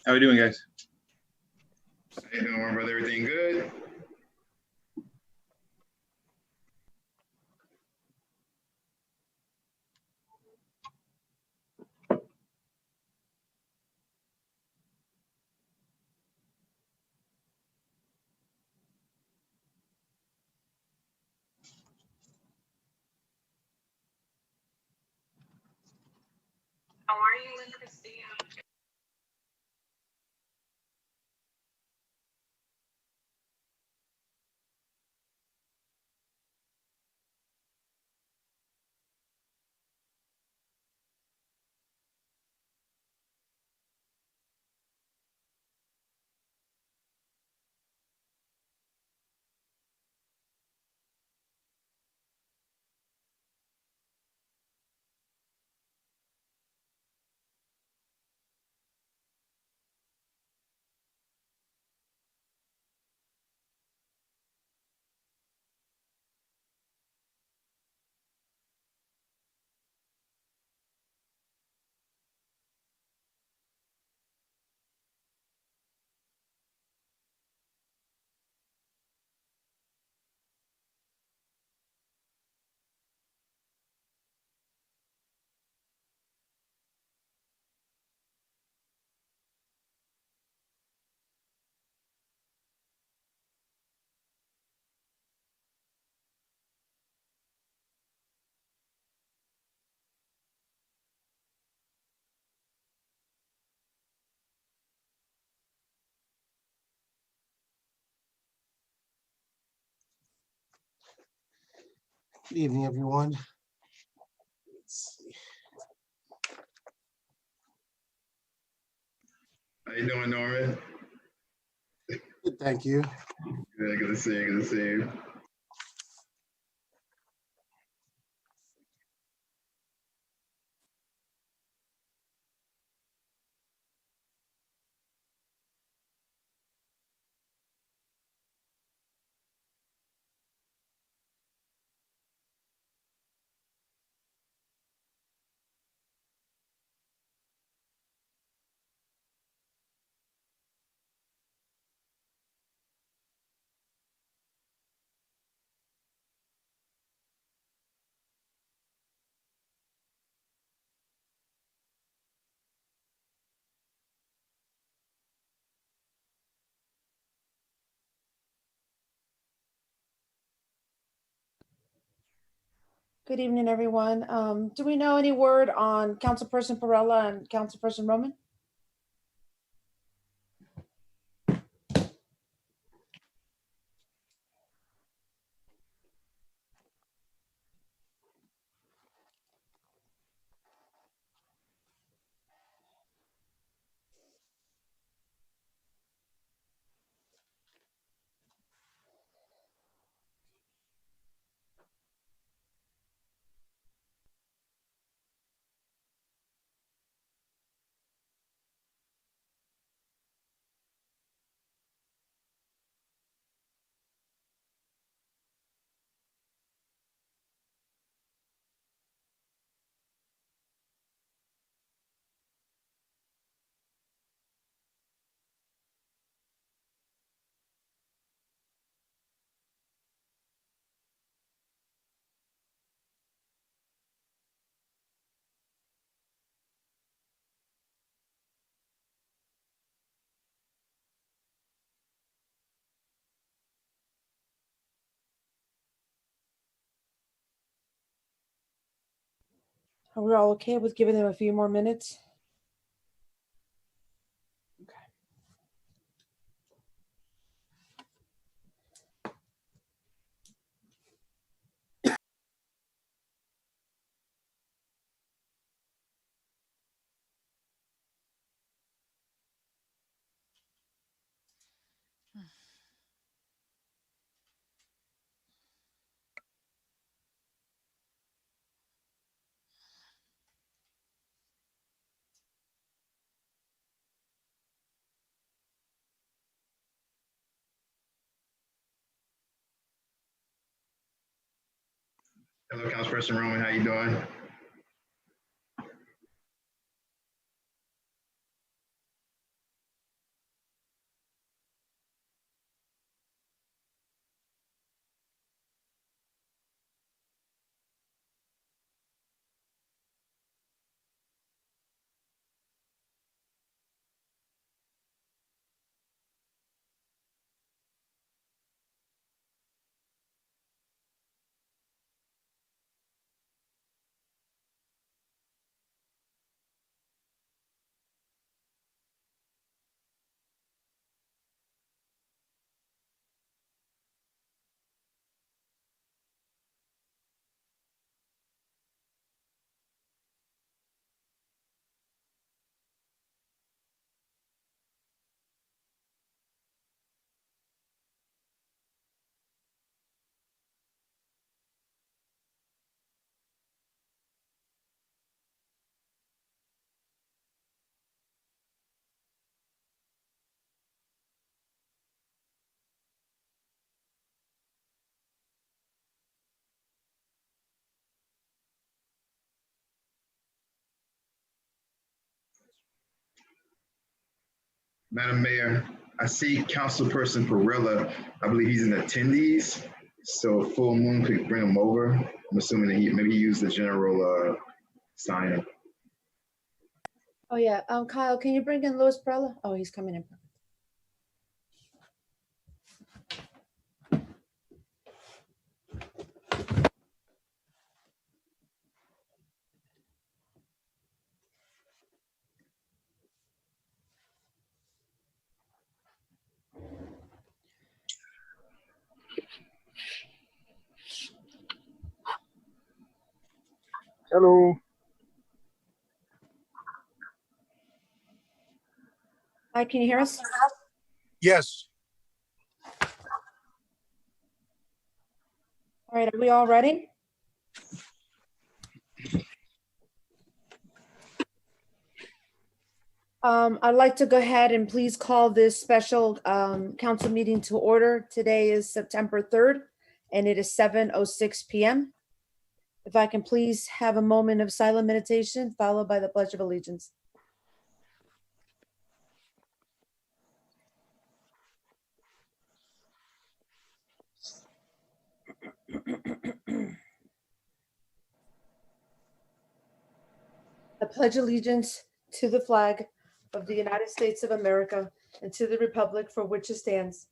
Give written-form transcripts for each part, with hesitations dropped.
How we doing, guys? How you doing, brother? Everything good? How are you, Christina? Good evening, everyone. Let's see. How you doing, Norman? Good, thank you. Good to see you. Good to see you. Good evening, everyone. Do we know any word on Councilperson Perella and Councilperson Roman? Are we all okay with giving them a few more minutes? Okay. Hello, Councilperson Roman. How you doing? Madam Mayor, I see Councilperson Perrella. I believe he's in attendees. So Full Moon could bring him over. I'm assuming that maybe he used the general sign. Oh, yeah. Kyle, can you bring in Louis Perella? Oh, he's coming in. Hello. Hi, can you hear us? Yes. All right, are we all ready? I'd like to go ahead and please call this special council meeting to order. Today is September 3rd, and it is 7:06 p.m. If I can please have a moment of silent meditation followed by the Pledge of Allegiance. I pledge allegiance to the flag of the United States of America and to the republic for which it stands,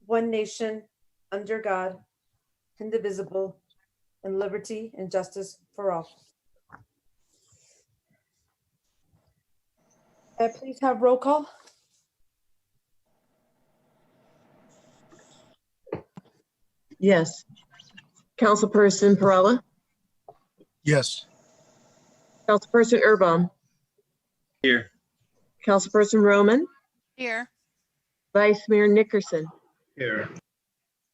one nation, under God, indivisible, and liberty and justice for all. May I please have roll call? Yes. Councilperson Perrella, Yes. Councilperson Erba, Here. Councilperson Roman, Here. Vice Mayor Nickerson, Here.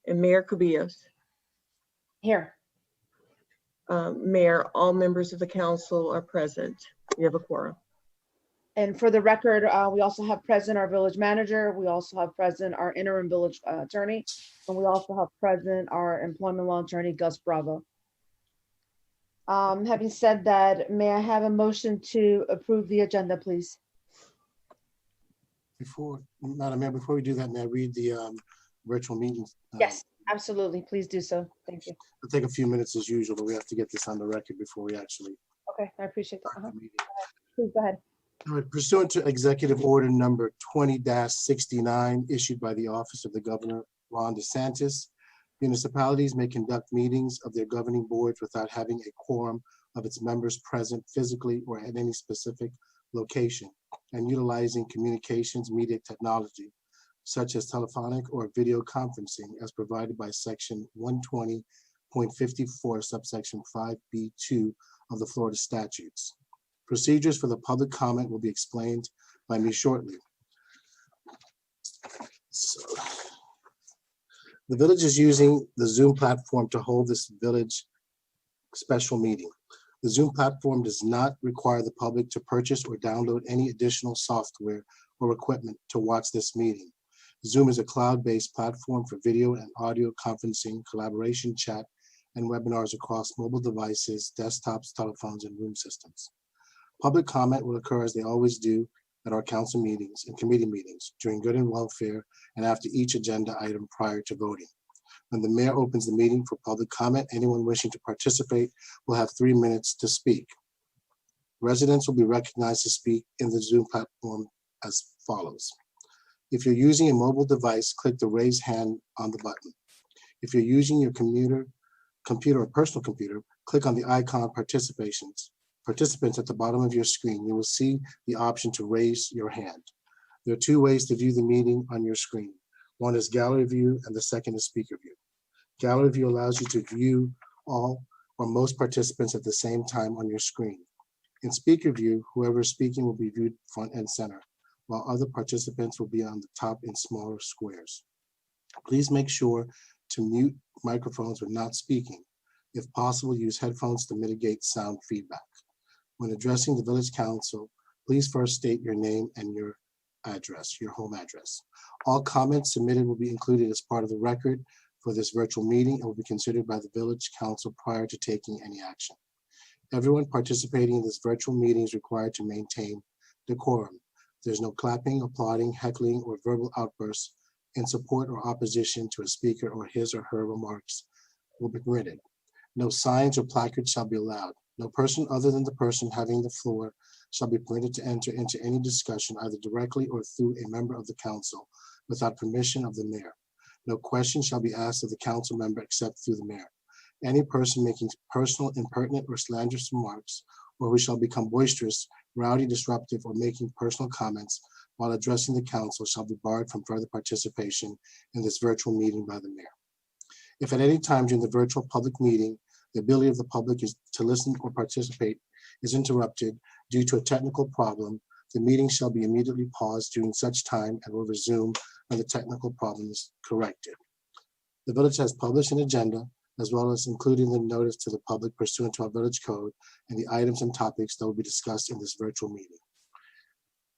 and Mayor Kubios. Here. Mayor, all members of the council are present. We have a quorum. And for the record, we also have present our village manager. We also have present our interim village attorney. And we also have present our employment law attorney, Gus Bravo. Having said that, may I have a motion to approve the agenda, please? Madam Mayor, before we do that, may I read the virtual meetings? Yes, absolutely. Please do so. Thank you. It'll take a few minutes as usual, but we have to get this on the record before we actually Okay, I appreciate that. start the meeting. Please go ahead. All right, pursuant to Executive Order Number 20-69, issued by the Office of the Governor, Ron DeSantis, municipalities may conduct meetings of their governing boards without having a quorum of its members present physically or at any specific location, and utilizing communications media technology, such as telephonic or video conferencing as provided by Section 120.54, subsection 5B2 of the Florida statutes. Procedures for the public comment will be explained by me shortly. So, the village is using the Zoom platform to hold this village special meeting. The Zoom platform does not require the public to purchase or download any additional software or equipment to watch this meeting. Zoom is a cloud-based platform for video and audio conferencing, collaboration, chat, and webinars across mobile devices, desktops, telephones, and room systems. Public comment will occur as they always do at our council meetings and committee meetings during good and welfare and after each agenda item prior to voting. When the mayor opens the meeting for public comment, anyone wishing to participate will have 3 minutes to speak. Residents will be recognized to speak in the Zoom platform as follows. If you're using a mobile device, click the raise hand on the button. If you're using your computer or personal computer, click on the icon participants at the bottom of your screen. You will see the option to raise your hand. There are 2 ways to view the meeting on your screen. One is gallery view and the second is speaker view. Gallery view allows you to view all or most participants at the same time on your screen. In speaker view, whoever is speaking will be viewed front and center, while other participants will be on the top in smaller squares. Please make sure to mute microphones when not speaking. If possible, use headphones to mitigate sound feedback. When addressing the village council, please first state your name and your address, your home address. All comments submitted will be included as part of the record for this virtual meeting and will be considered by the village council prior to taking any action. Everyone participating in this virtual meeting is required to maintain decorum. There's no clapping, applauding, heckling, or verbal outbursts in support or opposition to a speaker or his or her remarks will be permitted. No signs or placards shall be allowed. No person other than the person having the floor shall be permitted to enter into any discussion either directly or through a member of the council without permission of the mayor. No question shall be asked of the council member except through the mayor. Any person making personal, impertinent, or slanderous remarks, or who shall become boisterous, rowdy, disruptive, or making personal comments while addressing the council shall be barred from further participation in this virtual meeting by the mayor. If at any time during the virtual public meeting, the ability of the public is to listen or participate is interrupted due to a technical problem, the meeting shall be immediately paused during such time and will resume when the technical problem is corrected. The village has published an agenda as well as including the notice to the public pursuant to our village code and the items and topics that will be discussed in this virtual meeting.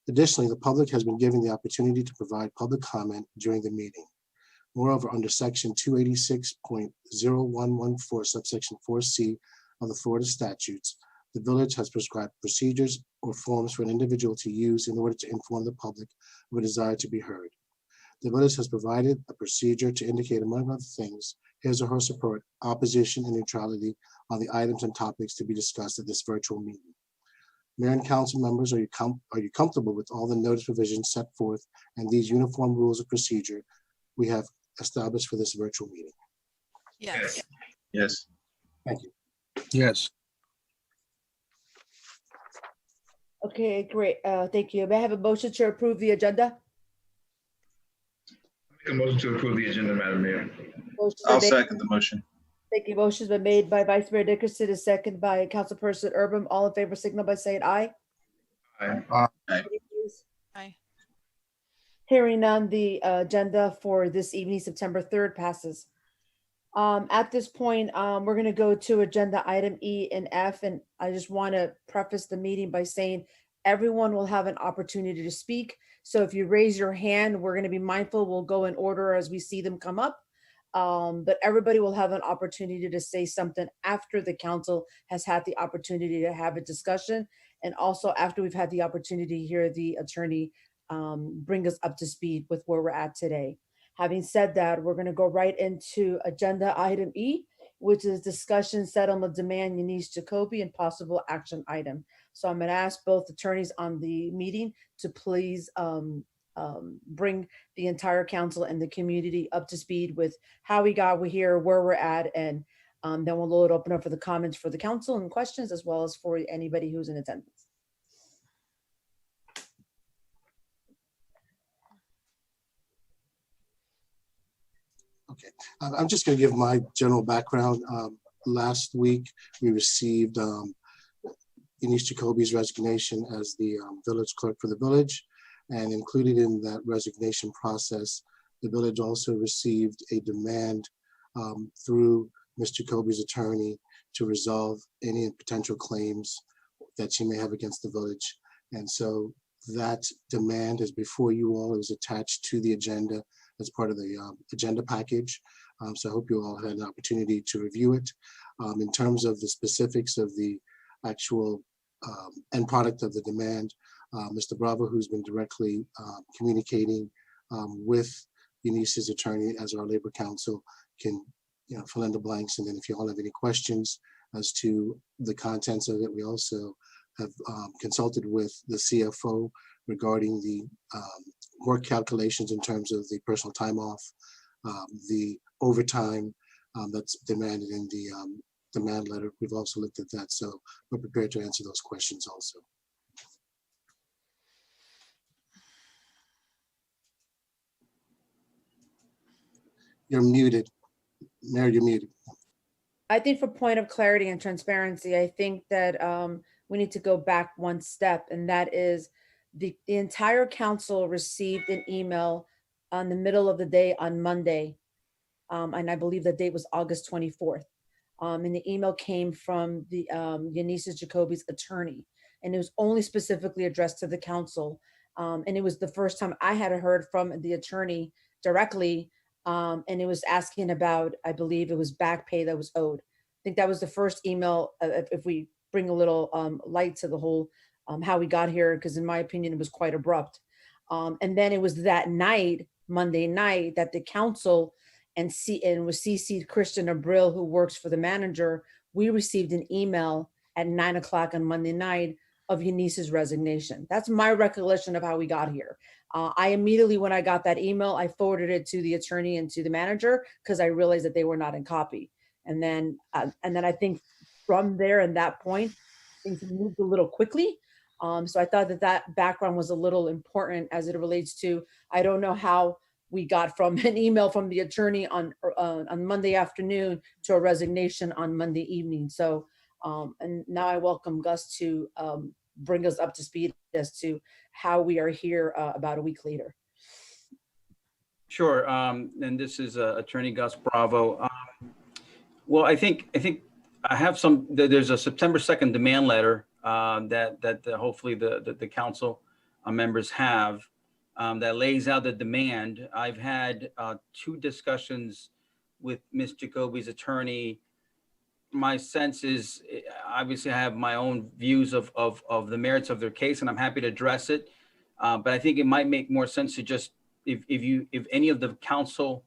Additionally, the public has been given the opportunity to provide public comment during the meeting. Moreover, under section 286.0114 subsection 4C of the Florida statutes, the village has prescribed procedures or forms for an individual to use in order to inform the public of a desire to be heard. The village has provided a procedure to indicate, among other things, his or her support, opposition, and neutrality on the items and topics to be discussed at this virtual meeting. Mayor and council members, are you comfortable with all the notice provisions set forth and these uniform rules of procedure we have established for this virtual meeting? Yes. Yes. Thank you. Yes. Okay, great. Thank you. May I have a motion to approve the agenda? Make a motion to approve the agenda, Madam Mayor. Motion's been I'll made. second the motion. Thank you. Motion's been made by Vice Mayor Dickerson, a second by Councilperson Urban. All in favor, signal by saying aye. Aye. Aye. Hearing none, the agenda for this evening, September 3rd, passes. At this point, we're going to go to agenda item E and F, and I just want to preface the meeting by saying everyone will have an opportunity to speak. So if you raise your hand, we're going to be mindful. We'll go in order as we see them come up. But everybody will have an opportunity to say something after the council has had the opportunity to have a discussion, and also after we've had the opportunity to hear the attorney bring us up to speed with where we're at today. Having said that, we're going to go right into agenda item E, which is discussion settlement demand Eunice Jacoby and possible action item. So I'm going to ask both attorneys on the meeting to please bring the entire council and the community up to speed with how we got here, where we're at, and then we'll open up for the comments for the council and questions, as well as for anybody who's in attendance. Okay, I'm just going to give my general background. Last week, we received Eunice Jacoby's resignation as the village clerk for the village. And included in that resignation process, the village also received a demand through Ms. Jacoby's attorney to resolve any potential claims that she may have against the village. And so that demand is before you all. It was attached to the agenda as part of the agenda package. So I hope you all had an opportunity to review it. In terms of the specifics of the actual end product of the demand, Mr. Bravo, who's been directly communicating with Eunice's attorney as our labor counsel, can fill in the blanks. And then if you all have any questions as to the contents of it, we also have consulted with the CFO regarding the work calculations in terms of the personal time off, the overtime that's demanded in the demand letter. We've also looked at that, so we're prepared to answer those questions also. You're muted. Mayor, you're muted. I think for point of clarity and transparency, I think that we need to go back one step, and that is the entire council received an email on the middle of the day on Monday. And I believe the date was August 24th. And the email came from the Eunice Jacoby's attorney, and it was only specifically addressed to the council. And it was the first time I had heard from the attorney directly. And it was asking about, I believe it was back pay that was owed. I think that was the first email, if we bring a little light to the whole how we got here, because in my opinion, it was quite abrupt. And then it was that night, Monday night, that the council and was CC'd Christian Abril, who works for the manager. We received an email at 9 o'clock on Monday night of Eunice's resignation. That's my recollection of how we got here. I immediately, when I got that email, I forwarded it to the attorney and to the manager because I realized that they were not in copy. And then I think from there and that point, things moved a little quickly. So I thought that background was a little important as it relates to, I don't know how we got from an email from the attorney on Monday afternoon to a resignation on Monday evening. So, and now I welcome Gus to bring us up to speed as to how we are here about a week later. Sure, and this is Attorney Gus Bravo. Well, I think I have there's a September 2nd demand letter that hopefully the council members have that lays out the demand. I've had 2 discussions with Ms. Jacoby's attorney. My sense is, obviously I have my own views of the merits of their case, and I'm happy to address it. But I think it might make more sense to just, if any of the council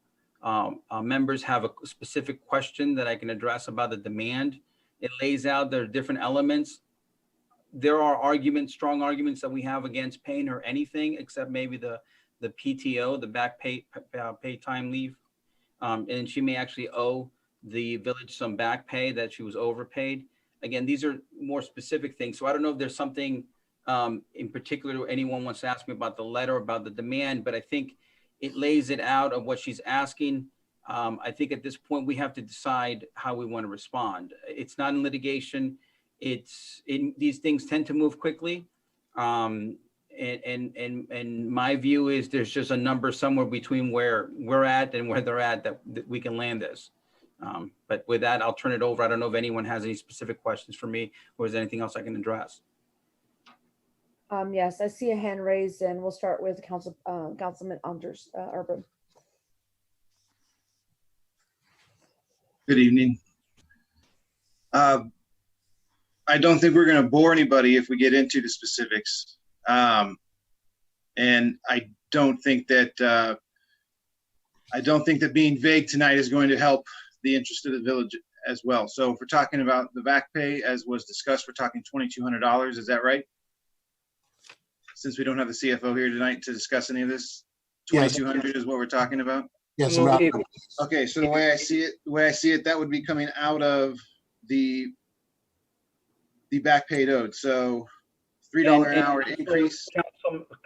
members have a specific question that I can address about the demand, it lays out their different elements. There are arguments, strong arguments that we have against paying her anything except maybe the PTO, the back pay time leave. And she may actually owe the village some back pay that she was overpaid. Again, these are more specific things. So I don't know if there's something in particular anyone wants to ask me about the letter, about the demand, but I think it lays it out of what she's asking. I think at this point we have to decide how we want to respond. It's not in litigation. These things tend to move quickly. And my view is there's just a number somewhere between where we're at and where they're at that we can land this. But with that, I'll turn it over. I don't know if anyone has any specific questions for me or is there anything else I can address? Yes, I see a hand raised, and we'll start with Councilman Anders Urban. Good evening. I don't think we're going to bore anybody if we get into the specifics. And I don't think that being vague tonight is going to help the interest of the village as well. So if we're talking about the back pay, as was discussed, we're talking $2,200. Is that right? Since we don't have the CFO here tonight to discuss any of this, 2,200 is what we're talking about. Yes. Okay, so the way I see it, that would be coming out of the back paid owed. So $3 an hour increase.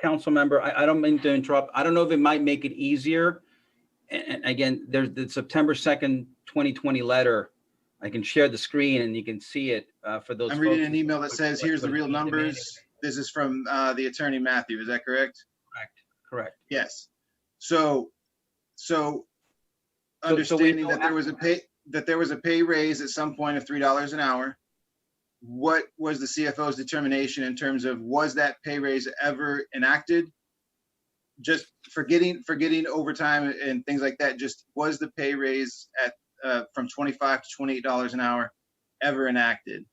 Council member, I don't mean to interrupt. I don't know if it might make it easier. And again, there's the September 2nd, 2020 letter. I can share the screen and you can see it for those. I'm reading an email that says, here's the real numbers. This is from the attorney Matthew. Is that correct? Correct. Yes. So understanding that there was a pay raise at some point of $3 an hour. What was the CFO's determination in terms of, was that pay raise ever enacted? Just forgetting overtime and things like that, just was the pay raise at from $25 to $28 an hour ever enacted?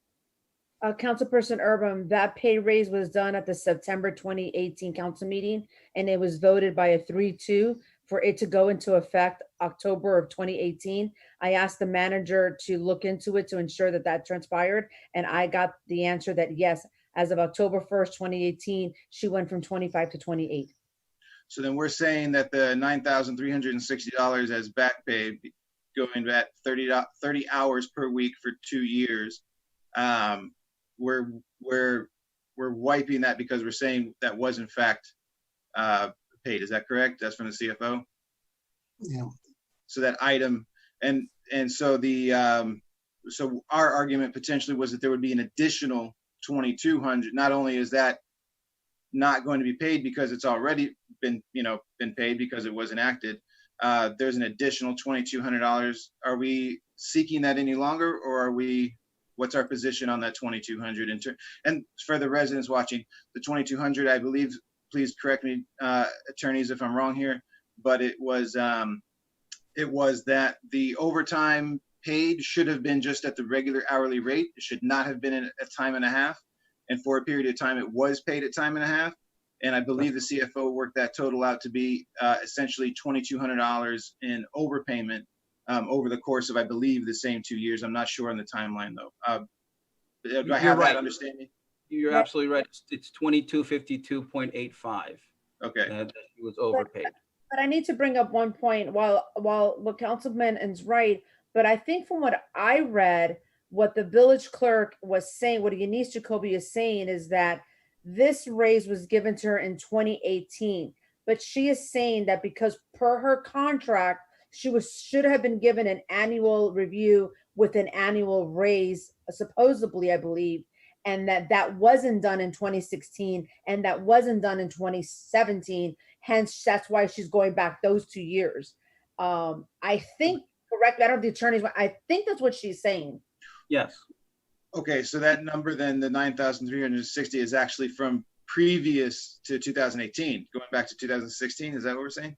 Councilperson Urban, that pay raise was done at the September 2018 council meeting, and it was voted by a 3-2 for it to go into effect October of 2018. I asked the manager to look into it to ensure that transpired, and I got the answer that yes, as of October 1st, 2018, she went from 25 to 28. So then we're saying that the $9,360 as back pay, going back 30 hours per week for 2 years, we're wiping that because we're saying that was in fact paid. Is that correct? That's from the CFO. Yeah. So that item, and so so our argument potentially was that there would be an additional $2,200. Not only is that not going to be paid because it's already been paid because it was enacted, there's an additional $2,200. Are we seeking that any longer, or are we? What's our position on that $2,200? And for the residents watching, the $2,200, I believe, please correct me, attorneys, if I'm wrong here, but it was that the overtime paid should have been just at the regular hourly rate. It should not have been a time and a half. and for a period of time, it was paid at time and a half. And I believe the CFO worked that total out to be essentially $2,200 in overpayment over the course of, I believe, the same 2 years. I'm not sure on the timeline though. Do I You're have right. that understanding? You're absolutely right. It's 2252.85 Okay. that she was overpaid. But I need to bring up one point while what Councilman is right, but I think from what I read, what the village clerk was saying, what Eunice Jacoby is saying is that this raise was given to her in 2018. But she is saying that because per her contract, should have been given an annual review with an annual raise, supposedly, I believe, and that wasn't done in 2016 and that wasn't done in 2017. Hence, that's why she's going back those 2 years. I think, correct, I don't have the attorneys, but I think that's what she's saying. Yes. Okay, so that number then, the 9,360 is actually from previous to 2018, going back to 2016. Is that what we're saying?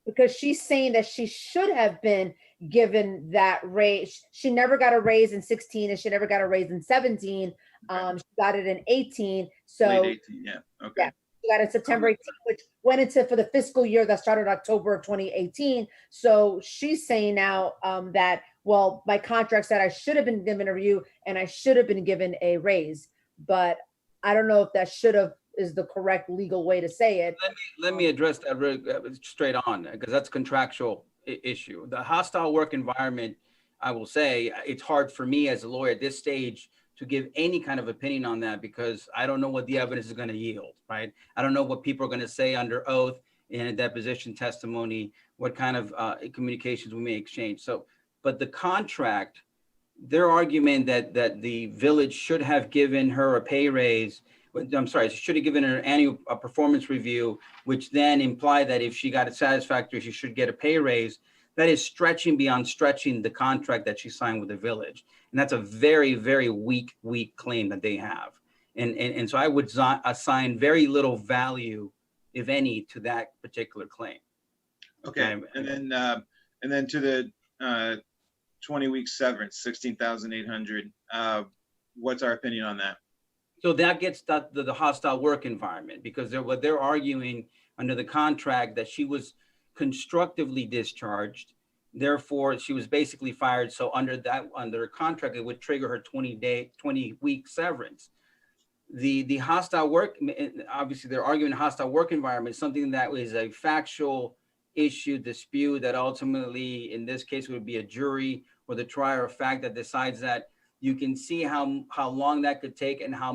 Because she's saying that she should have been given that raise. She never got a raise in 16 and she never got a raise in 17. She got it in 18. So Late 18, yeah, okay. Yeah. She got it September 18, which went into for the fiscal year that started October of 2018. So she's saying now that, well, my contract said I should have been given a review and I should have been given a raise. But I don't know if that should have is the correct legal way to say it. Let me address that straight on, because that's a contractual issue. The hostile work environment, I will say, it's hard for me as a lawyer at this stage to give any kind of opinion on that, because I don't know what the evidence is going to yield, right? I don't know what people are going to say under oath in a deposition testimony, what kind of communications we may exchange. So, but the contract, their argument that the village should have given her a pay raise, I'm sorry, should have given her an annual performance review, which then implied that if she got it satisfactory, she should get a pay raise. That is stretching beyond stretching the contract that she signed with the village. And that's a very, very weak claim that they have. And so I would assign very little value, if any, to that particular claim. Okay, and then to the 20-week severance, 16,800. What's our opinion on that? So that gets the hostile work environment, because what they're arguing under the contract that she was constructively discharged, therefore she was basically fired. So under a contract, it would trigger her 20-week severance. The hostile work, obviously they're arguing hostile work environment, something that is a factual issue dispute that ultimately, in this case, would be a jury or the trier of fact that decides that. You can see how long that could take and how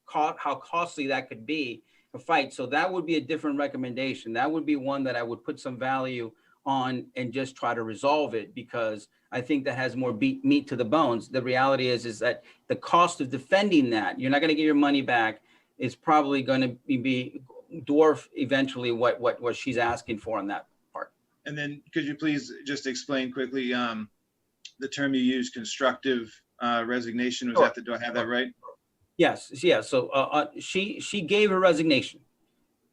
costly that could be a fight. So that would be a different recommendation. That would be one that I would put some value on and just try to resolve it, because I think that has more meat to the bones. The reality is that the cost of defending that, you're not going to get your money back, is probably going to be dwarf eventually what she's asking for on that part. And then could you please just explain quickly the term you use, constructive resignation? Was that do I have that right? Yes. Yeah. So she gave her resignation,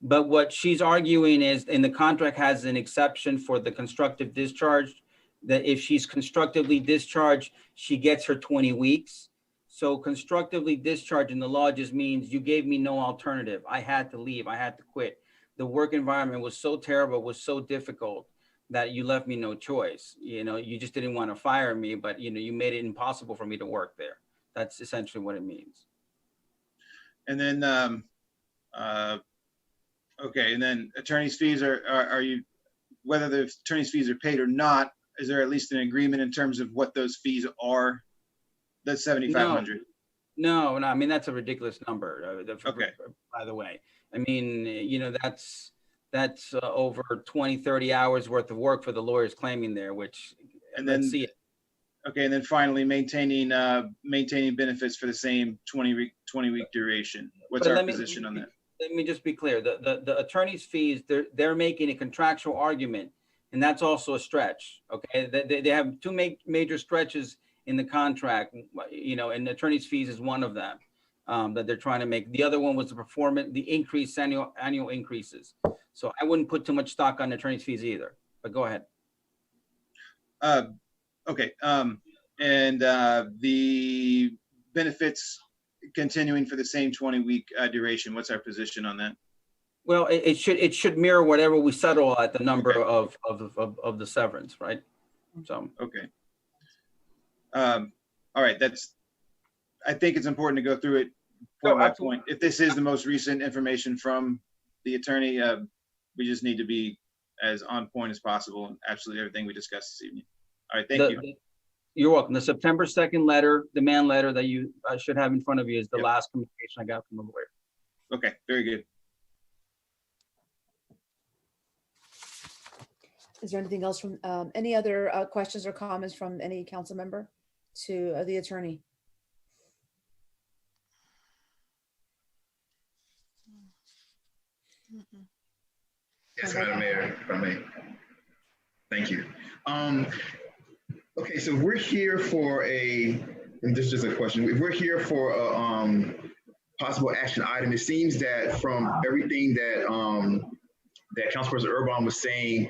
but what she's arguing is, in the contract has an exception for the constructive discharge, that if she's constructively discharged, she gets her 20 weeks. So constructively discharged in the law just means you gave me no alternative. I had to leave. I had to quit. The work environment was so terrible, was so difficult, that you left me no choice. You just didn't want to fire me, but you made it impossible for me to work there. That's essentially what it means. And then, okay, and then attorney's fees are you, whether the attorney's fees are paid or not, is there at least an agreement in terms of what those fees are? That's 7,500. No, I mean, that's a ridiculous number. Okay. By the way, I mean, that's over 20, 30 hours worth of work for the lawyers claiming there, which, and then see it. Okay, and then finally maintaining benefits for the same 20-week duration. What's our position on that? Let me just be clear. The attorney's fees, they're making a contractual argument, and that's also a stretch. Okay, they have two major stretches in the contract, and the attorney's fees is one of them that they're trying to make. The other one was the increase, annual increases. So I wouldn't put too much stock on attorney's fees either, but go ahead. Okay, and the benefits, continuing for the same 20-week duration. What's our position on that? Well, it should mirror whatever we settle at the number of the severance, right? So. Okay. All right, I think it's important to go through it point by point. If this is the most recent information from the attorney, we just need to be as on point as possible and absolutely everything we discussed this evening. All right, thank you. You're welcome. The September 2nd letter, demand letter that you should have in front of you is the last communication I got from the lawyer. Okay, very good. Is there anything else from, any other questions or comments from any council member to the attorney? Yes, Madam Mayor, if I may. Thank you. Okay, so we're here for and this is just a question. If we're here for a possible action item, it seems that from everything that that Councilperson Urban was saying,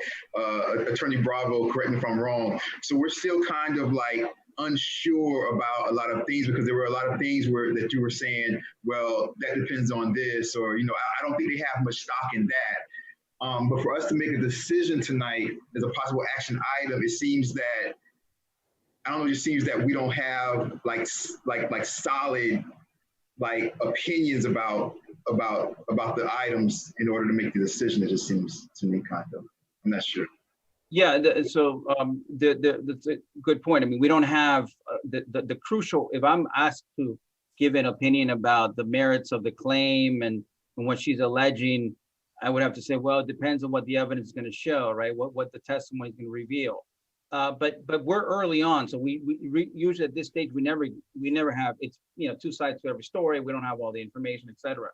Attorney Bravo, correct me if I'm wrong. So we're still kind of like unsure about a lot of things because there were a lot of things that you were saying, well, that depends on this, or, you know, I don't think they have much stock in that. But for us to make a decision tonight as a possible action item, it seems that, I don't know, it just seems that we don't have like solid opinions about the items in order to make the decision. It just seems to me kind of, I'm not sure. Yeah, that's a good point. I mean, we don't have the crucial, if I'm asked to give an opinion about the merits of the claim and what she's alleging, I would have to say, well, it depends on what the evidence is going to show, right? What the testimony is going to reveal. But we're early on, so we usually at this stage we never have, it's, you know, two sides to every story. We don't have all the information, etc.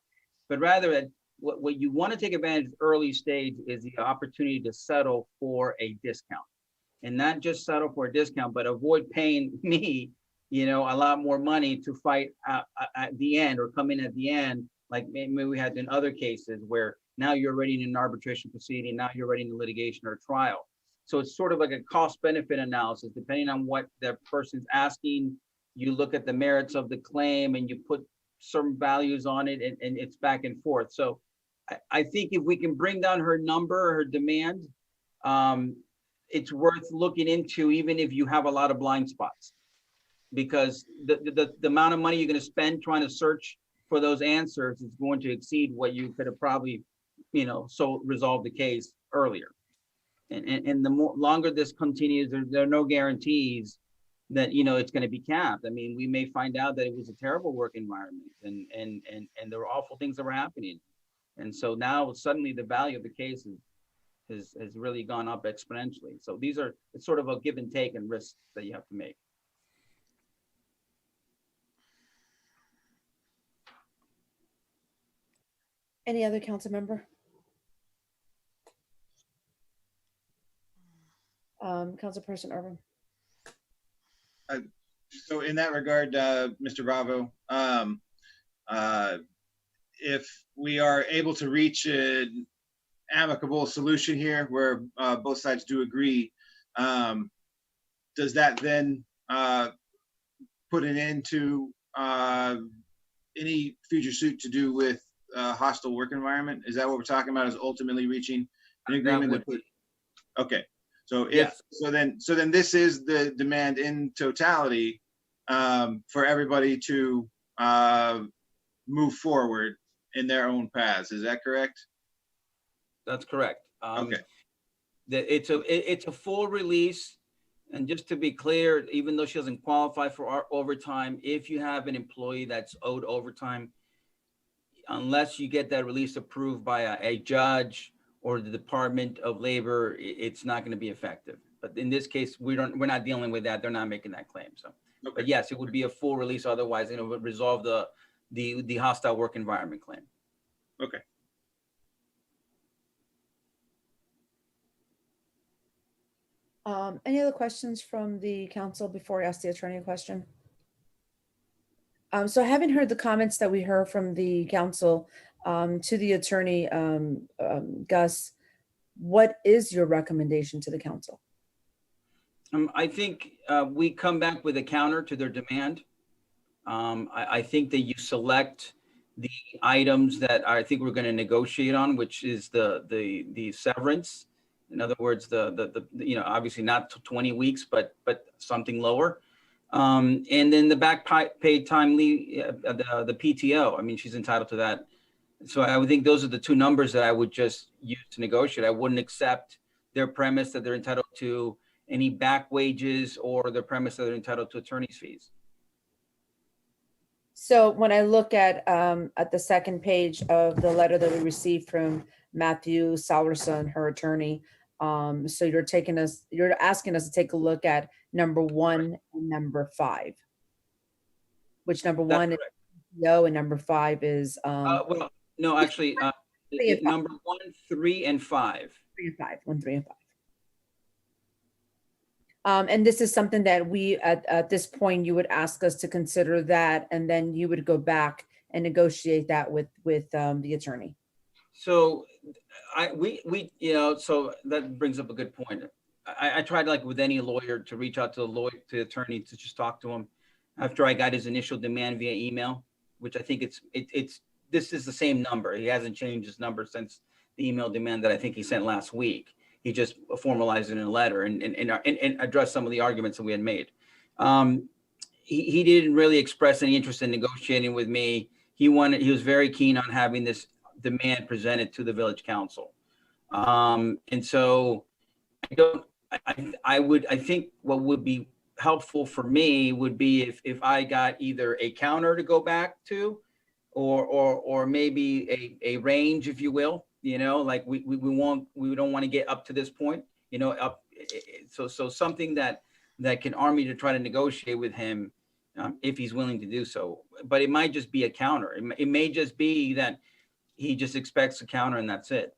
But rather, what you want to take advantage of early stage is the opportunity to settle for a discount, and not just settle for a discount, but avoid paying me, you know, a lot more money to fight at the end or come in at the end, like maybe we had in other cases where now you're already in an arbitration proceeding, now you're already in litigation or trial. So it's sort of like a cost benefit analysis, depending on what the person's asking. You look at the merits of the claim and you put certain values on it, and it's back and forth. So I think if we can bring down her number, her demand, it's worth looking into, even if you have a lot of blind spots, because the amount of money you're going to spend trying to search for those answers is going to exceed what you could have probably, you know, so resolved the case earlier. And the longer this continues, there are no guarantees that, you know, it's going to be capped. I mean, we may find out that it was a terrible work environment and there were awful things that were happening. And so now suddenly the value of the case has really gone up exponentially. So it's sort of a give and take and risks that you have to make. Any other council member? Councilperson Urban. So in that regard, Mr. Bravo, if we are able to reach an amicable solution here where both sides do agree, does that then put an end to any future suit to do with hostile work environment? Is that what we're talking about, is ultimately reaching an agreement? Okay. So so then this is the demand in totality for everybody to move forward in their own paths. Is that correct? That's correct. Okay. It's a full release. And just to be clear, even though she doesn't qualify for our overtime, if you have an employee that's owed overtime, unless you get that release approved by a judge or the Department of Labor, it's not going to be effective. But in this case, we're not dealing with that. They're not making that claim. So, okay. But yes, it would be a full release. Otherwise, it would resolve the hostile work environment claim. Okay. Any other questions from the council before I ask the attorney a question? So having heard the comments that we heard from the council to the attorney, Gus, what is your recommendation to the council? I think we come back with a counter to their demand. I think that you select the items that I think we're going to negotiate on, which is the severance. In other words, you know, obviously not 20 weeks, but something lower. And then the back paid time leave, the PTO. I mean, she's entitled to that. So I would think those are the two numbers that I would just use to negotiate. I wouldn't accept their premise that they're entitled to any back wages or their premise that they're entitled to attorney's fees. So when I look at the second page of the letter that we received from Matthew Salerson, her attorney, so you're asking us to take a look at number 1 and number 5, which number That's 1 is correct. PTO and number 5 is Well, no, actually, 3 and 5. number 1, 3, and 5. 3 and 5, 1, 3, and 5. And this is something that we, at this point, you would ask us to consider that, and then you would go back and negotiate that with the attorney. So we you know, so that brings up a good point. I tried, like with any lawyer, to reach out to to the attorney to just talk to him after I got his initial demand via email, which I think this is the same number. He hasn't changed his number since the email demand that I think he sent last week. He just formalized it in a letter and addressed some of the arguments that we had made. He didn't really express any interest in negotiating with me. He was very keen on having this demand presented to the village council. And so I think what would be helpful for me would be if I got either a counter to go back to, or maybe a range, if you will. You know, like we don't want to get up to this point, you know, so something that can arm me to try to negotiate with him, if he's willing to do so. But it might just be a counter. It may just be that he just expects a counter and that's it.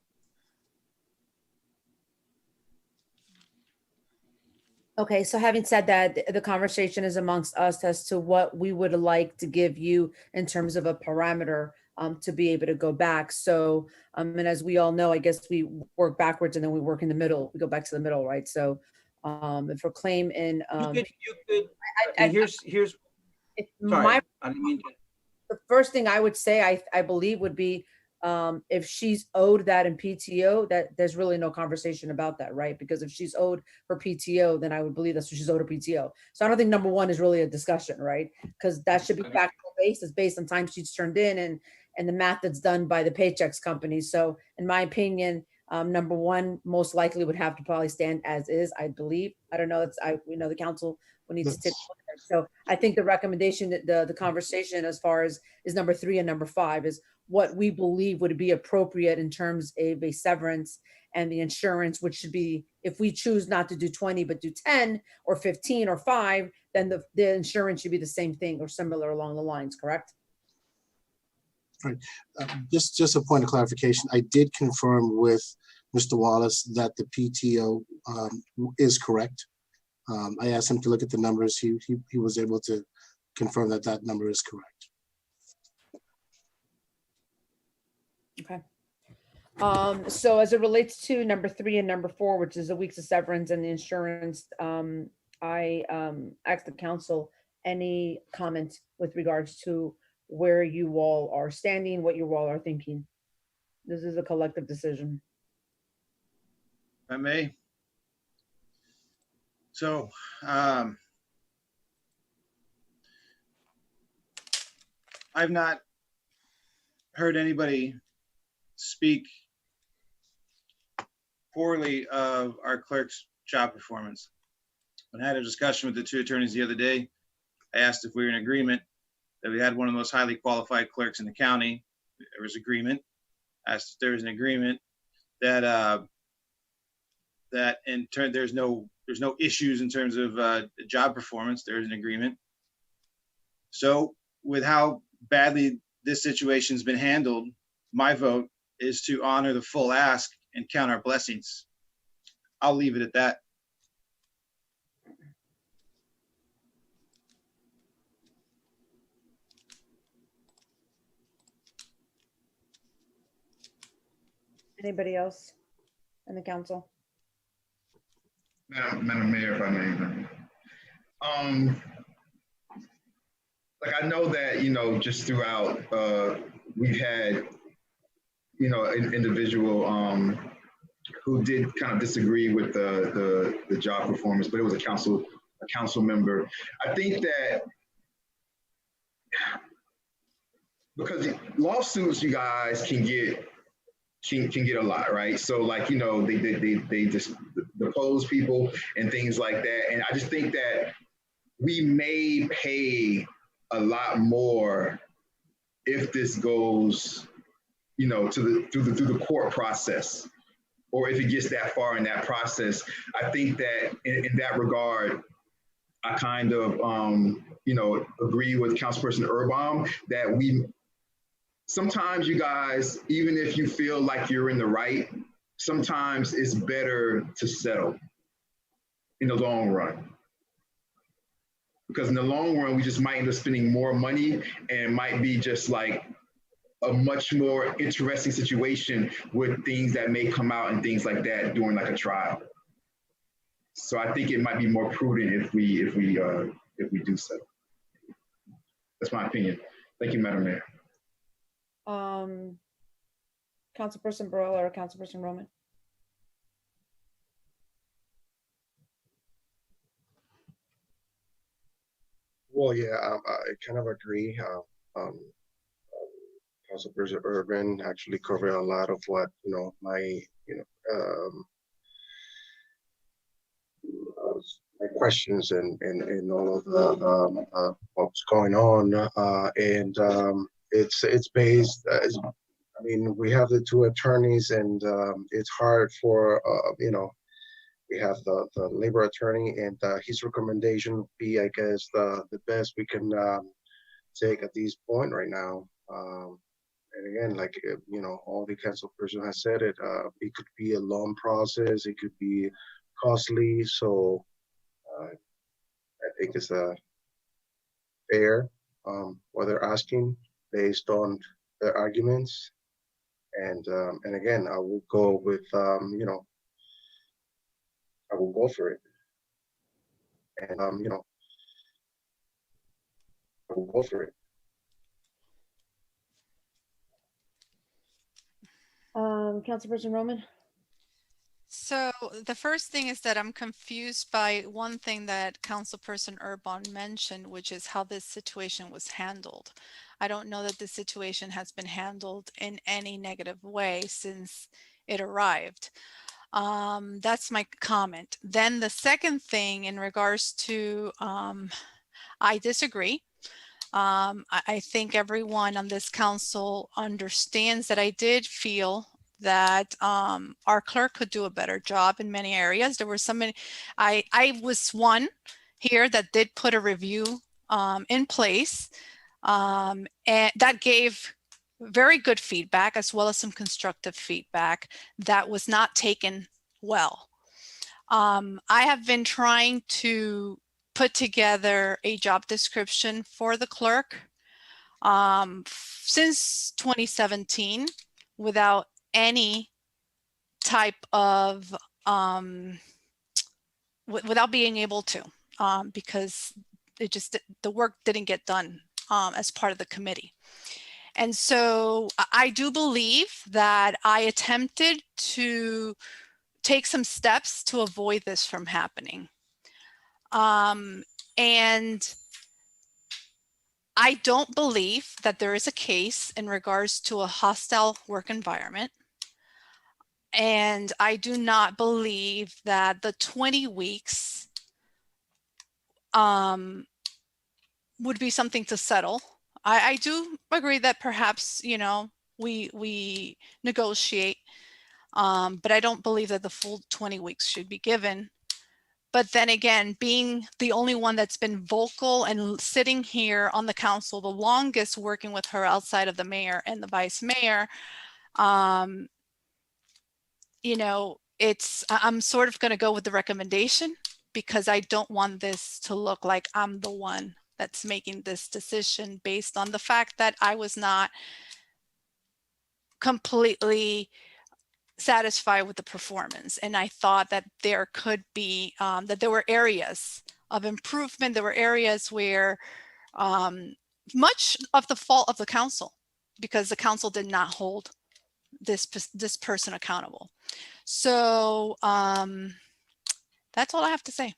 Okay, so having said that, the conversation is amongst us as to what we would like to give you in terms of a parameter to be able to go back. So, and as we all know, I guess we work backwards and then we work in the middle. We go back to the middle, right? So, if we're claim in, You could. And here's. if Sorry, my I didn't mean to. the first thing I would say, I believe, would be if she's owed that in PTO, that there's really no conversation about that, right? Because if she's owed her PTO, then I would believe that's what she's owed her PTO. So I don't think number 1 is really a discussion, right? Because that should be factual basis based on time sheets turned in and the math that's done by the paychecks company. So in my opinion, number 1 most likely would have to probably stand as is, I believe. I don't know. We know the council will need to take. So I think the recommendation, that the conversation as far as is number 3 and number 5 is what we believe would be appropriate in terms of a severance and the insurance, which should be, if we choose not to do 20, but do 10 or 15 or 5, then the insurance should be the same thing or similar along the lines, correct? Right. Just a point of clarification. I did confirm with Mr. Wallace that the PTO is correct. I asked him to look at the numbers. He was able to confirm that that number is correct. Okay. So as it relates to number 3 and number 4, which is the weeks of severance and the insurance, I asked the council any comment with regards to where you all are standing, what you all are thinking. This is a collective decision. If I may. So, I've not heard anybody speak poorly of our clerk's job performance. When I had a discussion with the 2 attorneys the other day, I asked if we were in agreement that we had one of the most highly qualified clerks in the county. There was agreement. I asked if there was an agreement that that in turn there's no issues in terms of job performance. There is an agreement. So with how badly this situation's been handled, my vote is to honor the full ask and count our blessings. I'll leave it at that. Anybody else in the council? Madam Mayor, if I may. like I know that, just throughout, we've had, an individual who did kind of disagree with the job performance, but it was a council member. I think that because lawsuits, you guys can get a lot, right? So like, they just depose people and things like that. And I just think that we may pay a lot more if this goes, through the court process, or if it gets that far in that process. I think that in that regard, I kind of, agree with Councilperson Erbaum that sometimes you guys, even if you feel like you're in the right, sometimes it's better to settle in the long run. Because in the long run, we just might end up spending more money, and it might be just like a much more interesting situation with things that may come out and things like that during like a trial. So I think it might be more prudent if we do so. That's my opinion. Thank you, Madam Mayor. Councilperson Burrell or Councilperson Roman? Well, yeah, I kind of agree. Councilperson Urban actually covered a lot of what my my questions and all of the what's going on, and it's based. I mean, we have the two attorneys, and it's hard for we have the labor attorney, and his recommendation would be, I guess, the best we can take at this point right now. And again, like all the council person has said, it could be a long process, it could be costly. So I think it's fair what they're asking based on their arguments. And again, I will go with I will go for it. And I will go for it. Councilperson Roman? So the first thing is that I'm confused by one thing that Councilperson Urban mentioned, which is how this situation was handled. I don't know that the situation has been handled in any negative way since it arrived. That's my comment. Then the second thing in regards to, I disagree. I think everyone on this council understands that I did feel that our clerk could do a better job in many areas. There were so many, I was one here that did put a review in place, and that gave very good feedback as well as some constructive feedback that was not taken well. I have been trying to put together a job description for the clerk since 2017 without any type of, without being able to, because the work didn't get done as part of the committee. And so I do believe that I attempted to take some steps to avoid this from happening. And I don't believe that there is a case in regards to a hostile work environment. And I do not believe that the 20 weeks would be something to settle. I do agree that perhaps, we negotiate, but I don't believe that the full 20 weeks should be given. But then again, being the only one that's been vocal and sitting here on the council the longest, working with her outside of the mayor and the vice mayor, I'm sort of going to go with the recommendation because I don't want this to look like I'm the one that's making this decision based on the fact that I was not completely satisfied with the performance. And I thought that there could be, that there were areas of improvement. There were areas where much of the fault of the council, because the council did not hold this person accountable. So that's all I have to say.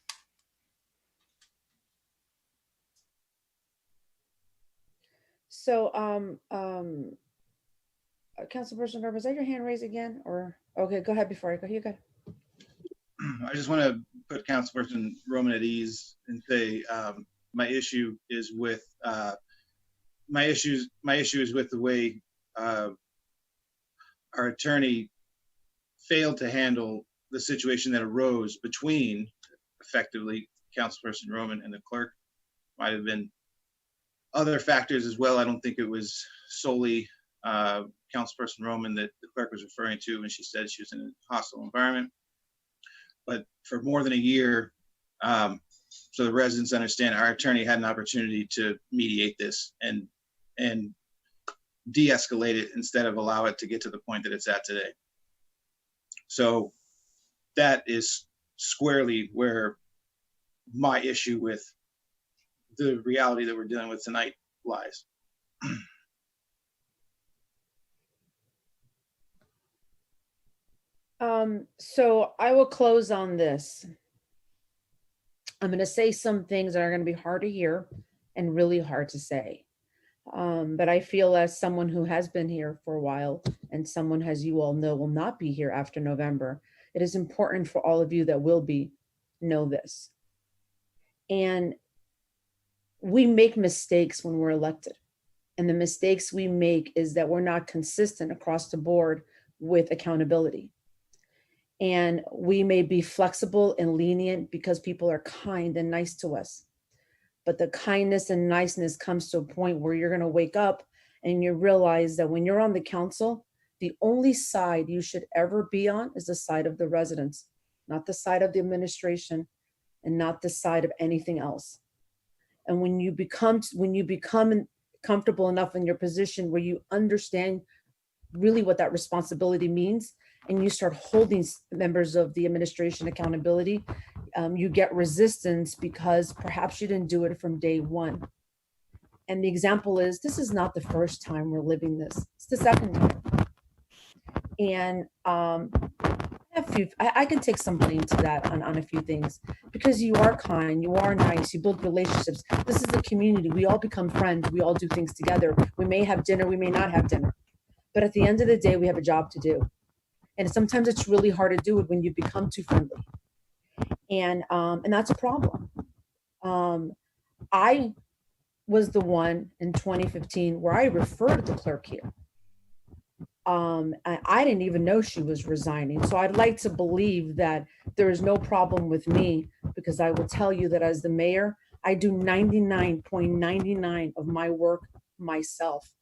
So, Councilperson Urban, is that your hand raised again, or, okay, go ahead before I go. You go. I just want to put Councilperson Roman at ease and say my issue is with the way our attorney failed to handle the situation that arose between effectively Councilperson Roman and the clerk. Might have been other factors as well. I don't think it was solely Councilperson Roman that the clerk was referring to when she said she was in a hostile environment. But for more than a year, so the residents understand, our attorney had an opportunity to mediate this and de-escalate it instead of allow it to get to the point that it's at today. So that is squarely where my issue with the reality that we're dealing with tonight lies. So I will close on this. I'm going to say some things that are going to be hard to hear and really hard to say. But I feel, as someone who has been here for a while and someone, as you all know, will not be here after November, it is important for all of you that will be, know this. And we make mistakes when we're elected. And the mistakes we make is that we're not consistent across the board with accountability. And we may be flexible and lenient because people are kind and nice to us. But the kindness and niceness comes to a point where you're going to wake up and you realize that when you're on the council, the only side you should ever be on is the side of the residents, not the side of the administration, and not the side of anything else. And when you become comfortable enough in your position where you understand really what that responsibility means, and you start holding members of the administration accountability, you get resistance because perhaps you didn't do it from day one. And the example is, this is not the first time we're living this. It's the second time. And I can take some blame to that on a few things, because you are kind, you are nice, you build relationships. This is a community. We all become friends. We all do things together. We may have dinner, we may not have dinner. But at the end of the day, we have a job to do. And sometimes it's really hard to do it when you become too friendly. And that's a problem. I was the one in 2015 where I referred the clerk here. I didn't even know she was resigning. So I'd like to believe that there is no problem with me, because I will tell you that as the mayor, I do 99.99 of my work myself.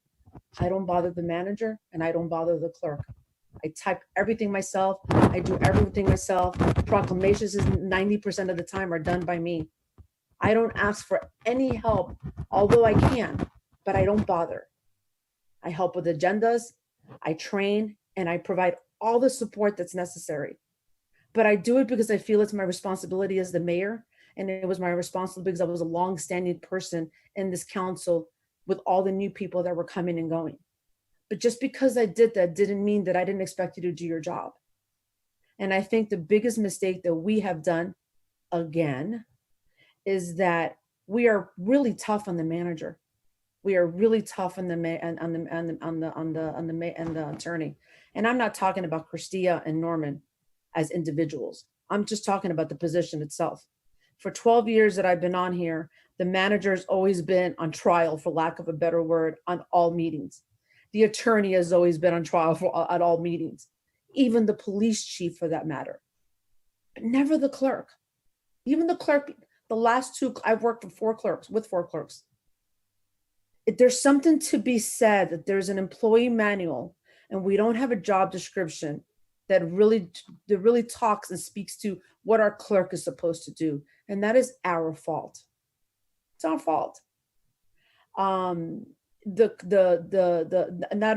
I don't bother the manager and I don't bother the clerk. I type everything myself. I do everything myself. Proclamations is 90% of the time are done by me. I don't ask for any help, although I can, but I don't bother. I help with agendas, I train, and I provide all the support that's necessary. But I do it because I feel it's my responsibility as the mayor, and it was my responsibility because I was a long-standing person in this council with all the new people that were coming and going. But just because I did that didn't mean that I didn't expect you to do your job. And I think the biggest mistake that we have done, again, is that we are really tough on the manager. We are really tough on the attorney. And I'm not talking about Christia and Norman as individuals. I'm just talking about the position itself. For 12 years that I've been on here, the manager's always been on trial, for lack of a better word, on all meetings. The attorney has always been on trial at all meetings, even the police chief for that matter, but never the clerk. Even the clerk, the last two, I've worked with four clerks. There's something to be said that there's an employee manual and we don't have a job description that really talks and speaks to what our clerk is supposed to do. And that is our fault. It's our fault. Not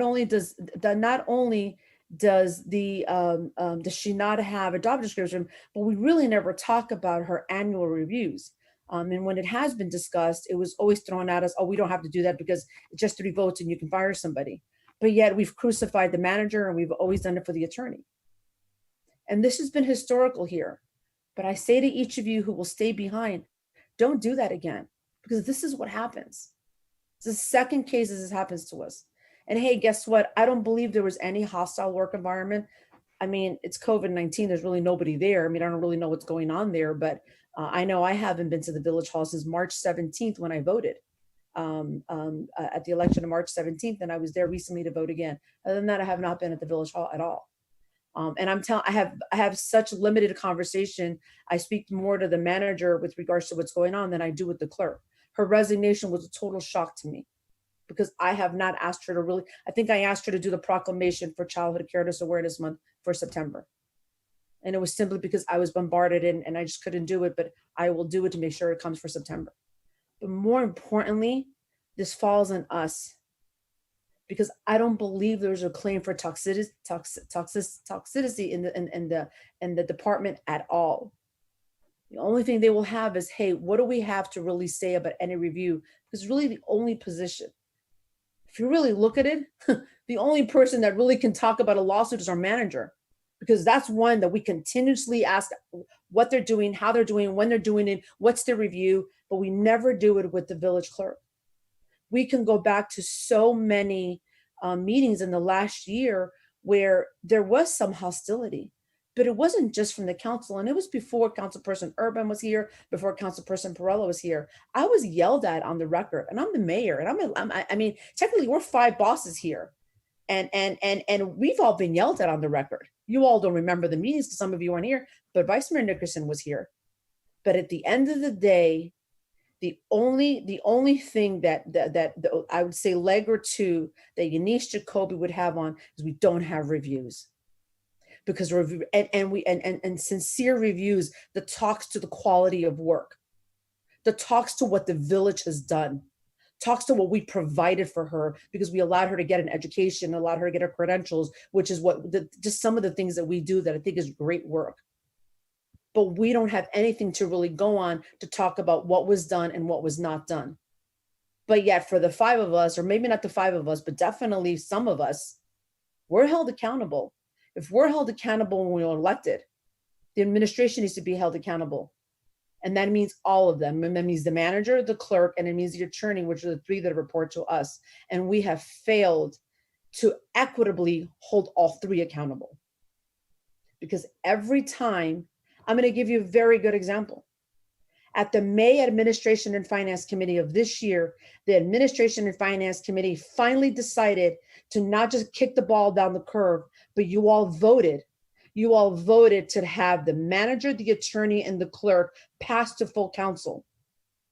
only does she not have a job description, but we really never talk about her annual reviews. And when it has been discussed, it was always thrown at us, oh, we don't have to do that because it's just 3 votes and you can fire somebody. But yet we've crucified the manager and we've always done it for the attorney. And this has been historical here. But I say to each of you who will stay behind, don't do that again, because this is what happens. It's the second case this happens to us. And hey, guess what? I don't believe there was any hostile work environment. I mean, it's COVID-19. There's really nobody there. I mean, I don't really know what's going on there, but I know I haven't been to the Village Hall since March 17th when I voted at the election of March 17th. And I was there recently to vote again. Other than that, I have not been at the Village Hall at all. And I have such limited conversation. I speak more to the manager with regards to what's going on than I do with the clerk. Her resignation was a total shock to me because I have not asked her to really, I think I asked her to do the proclamation for Childhood Careless Awareness Month for September. And it was simply because I was bombarded and I just couldn't do it, but I will do it to make sure it comes for September. But more importantly, this falls on us, because I don't believe there's a claim for toxicity in the department at all. The only thing they will have is, hey, what do we have to really say about any review? Because really the only position, if you really look at it, the only person that really can talk about a lawsuit is our manager, because that's one that we continuously ask what they're doing, how they're doing, when they're doing it, what's the review, but we never do it with the village clerk. We can go back to so many meetings in the last year where there was some hostility, but it wasn't just from the council. And it was before Councilperson Urban was here, before Councilperson Perrella was here. I was yelled at on the record, and I'm the mayor. And I mean, technically we're 5 bosses here. And we've all been yelled at on the record. You all don't remember the meetings because some of you aren't here, but Vice Mayor Nickerson was here. But at the end of the day, the only thing that I would say leg or two that Yanesh Jacoby would have on is we don't have reviews, because review and sincere reviews that talks to the quality of work, that talks to what the village has done, talks to what we provided for her, because we allowed her to get an education, allowed her to get her credentials, which is what just some of the things that we do that I think is great work. But we don't have anything to really go on to talk about what was done and what was not done. But yet for the 5 of us, or maybe not the 5 of us, but definitely some of us, we're held accountable. If we're held accountable when we were elected, the administration needs to be held accountable. And that means all of them. And that means the manager, the clerk, and it means the attorney, which are the 3 that report to us. And we have failed to equitably hold all 3 accountable. Because every time, I'm going to give you a very good example. At the May Administration and Finance Committee of this year, the Administration and Finance Committee finally decided to not just kick the ball down the curve, but you all voted to have the manager, the attorney, and the clerk pass to full council.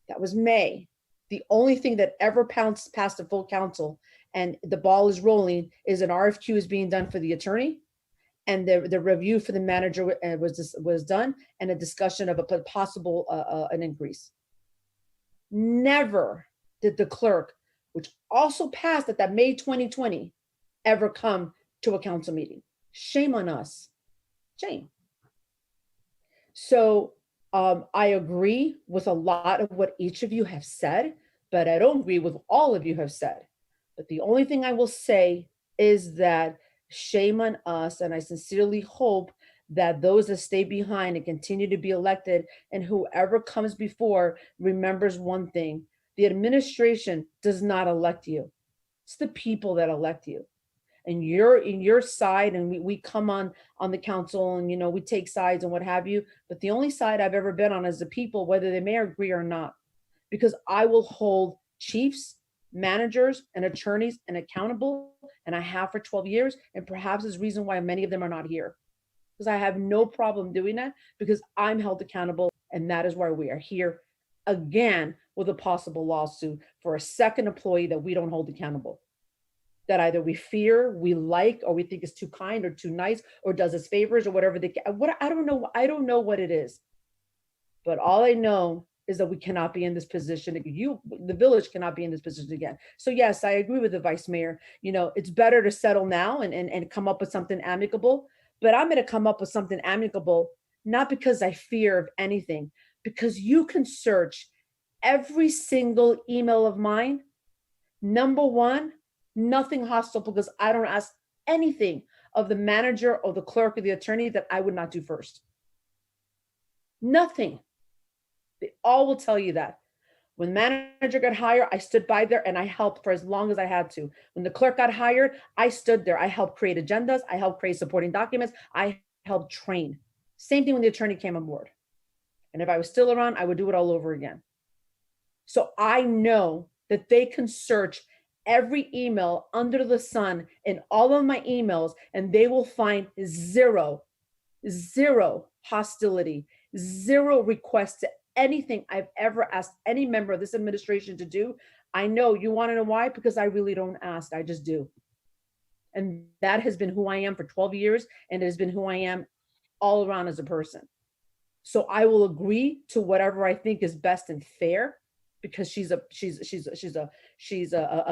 That was May. The only thing that ever passed to full council and the ball is rolling is an RFQ is being done for the attorney, and the review for the manager was done, and a discussion of a possible an increase. Never did the clerk, which also passed at that May 2020, ever come to a council meeting. Shame on us. Shame. So I agree with a lot of what each of you have said, but I don't agree with all of you have said. But the only thing I will say is that shame on us, and I sincerely hope that those that stay behind and continue to be elected and whoever comes before remembers one thing: the administration does not elect you. It's the people that elect you. And you're in your side, and we come on the council, and we take sides and what have you, but the only side I've ever been on is the people, whether they may agree or not, because I will hold chiefs, managers, and attorneys and accountable, and I have for 12 years, and perhaps is the reason why many of them are not here, because I have no problem doing that, because I'm held accountable, and that is why we are here again with a possible lawsuit for a second employee that we don't hold accountable, that either we fear, we like, or we think is too kind or too nice, or does us favors or whatever I don't know. I don't know what it is, but all I know is that we cannot be in this position. The village cannot be in this position again. So yes, I agree with the vice mayor. It's better to settle now and come up with something amicable, but I'm going to come up with something amicable, not because I fear of anything, because you can search every single email of mine. Number one, nothing hostile, because I don't ask anything of the manager or the clerk or the attorney that I would not do first. Nothing. They all will tell you that. When the manager got hired, I stood by there and I helped for as long as I had to. When the clerk got hired, I stood there. I helped create agendas. I helped create supporting documents. I helped train. Same thing when the attorney came on board. And if I was still around, I would do it all over again. So I know that they can search every email under the sun in all of my emails, and they will find zero hostility, zero requests to anything I've ever asked any member of this administration to do. I know. You want to know why? Because I really don't ask. I just do. And that has been who I am for 12 years, and it has been who I am all around as a person. So I will agree to whatever I think is best and fair, because she's a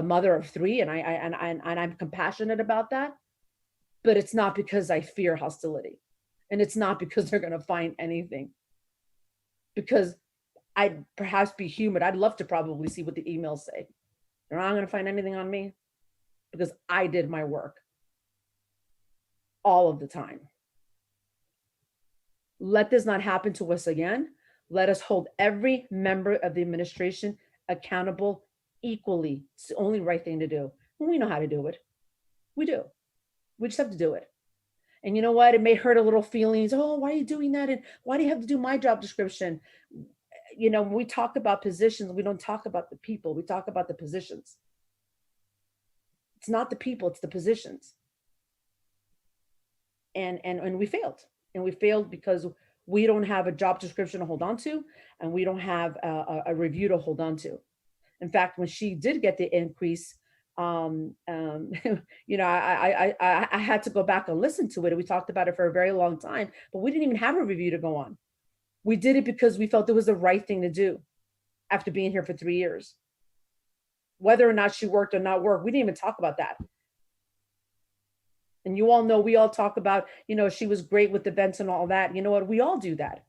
mother of three, and I'm compassionate about that. But it's not because I fear hostility, and it's not because they're going to find anything. Because I'd perhaps be human. I'd love to probably see what the emails say. They're not going to find anything on me because I did my work all of the time. Let this not happen to us again. Let us hold every member of the administration accountable equally. It's the only right thing to do. And we know how to do it. We do. We just have to do it. And you know what? It may hurt a little feelings. Oh, why are you doing that? And why do you have to do my job description? You know, when we talk about positions, we don't talk about the people. We talk about the positions. It's not the people, it's the positions. And we failed. And we failed because we don't have a job description to hold on to, and we don't have a review to hold on to. In fact, when she did get the increase, you know, I had to go back and listen to it. We talked about it for a very long time, but we didn't even have a review to go on. We did it because we felt it was the right thing to do after being here for 3 years. Whether or not she worked or not worked, we didn't even talk about that. And you all know, we all talk about, you know, she was great with events and all that. You know what? We all do that.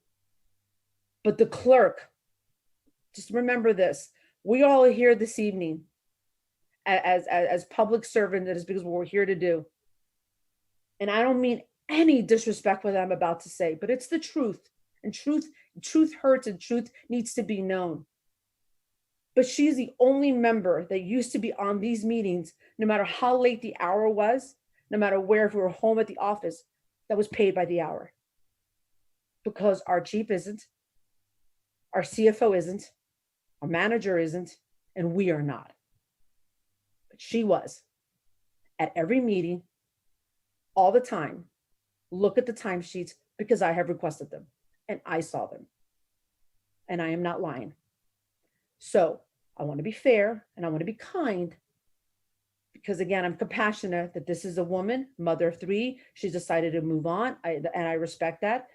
But the clerk, just remember this. We all are here this evening as public servants. That is because what we're here to do. And I don't mean any disrespect with what I'm about to say, but it's the truth. And truth hurts, and truth needs to be known. But she's the only member that used to be on these meetings, no matter how late the hour was, no matter where, if we were home at the office, that was paid by the hour. Because our chief isn't, our CFO isn't, our manager isn't, and we are not. But she was at every meeting, all the time. Look at the timesheets, because I have requested them and I saw them. And I am not lying. So I want to be fair and I want to be kind, because again, I'm compassionate that this is a woman, mother of three. She's decided to move on, and I respect that.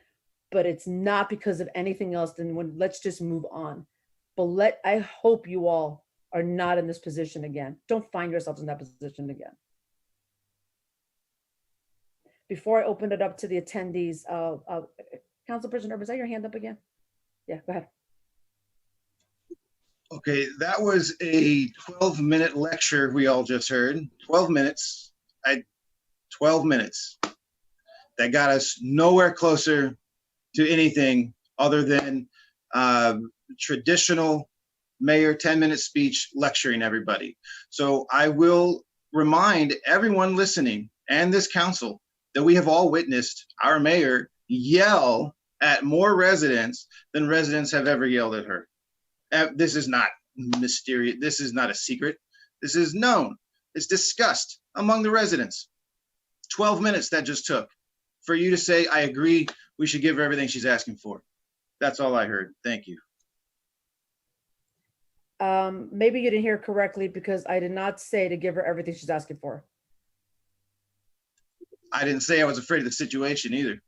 But it's not because of anything else. Then let's just move on. But I hope you all are not in this position again. Don't find yourselves in that position again. Before I open it up to the attendees, Councilperson Urban, is that your hand up again? Yeah, go ahead. Okay, that was a 12-minute lecture we all just heard. 12 minutes. 12 minutes. That got us nowhere closer to anything other than traditional mayor 10-minute speech lecturing everybody. So I will remind everyone listening and this council that we have all witnessed our mayor yell at more residents than residents have ever yelled at her. This is not mysterious. This is not a secret. This is known. It's discussed among the residents. 12 minutes that just took for you to say, I agree, we should give her everything she's asking for. That's all I heard. Thank you. Maybe you didn't hear correctly, because I did not say to give her everything she's asking for. I didn't say I was afraid of the situation either.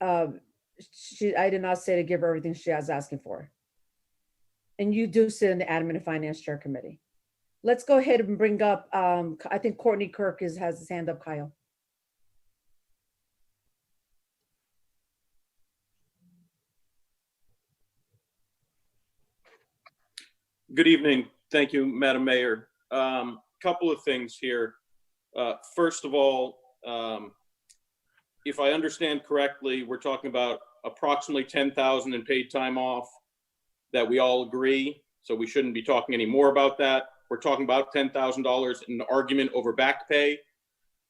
I did not say to give her everything she is asking for. And you do sit in the Admin and Finance Chair Committee. Let's go ahead and bring up, I think Courtney Kirk has his hand up, Kyle. Good evening. Thank you, Madam Mayor. Couple of things here. First of all, if I understand correctly, we're talking about approximately 10,000 in paid time off that we all agree. So we shouldn't be talking any more about that. We're talking about $10,000 in an argument over back pay.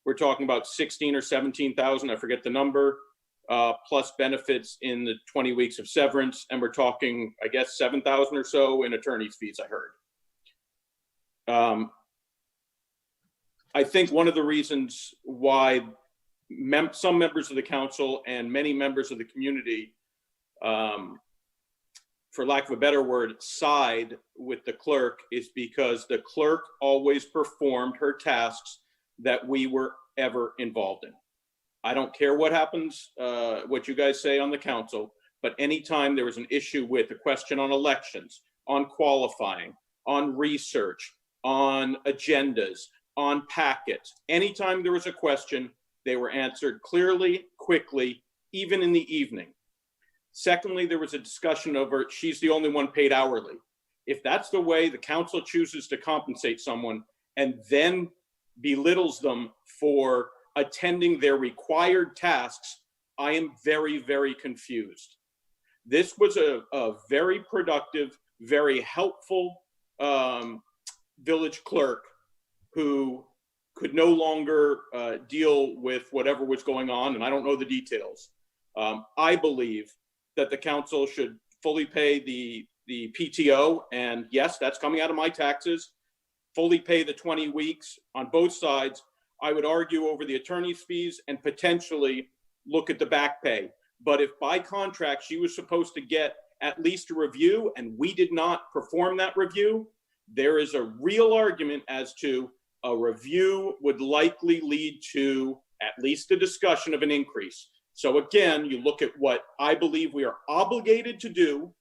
We're talking about 16 or 17,000, I forget the number, plus benefits in the 20 weeks of severance. And we're talking, I guess, 7,000 or so in attorney's fees, I heard. I think one of the reasons why some members of the council and many members of the community, for lack of a better word, side with the clerk is because the clerk always performed her tasks that we were ever involved in. I don't care what happens, what you guys say on the council, but anytime there was an issue with a question on elections, on qualifying, on research, on agendas, on packets, anytime there was a question, they were answered clearly, quickly, even in the evening. Secondly, there was a discussion over she's the only one paid hourly. If that's the way the council chooses to compensate someone and then belittles them for attending their required tasks, I am very, very confused. This was a very productive, very helpful village clerk who could no longer deal with whatever was going on, and I don't know the details. I believe that the council should fully pay the PTO, and yes, that's coming out of my taxes, fully pay the 20 weeks on both sides. I would argue over the attorney's fees and potentially look at the back pay. But if by contract she was supposed to get at least a review and we did not perform that review, there is a real argument as to a review would likely lead to at least a discussion of an increase. So again, you look at what I believe we are obligated to do,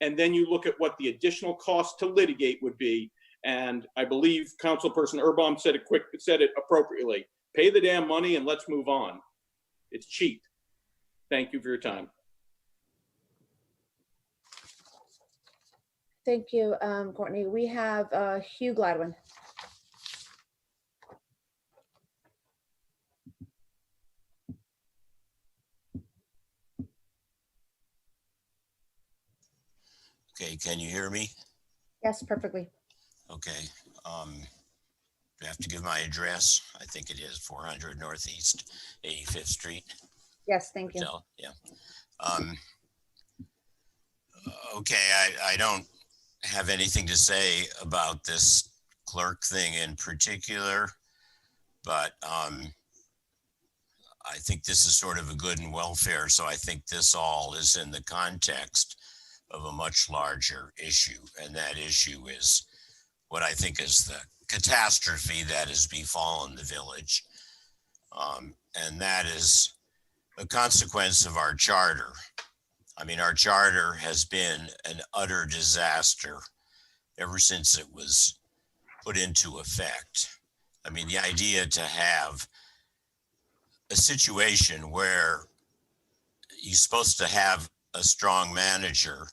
and then you look at what the additional cost to litigate would be. And I believe Councilperson Erbaum said it appropriately. Pay the damn money and let's move on. It's cheap. Thank you for your time. Thank you, Courtney. We have Hugh Gladwin. Okay, can you hear me? Yes, perfectly. Okay. Do I have to give my address? I think it is 400 Northeast 85th Street. Yes, thank you. Hotel. Yeah. Okay, I don't have anything to say about this clerk thing in particular, but I think this is sort of a good and welfare. So I think this all is in the context of a much larger issue. And that issue is what I think is the catastrophe that has befallen the village. And that is a consequence of our charter. I mean, our charter has been an utter disaster ever since it was put into effect. I mean, the idea to have a situation where you're supposed to have a strong manager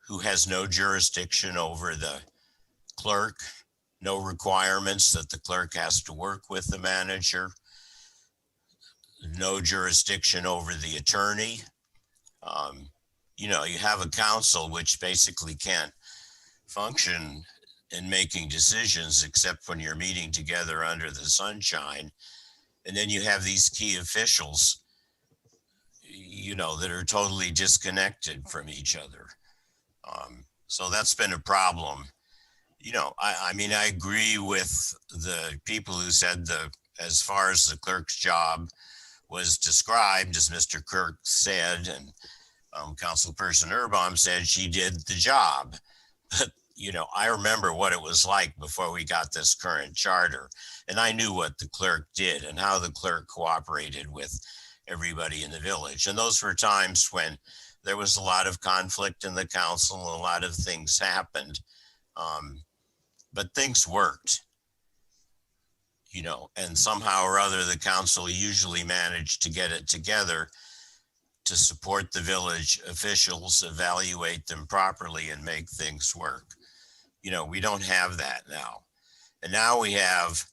who has no jurisdiction over the clerk, no requirements that the clerk has to work with the manager, no jurisdiction over the attorney. You know, you have a council which basically can't function in making decisions except when you're meeting together under the sunshine. And then you have these key officials, you know, that are totally disconnected from each other. So that's been a problem. You know, I mean, I agree with the people who said as far as the clerk's job was described, as Mr. Kirk said, and Councilperson Erbaum said, she did the job. But, you know, I remember what it was like before we got this current charter. And I knew what the clerk did and how the clerk cooperated with everybody in the village. And those were times when there was a lot of conflict in the council, and a lot of things happened. But things worked, you know, and somehow or other, the council usually managed to get it together to support the village officials, evaluate them properly, and make things work. we don't have that now. And now we have,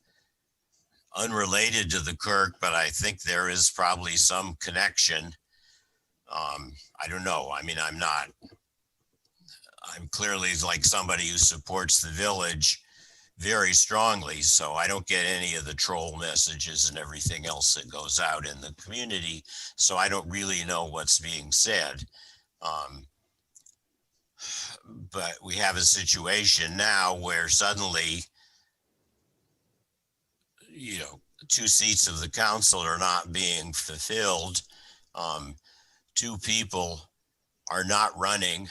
unrelated to the Kirk, but I think there is probably some connection. I don't know. I mean, I'm clearly like somebody who supports the village very strongly, so I don't get any of the troll messages and everything else that goes out in the community. So I don't really know what's being said. But we have a situation now where suddenly, 2 seats of the council are not being fulfilled. 2 people are not running.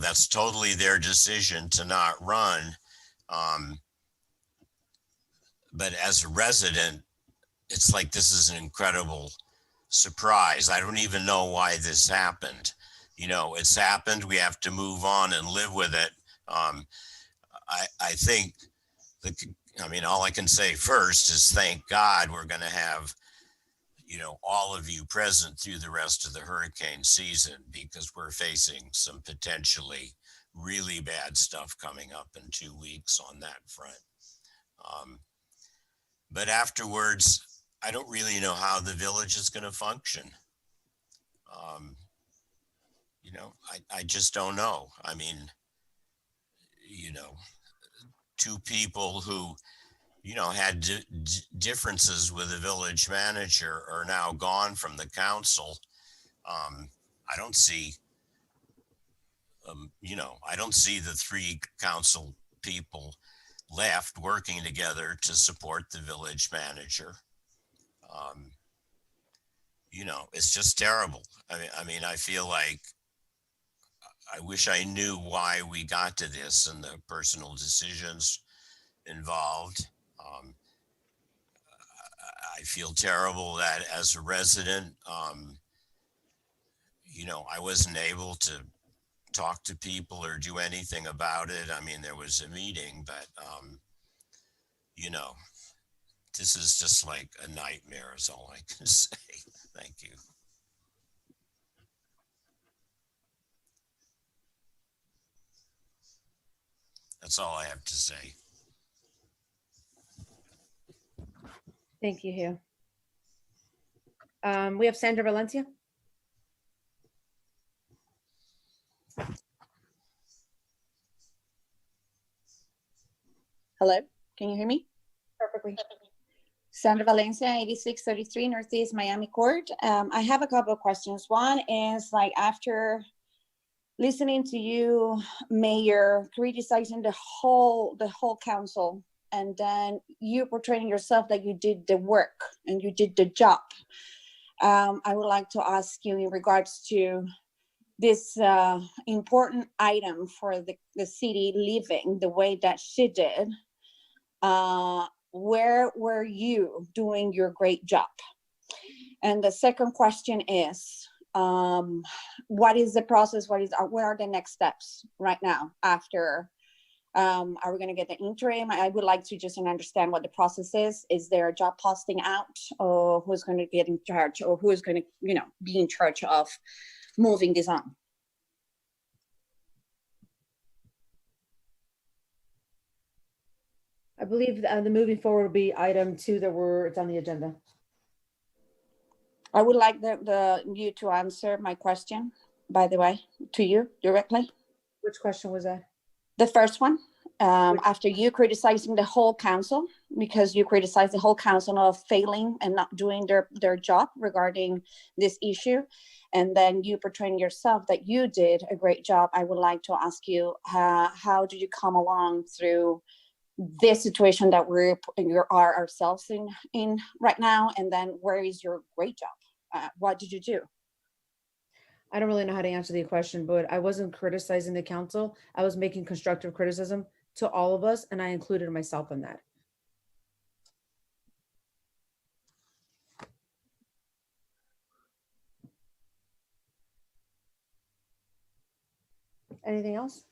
That's totally their decision to not run. But as a resident, it's like this is an incredible surprise. I don't even know why this happened. It's happened. We have to move on and live with it. I think all I can say first is thank God we're going to have, all of you present through the rest of the hurricane season, because we're facing some potentially really bad stuff coming up in 2 weeks on that front. But afterwards, I don't really know how the village is going to function. I just don't know. I mean, 2 people who, had differences with the village manager are now gone from the council. I don't see, I don't see the 3 council people left working together to support the village manager. It's just terrible. I mean, I feel like I wish I knew why we got to this and the personal decisions involved. I feel terrible that as a resident, I wasn't able to talk to people or do anything about it. I mean, there was a meeting, but, this is just like a nightmare is all I can say. Thank you. That's all I have to say. Thank you, Hugh. We have Sandra Valencia. Hello, can you hear me? Perfectly. Sandra Valencia, 8633 Northeast Miami Court. I have a couple of questions. One is after listening to you, Mayor, criticizing the whole council, and then you portraying yourself that you did the work and you did the job. I would like to ask you in regards to this important item for the city living the way that she did. Where were you doing your great job? And the second question is, what is the process? What are the next steps right now after? Are we going to get the interim? I would like to just understand what the process is. Is there a job posting out, or who's going to get in charge, or who is going to, be in charge of moving this on? I believe the moving forward will be item 2 it's on the agenda. I would like you to answer my question, by the way, to you directly. Which question was that? The first one, after you criticizing the whole council, because you criticized the whole council of failing and not doing their job regarding this issue, and then you portraying yourself that you did a great job. I would like to ask you, how did you come along through this situation that we are ourselves in right now, and then where is your great job? What did you do? I don't really know how to answer the question, but I wasn't criticizing the council. I was making constructive criticism to all of us, and I included myself in that. Anything else?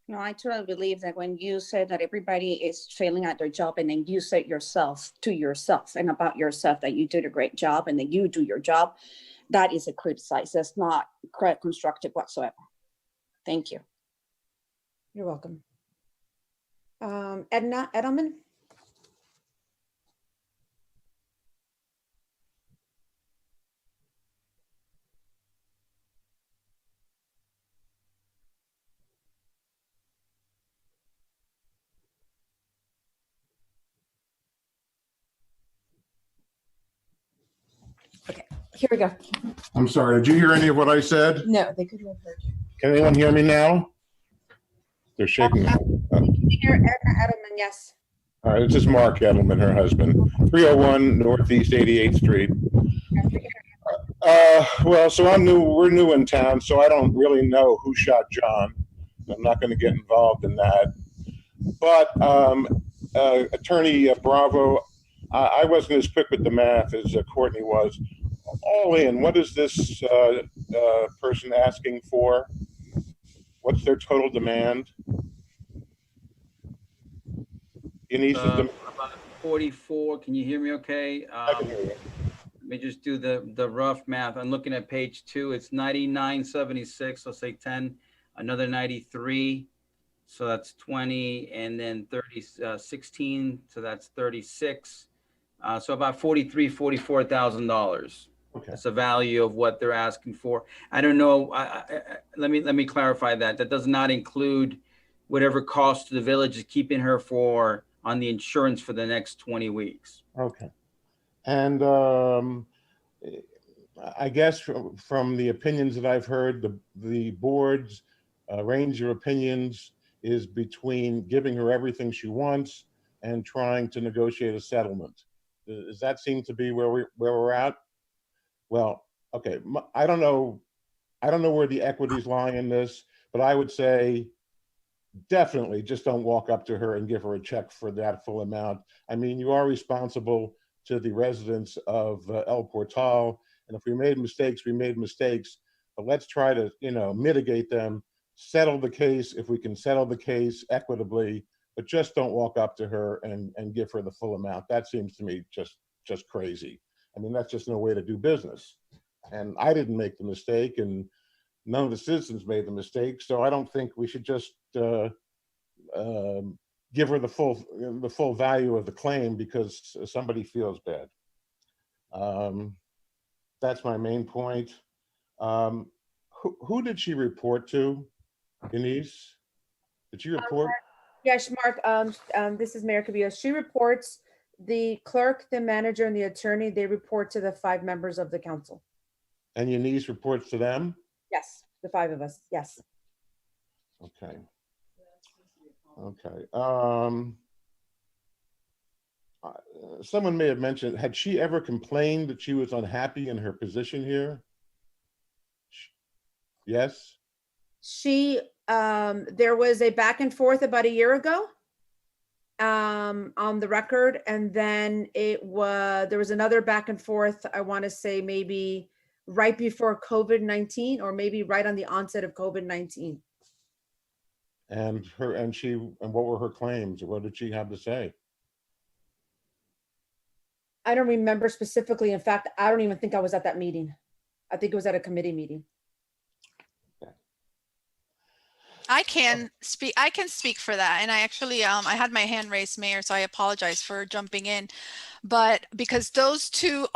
No, I totally believe that when you said that everybody is failing at their job, and then you said to yourself and about yourself that you did a great job and that you do your job, that is a criticize. That's not constructive whatsoever. Thank you. You're welcome. Edna Edelman? Okay, here we go. I'm sorry, did you hear any of what I said? No, they couldn't have heard you. Can anyone hear me now? They're shaking. Here, Edna Edelman, yes. All right, this is Mark Edelman, her husband, 301 Northeast 88th Street. Well, so we're new in town, so I don't really know who shot John. I'm not going to get involved in that. But Attorney Bravo, I wasn't as quick with the math as Courtney was. All in, what is this person asking for? What's their total demand? About 44. Can you hear me okay? I can hear you. Let me just do the rough math. I'm looking at page 2. It's 99.76. Let's say 10, another 93. So that's 20, and then 16. So that's 36. So about $44,000. Okay. That's the value of what they're asking for. I don't know. Let me clarify that. That does not include whatever cost to the village is keeping her on the insurance for the next 20 weeks. Okay. And I guess from the opinions that I've heard, the board's range of opinions is between giving her everything she wants and trying to negotiate a settlement. Does that seem to be where we're at? Well, okay. I don't know where the equities lie in this, but I would say definitely just don't walk up to her and give her a check for that full amount. I mean, you are responsible to the residents of El Portal, and if we made mistakes, we made mistakes, but let's try to, mitigate them, settle the case if we can settle the case equitably, but just don't walk up to her and give her the full amount. That seems to me just crazy. I mean, that's just no way to do business. And I didn't make the mistake, and none of the citizens made the mistake. So I don't think we should just give her the full value of the claim because somebody feels bad. That's my main point. Who did she report to? Denise, did you report? Yes, Mark, this is Mayor Cabillas. She reports, the clerk, the manager, and the attorney, they report to the 5 members of the council. And Eunice reports to them? Yes, the 5 of us, yes. Okay. Okay. Someone may have mentioned, had she ever complained that she was unhappy in her position here? Yes? There was a back and forth about a year ago on the record, and then there was another back and forth, I want to say maybe right before COVID-19 or maybe right on the onset of COVID-19. And what were her claims? What did she have to say? I don't remember specifically. In fact, I don't even think I was at that meeting. I think it was at a committee meeting. I can speak for that. And I actually, I had my hand raised, Mayor, so I apologize for jumping in. But because those two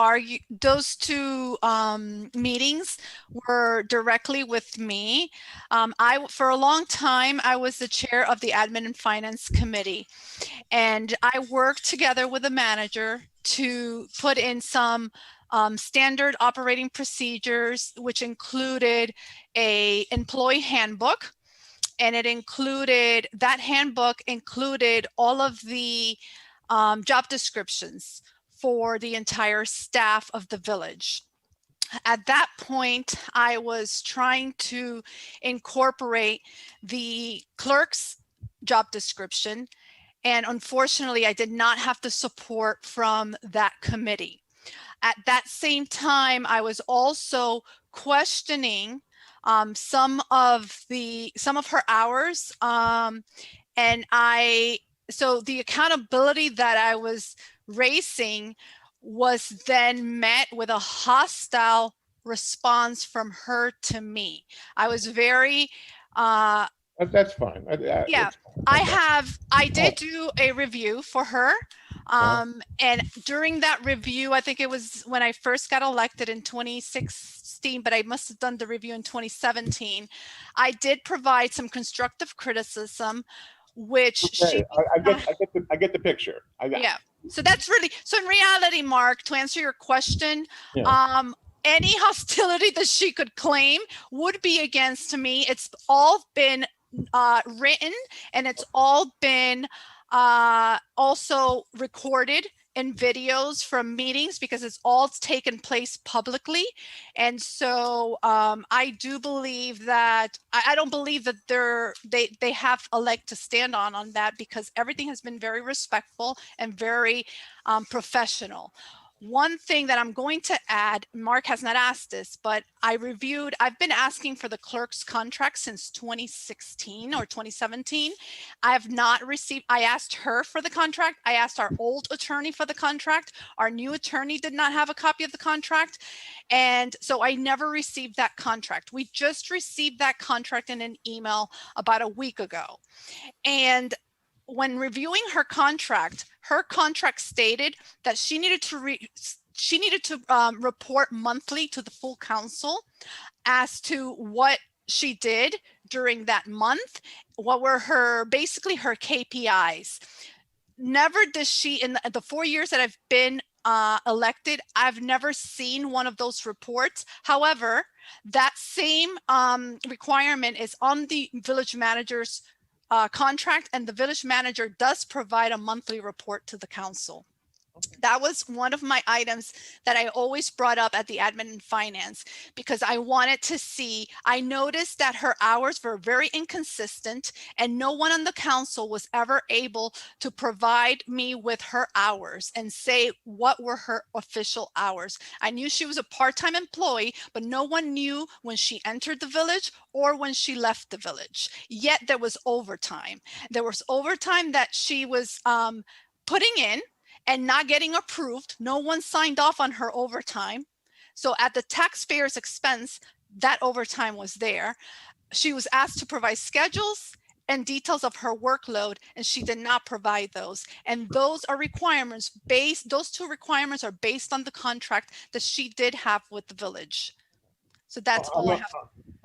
meetings were directly with me, for a long time, I was the chair of the Admin and Finance Committee. And I worked together with the manager to put in some standard operating procedures, which included a employee handbook. And that handbook included all of the job descriptions for the entire staff of the village. At that point, I was trying to incorporate the clerk's job description. And unfortunately, I did not have the support from that committee. At that same time, I was also questioning some of her hours, so the accountability that I was raising was then met with a hostile response from her to me. I was very That's fine. Yeah, I did do a review for her. And during that review, I think it was when I first got elected in 2016, but I must have done the review in 2017. I did provide some constructive criticism, which she, I get the picture. yeah. So that's really, so in reality, Mark, to answer your question, any hostility that she could claim would be against me. It's all been written, and it's all been also recorded in videos from meetings, because it's all taken place publicly. And so I do believe that I don't believe that they have a leg to stand on that, because everything has been very respectful and very professional. One thing that I'm going to add, Mark has not asked this, but I've been asking for the clerk's contract since 2016 or 2017. I have not received, I asked her for the contract. I asked our old attorney for the contract. Our new attorney did not have a copy of the contract. And so I never received that contract. We just received that contract in an email about a week ago. And when reviewing her contract stated that she needed to report monthly to the full council as to what she did during that month. What were basically her KPIs. Never does she, in the 4 years that I've been elected, I've never seen one of those reports. However, that same requirement is on the village manager's contract, and the village manager does provide a monthly report to the council. That was one of my items that I always brought up at the admin and finance, because I wanted to see, I noticed that her hours were very inconsistent, and no one on the council was ever able to provide me with her hours and say what were her official hours. I knew she was a part-time employee, but no one knew when she entered the village or when she left the village. Yet there was overtime. There was overtime that she was putting in and not getting approved. No one signed off on her overtime. So at the taxpayer's expense, that overtime was there. She was asked to provide schedules and details of her workload, and she did not provide those. And those are requirements those two requirements are based on the contract that she did have with the village. So that's all I have.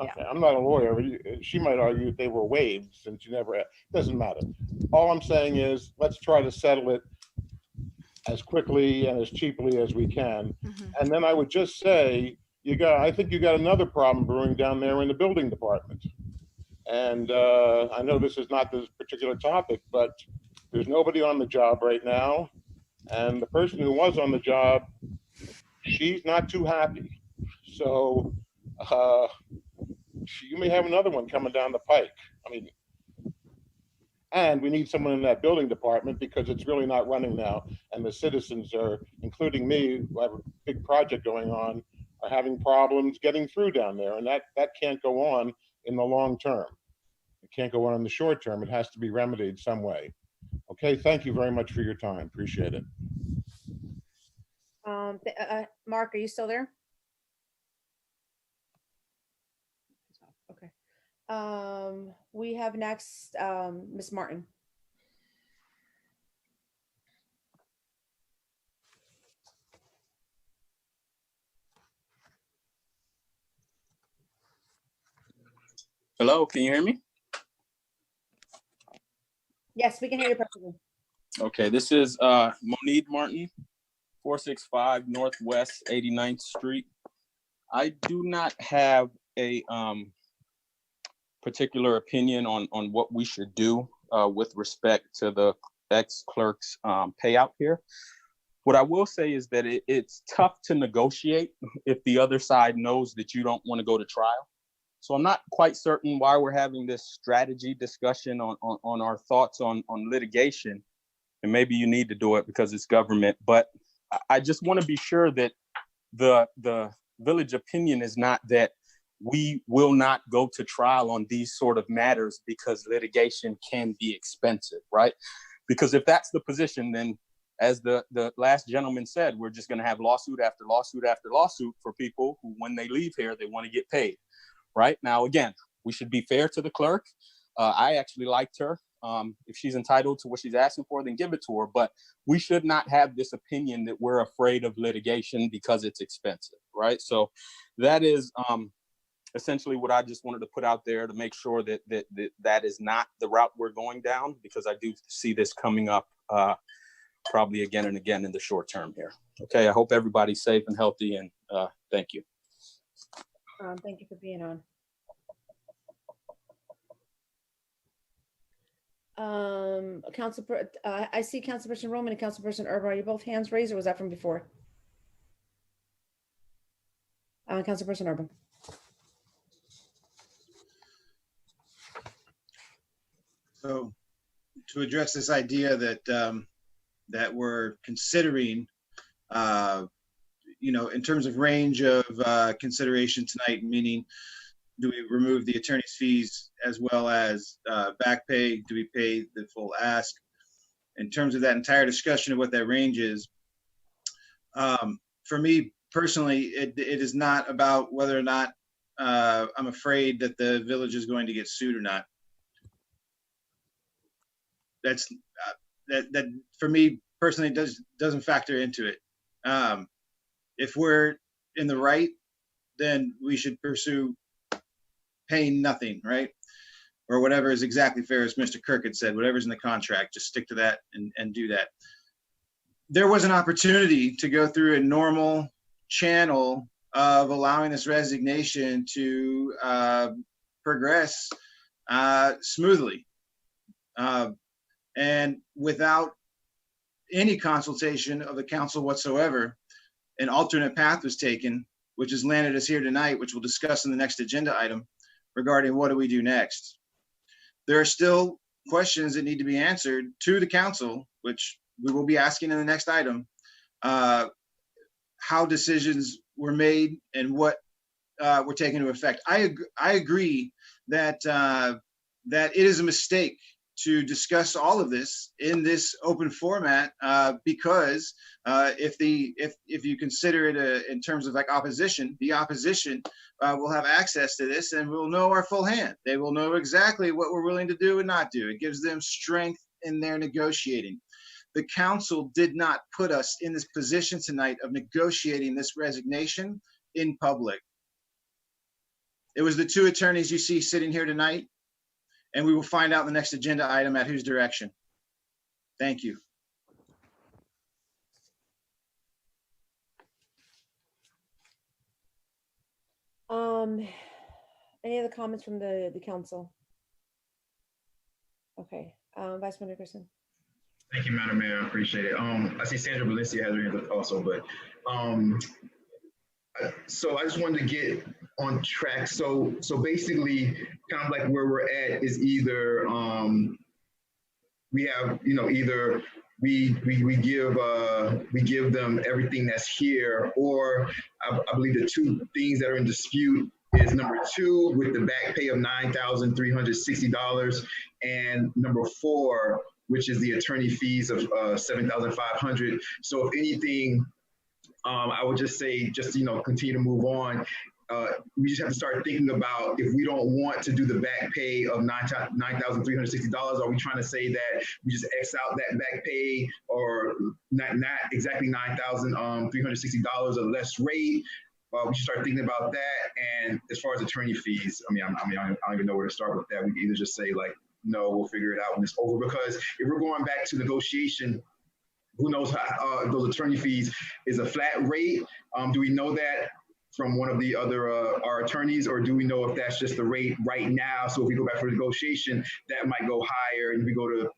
Okay, I'm not a lawyer. She might argue that they were waived since you never, doesn't matter. All I'm saying is, let's try to settle it as quickly and as cheaply as we can. And then I would just say, I think you got another problem brewing down there in the building department. And I know this is not this particular topic, but there's nobody on the job right now. And the person who was on the job, she's not too happy. So you may have another one coming down the pike. I mean, and we need someone in that building department, because it's really not running now. And the citizens are, including me, who have a big project going on, are having problems getting through down there. And that can't go on in the long term. It can't go on in the short term. It has to be remedied some way. Okay, thank you very much for your time. Appreciate it. Mark, are you still there? Okay. We have next Ms. Martin. Hello, can you hear me? Yes, we can hear you perfectly. Okay, this is Monid Martin, 465 Northwest 89th Street. I do not have a particular opinion on what we should do with respect to the ex-clerk's payout here. What I will say is that it's tough to negotiate if the other side knows that you don't want to go to trial. So I'm not quite certain why we're having this strategy discussion on our thoughts on litigation. And maybe you need to do it because it's government, but I just want to be sure that the village opinion is not that we will not go to trial on these sort of matters because litigation can be expensive, right? Because if that's the position, then as the last gentleman said, we're just going to have lawsuit after lawsuit after lawsuit for people who, when they leave here, they want to get paid, right? Now, again, we should be fair to the clerk. I actually liked her. If she's entitled to what she's asking for, then give it to her. But we should not have this opinion that we're afraid of litigation because it's expensive, right? So that is essentially what I just wanted to put out there to make sure that that is not the route we're going down, because I do see this coming up probably again and again in the short term here. Okay, I hope everybody's safe and healthy, and thank you. Thank you for being on. I see Councilperson Roman and Councilperson Urban. Are you both hands raised, or was that from before? Councilperson Urban. So to address this idea that that we're considering, in terms of range of consideration tonight, meaning do we remove the attorney's fees as well as back pay? Do we pay the full ask? In terms of that entire discussion of what that range is, for me personally, it is not about whether or not I'm afraid that the village is going to get sued or not. That's that for me personally doesn't factor into it. If we're in the right, then we should pursue paying nothing, right? Or whatever is exactly fair, as Mr. Kirk had said, whatever's in the contract, just stick to that and do that. There was an opportunity to go through a normal channel of allowing this resignation to progress smoothly. And without any consultation of the council whatsoever, an alternate path was taken, which has landed us here tonight, which we'll discuss in the next agenda item regarding what do we do next. There are still questions that need to be answered to the council, which we will be asking in the next item, how decisions were made and what were taken into effect. I agree that that it is a mistake to discuss all of this in this open format, because if you consider it in terms of like opposition, the opposition will have access to this and will know our full hand. They will know exactly what we're willing to do and not do. It gives them strength in their negotiating. The council did not put us in this position tonight of negotiating this resignation in public. It was the two attorneys you see sitting here tonight, and we will find out in the next agenda item at whose direction. Thank you. Any other comments from the council? Okay, Vice Mayor Nickerson. Thank you, Madam Mayor. I appreciate it. I see Sandra Valencia has her hand up also, but so I just wanted to get on track. So basically, kind of like where we're at is either we have, either we give them everything that's here, or I believe the two things that are in dispute is number 2 with the back pay of $9,360, and number 4, which is the attorney fees of $7,500. So if anything, I would just say, continue to move on. We just have to start thinking about, if we don't want to do the back pay of $9,360, are we trying to say that we just X out that back pay, or not exactly $9,360 or less rate? We should start thinking about that. And as far as attorney fees, I don't even know where to start with that. We can either just say like, no, we'll figure it out when it's over. Because if we're going back to negotiation, who knows how those attorney fees is a flat rate? Do we know that from one of the other our attorneys, or do we know if that's just the rate right now? So if we go back for negotiation, that might go higher, and if we go to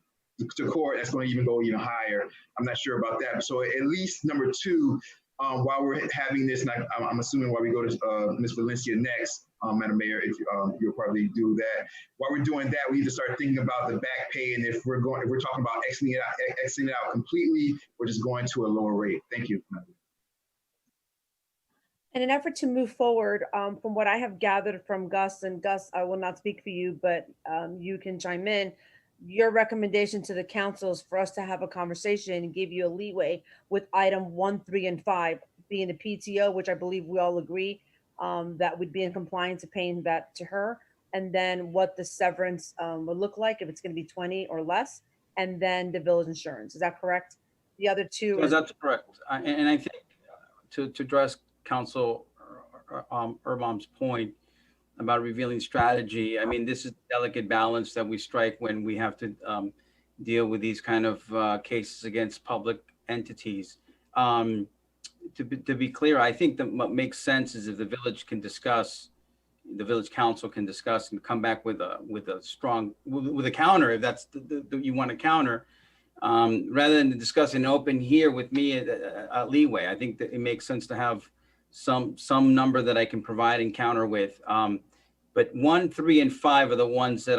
court, that's going to even go even higher. I'm not sure about that. So at least number 2, while we're having this, and I'm assuming while we go to Ms. Valencia next, Madam Mayor, if you'll probably do that. While we're doing that, we need to start thinking about the back pay, and if we're talking about exiting it out completely, we're just going to a lower rate. Thank you. In an effort to move forward, from what I have gathered from Gus, and Gus, I will not speak for you, but you can chime in. Your recommendation to the council is for us to have a conversation and give you a leeway with item 1, 3, and 5 being the PTO, which I believe we all agree that would be in compliance of paying that to her, and then what the severance would look like, if it's going to be 20 or less, and then the village insurance. Is that correct? The other two So is that's correct. And I think to address Council Urban's point about revealing strategy, I mean, this is a delicate balance that we strike when we have to deal with these kind of cases against public entities. To be clear, I think that what makes sense is if the village can discuss, the village council can discuss and come back with a strong, with a counter, if that's you want to counter, rather than discussing open here with me a leeway. I think that it makes sense to have some number that I can provide and counter with. But 1, 3, and 5 are the ones that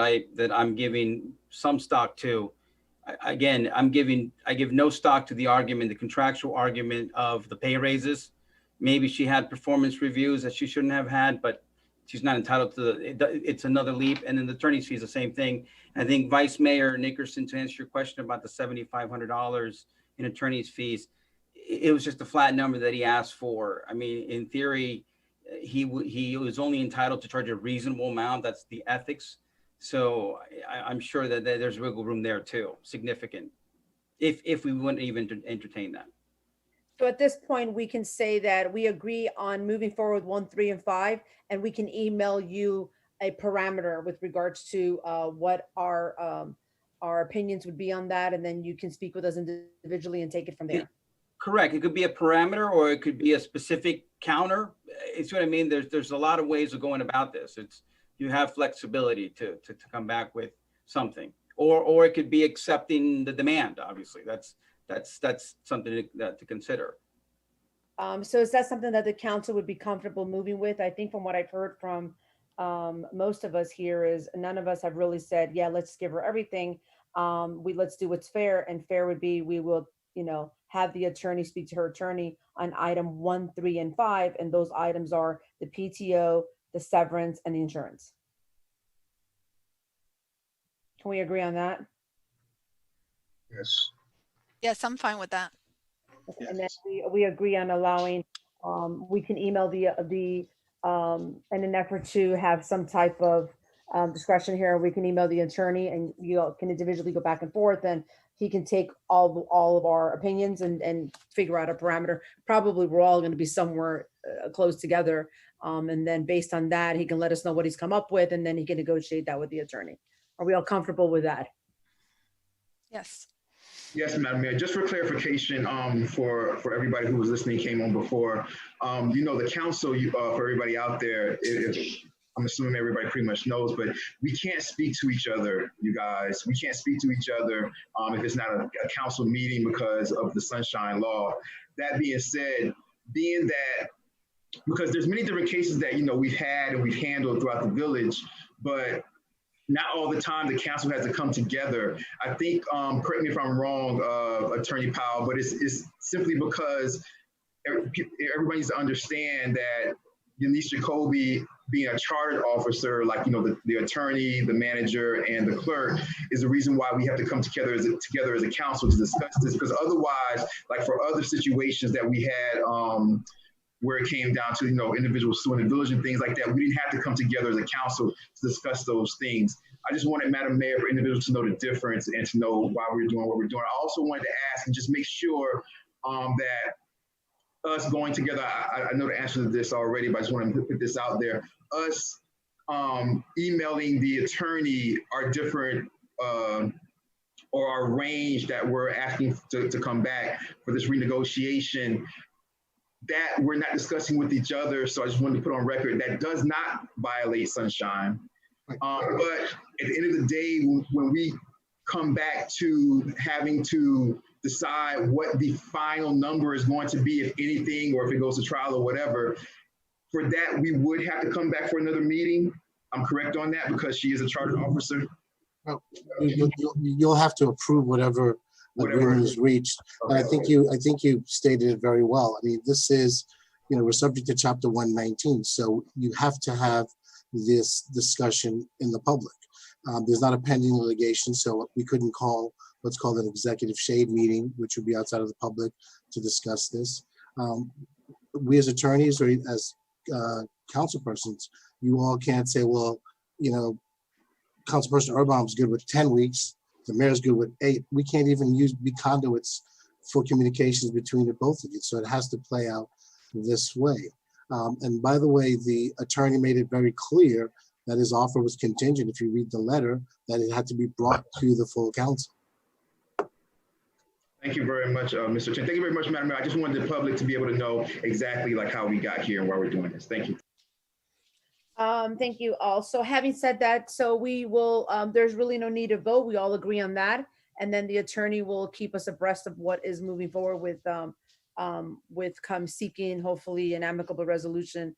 I'm giving some stock to. Again, I give no stock to the argument, the contractual argument of the pay raises. Maybe she had performance reviews that she shouldn't have had, but she's not entitled to it's another leap. And then the attorney's fees, the same thing. I think Vice Mayor Nickerson, to answer your question about the $7,500 in attorney's fees, it was just a flat number that he asked for. I mean, in theory, he was only entitled to charge a reasonable amount. That's the ethics. So I'm sure that there's wiggle room there too, significant, if we wouldn't even entertain that. So at this point, we can say that we agree on moving forward with 1, 3, and 5, and we can email you a parameter with regards to what our opinions would be on that, and then you can speak with us individually and take it from there. Correct. It could be a parameter or it could be a specific counter. It's what I mean. There's a lot of ways of going about this. You have flexibility to come back with something, or it could be accepting the demand. Obviously, that's something to consider. So is that something that the council would be comfortable moving with? I think from what I've heard from most of us here is none of us have really said, yeah, let's give her everything. Let's do what's fair, and fair would be we will, have the attorney speak to her attorney on item 1, 3, and 5, and those items are the PTO, the severance, and the insurance. Can we agree on that? Yes. Yes, I'm fine with that. Okay, and then we agree on allowing, we can email in an effort to have some type of discretion here. We can email the attorney and you all can individually go back and forth, and he can take all of our opinions and figure out a parameter. Probably we're all going to be somewhere close together. And then based on that, he can let us know what he's come up with, and then he can negotiate that with the attorney. Are we all comfortable with that? Yes. Yes, Madam Mayor, just for clarification, for everybody who was listening, came on before, the council, for everybody out there, I'm assuming everybody pretty much knows, but we can't speak to each other, you guys. We can't speak to each other if it's not a council meeting because of the Sunshine Law. That being said, because there's many different cases that, we've had and we've handled throughout the village, but not all the time the council has to come together. I think, correct me if I'm wrong, Attorney Powell, but it's simply because everybody needs to understand that Denise Jacoby, being a chartered officer, like, the attorney, the manager, and the clerk, is the reason why we have to come together as a council to discuss this. Because otherwise, like for other situations that we had, where it came down to, individuals suing the village and things like that, we didn't have to come together as a council to discuss those things. I just wanted, Madam Mayor, for individuals to know the difference and to know why we're doing what we're doing. I also wanted to ask and just make sure that us going together, I know the answer to this already, but I just want to put this out there. Us emailing the attorney our different or our range that we're asking to come back for this renegotiation, that we're not discussing with each other. So I just wanted to put on record that does not violate Sunshine. But at the end of the day, when we come back to having to decide what the final number is going to be, if anything, or if it goes to trial or whatever, for that, we would have to come back for another meeting. I'm correct on that because she is a chartered officer. You'll have to approve whatever agreement is reached. And I think you stated it very well. I mean, this is, we're subject to Chapter 119, so you have to have this discussion in the public. There's not a pending litigation, so we couldn't call what's called an executive shade meeting, which would be outside of the public, to discuss this. We as attorneys or as council persons, you all can't say, well, Councilperson Urban's good with 10 weeks, the mayor's good with 8. We can't even be conduits for communications between the both of you. So it has to play out this way. And by the way, the attorney made it very clear that his offer was contingent, if you read the letter, that it had to be brought to the full council. Thank you very much, Mr. Chen. Thank you very much, Madam Mayor. I just wanted the public to be able to know exactly like how we got here and why we're doing this. Thank you. Thank you all. So having said that, so we will, there's really no need to vote. We all agree on that. And then the attorney will keep us abreast of what is moving forward with seeking hopefully an amicable resolution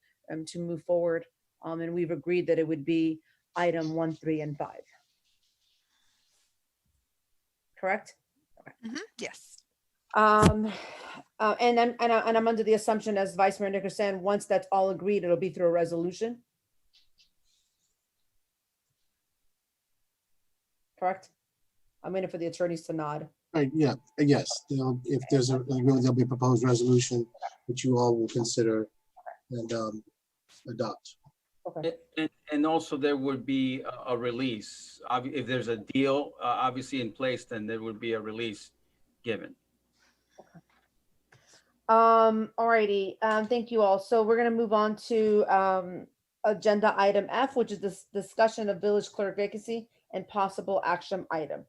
to move forward. And we've agreed that it would be item 1, 3, and 5. Correct? Yes. And I'm under the assumption, as Vice Mayor Nickerson, once that's all agreed, it'll be through a resolution. Correct? I'm waiting for the attorneys to nod. Right, yeah, yes. If there's an agreement, there'll be a proposed resolution which you all will consider and adopt. Okay. And also there would be a release. If there's a deal obviously in place, then there would be a release given. All righty. Thank you all. So we're going to move on to agenda item F, which is this discussion of village clerk vacancy and possible action item.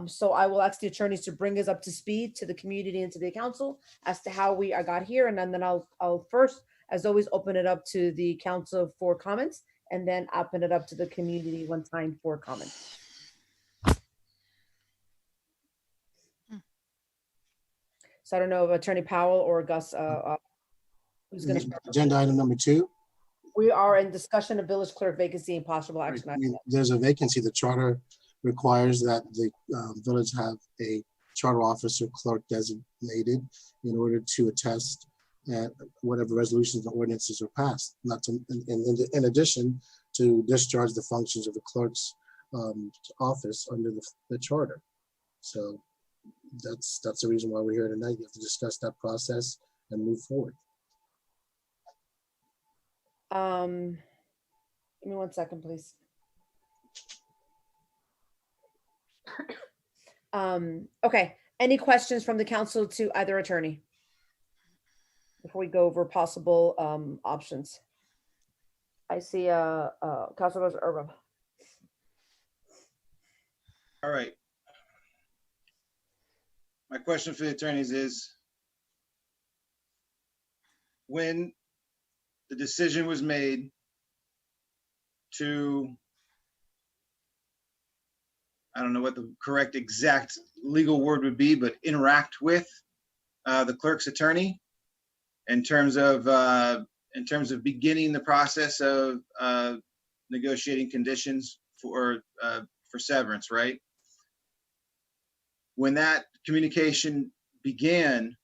So I will ask the attorneys to bring us up to speed to the community and to the council as to how I got here. And then I'll first, as always, open it up to the council for comments, and then open it up to the community one time for comments. So I don't know if Attorney Powell or Gus, who's going to start. Agenda item number 2. We are in discussion of village clerk vacancy and possible action. There's a vacancy. The charter requires that the village have a charter officer clerk designated in order to attest at whatever resolutions and ordinances are passed, not to, in addition to discharge the functions of the clerk's office under the charter. So that's the reason why we're here tonight. You have to discuss that process and move forward. Give me 1 second, please. Okay, any questions from the council to either attorney before we go over possible options? I see Councilor Urban. All right. My question for the attorneys is, when the decision was made to, I don't know what the correct exact legal word would be, but interact with the clerk's attorney in terms of beginning the process of negotiating conditions for severance, right? When that communication began,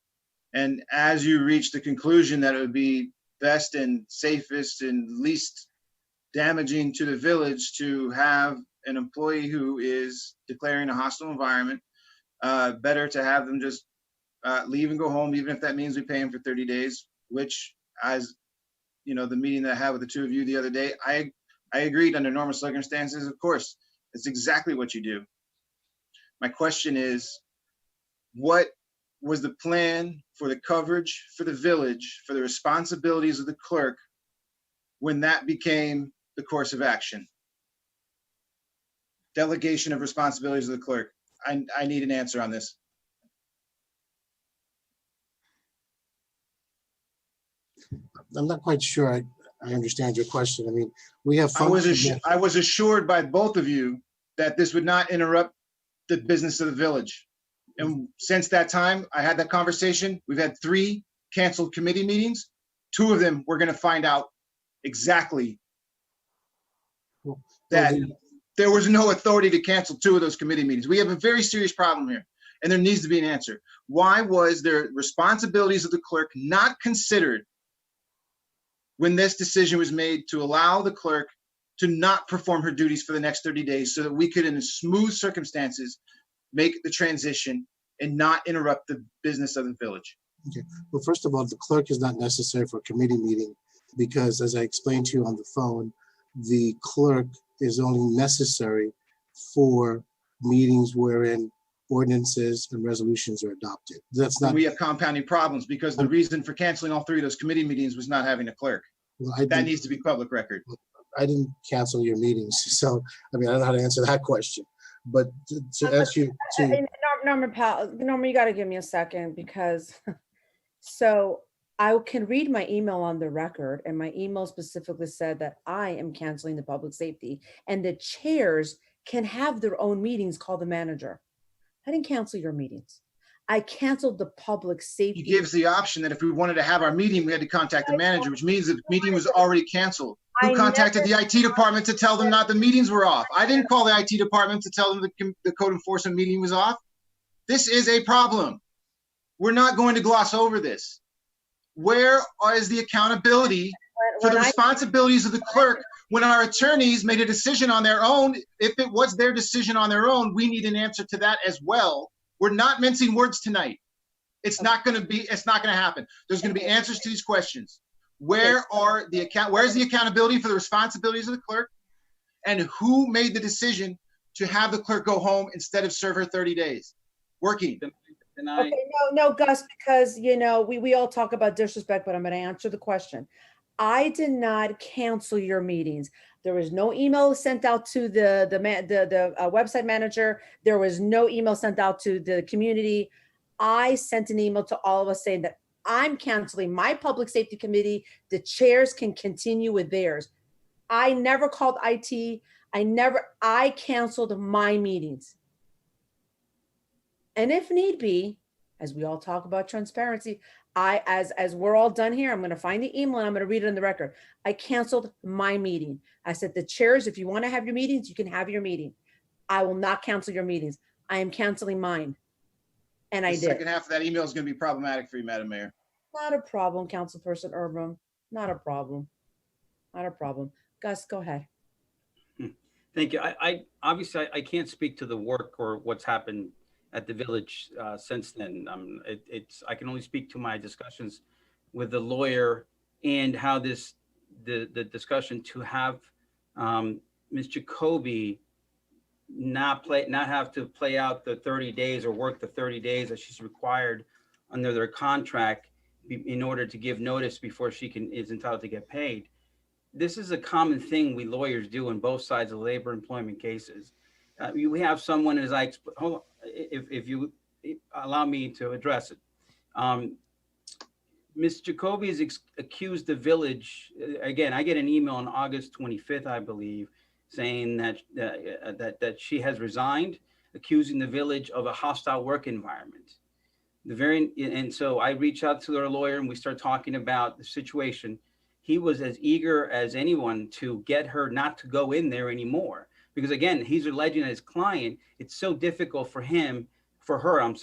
and as you reached the conclusion that it would be best and safest and least damaging to the village to have an employee who is declaring a hostile environment, better to have them just leave and go home, even if that means we pay them for 30 days, which, as you know, the meeting that I had with the two of you the other day, I agreed under normal circumstances, of course, it's exactly what you do. My question is, what was the plan for the coverage for the village, for the responsibilities of the clerk, when that became the course of action? Delegation of responsibilities of the clerk. I need an answer on this. I'm not quite sure I understand your question. I mean, we have. I was assured by both of you that this would not interrupt the business of the village. And since that time, I had that conversation. We've had 3 canceled committee meetings. 2 of them, we're going to find out exactly that there was no authority to cancel 2 of those committee meetings. We have a very serious problem here, and there needs to be an answer. Why was there responsibilities of the clerk not considered when this decision was made to allow the clerk to not perform her duties for the next 30 days so that we could, in smooth circumstances, make the transition and not interrupt the business of the village? Okay. Well, first of all, the clerk is not necessary for a committee meeting because, as I explained to you on the phone, the clerk is only necessary for meetings wherein ordinances and resolutions are adopted. That's not, We have compounding problems because the reason for canceling all 3 of those committee meetings was not having a clerk. well, That needs to be public record. I didn't cancel your meetings, so, I mean, I don't know how to answer that question. But to answer you, to, Norman Powell, Norman, you gotta give me a second because, so I can read my email on the record, and my email specifically said that I am canceling the public safety, and the chairs can have their own meetings, call the manager. I didn't cancel your meetings. I canceled the public safety. He gives the option that if we wanted to have our meeting, we had to contact the manager, which means that the meeting was already canceled. Who contacted the IT department to tell them not the meetings were off? I didn't call the IT department to tell them the code enforcement meeting was off. This is a problem. We're not going to gloss over this. Where is the accountability for the responsibilities of the clerk when our attorneys made a decision on their own? If it was their decision on their own, we need an answer to that as well. We're not mincing words tonight. It's not going to happen. There's going to be answers to these questions. Where's the accountability for the responsibilities of the clerk? And who made the decision to have the clerk go home instead of serve her 30 days? Working. Okay, no, Gus, because, you know, we all talk about disrespect, but I'm going to answer the question. I did not cancel your meetings. There was no email sent out to the website manager. There was no email sent out to the community. I sent an email to all of us saying that I'm canceling my public safety committee. The chairs can continue with theirs. I never called IT. I canceled my meetings. And if need be, as we all talk about transparency, as we're all done here, I'm going to find the email and I'm going to read it on the record. I canceled my meeting. I said, the chairs, if you want to have your meetings, you can have your meeting. I will not cancel your meetings. I am canceling mine. And I The did. second half of that email is going to be problematic for you, Madam Mayor. Not a problem, Councilperson Urban. Not a problem. Not a problem. Gus, go ahead. Thank you. I obviously I can't speak to the work or what's happened at the village since then. I can only speak to my discussions with the lawyer and how the discussion to have Ms. Jacoby not have to play out the 30 days or work the 30 days that she's required under their contract in order to give notice before she is entitled to get paid. This is a common thing we lawyers do in both sides of labor employment cases. We have someone, as I hold on, if you allow me to address it. Ms. Jacoby has accused the village. Again, I get an email on August 25th, I believe, saying that she has resigned, accusing the village of a hostile work environment. And so I reach out to their lawyer and we start talking about the situation. He was as eager as anyone to get her not to go in there anymore. Because again, he's alleging his client, it's so difficult for her,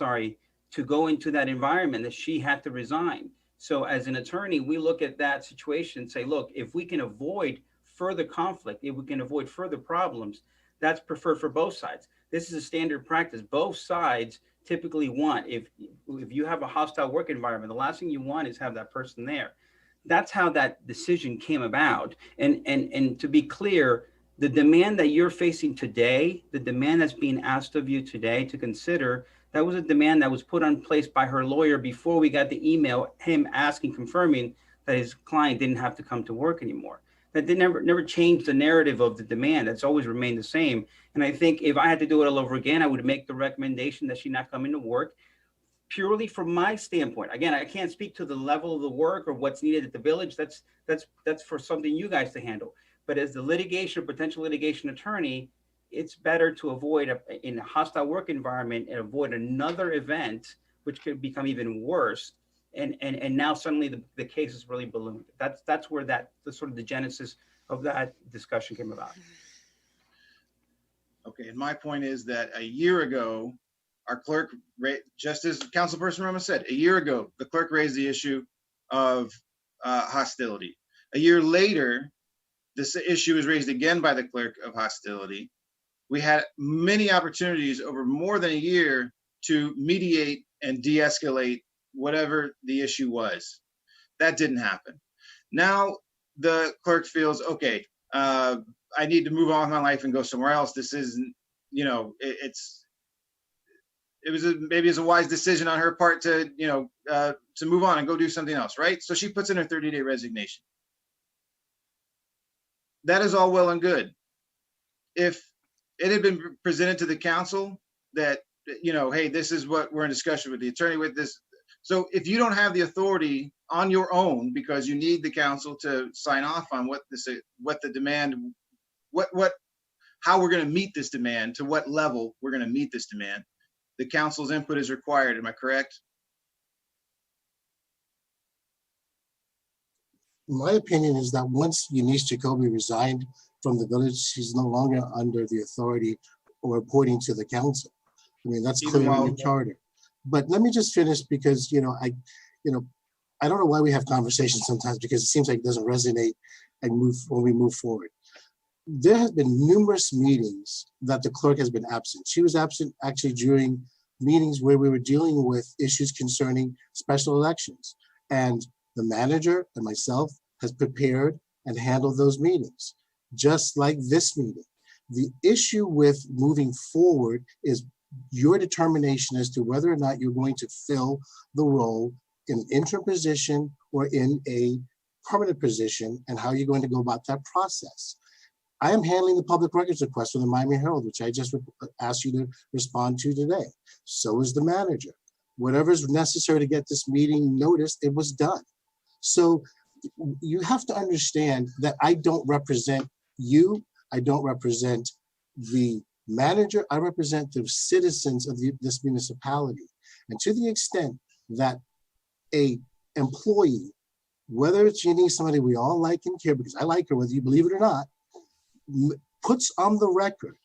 to go into that environment that she had to resign. So as an attorney, we look at that situation and say, look, if we can avoid further conflict, if we can avoid further problems, that's preferred for both sides. This is a standard practice. Both sides typically want, if you have a hostile work environment, the last thing you want is have that person there. That's how that decision came about. And to be clear, the demand that you're facing today, the demand that's being asked of you today to consider, that was a demand that was put in place by her lawyer before we got the email, him confirming that his client didn't have to come to work anymore. That did never changed the narrative of the demand. It's always remained the same. And I think if I had to do it all over again, I would make the recommendation that she not come into work purely from my standpoint. Again, I can't speak to the level of the work or what's needed at the village. That's for something you guys to handle. But as the potential litigation attorney, it's better to avoid in a hostile work environment and avoid another event, which could become even worse. And now suddenly the case is really ballooned. That's where the sort of the genesis of that discussion came about. Okay, and my point is that a year ago, our clerk, just as Councilperson Ramos said, a year ago, the clerk raised the issue of hostility. A year later, this issue was raised again by the clerk of hostility. We had many opportunities over more than a year to mediate and de-escalate whatever the issue was. That didn't happen. Now the clerk feels, okay, I need to move on with my life and go somewhere else. This isn't, you know, maybe it's a wise decision on her part to, you know, to move on and go do something else, right? So she puts in her 30-day resignation. That is all well and good. If it had been presented to the council that, you know, hey, this is what we're in discussion with the attorney with this. So if you don't have the authority on your own because you need the council to sign off on what the demand, how we're going to meet this demand, to what level we're going to meet this demand, the council's input is required. Am I correct? My opinion is that once Eunice Jacoby resigned from the village, she's no longer under the authority or reporting to the council. I mean, that's clear in the charter. But let me just finish because, I don't know why we have conversations sometimes because it seems like it doesn't resonate and when we move forward. There have been numerous meetings that the clerk has been absent. She was absent actually during meetings where we were dealing with issues concerning special elections. And the manager and myself has prepared and handled those meetings, just like this meeting. The issue with moving forward is your determination as to whether or not you're going to fill the role in an interim position or in a permanent position and how you're going to go about that process. I am handling the public records request for the Miami Herald, which I just asked you to respond to today. So is the manager. Whatever is necessary to get this meeting noticed, it was done. So you have to understand that I don't represent you. I don't represent the manager. I represent the citizens of this municipality. And to the extent that a employee, whether it's Eunice, somebody we all like and care, because I like her, whether you believe it or not, puts on the record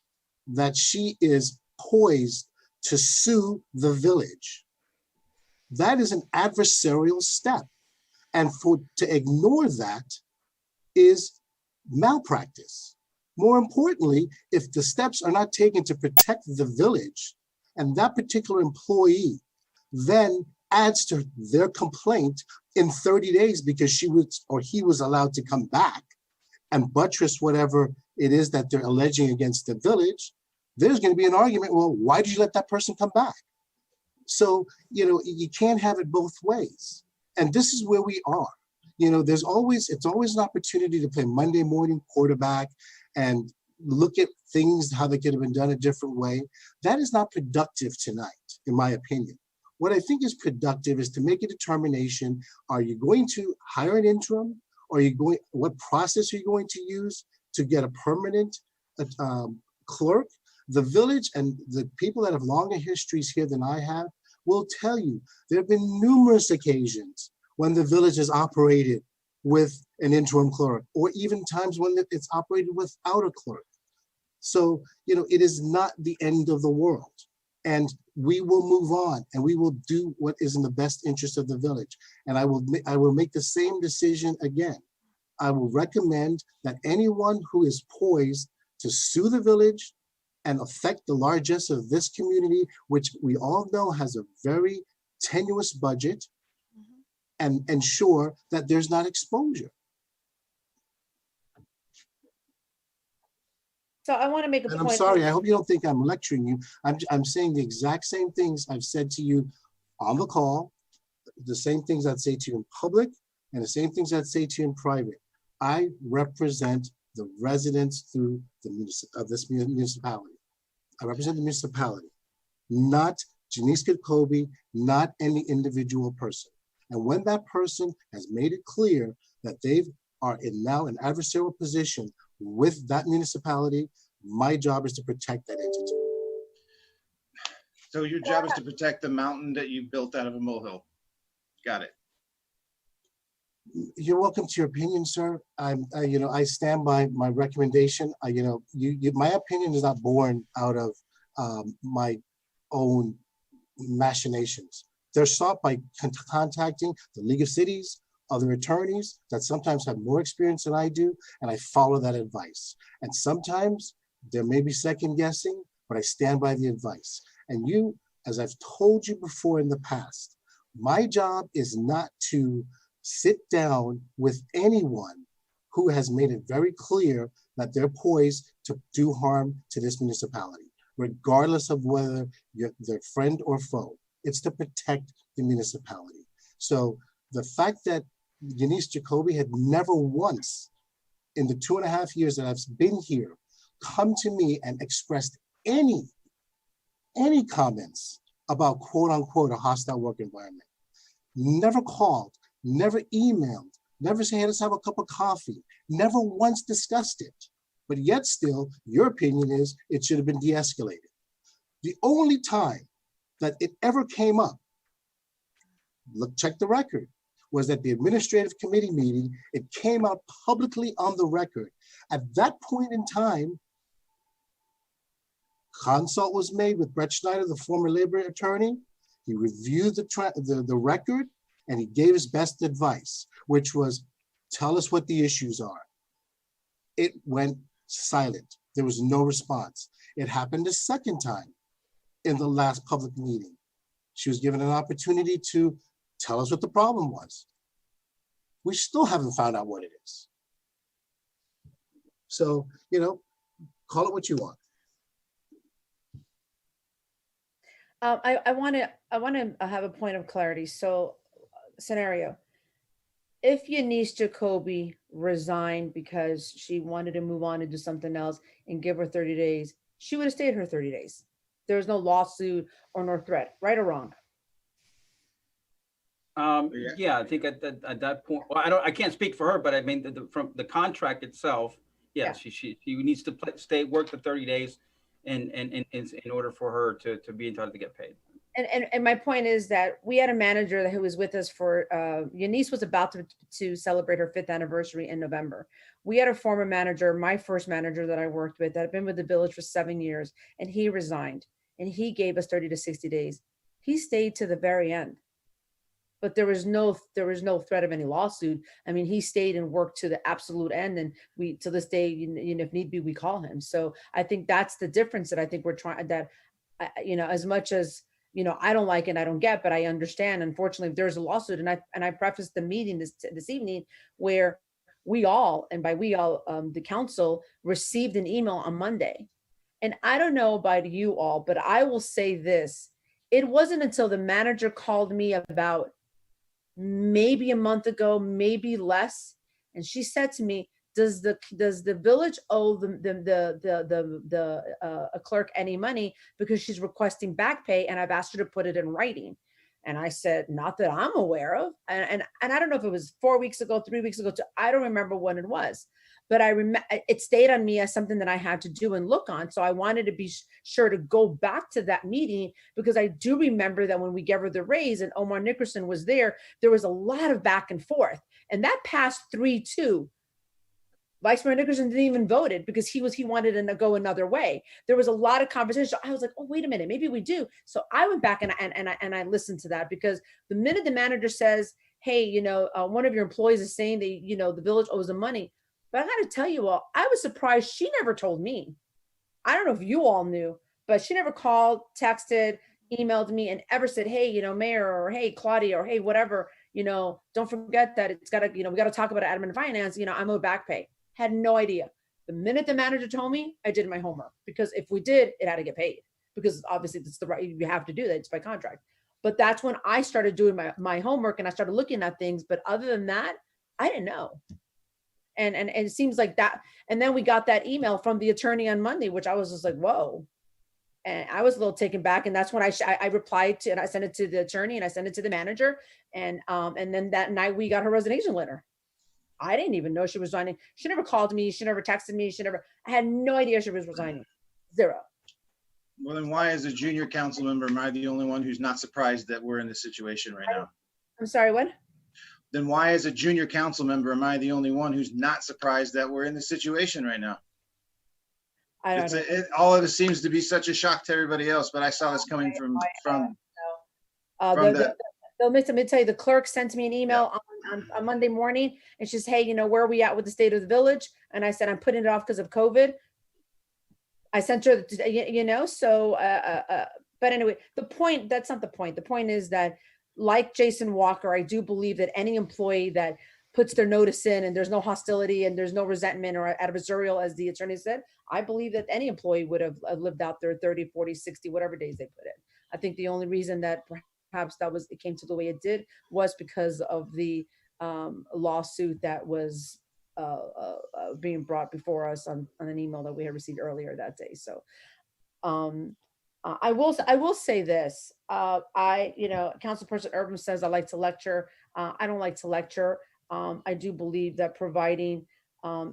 that she is poised to sue the village. That is an adversarial step. And to ignore that is malpractice. More importantly, if the steps are not taken to protect the village and that particular employee then adds to their complaint in 30 days because she was or he was allowed to come back and buttress whatever it is that they're alleging against the village, there's going to be an argument, well, why did you let that person come back? So, you can't have it both ways. And this is where we are. It's always an opportunity to play Monday morning quarterback and look at things, how they could have been done a different way. That is not productive tonight, in my opinion. What I think is productive is to make a determination. Are you going to hire an interim? Or what process are you going to use to get a permanent clerk? The village and the people that have longer histories here than I have will tell you there have been numerous occasions when the village has operated with an interim clerk, or even times when it's operated without a clerk. So, it is not the end of the world. And we will move on and we will do what is in the best interest of the village. And I will make the same decision again. I will recommend that anyone who is poised to sue the village and affect the largesse of this community, which we all know has a very tenuous budget, and ensure that there's not exposure. So I want to make a And point. I'm sorry, I hope you don't think I'm lecturing you. I'm saying the exact same things I've said to you on the call, the same things I'd say to you in public, and the same things I'd say to you in private. I represent the residents through this municipality. I represent the municipality, not Eunice Jacoby, not any individual person. And when that person has made it clear that they are now an adversarial position with that municipality, my job is to protect that entity. So your job is to protect the mountain that you built out of a molehill. Got it. You're welcome to your opinion, sir. I stand by my recommendation. My opinion is not born out of my own machinations. They're sought by contacting the League of Cities, other attorneys that sometimes have more experience than I do, and I follow that advice. And sometimes there may be second guessing, but I stand by the advice. And you, as I've told you before in the past, my job is not to sit down with anyone who has made it very clear that they're poised to do harm to this municipality, regardless of whether you're their friend or foe. It's to protect the municipality. So the fact that Yanis Jacoby had never once in the 2.5 years that I've been here come to me and expressed any comments about quote unquote a hostile work environment. Never called, never emailed, never said, hey, let's have a cup of coffee, never once discussed it. But yet still, your opinion is it should have been de-escalated. The only time that it ever came up, look, check the record, was at the administrative committee meeting. It came out publicly on the record. At that point in time, consult was made with Brett Schneider, the former labor attorney. He reviewed the record and he gave his best advice, which was tell us what the issues are. It went silent. There was no response. It happened a second time in the last public meeting. She was given an opportunity to tell us what the problem was. We still haven't found out what it is. So, you know, call it what you want. I want to have a point of clarity. So, scenario: if Yanis Jacoby resigned because she wanted to move on and do something else and give her 30 days, she would have stayed her 30 days. There was no lawsuit or no threat, right or wrong? Yeah, I think at that point, well, I can't speak for her, but I mean, from the contract itself, yes, she needs to work the 30 days in order for her to be entitled to get paid. And my point is that we had a manager who was with us for, Yanis was about to celebrate her 5th anniversary in November. We had a former manager, my first manager that I worked with, that had been with the village for 7 years, and he resigned, and he gave us 30 to 60 days. He stayed to the very end, but there was no threat of any lawsuit. I mean, he stayed and worked to the absolute end, and we, to this day, you know, if need be, we call him. So I think that's the difference that I think we're trying, that, you know, as much as, you know, I don't like it, I don't get, but I understand. Unfortunately, if there's a lawsuit, and I prefaced the meeting this evening where we all, and by we all, the council received an email on Monday. And I don't know about you all, but I will say this: it wasn't until the manager called me about maybe a month ago, maybe less, and she said to me, does the village owe a clerk any money because she's requesting back pay, and I've asked her to put it in writing? And I said, not that I'm aware of. And I don't know if it was 4 weeks ago, 3 weeks ago, I don't remember when it was, but I remember it stayed on me as something that I had to do and look on. So I wanted to be sure to go back to that meeting, because I do remember that when we gave her the raise and Omar Nickerson was there was a lot of back and forth, and that passed 3-2. Vice Mayor Nickerson didn't even vote it because he wanted to go another way. There was a lot of conversation. I was like, oh, wait a minute, maybe we do. So I went back and I listened to that, because the minute the manager says, hey, you know, one of your employees is saying that, you know, the village owes them money. But I got to tell you all, I was surprised she never told me. I don't know if you all knew, but she never called, texted, emailed me, and ever said, hey, you know, Mayor, or hey, Claudia, or hey, whatever, you know, don't forget that it's got to, you know, we got to talk about admin and finance, you know, I'm owed back pay. Had no idea. The minute the manager told me, I did my homework, because if we did, it had to get paid, because obviously it's the right, you have to do that, it's by contract. But that's when I started doing my homework and I started looking at things. But other than that, I didn't know. And it seems like that. And then we got that email from the attorney on Monday, which I was just like, whoa. And I was a little taken back. And that's when I replied to, and I sent it to the attorney and I sent it to the manager. And then that night we got her resignation letter. I didn't even know she was resigning. She never called me. She never texted me. I had no idea she was resigning. Zero. Well, then why, as a junior council member, am I the only one who's not surprised that we're in this situation right now? I'm sorry, what? Then why, as a junior council member, am I the only one who's not surprised that we're in this situation right now? I don't know. All of it seems to be such a shock to everybody else, but I saw this coming from Let me tell you, the clerk sent me an email on Monday morning, and she says, hey, you know, where are we at with the state of the village? And I said, I'm putting it off because of COVID. I sent her, you know, so, but anyway, that's not the point. The point is that, like Jason Walker, I do believe that any employee that puts their notice in and there's no hostility and there's no resentment or adversarial, as the attorney said, I believe that any employee would have lived out their 30, 40, 60, whatever days they put in. I think the only reason that perhaps it came to the way it did was because of the lawsuit that was being brought before us on an email that we had received earlier that day. So I will say this. Councilperson Urban says I like to lecture. I don't like to lecture. I do believe that providing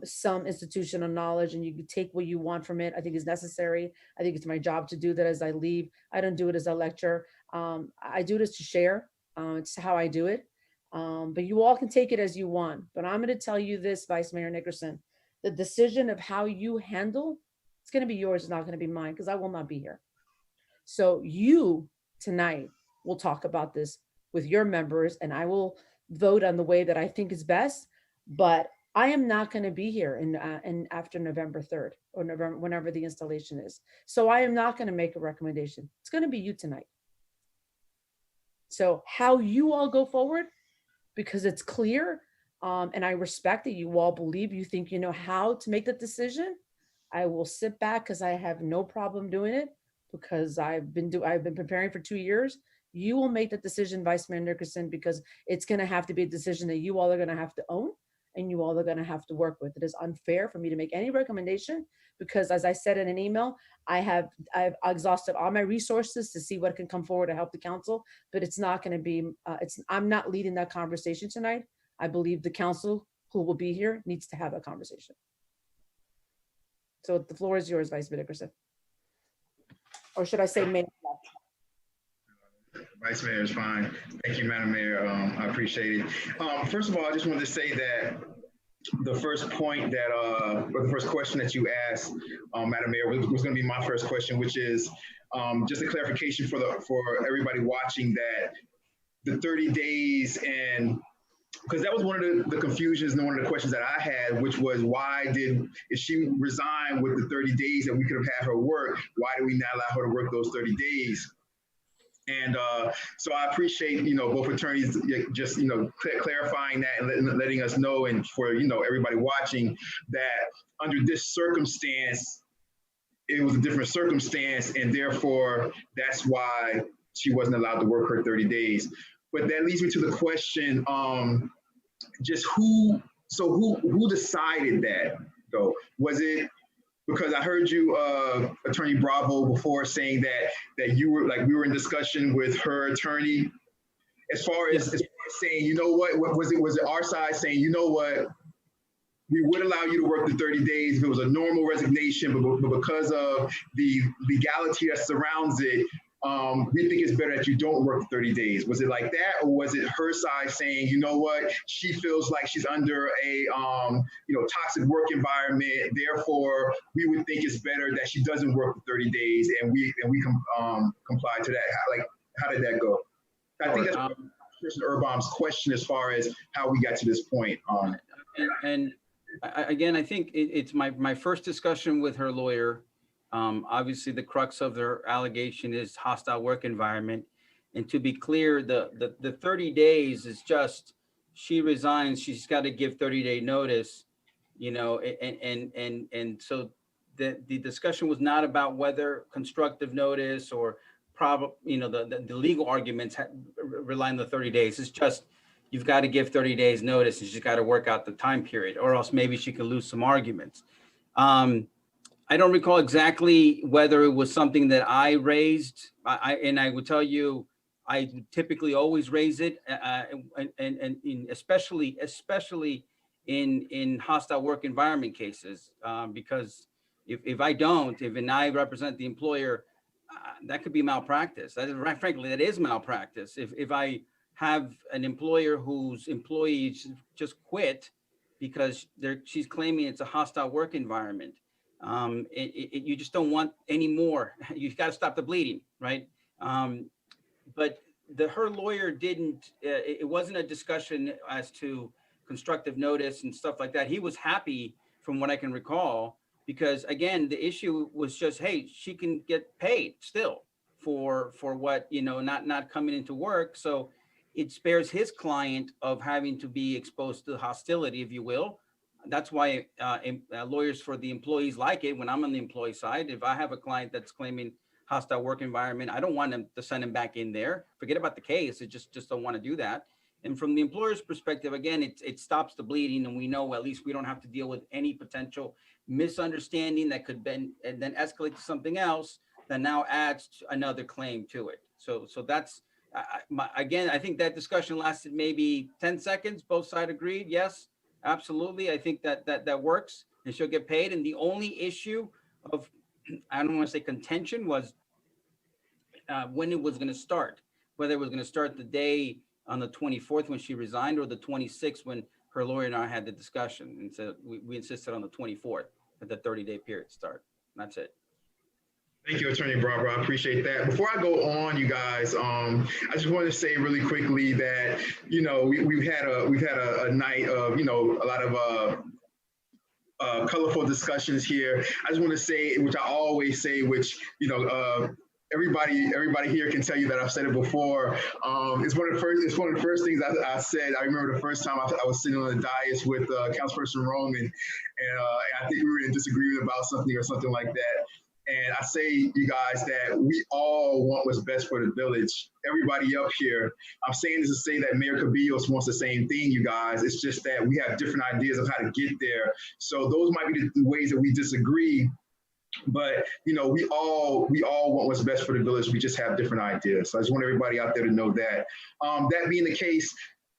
some institutional knowledge and you can take what you want from it, I think is necessary. I think it's my job to do that as I leave. I don't do it as a lecture. I do this to share. It's how I do it. But you all can take it as you want. But I'm going to tell you this, Vice Mayor Nickerson, the decision of how you handle, it's going to be yours. It's not going to be mine because I will not be here. So you tonight will talk about this with your members and I will vote on the way that I think is best. But I am not going to be here in after November 3rd or November, whenever the installation is. So I am not going to make a recommendation. It's going to be you tonight. So how you all go forward, because it's clear, and I respect that you all believe, you think you know how to make that decision. I will sit back because I have no problem doing it because I've been preparing for 2 years. You will make that decision, Vice Mayor Nickerson, because it's going to have to be a decision that you all are going to have to own and you all are going to have to work with. It is unfair for me to make any recommendation because, as I said in an email, I've exhausted all my resources to see what can come forward to help the council, but it's not going to be, I'm not leading that conversation tonight. I believe the council who will be here needs to have that conversation. So the floor is yours, Vice Mayor Nickerson. Or should I say Mayor? Vice Mayor is fine. Thank you, Madam Mayor. I appreciate it. First of all, I just wanted to say that the first point that, or the first question that you asked, Madam Mayor, was going to be my first question, which is just a clarification for everybody watching that the 30 days and because that was one of the confusions and one of the questions that I had, which was if she resigned with the 30 days that we could have had her work, why did we not allow her to work those 30 days? And so I appreciate, both attorneys just, clarifying that and letting us know, and for, everybody watching, that under this circumstance, it was a different circumstance, and therefore that's why she wasn't allowed to work her 30 days. But that leads me to the question, just who decided that, though? Was it, because I heard you, Attorney Bravo, before saying that you were we were in discussion with her attorney, as far as saying, you know what, was it our side saying, you know what, we would allow you to work the 30 days if it was a normal resignation, but because of the legality that surrounds it, we think it's better that you don't work 30 days. Was it like that, or was it her side saying, you know what, she feels like she's under a toxic work environment, therefore we would think it's better that she doesn't work for 30 days, and we comply to that? How did that go? I think that's Commissioner Urban's question as far as how we got to this point. Again, I think it's my first discussion with her lawyer. Obviously, the crux of their allegation is hostile work environment. And to be clear, the 30 days is just, she resigns, she's got to give 30-day notice, and so the discussion was not about whether constructive notice or the legal arguments rely on the 30 days. It's just, you've got to give 30 days notice and she's got to work out the time period, or else maybe she can lose some arguments. I don't recall exactly whether it was something that I raised. And I would tell you, I typically always raise it, and especially in hostile work environment cases, because if I don't, if I represent the employer, that could be malpractice. Frankly, that is malpractice. If I have an employer whose employees just quit because she's claiming it's a hostile work environment, you just don't want any more. You've got to stop the bleeding, right? But her lawyer didn't, it wasn't a discussion as to constructive notice and stuff like that. He was happy, from what I can recall, because again, the issue was just, hey, she can get paid still for what, not coming into work. So it spares his client of having to be exposed to hostility, if you will. That's why lawyers for the employees like it. When I'm on the employee side, if I have a client that's claiming hostile work environment, I don't want them to send him back in there. Forget about the case. It just don't want to do that. And from the employer's perspective, again, it stops the bleeding, and we know at least we don't have to deal with any potential misunderstanding that could then escalate to something else that now adds another claim to it. So that's again, I think that discussion lasted maybe 10 seconds. Both sides agreed. Yes, absolutely. I think that works, and she'll get paid. And the only issue of, I don't want to say contention, was when it was going to start, whether it was going to start the day on the 24th when she resigned, or the 26th when her lawyer and I had the discussion. And so we insisted on the 24th that the 30-day period start. And that's it. Thank you, Attorney Bravo. I appreciate that. Before I go on, you guys, I just want to say really quickly that, you know, we've had a night of, you know, a lot of colorful discussions here. I just want to say, which I always say, which, you know, everybody here can tell you that I've said it before. It's one of the first things I said. I remember the first time I was sitting on the dais with Councilperson Roman, and I think we were in disagreement about something or something like that. And I say, you guys, that we all want what's best for the village. Everybody up here, I'm saying this to say that Mayor Cabillos wants the same thing, you guys. It's just that we have different ideas of how to get there. So those might be the ways that we disagree. But, you know, we all want what's best for the village. We just have different ideas. So I just want everybody out there to know that. That being the case,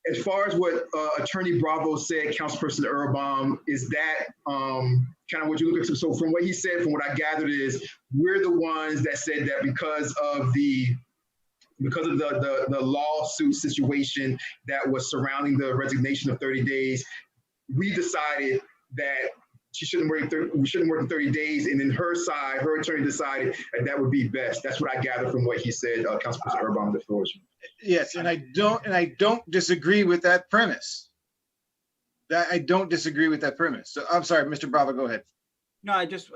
as far as what Attorney Bravo said, Councilperson Erbaum, is that kind of what you look at? So from what he said, from what I gathered, is we're the ones that said that because of the lawsuit situation that was surrounding the resignation of 30 days, we decided that we shouldn't work in 30 days, and then her attorney decided that would be best. That's what I gathered from what he said, Councilperson Erbaum, the floor is yours. Yes, and I don't disagree with that premise. I don't disagree with that premise. So I'm sorry, Mr. Bravo, go ahead. No, I don't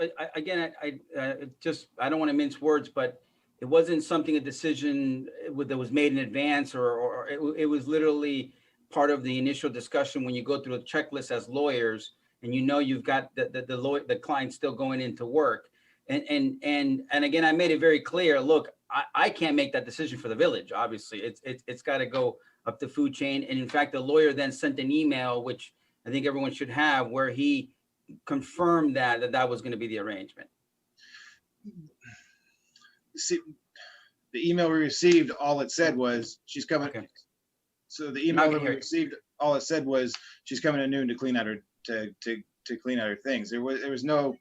want to mince words, but it wasn't a decision that was made in advance, or it was literally part of the initial discussion when you go through a checklist as lawyers, and you know you've got the client still going into work. And again, I made it very clear, look, I can't make that decision for the village. Obviously, it's got to go up the food chain. And in fact, the lawyer then sent an email, which I think everyone should have, where he confirmed that was going to be the arrangement. See, the email we received, all it said was she's coming. Okay. So the email that we received, all it said was she's coming at noon to clean out her to clean out her things. There was no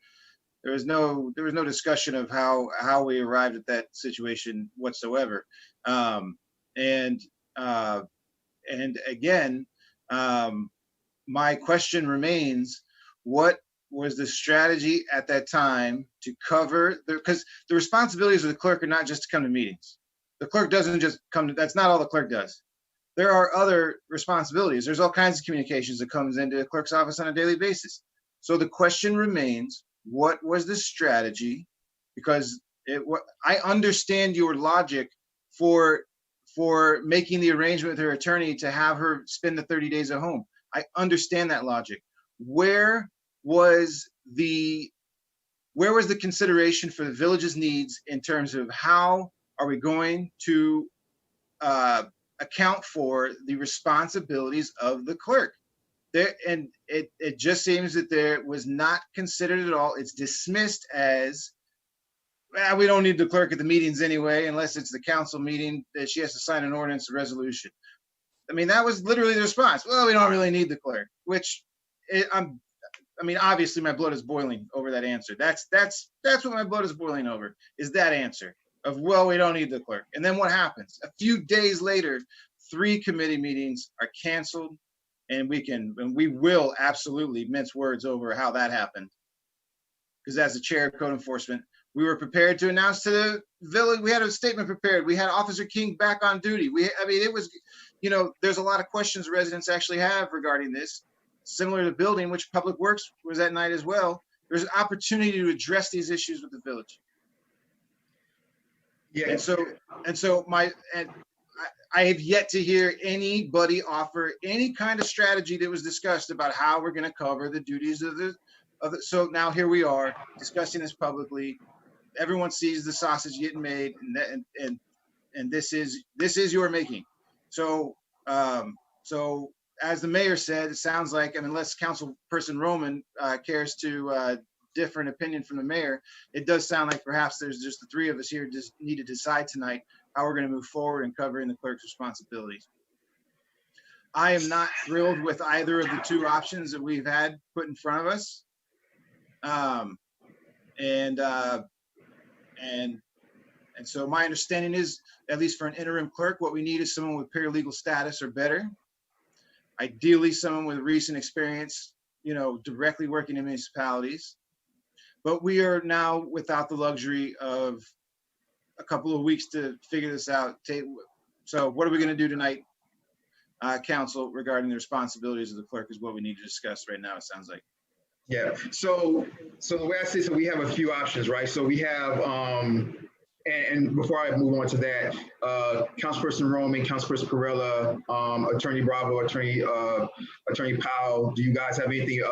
discussion of how we arrived at that situation whatsoever. And again, my question remains: what was the strategy at that time to cover because the responsibilities of the clerk are not just to come to meetings. The clerk doesn't just come to, that's not all the clerk does. There are other responsibilities. There's all kinds of communications that comes into the clerk's office on a daily basis. So the question remains, what was the strategy? Because I understand your logic for making the arrangement with her attorney to have her spend the 30 days at home. I understand that logic. Where was the consideration for the village's needs in terms of how are we going to account for the responsibilities of the clerk? And it just seems that there was not considered at all. It's dismissed as, we don't need the clerk at the meetings anyway, unless it's the council meeting that she has to sign an ordinance or resolution. I mean, that was literally the response. Well, we don't really need the clerk, which obviously my blood is boiling over that answer. That's what my blood is boiling over, is that answer of, well, we don't need the clerk. And then what happens? A few days later, 3 committee meetings are canceled, and we will absolutely mince words over how that happened. Because as the chair of code enforcement, we were prepared to announce to the village, we had a statement prepared. We had Officer King back on duty. It was, there's a lot of questions residents actually have regarding this. Similar to building, which Public Works was that night as well. There's an opportunity to address these issues with the village. Yeah. And so I have yet to hear anybody offer any kind of strategy that was discussed about how we're going to cover the duties of the. So now here we are discussing this publicly. Everyone sees the sausage getting made, and this is your making. So so as the mayor said, it sounds like, and unless Councilperson Roman cares to different opinion from the mayor, it does sound like perhaps there's just the three of us here just need to decide tonight how we're going to move forward in covering the clerk's responsibilities. I am not thrilled with either of the two options that we've had put in front of us. And so my understanding is, at least for an interim clerk, what we need is someone with paralegal status or better. Ideally, someone with recent experience, directly working in municipalities. But we are now without the luxury of a couple of weeks to figure this out. So what are we going to do tonight, council, regarding the responsibilities of the clerk is what we need to discuss right now, it sounds like. Yeah, so the way I see it, so we have a few options, right? So we have, and before I move on to that, Councilperson Roman, Councilperson Perrella, Attorney Bravo, Attorney Powell, do you guys have anything,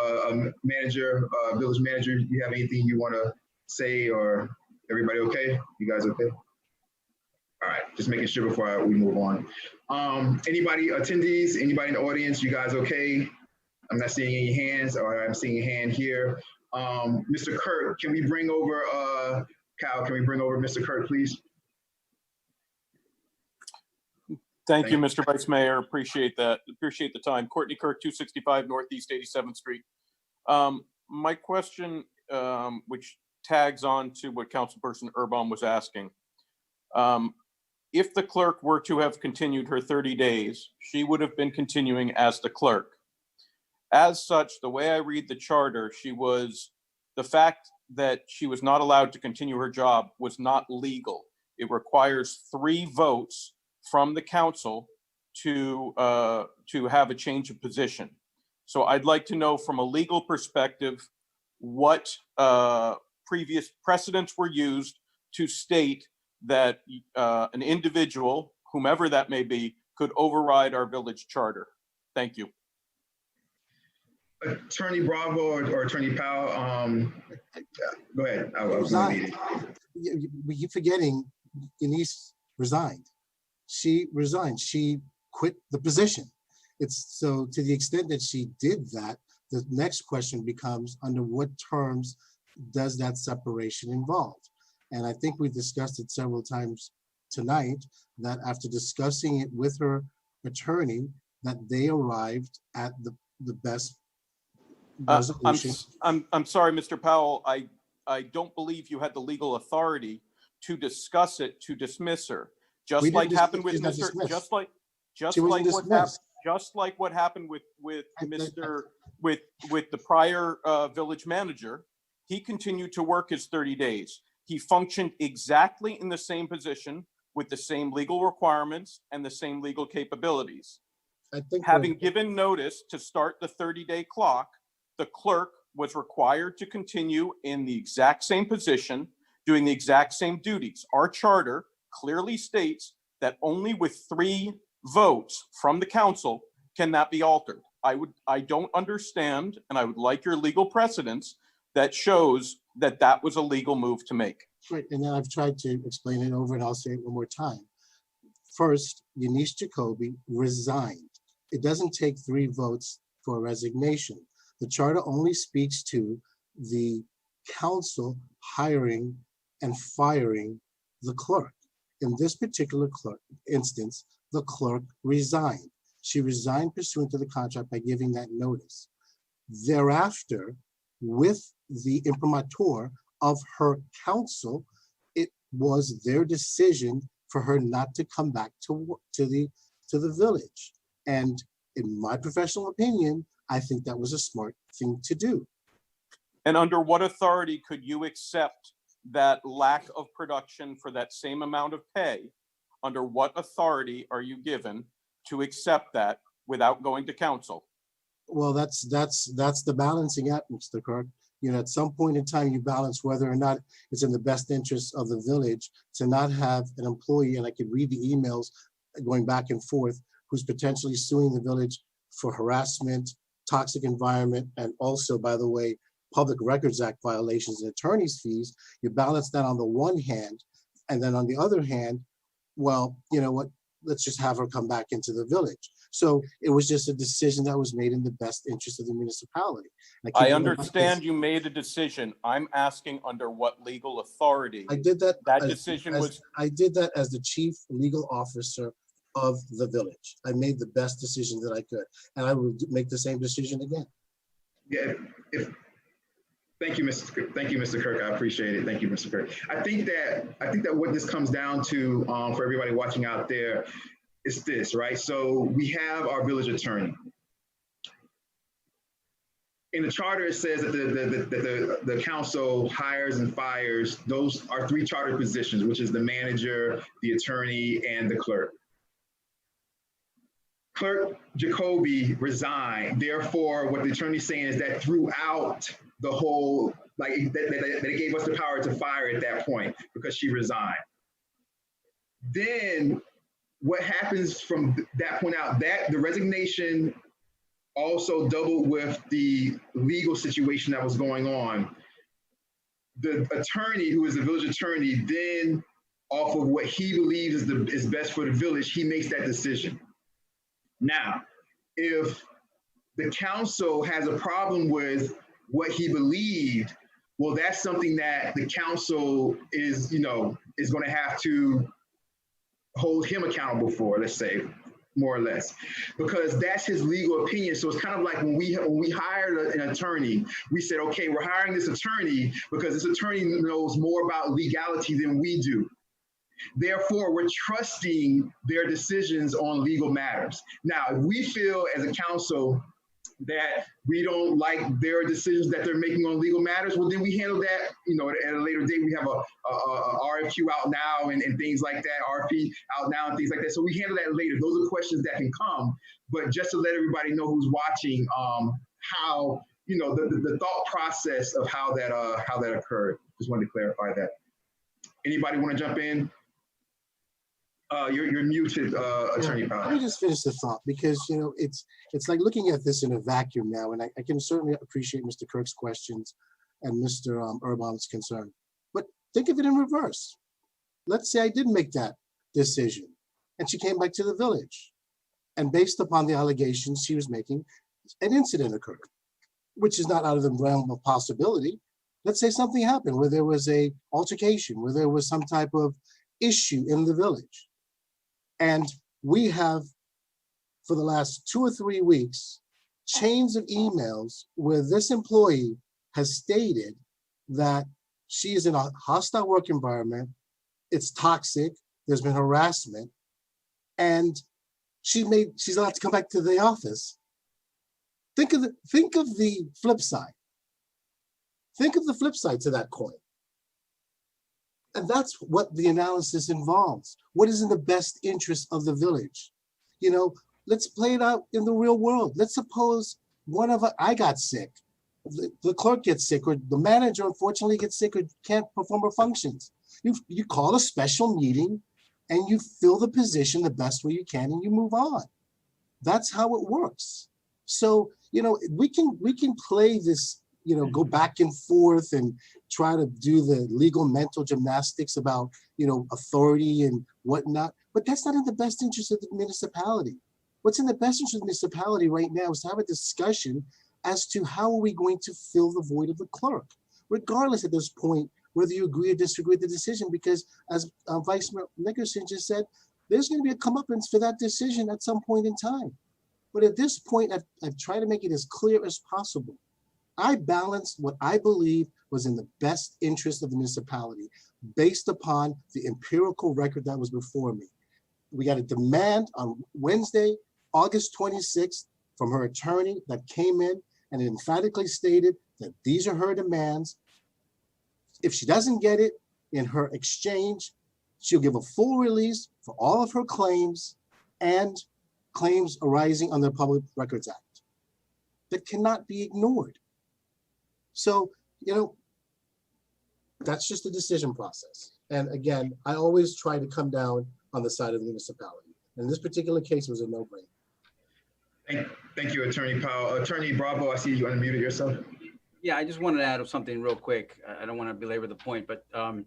manager, village manager, do you have anything you want to say, or everybody okay? You guys okay? All right, just making sure before we move on. Anybody, attendees, anybody in the audience, you guys okay? I'm not seeing any hands, or I'm seeing a hand here. Mr. Kurt, can we bring over, Kyle, can we bring over Mr. Kurt, please? Thank you, Mr. Vice Mayor. Appreciate that. Appreciate the time. Courtney Kirk, 265 Northeast 87th Street. My question, which tags on to what Councilperson Urban was asking. If the clerk were to have continued her 30 days, she would have been continuing as the clerk. As such, the way I read the charter, the fact that she was not allowed to continue her job was not legal. It requires 3 votes from the council to have a change of position. So I'd like to know from a legal perspective what previous precedents were used to state that an individual, whomever that may be, could override our village charter. Thank you. Attorney Bravo or Attorney Powell, go ahead. You're forgetting Denise resigned. She resigned. She quit the position. It's so to the extent that she did that, the next question becomes under what terms does that separation involve? And I think we discussed it several times tonight that after discussing it with her attorney, that they arrived at the best resolution. I'm sorry, Mr. Powell. I don't believe you had the legal authority to discuss it, to dismiss her. Just like happened with Mr. Just like what happened with the prior village manager, he continued to work his 30 days. He functioned exactly in the same position with the same legal requirements and the same legal capabilities. Having given notice to start the 30-day clock, the clerk was required to continue in the exact same position, doing the exact same duties. Our charter clearly states that only with 3 votes from the council can that be altered. I don't understand, and I would like your legal precedence that shows that that was a legal move to make. Right, and then I've tried to explain it over, and I'll say it one more time. First, Eunice Jacoby resigned. It doesn't take 3 votes for a resignation. The charter only speaks to the council hiring and firing the clerk. In this particular instance, the clerk resigned. She resigned pursuant to the contract by giving that notice. Thereafter, with the imprimatur of her council, it was their decision for her not to come back to the village. And in my professional opinion, I think that was a smart thing to do. And under what authority could you accept that lack of production for that same amount of pay? Under what authority are you given to accept that without going to council? Well, that's the balancing act, Mr. Kirk. At some point in time, you balance whether or not it's in the best interest of the village to not have an employee, and I could read the emails going back and forth, who's potentially suing the village for harassment, toxic environment, and also, by the way, Public Records Act violations and attorney's fees. You balance that on the one hand, and then on the other hand, well, you know what, let's just have her come back into the village. So it was just a decision that was made in the best interest of the municipality. And I keep it understand you made a decision. I'm asking under what legal authority I did that. that as- decision as- was. I did that as the chief legal officer of the village. I made the best decision that I could, and I will make the same decision again. Yeah, thank you, Mr. Kirk. I appreciate it. Thank you, Mr. Kirk. I think that what this comes down to for everybody watching out there is this, right? So we have our village attorney. In the charter, it says that the council hires and fires. Those are 3 charter positions, which is the manager, the attorney, and the clerk. Clerk Jacoby resigned. Therefore, what the attorney's saying is that throughout the whole, like that it gave us the power to fire at that point because she resigned. Then what happens from that point out, that the resignation also doubled with the legal situation that was going on. The attorney, who is the village attorney, then off of what he believes is best for the village, he makes that decision. Now, if the council has a problem with what he believed, well, that's something that the council is going to have to hold him accountable for, let's say, more or less, because that's his legal opinion. So it's kind of like when we hired an attorney, we said, okay, we're hiring this attorney because this attorney knows more about legality than we do. Therefore, we're trusting their decisions on legal matters. Now, if we feel as a council that we don't like their decisions that they're making on legal matters, well, then we handle that, at a later date. We have a RFQ out now and things like that, RFP out now and things like that. So we handle that later. Those are questions that can come. But just to let everybody know who's watching, how, the thought process of how that occurred. Just wanted to clarify that. Anybody want to jump in? You're muted, Attorney Powell. Let me just finish the thought, because it's like looking at this in a vacuum now, and I can certainly appreciate Mr. Kirk's questions and Mr. Urban's concern. But think of it in reverse. Let's say I did make that decision, and she came back to the village, and based upon the allegations she was making, an incident occurred, which is not out of the realm of possibility. Let's say something happened where there was a altercation, where there was some type of issue in the village. And we have, for the last 2 or 3 weeks, chains of emails where this employee has stated that she is in a hostile work environment, it's toxic, there's been harassment, and she's allowed to come back to the office. Think of the flip side. Think of the flip side to that coin. And that's what the analysis involves. What is in the best interest of the village? Let's play it out in the real world. Let's suppose I got sick, the clerk gets sick, or the manager unfortunately gets sick or can't perform her functions. You call a special meeting and you fill the position the best way you can and you move on. That's how it works. So, we can play this, go back and forth and try to do the legal mental gymnastics about, authority and whatnot, but that's not in the best interest of the municipality. What's in the best interest of the municipality right now is to have a discussion as to how are we going to fill the void of the clerk, regardless at this point, whether you agree or disagree with the decision, because as Vice Mayor Nickerson just said, there's going to be a comeuppance for that decision at some point in time. But at this point, I've tried to make it as clear as possible. I balanced what I believe was in the best interest of the municipality based upon the empirical record that was before me. We got a demand on Wednesday, August 26th, from her attorney that came in and emphatically stated that these are her demands. If she doesn't get it in her exchange, she'll give a full release for all of her claims and claims arising under the Public Records Act. That cannot be ignored. So, that's just the decision process. And again, I always try to come down on the side of the municipality. In this particular case, it was a no-brainer. Thank you, Attorney Powell. Attorney Bravo, I see you unmuted yourself. Yeah, I just wanted to add something real quick. I don't want to belabor the point, but on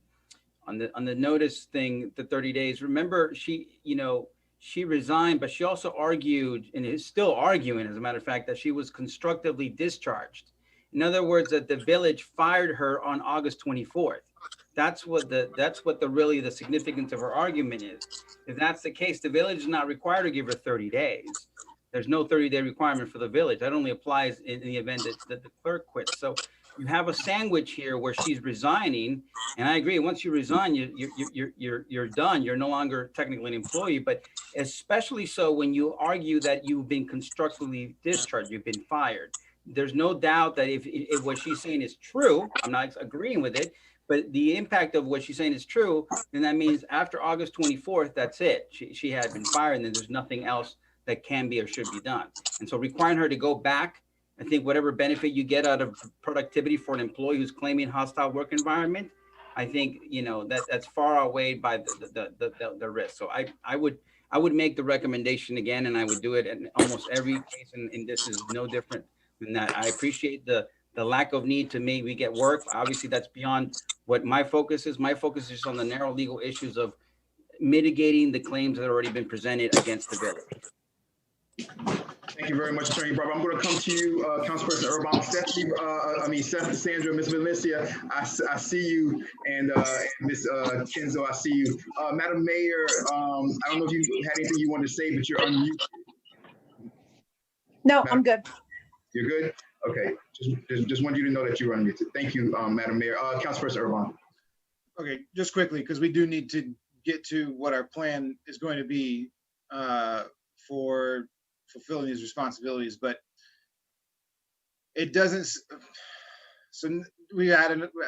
the notice thing, the 30 days, remember she resigned, but she also argued, and is still arguing, as a matter of fact, that she was constructively discharged. In other words, that the village fired her on August 24th. That's what really the significance of her argument is. If that's the case, the village is not required to give her 30 days. There's no 30-day requirement for the village. That only applies in the event that the clerk quits. So you have a sandwich here where she's resigning, and I agree. Once you resign, you're done. You're no longer technically an employee. But especially so when you argue that you've been constructively discharged, you've been fired. There's no doubt that if what she's saying is true, I'm not agreeing with it, but the impact of what she's saying is true, then that means after August 24th, that's it. She had been fired, and then there's nothing else that can be or should be done. And so requiring her to go back, I think whatever benefit you get out of productivity for an employee who's claiming hostile work environment, I think, that's far outweighed by the risk. So I would make the recommendation again, and I would do it in almost every case, and this is no different than that. I appreciate the lack of need to maybe get work. Obviously, that's beyond what my focus is. My focus is on the narrow legal issues of mitigating the claims that have already been presented against the village. Thank you very much, Attorney Barber. I'm going to come to you, Councilperson Urban. Seth, Sandra, Ms. Valencia, I see you, and Ms. Kenzo, I see you. Madam Mayor, I don't know if you had anything you wanted to say, but you're unmuted. No, I'm good. You're good? Okay. Just wanted you to know that you were unmuted. Thank you, Madam Mayor. Councilperson Urban. Okay, just quickly, because we do need to get to what our plan is going to be for fulfilling these responsibilities, but it doesn't. So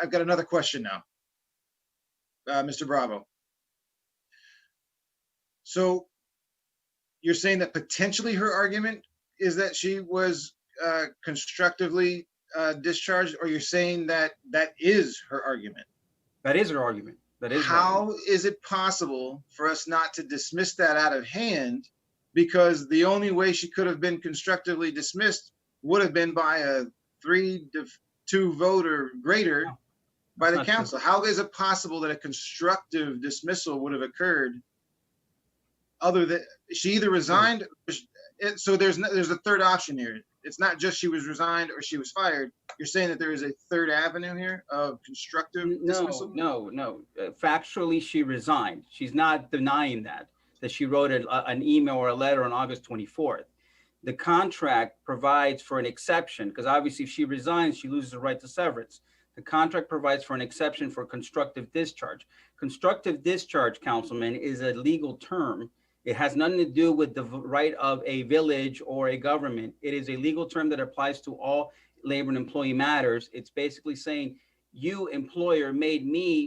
I've got another question now, Mr. Bravo. So you're saying that potentially her argument is that she was constructively discharged, or you're saying that that is her argument? That is her argument. That is. How is it possible for us not to dismiss that out of hand? Because the only way she could have been constructively dismissed would have been by a 3-2 vote or greater by the council. How is it possible that a constructive dismissal would have occurred other than she either resigned? So there's a third option here. It's not just she was resigned or she was fired. You're saying that there is a third avenue here of constructive dismissal? No. Factually, she resigned. She's not denying that she wrote an email or a letter on August 24th. The contract provides for an exception, because obviously if she resigns, she loses the right to severance. The contract provides for an exception for constructive discharge. Constructive discharge, Councilman, is a legal term. It has nothing to do with the right of a village or a government. It is a legal term that applies to all labor and employee matters. It's basically saying, you, employer, made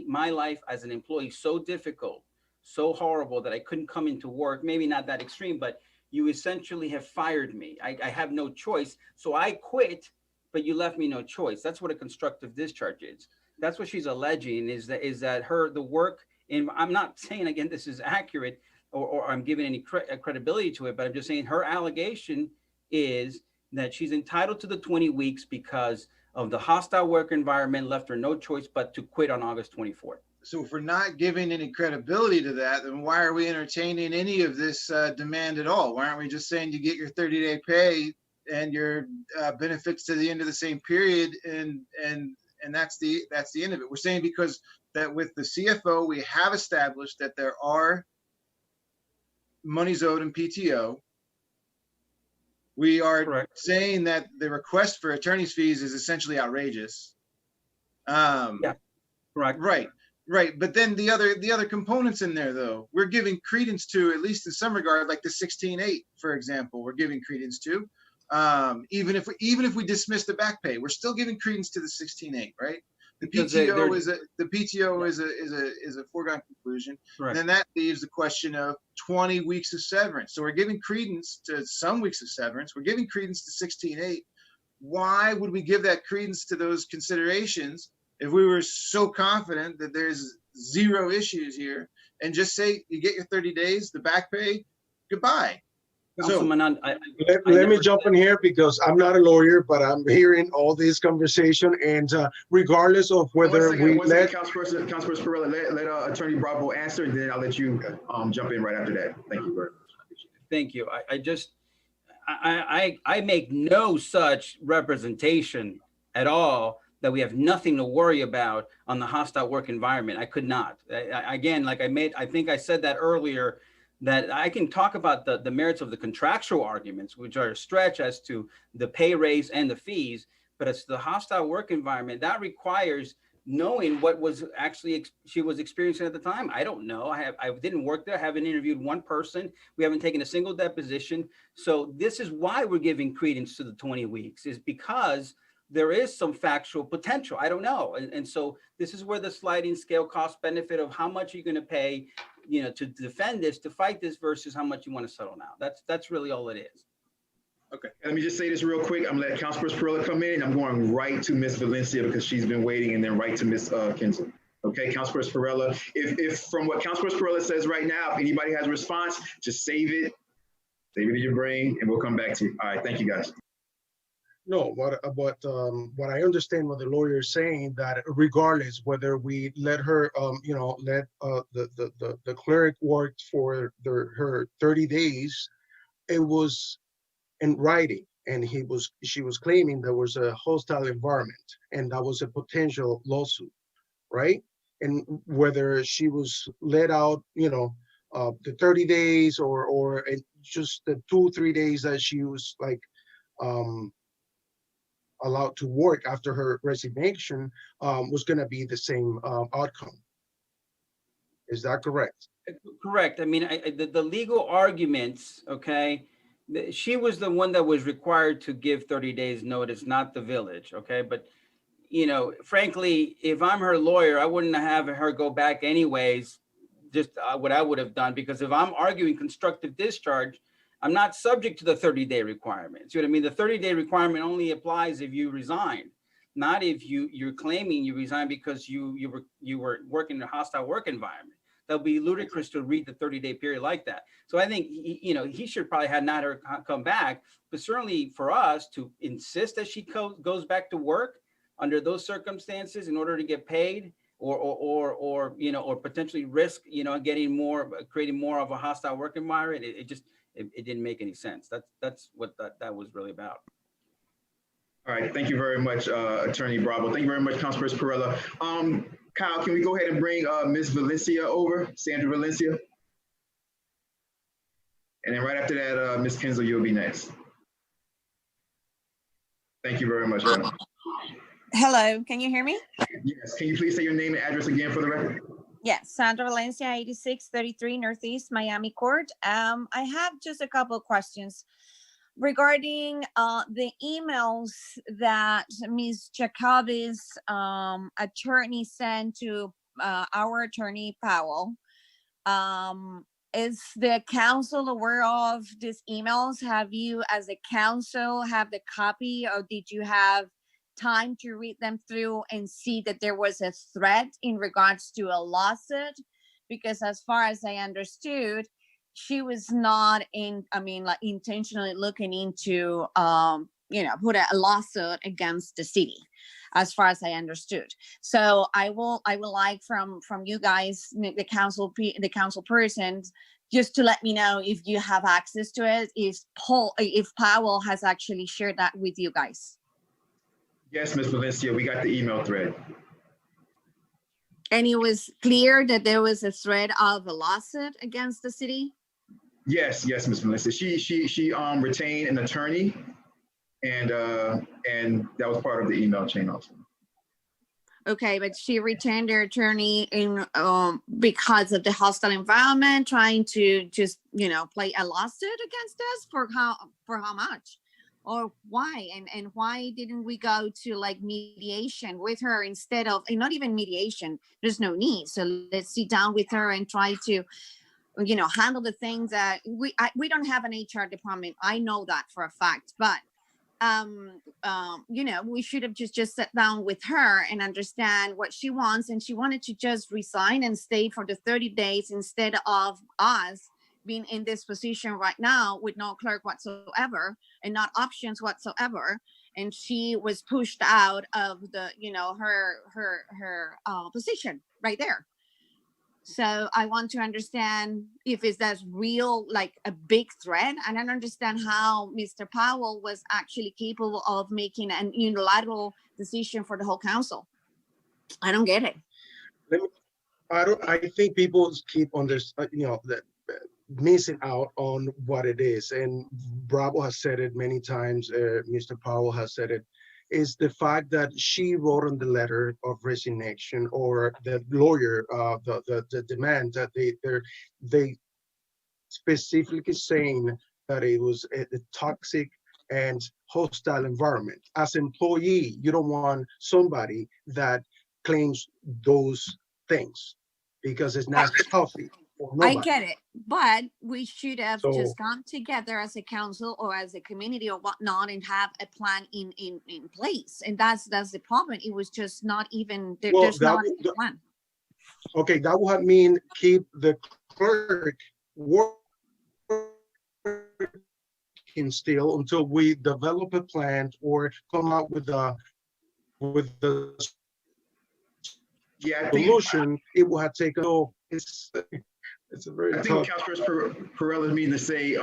my life as an employee so difficult, so horrible that I couldn't come into work. Maybe not that extreme, but you essentially have fired me. I have no choice. So I quit, but you left me no choice. That's what a constructive discharge is. That's what she's alleging, is that the work, and I'm not saying, again, this is accurate or I'm giving any credibility to it, but I'm just saying her allegation is that she's entitled to the 20 weeks because of the hostile work environment left her no choice but to quit on August 24th. So if we're not giving any credibility to that, then why are we entertaining any of this demand at all? Why aren't we just saying you get your 30-day pay and your benefits to the end of the same period, and that's the end of it? We're saying because that with the CFO, we have established that there are monies owed in PTO. We are saying that the request for attorney's fees is essentially outrageous. Yeah, correct. Right, but then the other components in there, though, we're giving credence to, at least in some regard, like the 16.8, for example, we're giving credence to. Even if we dismiss the back pay, we're still giving credence to the 16.8, right? The PTO is a foregone conclusion. And then that leaves the question of 20 weeks of severance. So we're giving credence to some weeks of severance. We're giving credence to 16.8. Why would we give that credence to those considerations if we were so confident that there's zero issues here, and just say you get your 30 days, the back pay goodbye. So Councilman, Let me jump in here because I'm not a lawyer, but I'm hearing all this conversation, and regardless of whether we let. Councilperson Perrella, let Attorney Bravo answer, and then I'll let you jump in right after that. Thank you very much. thank you. I make no such representation at all that we have nothing to worry about on the hostile work environment. I could not. Again, I think I said that earlier, that I can talk about the merits of the contractual arguments, which are a stretch as to the pay raise and the fees, but as to the hostile work environment, that requires knowing what was actually she was experiencing at the time. I don't know. I didn't work there. I haven't interviewed one person. We haven't taken a single deposition. So this is why we're giving credence to the 20 weeks, is because there is some factual potential. I don't know. And so this is where the sliding scale cost benefit of how much you're going to pay, to defend this, to fight this, versus how much you want to settle now. That's really all it is. Okay, let me just say this real quick. I'm gonna let Councilperson Perrella come in. I'm going right to Ms. Valencia because she's been waiting, and then right to Ms. Kinzel. Okay, Councilperson Perrella. If from what Councilperson Perrella says right now, if anybody has a response, just save it in your brain, and we'll come back to you. All right, thank you guys. No, what I understand what the lawyer is saying, that regardless whether we let her, let the clerk work for her 30 days, it was in writing, and she was claiming there was a hostile environment, and that was a potential lawsuit, right? And whether she was let out, the 30 days or just the 2-3 days that she was allowed to work after her resignation, was going to be the same outcome. Is that correct? Correct. I mean, the legal arguments, okay, she was the one that was required to give 30 days notice, not the village, okay? But, frankly, if I'm her lawyer, I wouldn't have her go back anyways, just what I would have done, because if I'm arguing constructive discharge, I'm not subject to the 30-day requirement. See what I mean? The 30-day requirement only applies if you resign, not if you're claiming you resigned because you were working in a hostile work environment. That'll be ludicrous to read the 30-day period like that. So I think he should probably have not her come back, but certainly for us to insist that she goes back to work under those circumstances in order to get paid, or potentially risk creating more of a hostile work environment. It didn't make any sense. That's what that was really about. All right, thank you very much, Attorney Bravo. Thank you very much, Councilperson Perrella. Kyle, can we go ahead and bring Ms. Valencia over, Sandra Valencia? And then right after that, Ms. Kinzel, you'll be next. Thank you very much. Hello, can you hear me? Yes, can you please say your name and address again for the record? Yes, Sandra Valencia, 8633 Northeast Miami Court. I have just a couple of questions regarding the emails that Ms. Jacoby's attorney sent to our attorney Powell. Is the council aware of these emails? Have you, as a council, have the copy, or did you have time to read them through and see that there was a threat in regards to a lawsuit? Because as far as I understood, she was not intentionally looking into put a lawsuit against the city, as far as I understood. So I would like from you guys, the council person, just to let me know if you have access to it, if Powell has actually shared that with you guys. Yes, Ms. Valencia, we got the email thread. And it was clear that there was a threat of a lawsuit against the city? Yes, Ms. Valencia. She retained an attorney, and that was part of the email chain also. Okay, but she retained her attorney in because of the hostile environment, trying to just play a lawsuit against us for how much? Or why? And why didn't we go to mediation with her instead of, and not even mediation, there's no need. So let's sit down with her and try to, handle the things that we don't have an HR department. I know that for a fact, but we should have just sat down with her and understand what she wants. And she wanted to just resign and stay for the 30 days instead of us being in this position right now with no clerk whatsoever and not options whatsoever. And she was pushed out of the, her position right there. So I want to understand if it's that real, like a big threat. I don't understand how Mr. Powell was actually capable of making an unilateral decision for the whole council. I don't get it. I think people keep on this, missing out on what it is. And Bravo has said it many times. Mr. Powell has said it. Is the fact that she wrote on the letter of resignation, or the lawyer, the demand that they specifically saying that it was a toxic and hostile environment. As an employee, you don't want somebody that claims those things because it's not healthy. I get it, but we should have So- just come together as a council or as a community or whatnot and have a plan in place. And that's the problem. It was just not even Well, there's not a plan. Okay, that would mean keep the clerk working still until we develop a plan or come out with the Yeah, I think, solution. It will have taken. So it's a very I think what tough. Councilor Perella's meaning to say,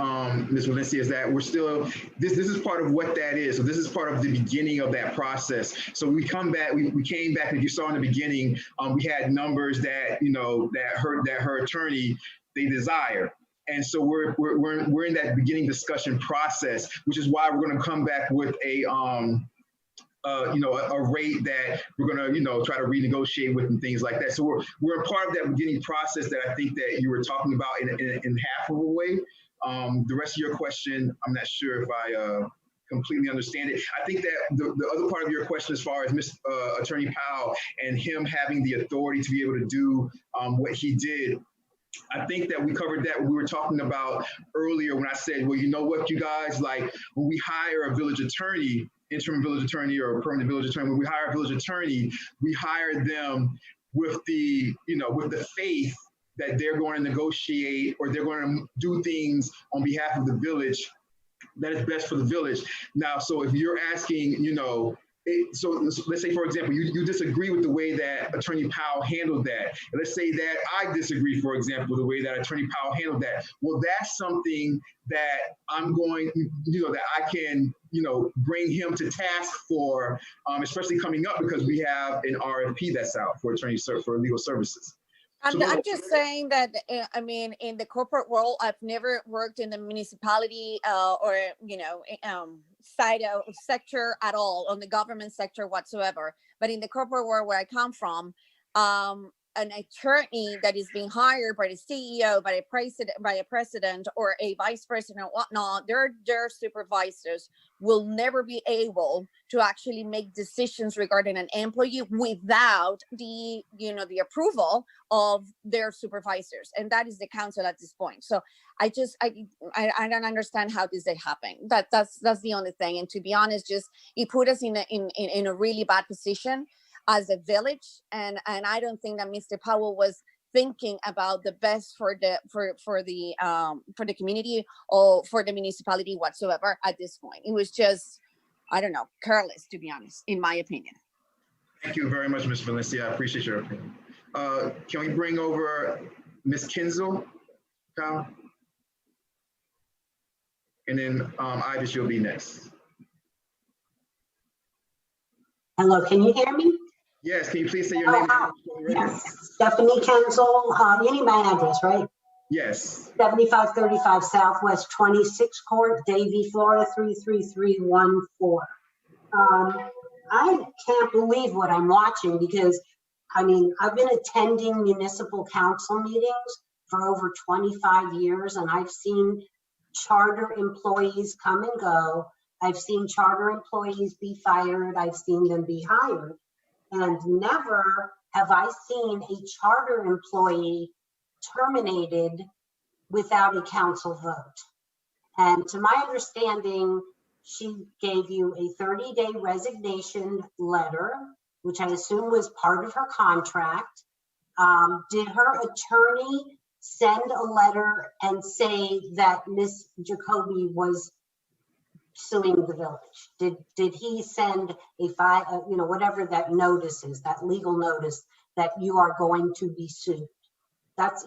Ms. Valencia, is that we're still, this is part of what that is. So this is part of the beginning of that process. So we come back, we came back, and you saw in the beginning, we had numbers that, that her attorney, they desire. And so we're in that beginning discussion process, which is why we're going to come back with a rate that we're going to, try to renegotiate with and things like that. So we're a part of that beginning process that I think that you were talking about in half of a way. The rest of your question, I'm not sure if I completely understand it. I think that the other part of your question, as far as Attorney Powell and him having the authority to be able to do what he did, I think that we covered that when we were talking about earlier when I said, well, you know what, you guys, like when we hire a village attorney, interim village attorney or a permanent village attorney, when we hire a village attorney, we hire them with the, with the faith that they're going to negotiate or they're going to do things on behalf of the village that is best for the village. Now, so if you're asking, so let's say, for example, you disagree with the way that Attorney Powell handled that. And let's say that I disagree, for example, with the way that Attorney Powell handled that. Well, that's something that I'm going, that I can, bring him to task for, especially coming up because we have an RFP that's out for for legal services. I'm just saying that, in the corporate world, I've never worked in the municipality or, side of sector at all, on the government sector whatsoever. But in the corporate world where I come from, an attorney that is being hired by the CEO, by a president or a vice president or whatnot, their supervisors will never be able to actually make decisions regarding an employee without the approval of their supervisors. And that is the council at this point. So I don't understand how this is happening. That's the only thing. And to be honest, it put us in a really bad position as a village, and I don't think that Mr. Powell was thinking about the best for the community or for the municipality whatsoever at this point. It was just, I don't know, careless, to be honest, in my opinion. Thank you very much, Ms. Valencia. I appreciate your opinion. Can we bring over Ms. Kinzel, Kyle? And then Ivis, you'll be next. Hello, can you hear me? Yes, can you please say your name? Yes, Stephanie Kenzel. You need my address, right? Yes. 7535 Southwest 26th Court, Davie, Florida 33314. I can't believe what I'm watching because, I've been attending municipal council meetings for over 25 years, and I've seen charter employees come and go. I've seen charter employees be fired. I've seen them be hired. And never have I seen a charter employee terminated without a council vote. And to my understanding, she gave you a 30-day resignation letter, which I assume was part of her contract. Did her attorney send a letter and say that Ms. Jacoby was suing the village? Did he send whatever that notice is, that legal notice that you are going to be sued?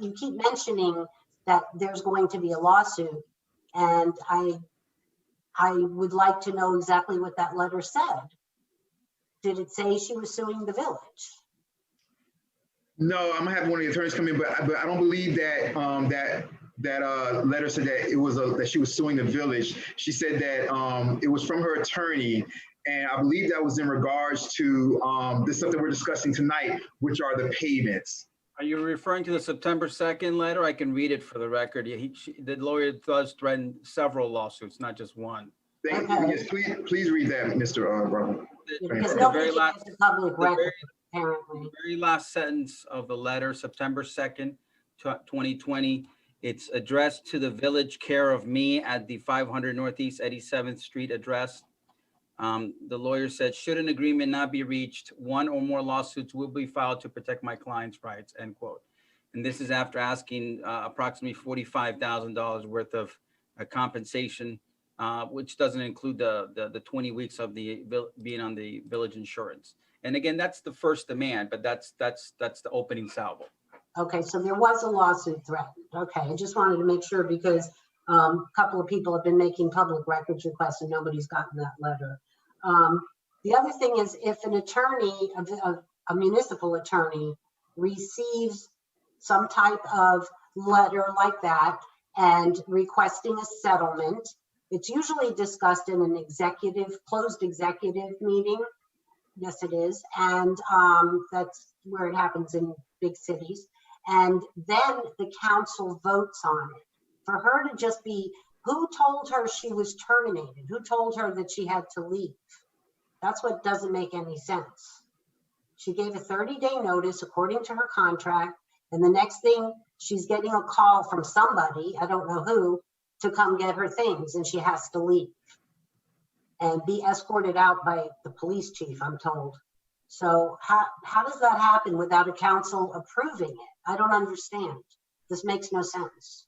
You keep mentioning that there's going to be a lawsuit, and I would like to know exactly what that letter said. Did it say she was suing the village? No, I'm gonna have one of the attorneys come in, but I don't believe that that letter said that it was that she was suing the village. She said that it was from her attorney, and I believe that was in regards to the stuff that we're discussing tonight, which are the payments. Are you referring to the September 2nd letter? I can read it for the record. The lawyer does threaten several lawsuits, not just one. Thank you. Yes, please read that, Mr. Bravo. Because nobody has the public record, apparently. The very last sentence of the letter, September 2nd, 2020, it's addressed to the village care of me at the 500 Northeast 87th Street address. The lawyer said, should an agreement not be reached, one or more lawsuits will be filed to protect my client's rights, end quote. And this is after asking approximately $45,000 worth of compensation, which doesn't include the 20 weeks of being on the village insurance. And again, that's the first demand, but that's the opening salvo. Okay, so there was a lawsuit threatened. Okay, I just wanted to make sure because a couple of people have been making public records requests and nobody's gotten that letter. The other thing is if an attorney, a municipal attorney, receives some type of letter like that and requesting a settlement, it's usually discussed in an closed executive meeting. Yes, it is. And that's where it happens in big cities. And then the council votes on it. For her to just be, who told her she was terminated? Who told her that she had to leave? That's what doesn't make any sense. She gave a 30-day notice according to her contract. And the next thing, she's getting a call from somebody, I don't know who, to come get her things, and she has to leave and be escorted out by the police chief, I'm told. So how does that happen without a council approving it? I don't understand. This makes no sense.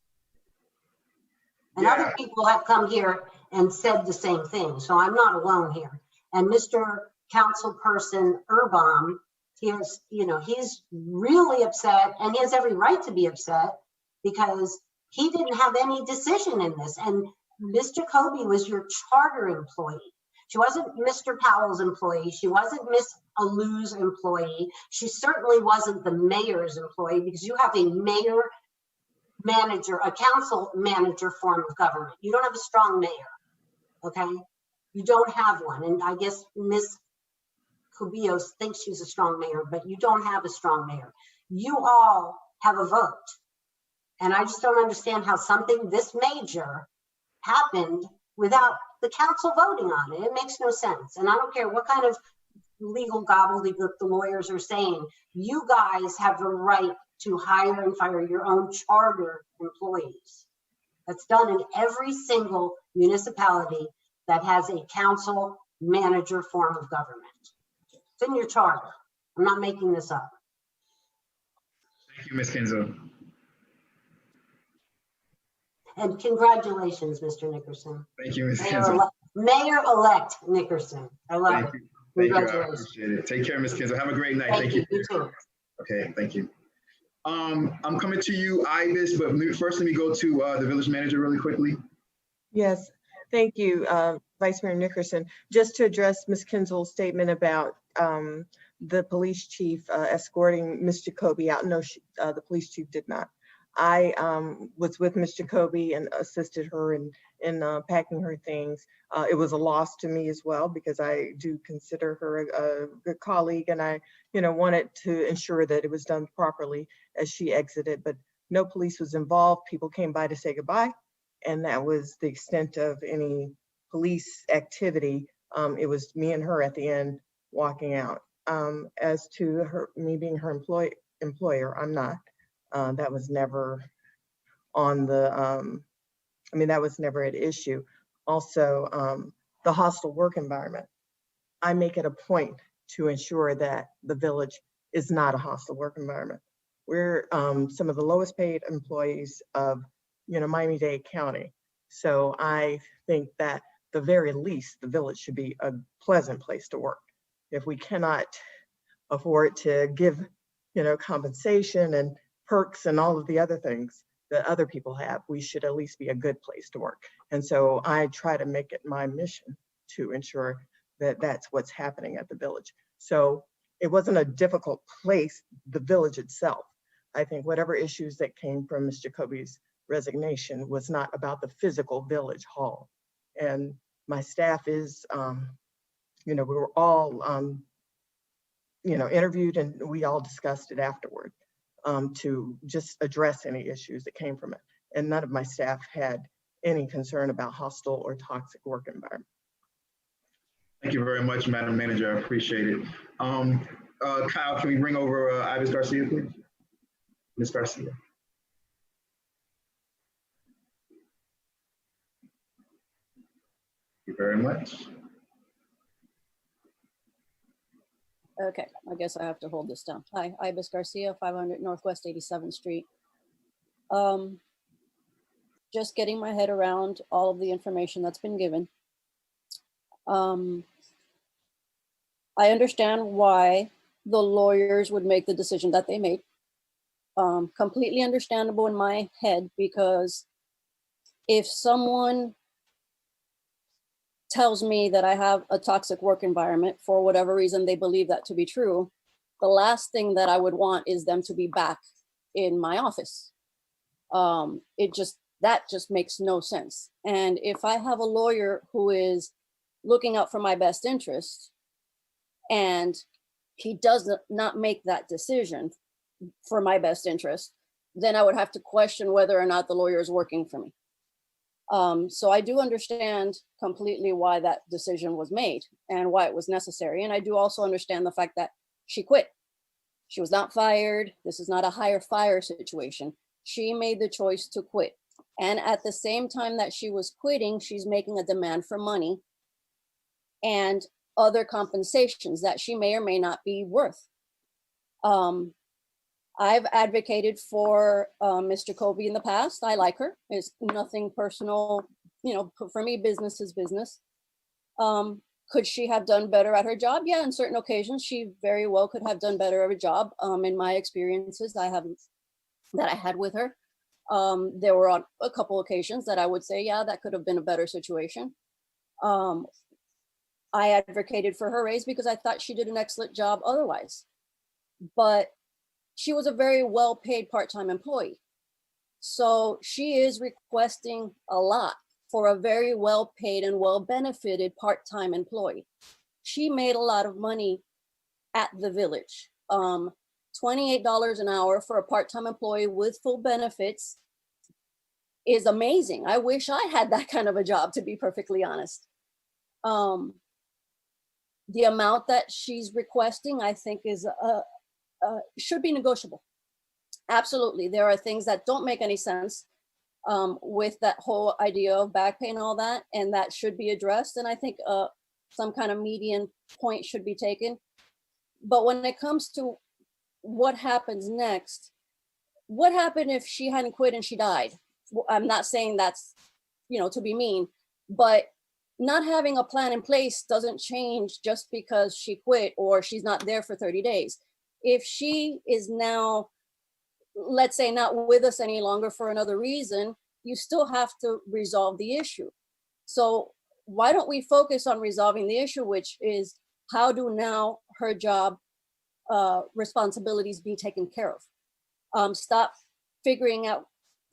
And other people have come here and said the same thing, so I'm not alone here. And Mr. Councilperson Erbaum, he's really upset, and he has every right to be upset because he didn't have any decision in this. And Ms. Jacoby was your charter employee. She wasn't Mr. Powell's employee. She wasn't Miss Alou's employee. She certainly wasn't the mayor's employee because you have a mayor manager, a council manager form of government. You don't have a strong mayor, okay? You don't have one. And I guess Ms. Cubillos thinks she's a strong mayor, but you don't have a strong mayor. You all have a vote. And I just don't understand how something this major happened without the council voting on it. It makes no sense. And I don't care what kind of legal gobbledygook the lawyers are saying. You guys have the right to hire and fire your own charter employees. That's done in every single municipality that has a council manager form of government. It's in your charter. I'm not making this up. Thank you, Ms. Kinzo. And congratulations, Mr. Nickerson. Thank you, Ms. Kinzo. Mayor-elect Nickerson. I love it. Thank you. I Congratulations. appreciate it. Take care, Ms. Kinzo. Have a great night. Thank you. You too. Okay, thank you. I'm coming to you, Ibis, but first let me go to the village manager really quickly. Yes, thank you, Vice Mayor Nickerson. Just to address Ms. Kinzel's statement about the police chief escorting Ms. Jacoby out. No, the police chief did not. I was with Ms. Jacoby and assisted her in packing her things. It was a loss to me as well because I do consider her a good colleague, and I, wanted to ensure that it was done properly as she exited. But no police was involved. People came by to say goodbye, and that was the extent of any police activity. It was me and her at the end walking out. As to me being her employer, I'm not. That was never on the, that was never at issue. Also, the hostile work environment. I make it a point to ensure that the village is not a hostile work environment. We're some of the lowest paid employees of, Miami-Dade County. So I think that the very least, the village should be a pleasant place to work. If we cannot afford to give, compensation and perks and all of the other things that other people have, we should at least be a good place to work. And so I try to make it my mission to ensure that that's what's happening at the village. So it wasn't a difficult place, the village itself. I think whatever issues that came from Ms. Jacoby's resignation was not about the physical village hall. And my staff is, we were all, interviewed, and we all discussed it afterward to just address any issues that came from it. And none of my staff had any concern about hostile or toxic work environment. Thank you very much, Madam Manager. I appreciate it. Kyle, can we bring over Ibis Garcia, please? Ms. Garcia. Thank you very much. Okay, I guess I have to hold this down. Hi, Ibis Garcia, 500 Northwest 87th Street. Just getting my head around all of the information that's been given. I understand why the lawyers would make the decision that they made. Completely understandable in my head, because if someone tells me that I have a toxic work environment, for whatever reason they believe that to be true, the last thing that I would want is them to be back in my office. That just makes no sense. And if I have a lawyer who is looking out for my best interest and he does not make that decision for my best interest, then I would have to question whether or not the lawyer is working for me. So I do understand completely why that decision was made and why it was necessary. And I do also understand the fact that she quit. She was not fired. This is not a hire fire situation. She made the choice to quit. And at the same time that she was quitting, she's making a demand for money and other compensations that she may or may not be worth. I've advocated for Ms. Jacoby in the past. I like her. It's nothing personal. For me, business is business. Could she have done better at her job? Yeah, on certain occasions, she very well could have done better at her job. In my experiences that I had with her, there were on a couple occasions that I would say, yeah, that could have been a better situation. I advocated for her raise because I thought she did an excellent job otherwise. But she was a very well-paid part-time employee. So she is requesting a lot for a very well-paid and well-benefited part-time employee. She made a lot of money at the village. $28 an hour for a part-time employee with full benefits is amazing. I wish I had that kind of a job, to be perfectly honest. The amount that she's requesting, I think, is should be negotiable. Absolutely. There are things that don't make any sense with that whole idea of back pay and all that, and that should be addressed. And I think some kind of median point should be taken. But when it comes to what happens next, what happened if she hadn't quit and she died? I'm not saying that's, to be mean, but not having a plan in place doesn't change just because she quit or she's not there for 30 days. If she is now, let's say, not with us any longer for another reason, you still have to resolve the issue. So why don't we focus on resolving the issue, which is how do now her job responsibilities be taken care of? Stop figuring out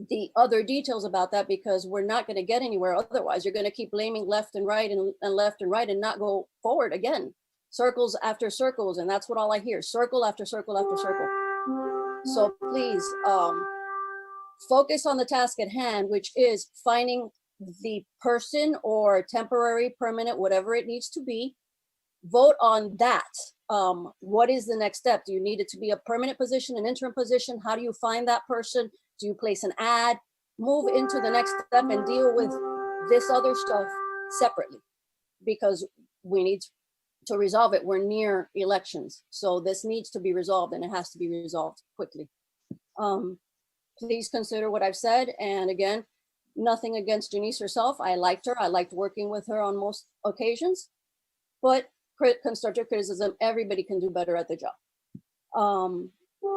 the other details about that, because we're not going to get anywhere otherwise. You're going to keep blaming left and right and left and right and not go forward again. Circles after circles, and that's what all I hear, circle after circle after circle. So please focus on the task at hand, which is finding the person or temporary, permanent, whatever it needs to be. Vote on that. What is the next step? Do you need it to be a permanent position, an interim position? How do you find that person? Do you place an ad? Move into the next step and deal with this other stuff separately, because we need to resolve it. We're near elections. So this needs to be resolved, and it has to be resolved quickly. Please consider what I've said. And again, nothing against Janice herself. I liked her. I liked working with her on most occasions. But constructive criticism, everybody can do better at the job.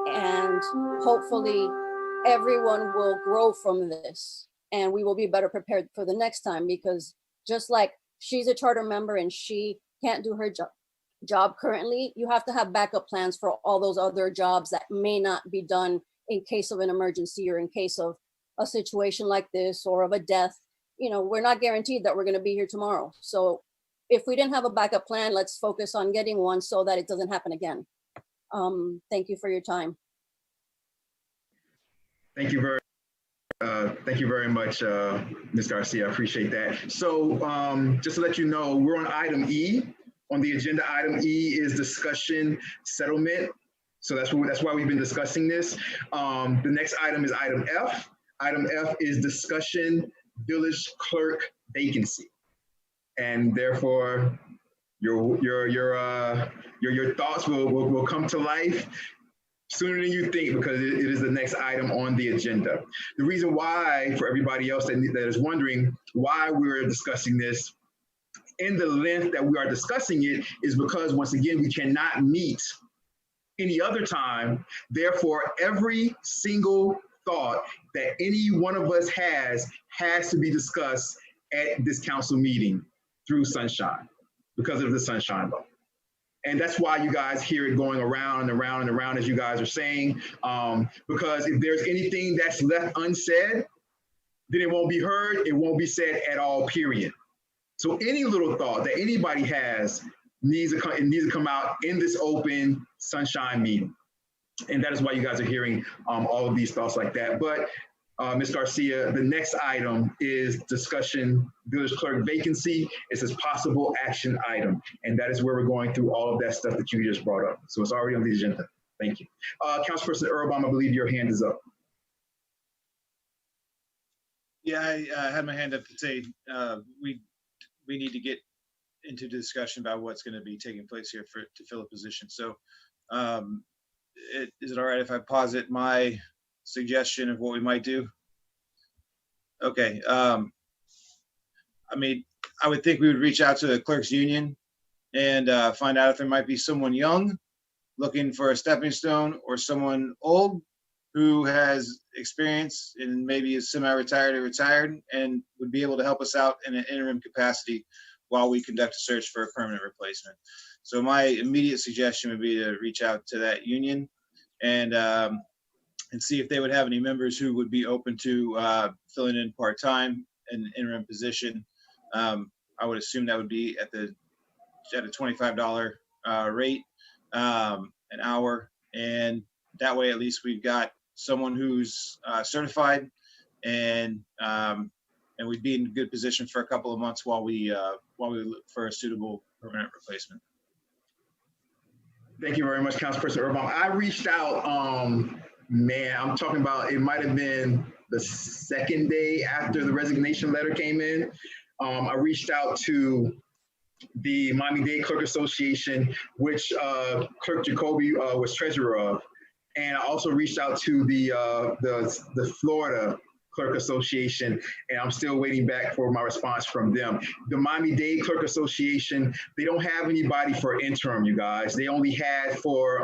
And hopefully everyone will grow from this and we will be better prepared for the next time, because just like she's a charter member and she can't do her job currently, you have to have backup plans for all those other jobs that may not be done in case of an emergency or in case of a situation like this or of a death. You know, we're not guaranteed that we're going to be here tomorrow. So if we didn't have a backup plan, let's focus on getting one so that it doesn't happen again. Thank you for your time. Thank you very much, Ms. Garcia. I appreciate that. So just to let you know, we're on item E. On the agenda, item E is discussion settlement. So that's why we've been discussing this. The next item is item F. Item F is discussion village clerk vacancy. And therefore, your thoughts will come to life sooner than you think, because it is the next item on the agenda. The reason why, for everybody else that is wondering why we're discussing this in the length that we are discussing it, is because, once again, we cannot meet any other time. Therefore, every single thought that any one of us has to be discussed at this council meeting through Sunshine, because of the Sunshine Law. And that's why you guys hear it going around and around and around, as you guys are saying, because if there's anything that's left unsaid, then it won't be heard, it won't be said at all, period. So any little thought that anybody has needs to come out in this open Sunshine meeting. And that is why you guys are hearing all of these thoughts like that. But Ms. Garcia, the next item is discussion village clerk vacancy. It says possible action item. And that is where we're going through all of that stuff that you just brought up. So it's already on the agenda. Thank you. Councilperson Erlbaum, I believe your hand is up. Yeah, I had my hand up to say we need to get into discussion about what's going to be taking place here to fill a position. So is it all right if I posit my suggestion of what we might do? Okay. I mean, I would think we would reach out to the clerks union and find out if there might be someone young looking for a stepping stone, or someone old who has experience and maybe is semi-retired or retired and would be able to help us out in an interim capacity while we conduct a search for a permanent replacement. So my immediate suggestion would be to reach out to that union and see if they would have any members who would be open to filling in part-time in an interim position. I would assume that would be at a $25 rate an hour, and that way at least we've got someone who's certified, and we'd be in a good position for a couple of months while we look for a suitable permanent replacement. Thank you very much, Councilperson Erlbaum. I reached out, man, I'm talking about, it might have been the second day after the resignation letter came in. I reached out to the Miami-Dade Clerk Association, which Clerk Jacoby was treasurer of. And I also reached out to the Florida Clerk Association, and I'm still waiting back for my response from them. The Miami-Dade Clerk Association, they don't have anybody for interim, you guys. They only had for,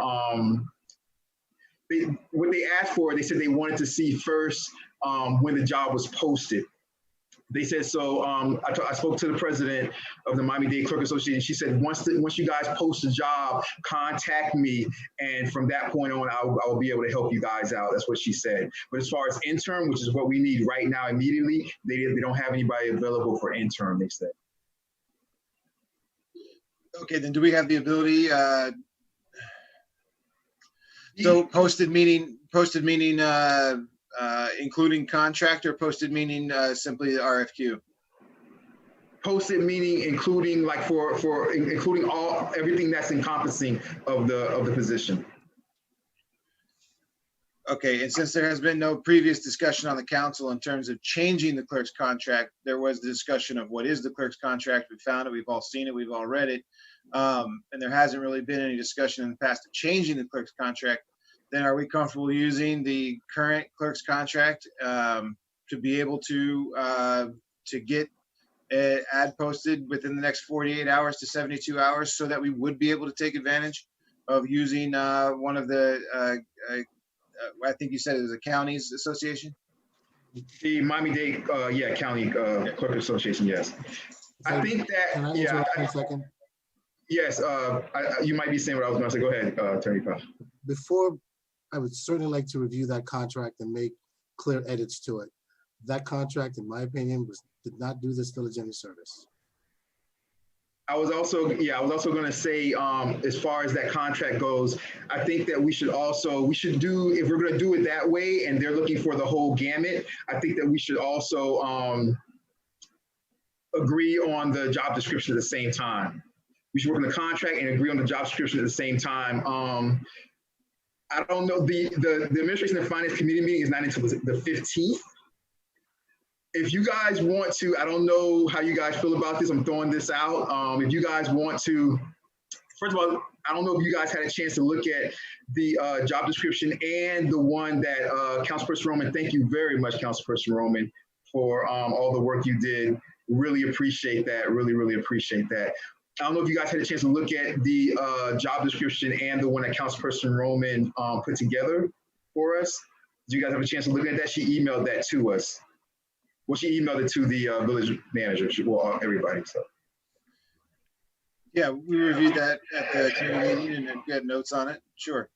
what they asked for, they said they wanted to see first when the job was posted. They said, so I spoke to the president of the Miami-Dade Clerk Association. She said, once you guys post a job, contact me. And from that point on, I will be able to help you guys out. That's what she said. But as far as intern, which is what we need right now immediately, they don't have anybody available for intern, they said. Okay, then do we have the ability, so posted meaning including contract, or posted meaning simply the RFQ? Posted meaning including like including everything that's encompassing of the position. Okay, and since there has been no previous discussion on the council in terms of changing the clerk's contract, there was the discussion of what is the clerk's contract. We found it, we've all seen it, we've all read it. And there hasn't really been any discussion in the past of changing the clerk's contract. then are we comfortable using the current clerk's contract to be able to get an ad posted within the next 48 hours to 72 hours so that we would be able to take advantage of using one of the, I think you said it was a county's association? The Miami-Dade, County Clerk Association, yes. I think Can I that, yeah, interrupt for a second? yes, you might be saying what I was going to say. Go ahead, Attorney Powell. Before, I would certainly like to review that contract and make clear edits to it. That contract, in my opinion, did not do this village any service. I was also going to say, as far as that contract goes, I think that we should do, if we're going to do it that way and they're looking for the whole gamut, I think that we should also agree on the job description at the same time. We should work on the contract and agree on the job description at the same time. I don't know, the Administration and Finance Committee meeting is not until the 15th. If you guys want to, I don't know how you guys feel about this. I'm throwing this out. If you guys want to, first of all, I don't know if you guys had a chance to look at the job description and the one that Councilperson Roman, thank you very much, Councilperson Roman, for all the work you did. Really appreciate that. Really, really appreciate that. I don't know if you guys had a chance to look at the job description and the one that Councilperson Roman put together for us. Did you guys have a chance to look at that? She emailed that to us. Well, she emailed it to the village manager, everybody, so. Yeah, we reviewed that at the committee meeting and got notes on it, sure.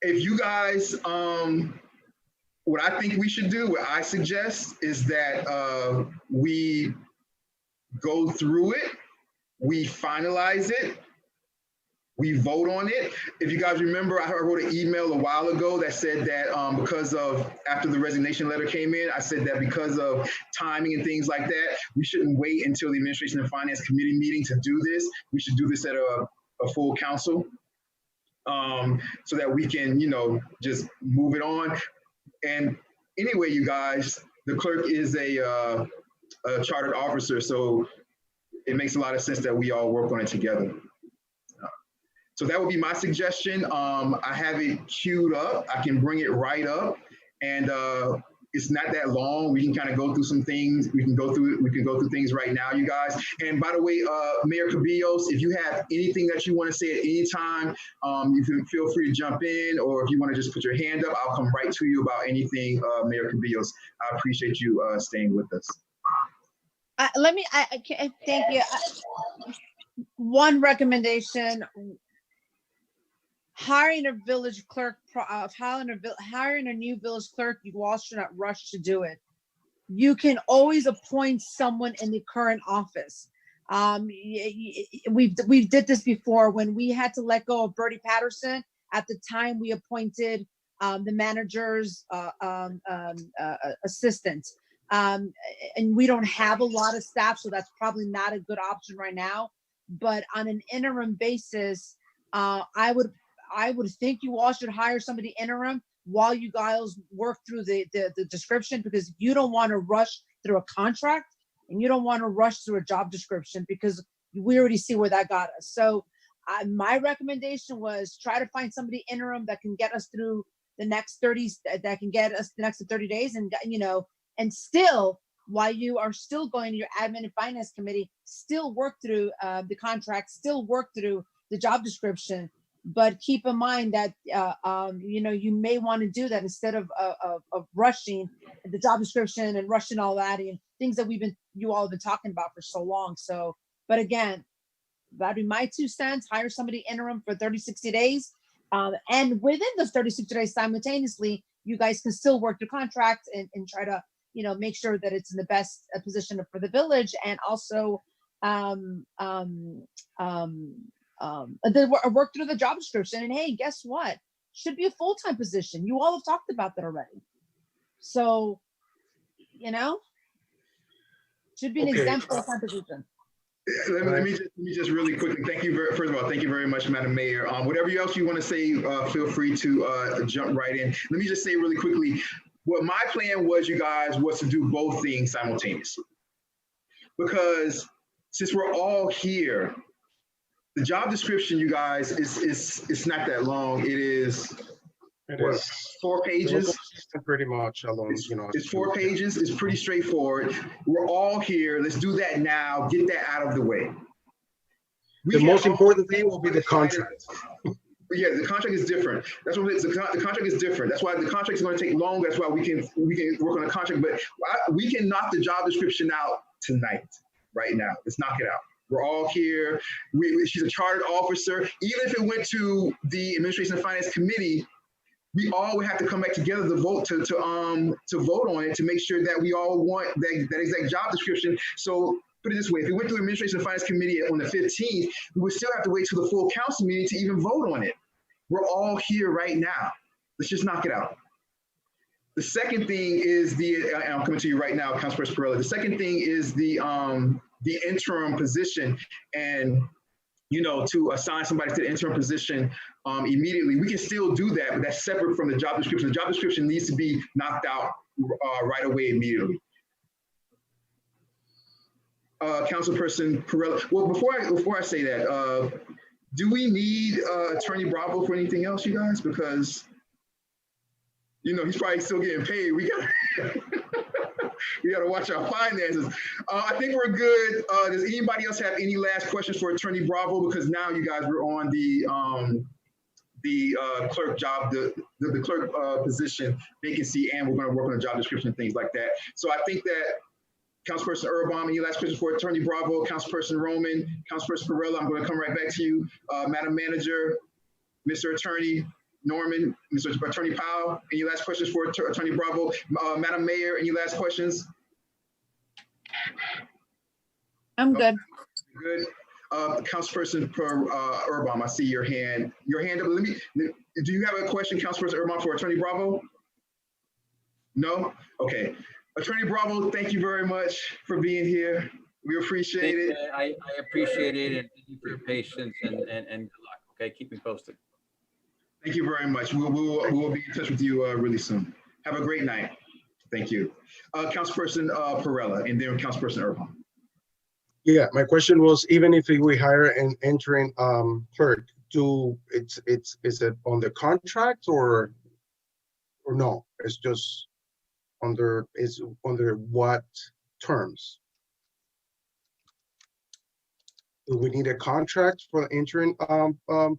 If you guys, what I think we should do, what I suggest is that we go through it, we finalize it, we vote on it. If you guys remember, I wrote an email a while ago that said that because of, after the resignation letter came in, I said that because of timing and things like that, we shouldn't wait until the Administration and Finance Committee meeting to do this. We should do this at a full council so that we can, just move it on. And anyway, you guys, the clerk is a chartered officer, so it makes a lot of sense that we all work on it together. So that would be my suggestion. I have it queued up. I can bring it right up, and it's not that long. We can kind of go through some things. We can go through things right now, you guys. And by the way, Mayor Cabillos, if you have anything that you want to say at any time, you can feel free to jump in, or if you want to just put your hand up, I'll come right to you about anything, Mayor Cabillos. I appreciate you staying with us. Thank you. One recommendation. Hiring a village clerk, hiring a new village clerk, you all should not rush to do it. You can always appoint someone in the current office. We did this before when we had to let go of Bertie Patterson. At the time, we appointed the manager's assistant. And we don't have a lot of staff, so that's probably not a good option right now. But on an interim basis, I would think you all should hire somebody interim while you guys work through the description, because you don't want to rush through a contract and you don't want to rush through a job description, because we already see where that got us. So my recommendation was try to find somebody interim that can get us through the next 30 days, and and still, while you are still going to your admin and finance committee, still work through the contract, still work through the job description. But keep in mind that you may want to do that instead of rushing the job description and rushing all that and things that you all have been talking about for so long. So, but again, that'd be my 2 cents. Hire somebody interim for 30, 60 days. And within those 30, 60 days simultaneously, you guys can still work your contract and try to, make sure that it's in the best position for the village, and also then work through the job description. And hey, guess what? Should be a full-time position. You all have talked about that already. So, should be an exempt full-time position. Let me just really quickly, first of all, thank you very much, Madam Mayor. Whatever else you want to say, feel free to jump right in. Let me just say really quickly, what my plan was, you guys, was to do both things simultaneously. Because since we're all here, the job description, you guys, it's not that long. It is It what, is. 4 The pages? local system pretty much alone, you know. It's 4 pages. It's pretty straightforward. We're all here. Let's do that now. Get that out of the way. The most important thing will be the contract. Yeah, the contract is different. That's what it is. The contract is different. That's why the contract is going to take longer. That's why we can work on the contract. But we can knock the job description out tonight, right now. Let's knock it out. We're all here. She's a chartered officer. Even if it went to the Administration and Finance Committee, we all would have to come back together to vote to vote on it to make sure that we all want that exact job description. So put it this way: if it went to the Administration and Finance Committee on the 15th, we would still have to wait till the full council meeting to even vote on it. We're all here right now. Let's just knock it out. The second thing is I'm coming to you right now, Councilperson Perrella. The second thing is the interim position, and to assign somebody to the interim position immediately. We can still do that, but that's separate from the job description. The job description needs to be knocked out right away, immediately. Councilperson Perrella. Well, before I say that, do we need Attorney Bravo for anything else, you guys? Because he's probably still getting paid. We got to watch our finances. I think we're good. Does anybody else have any last questions for Attorney Bravo? Because now you guys are on the clerk job, the clerk position vacancy, and we're going to work on the job description and things like that. So I think that Councilperson Urban, any last questions for Attorney Bravo? Councilperson Roman, Councilperson Perrella, I'm going to come right back to you. Madam Manager, Mr. Attorney Norman, Mr. Attorney Powell, any last questions for Attorney Bravo? Madam Mayor, any last questions? I'm good. Good. Councilperson Urban, I see your hand. Your hand up. Do you have a question, Councilperson Urban, for Attorney Bravo? No? Okay. Attorney Bravo, thank you very much for being here. We appreciate it. I appreciate it, and thank you for your patience and good luck. Okay, keep me posted. Thank you very much. We will be in touch with you really soon. Have a great night. Thank you. Councilperson Perrella, and then Councilperson Urban. Yeah, my question was, even if we hire an interim clerk, is it on the contract or no? It's just under what terms? Do we need a contract for the interim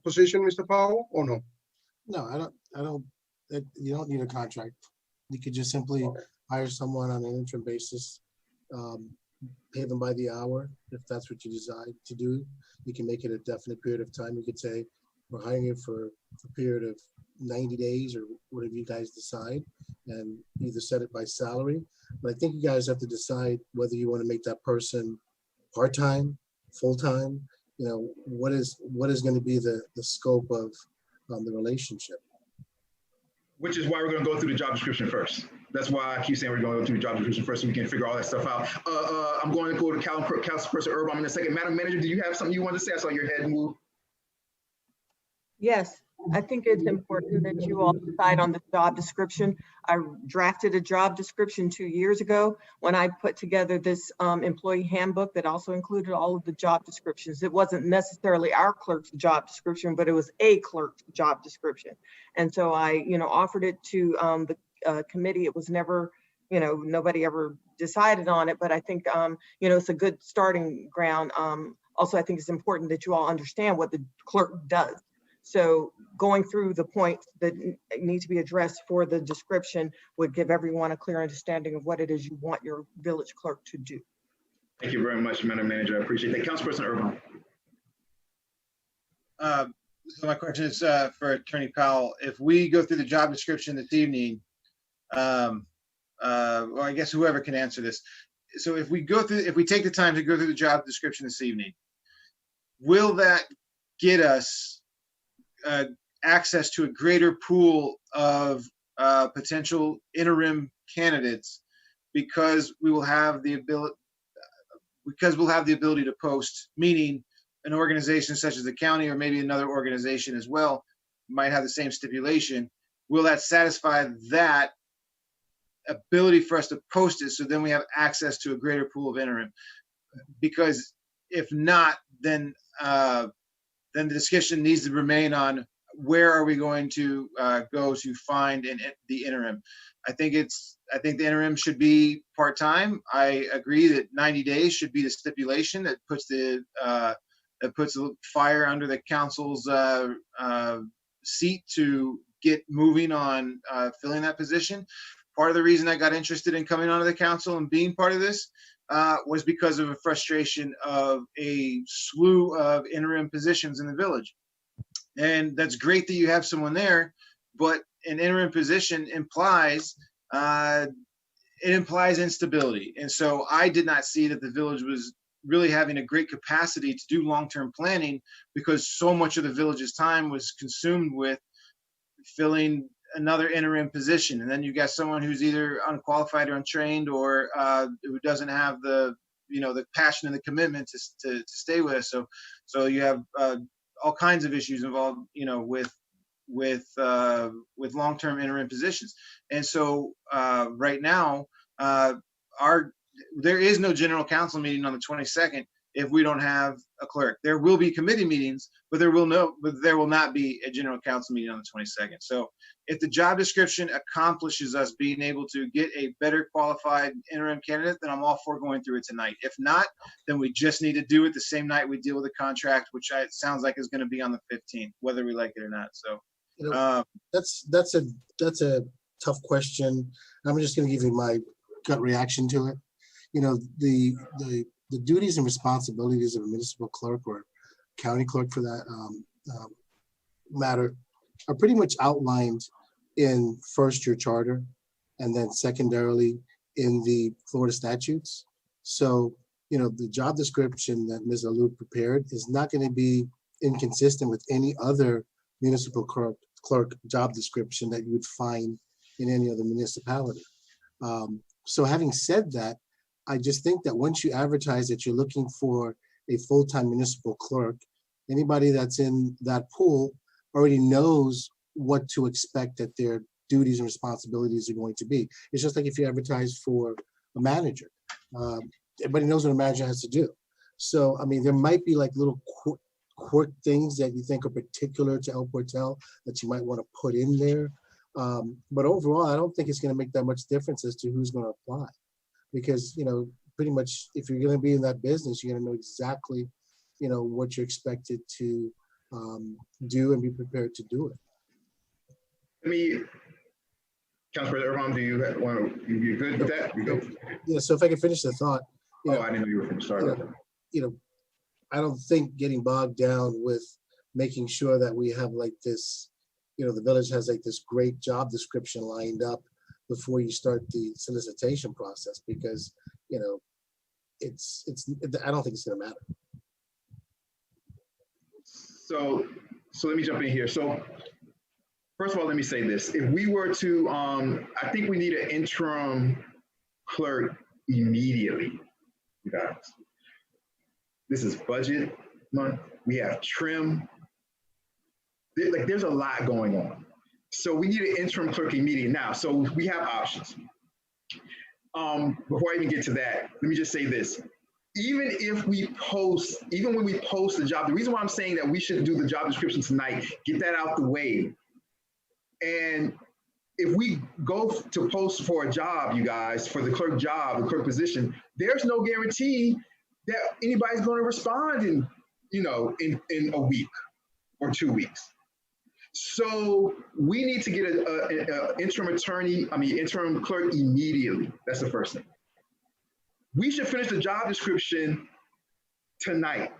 position, Mr. Powell, or no? No, I don't, you don't need a contract. You could just simply hire someone on an interim basis, pay them by the hour. If that's what you decide to do, you can make it a definite period of time. You could say, we're hiring you for a period of 90 days or whatever you guys decide, and either set it by salary. But I think you guys have to decide whether you want to make that person part-time, full-time. What is going to be the scope of the relationship. Which is why we're going to go through the job description first. That's why I keep saying we're going to go through the job description first so we can figure all that stuff out. I'm going to go to Councilperson Urban in a second. Madam Manager, do you have something you want to say? I saw your head move. Yes, I think it's important that you all decide on the job description. I drafted a job description 2 years ago when I put together this employee handbook that also included all of the job descriptions. It wasn't necessarily our clerk's job description, but it was a clerk's job description. And so I, offered it to the committee. It was never, nobody ever decided on it, but I think, it's a good starting ground. Also, I think it's important that you all understand what the clerk does. So going through the points that need to be addressed for the description would give everyone a clear understanding of what it is you want your village clerk to do. Thank you very much, Madam Manager. I appreciate that. Councilperson Urban. So my question is for Attorney Powell. If we go through the job description this evening, well, I guess whoever can answer this. So if we take the time to go through the job description this evening, will that get us access to a greater pool of potential interim candidates because we'll have the ability to post, meaning an organization such as the county or maybe another organization as well might have the same stipulation. Will that satisfy that ability for us to post it so then we have access to a greater pool of interim? Because if not, then the discussion needs to remain on where are we going to go to find the interim? I think the interim should be part-time. I agree that 90 days should be the stipulation that puts the fire under the council's seat to get moving on filling that position. Part of the reason I got interested in coming onto the council and being part of this was because of a frustration of a slew of interim positions in the village. And that's great that you have someone there, but an interim position implies instability. And so I did not see that the village was really having a great capacity to do long-term planning, because so much of the village's time was consumed with filling another interim position. And then you got someone who's either unqualified or untrained, or who doesn't have the passion and the commitment to stay with us. So you have all kinds of issues involved, with long-term interim positions. And so right now, there is no general council meeting on the 22nd if we don't have a clerk. There will be committee meetings, but there will not be a general council meeting on the 22nd. So if the job description accomplishes us being able to get a better qualified interim candidate, then I'm all for going through it tonight. If not, then we just need to do it the same night we deal with the contract, which it sounds like is going to be on the 15th, whether we like it or not. So that's a tough question. I'm just going to give you my gut reaction to it. The duties and responsibilities of a municipal clerk or county clerk, for that matter, are pretty much outlined in first your charter, and then secondarily in the Florida statutes. So, the job description that Ms. Alou prepared is not going to be inconsistent with any other municipal clerk job description that you would find in any other municipality. So having said that, I just think that once you advertise that you're looking for a full-time municipal clerk, anybody that's in that pool already knows what to expect that their duties and responsibilities are going to be. It's just like if you advertise for a manager. Everybody knows what a manager has to do. So, I mean, there might be like little quirk things that you think are particular to El Portal that you might want to put in there. But overall, I don't think it's going to make that much difference as to who's going to apply. Because, pretty much if you're going to be in that business, you're going to know exactly, what you're expected to do and be prepared to do it. Councilor Irvine, do you want to, you good with that? You good? Yeah, so if I can finish the thought. I didn't know you were going to start. I don't think getting bogged down with making sure that we have like this, the village has like this great job description lined up before you start the solicitation process, because, I don't think it's going to matter. So let me jump in here. So first of all, let me say this. If we were to, I think we need an interim clerk immediately, you guys. This is budget month. We have trim. There's a lot going on. So we need an interim clerk immediately now. So we have options. Before I even get to that, let me just say this. Even when we post the job, the reason why I'm saying that we should do the job description tonight, get that out the way. And if we go to post for a job, you guys, for the clerk job, the clerk position, there's no guarantee that anybody's going to respond in a week or 2 weeks. So we need to get an interim clerk immediately. That's the first thing. We should finish the job description tonight,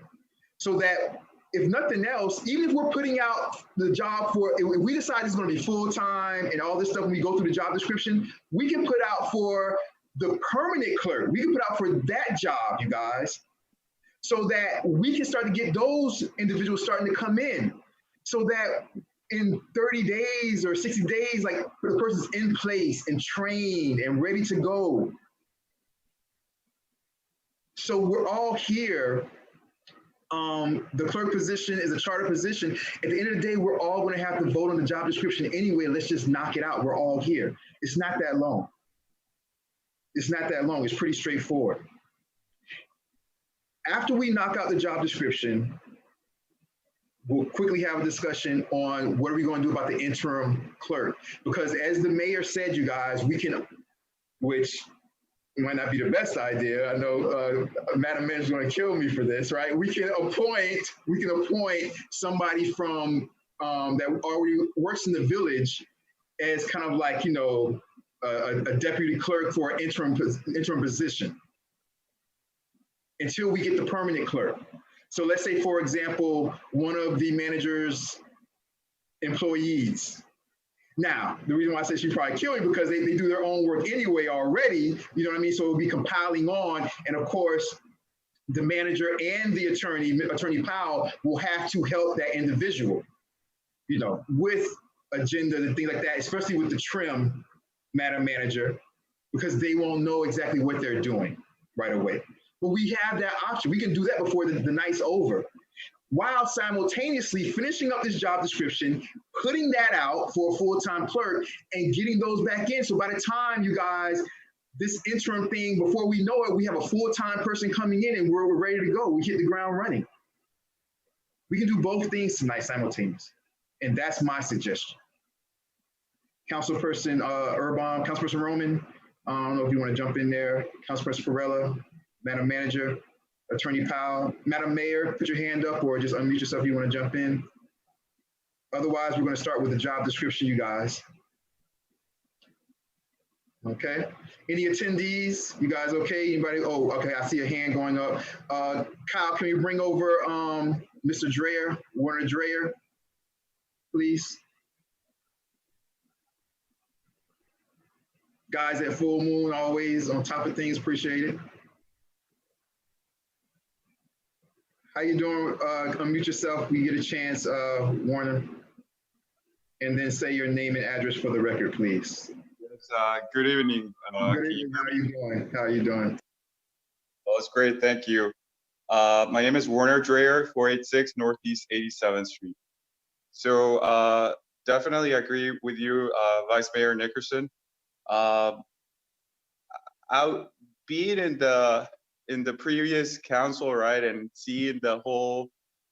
so that if nothing else, even if we're putting out the job if we decide it's going to be full-time and all this stuff, when we go through the job description, we can put out for the permanent clerk. We can put out for that job, you guys, so that we can start to get those individuals starting to come in, so that in 30 days or 60 days, like the person's in place and trained and ready to go. So we're all here. The clerk position is a charter position. At the end of the day, we're all going to have to vote on the job description anyway. Let's just knock it out. We're all here. It's not that long. It's not that long. It's pretty straightforward. After we knock out the job description, we'll quickly have a discussion on what are we going to do about the interim clerk. Because as the mayor said, you guys, we can, which might not be the best idea. I know Madam Mayor's going to kill me for this, right? We can appoint somebody from that already works in the village as kind of like, you know, a deputy clerk for an interim position until we get the permanent clerk. So let's say, for example, one of the manager's employees. Now, the reason why I said she'd probably kill me because they do their own work anyway already, you know what I mean? So it'll be compiling on, and of course, the manager and the Attorney Powell, will have to help that individual, you know, with agenda and things like that, especially with the trim, Madam Manager, because they won't know exactly what they're doing right away. But we have that option. We can do that before the night's over, while simultaneously finishing up this job description, putting that out for a full-time clerk and getting those back in. So by the time, you guys, this interim thing, before we know it, we have a full-time person coming in and we're ready to go. We hit the ground running. We can do both things tonight simultaneously. And that's my suggestion. Councilperson Urban, Councilperson Roman, I don't know if you want to jump in there. Councilperson Farella, Madam Manager, Attorney Powell, Madam Mayor, put your hand up or just unmute yourself if you want to jump in. Otherwise, we're going to start with the job description, you guys. Okay. Any attendees? You guys okay? Anybody? Oh, okay. I see a hand going up. Kyle, can you bring over Mr. Dreyer, Warner Dreyer, please? Guys at Full Moon, always on top of things. Appreciate it. How you doing? Unmute yourself when you get a chance, Warner. And then say your name and address for the record, please. Yes, good evening. Good evening. How are you doing? How are you doing? Oh, it's great. Thank you. My name is Warner Dreyer, 486 Northeast 87th Street. So definitely agree with you, Vice Mayor Nickerson. Being in the previous council, right, and seeing the whole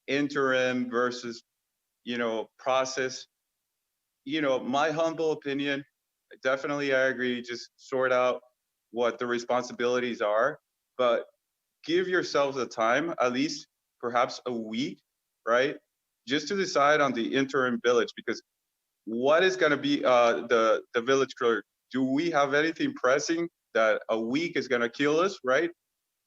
interim versus, you know, process, you know, my humble opinion, definitely I agree, just sort out what the responsibilities are, but give yourselves the time, at least perhaps a week, right, just to decide on the interim village, because what is going to be the village clerk? Do we have anything pressing that a week is going to kill us, right?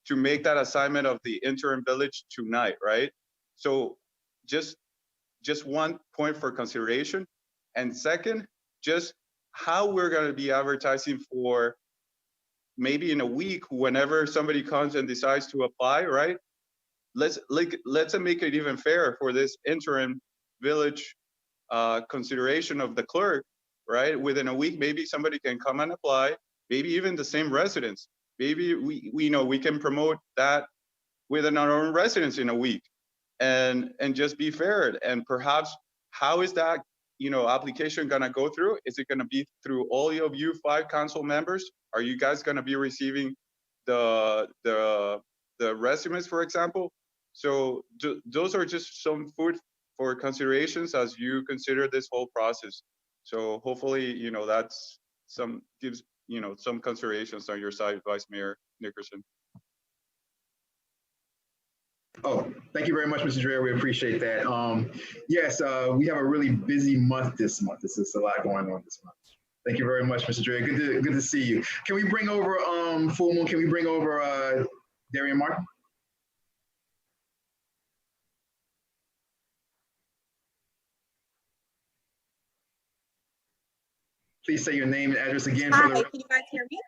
To make that assignment of the interim village tonight, right? So just one point for consideration. And second, just how we're going to be advertising for maybe in a week, whenever somebody comes and decides to apply, right? Let's make it even fairer for this interim village consideration of the clerk, right? Within a week, maybe somebody can come and apply, maybe even the same residents. Maybe we know we can promote that within our own residents in a week and just be fair. And perhaps how is that, you know, application gonna go through? Is it gonna be through all of you 5 council members? Are you guys gonna be receiving the resumes, for example? So those are just some food for considerations as you consider this whole process. So hopefully, you know, that's gives, you know, some considerations on your side, Vice Mayor Nickerson. Oh, thank you very much, Mr. Dreyer. We appreciate that. Yes, we have a really busy month this month. This is a lot going on this month. Thank you very much, Mr. Dreyer. Good to see you. Can we bring over Full Moon? Can we bring over Darian Martin? Please say your name and address again. Hi, can you guys hear me?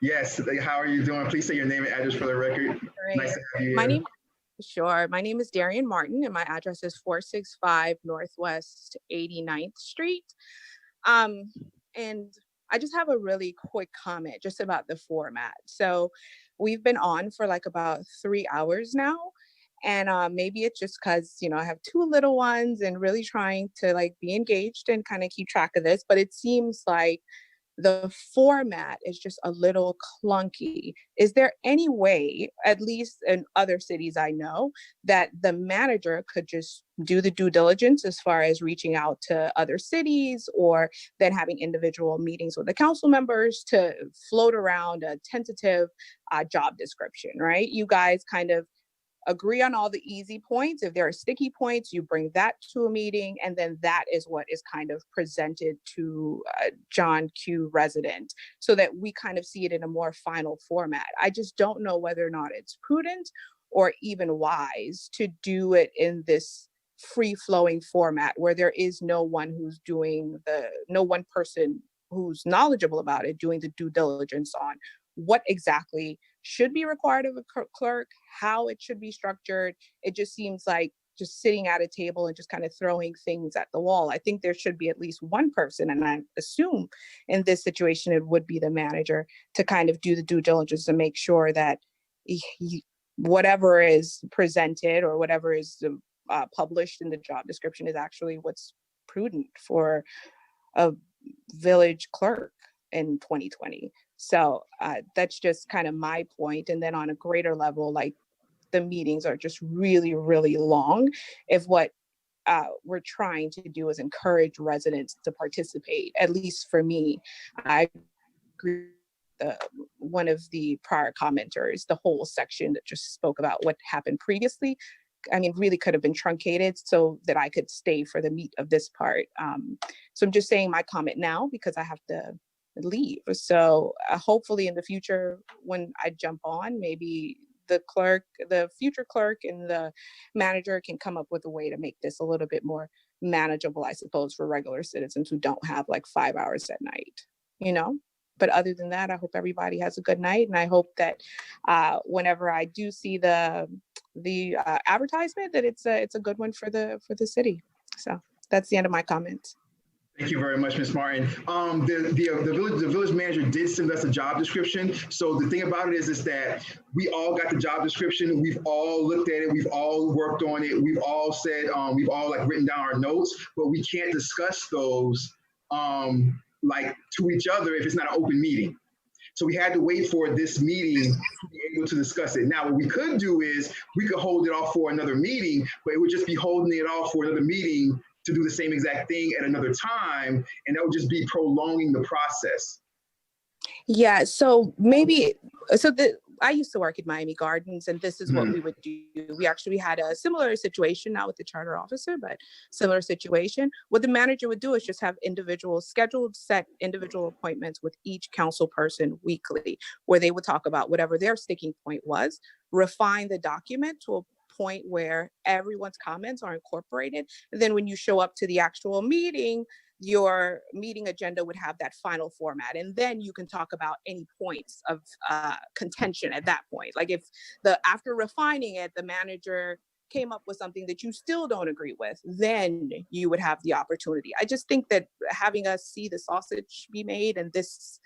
Yes. How are you doing? Please say your name and address for the record. Great. Nice to have you here. My name is Darian Martin, and my address is 465 Northwest 89th Street. And I just have a really quick comment just about the format. So we've been on for like about 3 hours now. And maybe it's just because, you know, I have 2 little ones and really trying to like be engaged and kind of keep track of this. But it seems like the format is just a little clunky. Is there any way, at least in other cities I know, that the manager could just do the due diligence as far as reaching out to other cities, or then having individual meetings with the council members to float around a tentative job description, right? You guys kind of agree on all the easy points. If there are sticky points, you bring that to a meeting, and then that is what is kind of presented to John Q. resident, so that we kind of see it in a more final format. I just don't know whether or not it's prudent or even wise to do it in this free-flowing format where there is no one person who's knowledgeable about it doing the due diligence on what exactly should be required of a clerk, how it should be structured. It just seems like just sitting at a table and just kind of throwing things at the wall. I think there should be at least one person, and I assume in this situation it would be the manager, to kind of do the due diligence to make sure that whatever is presented or whatever is published in the job description is actually what's prudent for a village clerk in 2020. So that's just kind of my point. And then on a greater level, like, the meetings are just really, really long. If what we're trying to do is encourage residents to participate, at least for me, I agree with one of the prior commenters, the whole section that just spoke about what happened previously, I mean, really could have been truncated so that I could stay for the meat of this part. So I'm just saying my comment now because I have to leave. So hopefully in the future, when I jump on, maybe the future clerk and the manager can come up with a way to make this a little bit more manageable, I suppose, for regular citizens who don't have like 5 hours at night, you know? But other than that, I hope everybody has a good night. And I hope that whenever I do see the advertisement, that it's a good one for the city. So that's the end of my comments. Thank you very much, Ms. Martin. The village manager did send us a job description. So the thing about it is that we all got the job description. We've all looked at it. We've all worked on it. We've all said, we've all like written down our notes, but we can't discuss those like to each other if it's not an open meeting. So we had to wait for this meeting to be able to discuss it. Now, what we could do is we could hold it off for another meeting, but it would just be holding it off for another meeting to do the same exact thing at another time, and that would just be prolonging the process. Yeah, so maybe, I used to work at Miami Gardens, and this is what we would do. We actually had a similar situation, not with the charter officer, but similar situation. What the manager would do is just have set individual appointments with each council person weekly, where they would talk about whatever their sticking point was, refine the document to a point where everyone's comments are incorporated. And then when you show up to the actual meeting, your meeting agenda would have that final format. And then you can talk about any points of contention at that point. Like if after refining it, the manager came up with something that you still don't agree with, then you would have the opportunity. I just think that having us see the sausage be made in this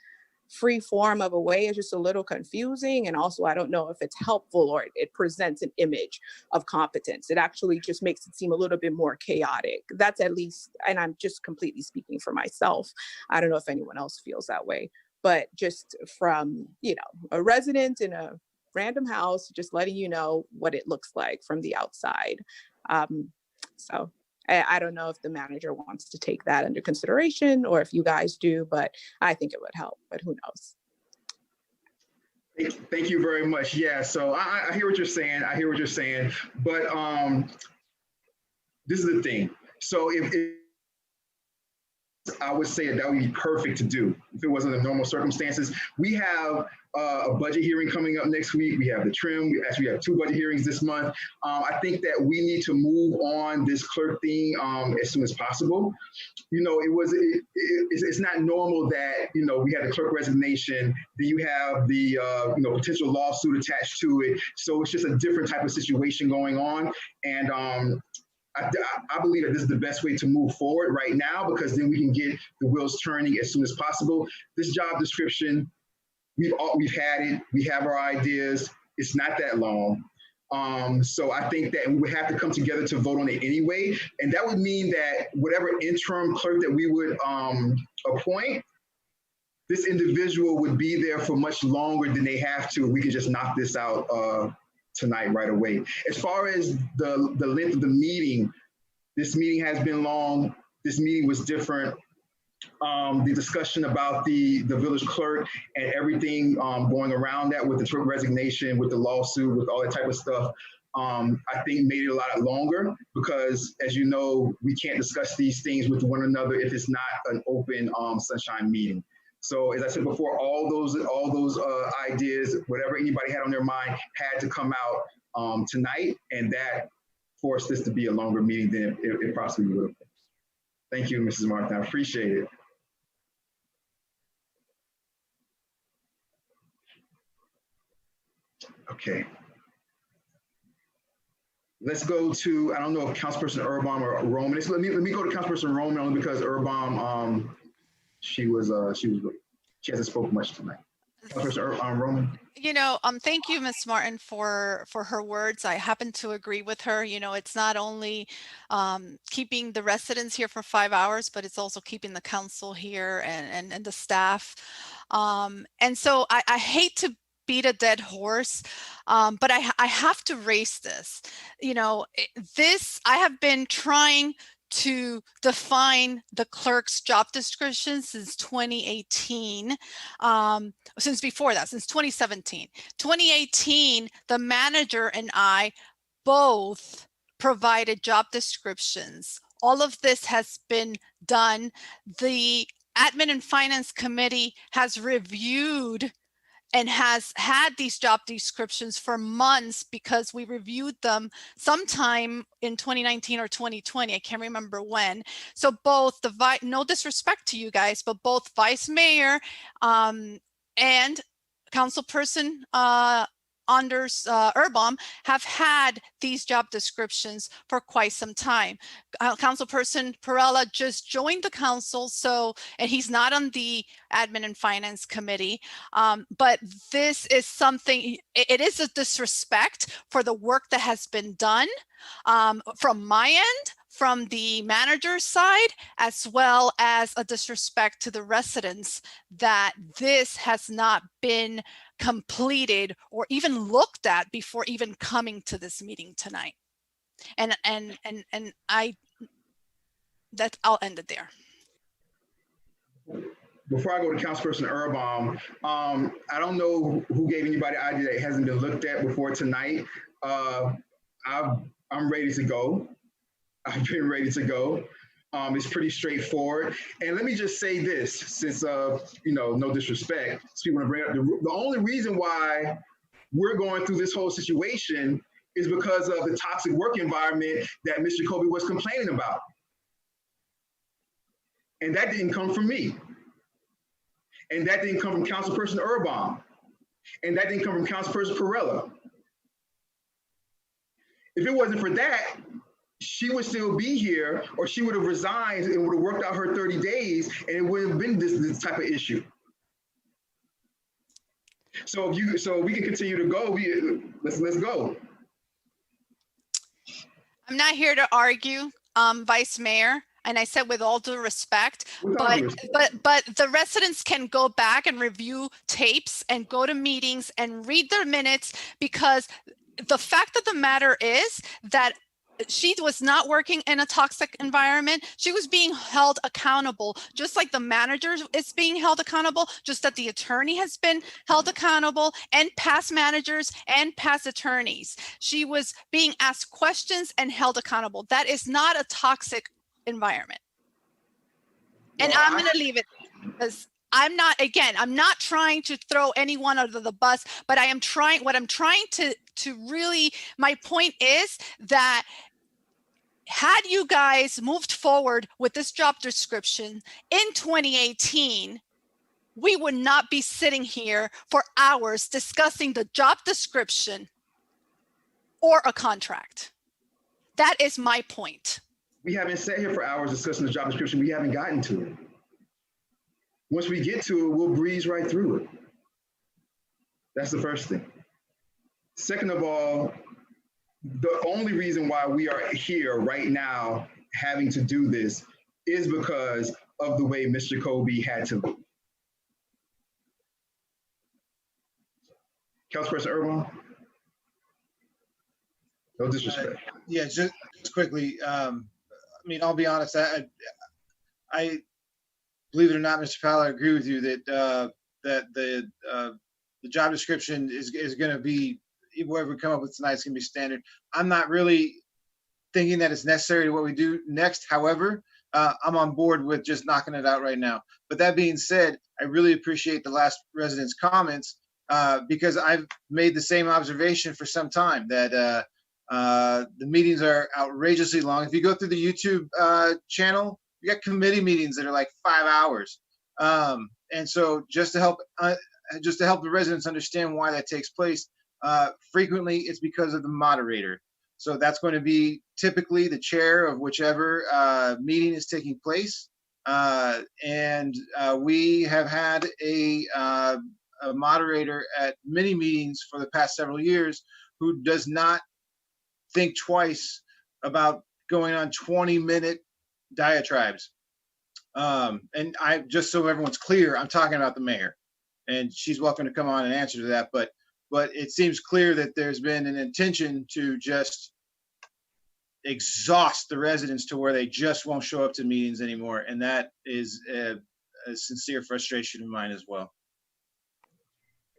free form of a way is just a little confusing. And also, I don't know if it's helpful or it presents an image of competence. It actually just makes it seem a little bit more chaotic. That's at least, and I'm just completely speaking for myself. I don't know if anyone else feels that way, but just from, a resident in a random house, just letting you know what it looks like from the outside. So I don't know if the manager wants to take that under consideration or if you guys do, but I think it would help, but who knows? Thank you very much. Yeah, so I hear what you're saying. But this is the thing. So if I would say that would be perfect to do if it wasn't in normal circumstances. We have a budget hearing coming up next week. We have the trim. We actually have 2 budget hearings this month. I think that we need to move on this clerk thing as soon as possible. It's not normal that, we had the clerk resignation, then you have the, potential lawsuit attached to it. So it's just a different type of situation going on. And I believe that this is the best way to move forward right now, because then we can get the wheels turning as soon as possible. This job description, we've had it. We have our ideas. It's not that long. So I think that we would have to come together to vote on it anyway. And that would mean that whatever interim clerk that we would appoint, this individual would be there for much longer than they have to. We could just knock this out tonight right away. As far as the length of the meeting, this meeting has been long. This meeting was different. The discussion about the village clerk and everything going around that with the resignation, with the lawsuit, with all that type of stuff, I think made it a lot longer because, as you know, we can't discuss these things with one another if it's not an open sunshine meeting. So as I said before, all those ideas, whatever anybody had on their mind, had to come out tonight, and that forced this to be a longer meeting than it possibly would have been. Thank you, Mrs. Martin. I appreciate it. Okay. Let's go to, I don't know if Councilperson Erbaum or Roman. Let me go to Councilperson Roman only because Erbaum, she hasn't spoken much tonight. Councilperson Roman. You know, thank you, Ms. Martin, for her words. I happen to agree with her. You know, it's not only keeping the residents here for 5 hours, but it's also keeping the council here and the staff. And so I hate to beat a dead horse, but I have to raise this. You know, I have been trying to define the clerk's job description since 2018, since before that, since 2017. 2018, the manager and I both provided job descriptions. All of this has been done. The Admin and Finance Committee has reviewed and has had these job descriptions for months because we reviewed them sometime in 2019 or 2020. I can't remember when. So both no disrespect to you guys, but both Vice Mayor and Councilperson Anders Erbaum have had these job descriptions for quite some time. Councilperson Perella just joined the council, and he's not on the Admin and Finance Committee, but this is something, it is a disrespect for the work that has been done from my end, from the manager's side, as well as a disrespect to the residents that this has not been completed or even looked at before even coming to this meeting tonight. And I'll end it there. Before I go to Councilperson Erbaum, I don't know who gave anybody an idea that it hasn't been looked at before tonight. I'm ready to go. I've been ready to go. It's pretty straightforward. And let me just say this, since, no disrespect, people bring up the only reason why we're going through this whole situation is because of the toxic work environment that Mr. Kobe was complaining about. And that didn't come from me. And that didn't come from Councilperson Erbaum. And that didn't come from Councilperson Perella. If it wasn't for that, she would still be here, or she would have resigned and would have worked out her 30 days, and it would have been this type of issue. So we can continue to go. Let's go. I'm not here to argue, Vice Mayor. And I said with all due respect, but the residents can go back and review tapes and go to meetings and read their minutes, because the fact of the matter is that she was not working in a toxic environment. She was being held accountable, just like the manager is being held accountable, just that the attorney has been held accountable, and past managers and past attorneys. She was being asked questions and held accountable. That is not a toxic environment. And I'm going to leave it, because I'm not trying to throw anyone under the bus, but what I'm trying to really, my point is that had you guys moved forward with this job description in 2018, we would not be sitting here for hours discussing the job description or a contract. That is my point. We haven't sat here for hours discussing the job description. We haven't gotten to it. Once we get to it, we'll breeze right through it. That's the first thing. Second of all, the only reason why we are here right now having to do this is because of the way Mr. Kobe had to leave. Councilperson Urban? No disrespect. Yeah, just quickly, I mean, I'll be honest, I believe it or not, Mr. Powell, I agree with you that that the job description is going to be, whatever we come up with tonight is going to be standard. I'm not really thinking that it's necessary to what we do next. However, I'm on board with just knocking it out right now. But that being said, I really appreciate the last resident's comments because I've made the same observation for some time that the meetings are outrageously long. If you go through the YouTube channel, you got committee meetings that are like 5 hours. And so just to help the residents understand why that takes place, frequently it's because of the moderator. So that's going to be typically the chair of whichever meeting is taking place. And we have had a moderator at many meetings for the past several years who does not think twice about going on 20-minute diatribes. And I, just so everyone's clear, I'm talking about the mayor, and she's welcome to come on and answer to that. But it seems clear that there's been an intention to just exhaust the residents to where they just won't show up to meetings anymore. And that is a sincere frustration of mine as well.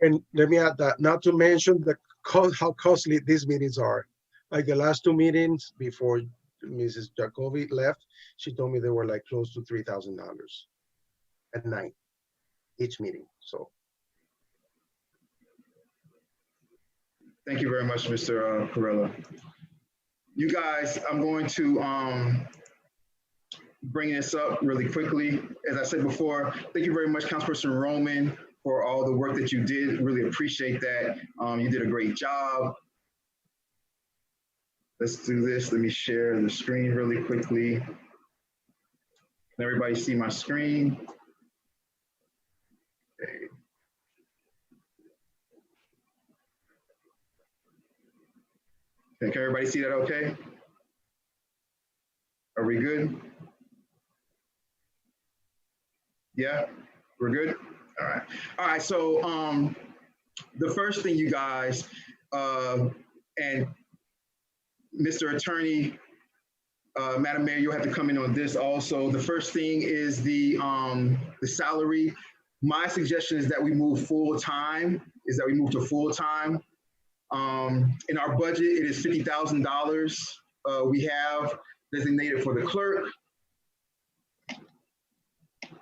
And let me add that, not to mention how costly these meetings are. Like the last two meetings before Mrs. Jacoby left, she told me they were like close to $3,000 at night, each meeting. So. Thank you very much, Mr. Corella. You guys, I'm going to bring this up really quickly. As I said before, thank you very much, Councilperson Roman, for all the work that you did. Really appreciate that. You did a great job. Let's do this. Let me share the screen really quickly. Can everybody see my screen? Okay. Can everybody see that okay? Are we good? Yeah, we're good? All right. All right, so the first thing, you guys, and Mr. Attorney, Madam Mayor, you'll have to come in on this also. The first thing is the salary. My suggestion is that we move full-time, to full-time. In our budget, it is $50,000 we have designated for the clerk.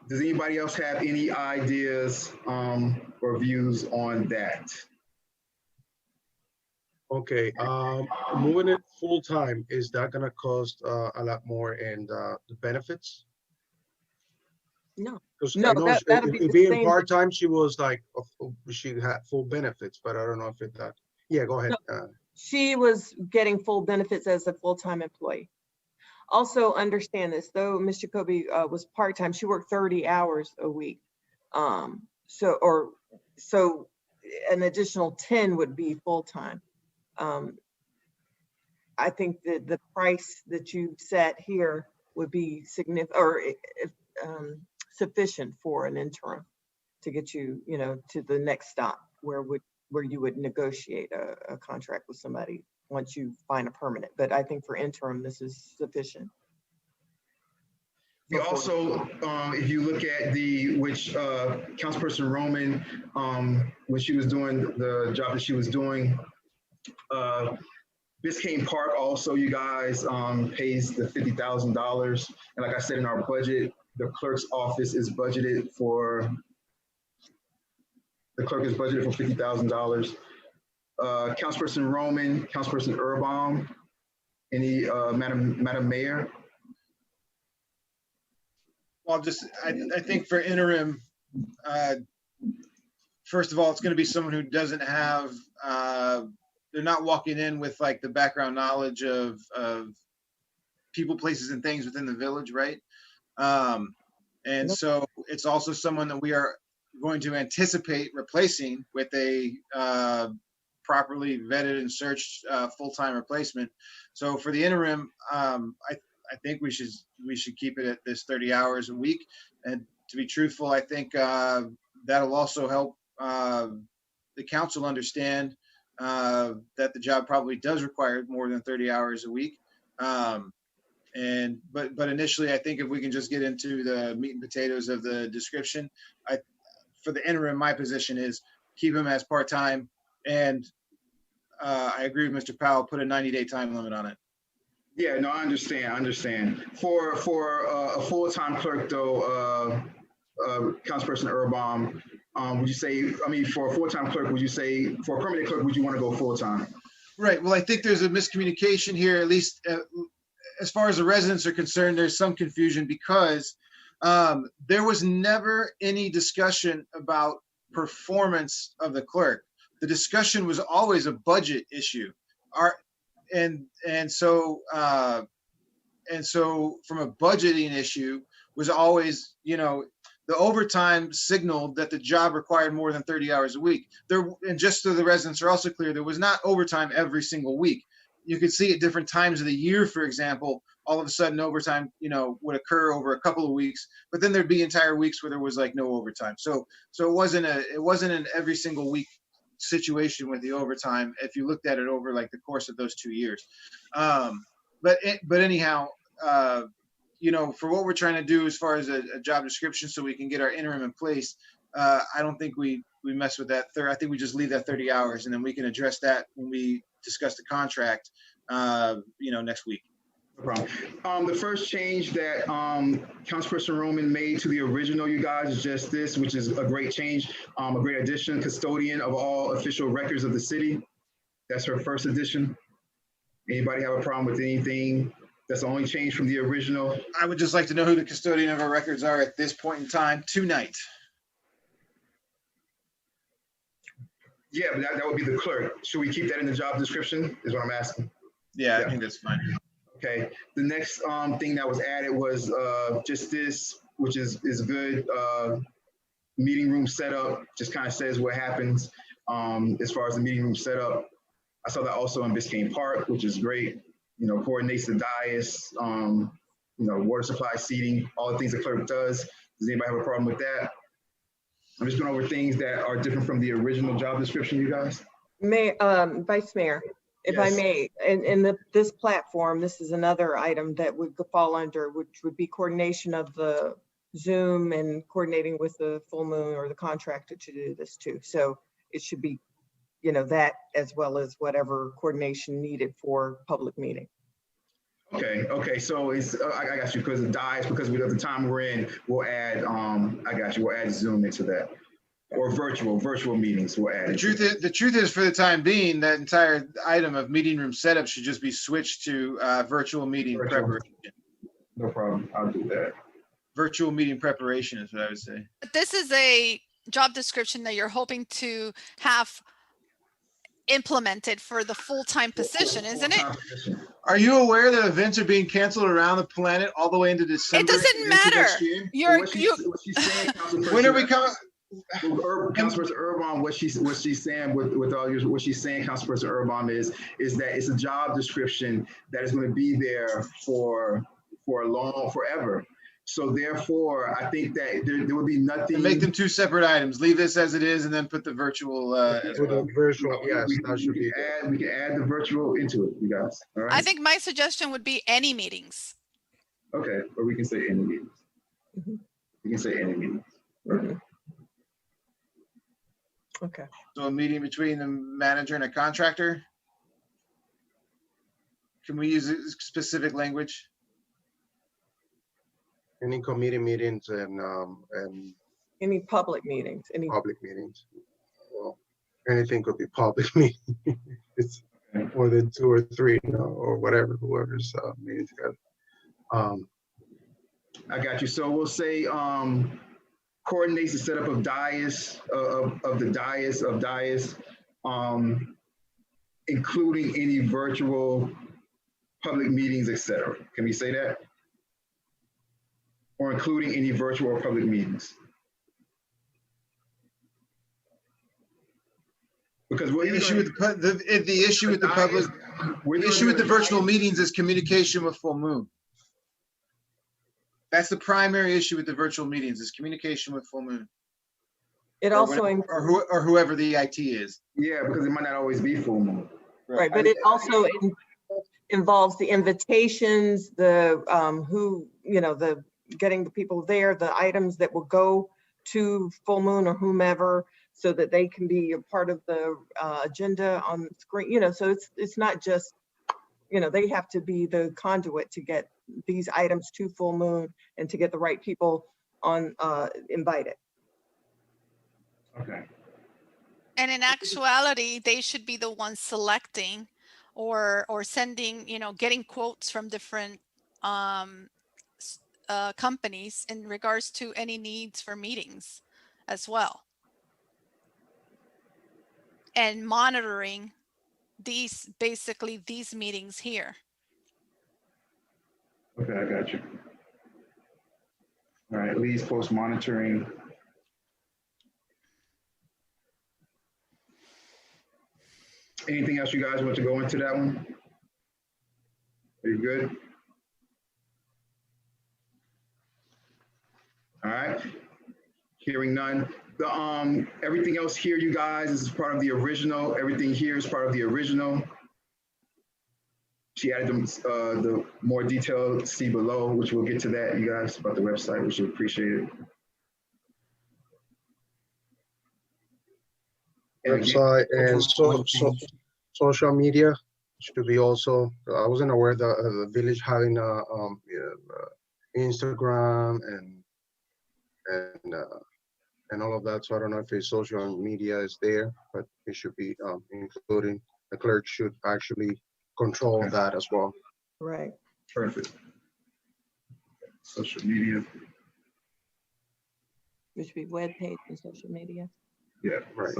Does anybody else have any ideas or views on that? Okay, moving it full-time, is that gonna cost a lot more in the benefits? No. No, that'll be the being same. part-time, she was like, she had full benefits, but I don't know if it that. Yeah, go ahead. She was getting full benefits as a full-time employee. Also understand this, though Ms. Jacoby was part-time, she worked 30 hours a week. So an additional 10 would be full-time. I think that the price that you set here would be significant or sufficient for an interim to get you, to the next stop where you would negotiate a contract with somebody once you find a permanent. But I think for interim, this is sufficient. We also, if you look at which Councilperson Roman, when she was doing the job that she was doing, Biscayne Park also, you guys, pays the $50,000. And like I said, in our budget, the clerk's office is budgeted for, $50,000. Councilperson Roman, Councilperson Urban, any, Madam Mayor? Well, I think for interim, first of all, it's going to be someone who doesn't have, they're not walking in with like the background knowledge of people, places, and things within the village, right? And so it's also someone that we are going to anticipate replacing with a properly vetted and searched full-time replacement. So for the interim, I think we should keep it at this 30 hours a week. And to be truthful, I think that'll also help the council understand that the job probably does require more than 30 hours a week. But initially, I think if we can just get into the meat and potatoes of the description, for the interim, my position is keep him as part-time, and I agree with Mr. Powell, put a 90-day time limit on it. Yeah, no, I understand. For a full-time clerk though, Councilperson Erbaum, would you say, I mean, for a full-time clerk, would you say, for a permanent clerk, would you want to go full-time? Right. Well, I think there's a miscommunication here, at least as far as the residents are concerned. There's some confusion because there was never any discussion about performance of the clerk. The discussion was always a budget issue. And so from a budgeting issue was always, the overtime signaled that the job required more than 30 hours a week. And just so the residents are also clear, there was not overtime every single week. You could see at different times of the year, for example, all of a sudden overtime, would occur over a couple of weeks, but then there'd be entire weeks where there was like no overtime. So it wasn't an every single week situation with the overtime if you looked at it over like the course of those 2 years. But anyhow, for what we're trying to do as far as a job description so we can get our interim in place, I don't think we mess with that. I think we just leave that 30 hours and then we can address that when we discuss the contract, next week. No problem. The first change that Councilperson Roman made to the original, you guys, is just this, which is a great change, a great addition, custodian of all official records of the city. That's her first addition. Anybody have a problem with anything? That's the only change from the original. I would just like to know who the custodian of our records are at this point in time tonight. Yeah, but that would be the clerk. Should we keep that in the job description is what I'm asking. Yeah, I think that's fine. Okay, the next thing that was added was just this, which is good. Meeting room setup, just kind of says what happens as far as the meeting room setup. I saw that also in Biscayne Park, which is great. Coordinates the dais, water supply, seating, all the things the clerk does. Does anybody have a problem with that? I'm just going over things that are different from the original job description, you guys. Vice Mayor, if I Yes. may, in this platform, this is another item that would fall under, which would be coordination of the Zoom and coordinating with the Full Moon or the contractor to do this too. So it should be, that as well as whatever coordination needed for public meeting. Okay. So it's I got you, because it dies because of the time we're in. We'll add I got you. We'll add Zoom into that, or virtual meetings. We'll add. The truth is, for the time being, that entire item of meeting room setup should just be switched to virtual meeting preparation. No problem. I'll do that. Virtual meeting preparation is what I would say. But this is a job description that you're hoping to have implemented for the full-time position, isn't it? Are you aware that events are being canceled around the planet all the way into December? It doesn't matter. What she's saying, When are we coming? Councilperson Erbaum, what she's saying with all your, what she's saying, Councilperson Erbaum, is that it's a job description that is going to be there for forever. So therefore, I think that there would be nothing. And make them two separate items. Leave this as it is, and then put the virtual. As well. Virtual, yes, that should be. We can add the virtual into it, you guys. All right. I think my suggestion would be any meetings. Okay, or we can say any meetings. We can say any meetings. Okay. Okay. So a meeting between the manager and a contractor. Can we use specific language? Any committee meetings and Any public meetings, any public meetings. Well, anything could be public meeting. It's more than 2 or 3, or whatever, whoever's meeting together. I got you. So we'll say coordinates the setup of dais, including any virtual public meetings, etc. Can we say that? Or including any virtual or public meetings? Because The issue with the virtual meetings is communication with Full Moon. That's the primary issue with the virtual meetings, is communication with Full Moon. It or also, whatever- or whoever the IT is. Yeah, because it might not always be full moon. right, but it also involves the invitations, the, who, you know, the getting the people there, the items that will go to full moon or whomever, so that they can be a part of the agenda on the screen, you know, so it's not just, you know, they have to be the conduit to get these items to full moon and to get the right people on, invited. Okay. And in actuality, they should be the ones selecting or sending, you know, getting quotes from different companies in regards to any needs for meetings as well. And monitoring basically these meetings here. Okay, I got you. All right, leads post monitoring. Anything else you guys want to go into that one? Are you good? All right. Hearing none. The everything else here, you guys, is part of the original. Everything here is part of the original. She added the more detail, see below, which we'll get to that, you guys, about the website, which we appreciate it. Website and social media should be also, I wasn't aware that the village having Instagram and all of that. So I don't know if his social media is there, but it should be including, the clerk should actually control that as well. Right. Perfect. Social media. Which would be web page and social media. Yeah, right.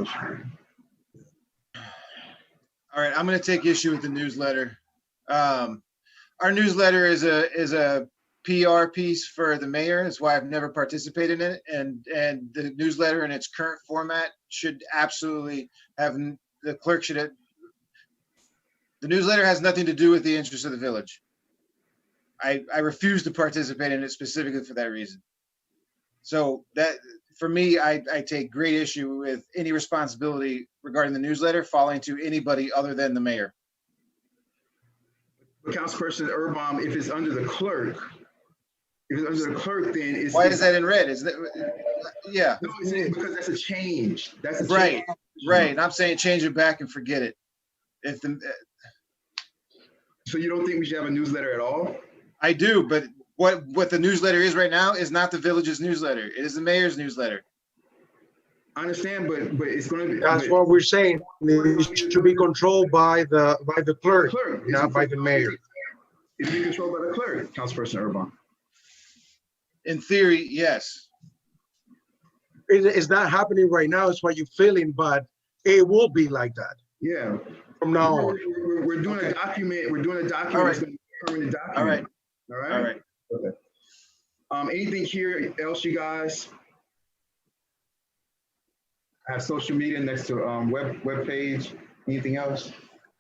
All right, I'm going to take issue with the newsletter. Our newsletter is a PR piece for the mayor. That's why I've never participated in it. And the newsletter in its current format should absolutely have, the clerk should have, the newsletter has nothing to do with the interests of the village. I refuse to participate in it specifically for that reason. So that, for me, I take great issue with any responsibility regarding the newsletter falling to anybody other than the mayor. But Councilperson Urban, if it's under the clerk, then it's— Why is that in red? Is that, yeah. No, it's because that's a change. That's a right, change. right. And I'm saying change it back and forget it. If the, so you don't think we should have a newsletter at all? I do, but what the newsletter is right now is not the village's newsletter. It is the mayor's newsletter. I understand, but it's going to be— That's what we're saying. It should be controlled by the clerk, not by the mayor. It should be controlled by the clerk, Councilperson Urban. In theory, yes. It's not happening right now. It's what you're feeling, but it will be like that. Yeah. From now on. We're doing a document. We're doing a document. All right. That's going to be a permanent document. All right. All right. All right. Okay. Anything here else, you guys? I have social media next to web page. Anything else?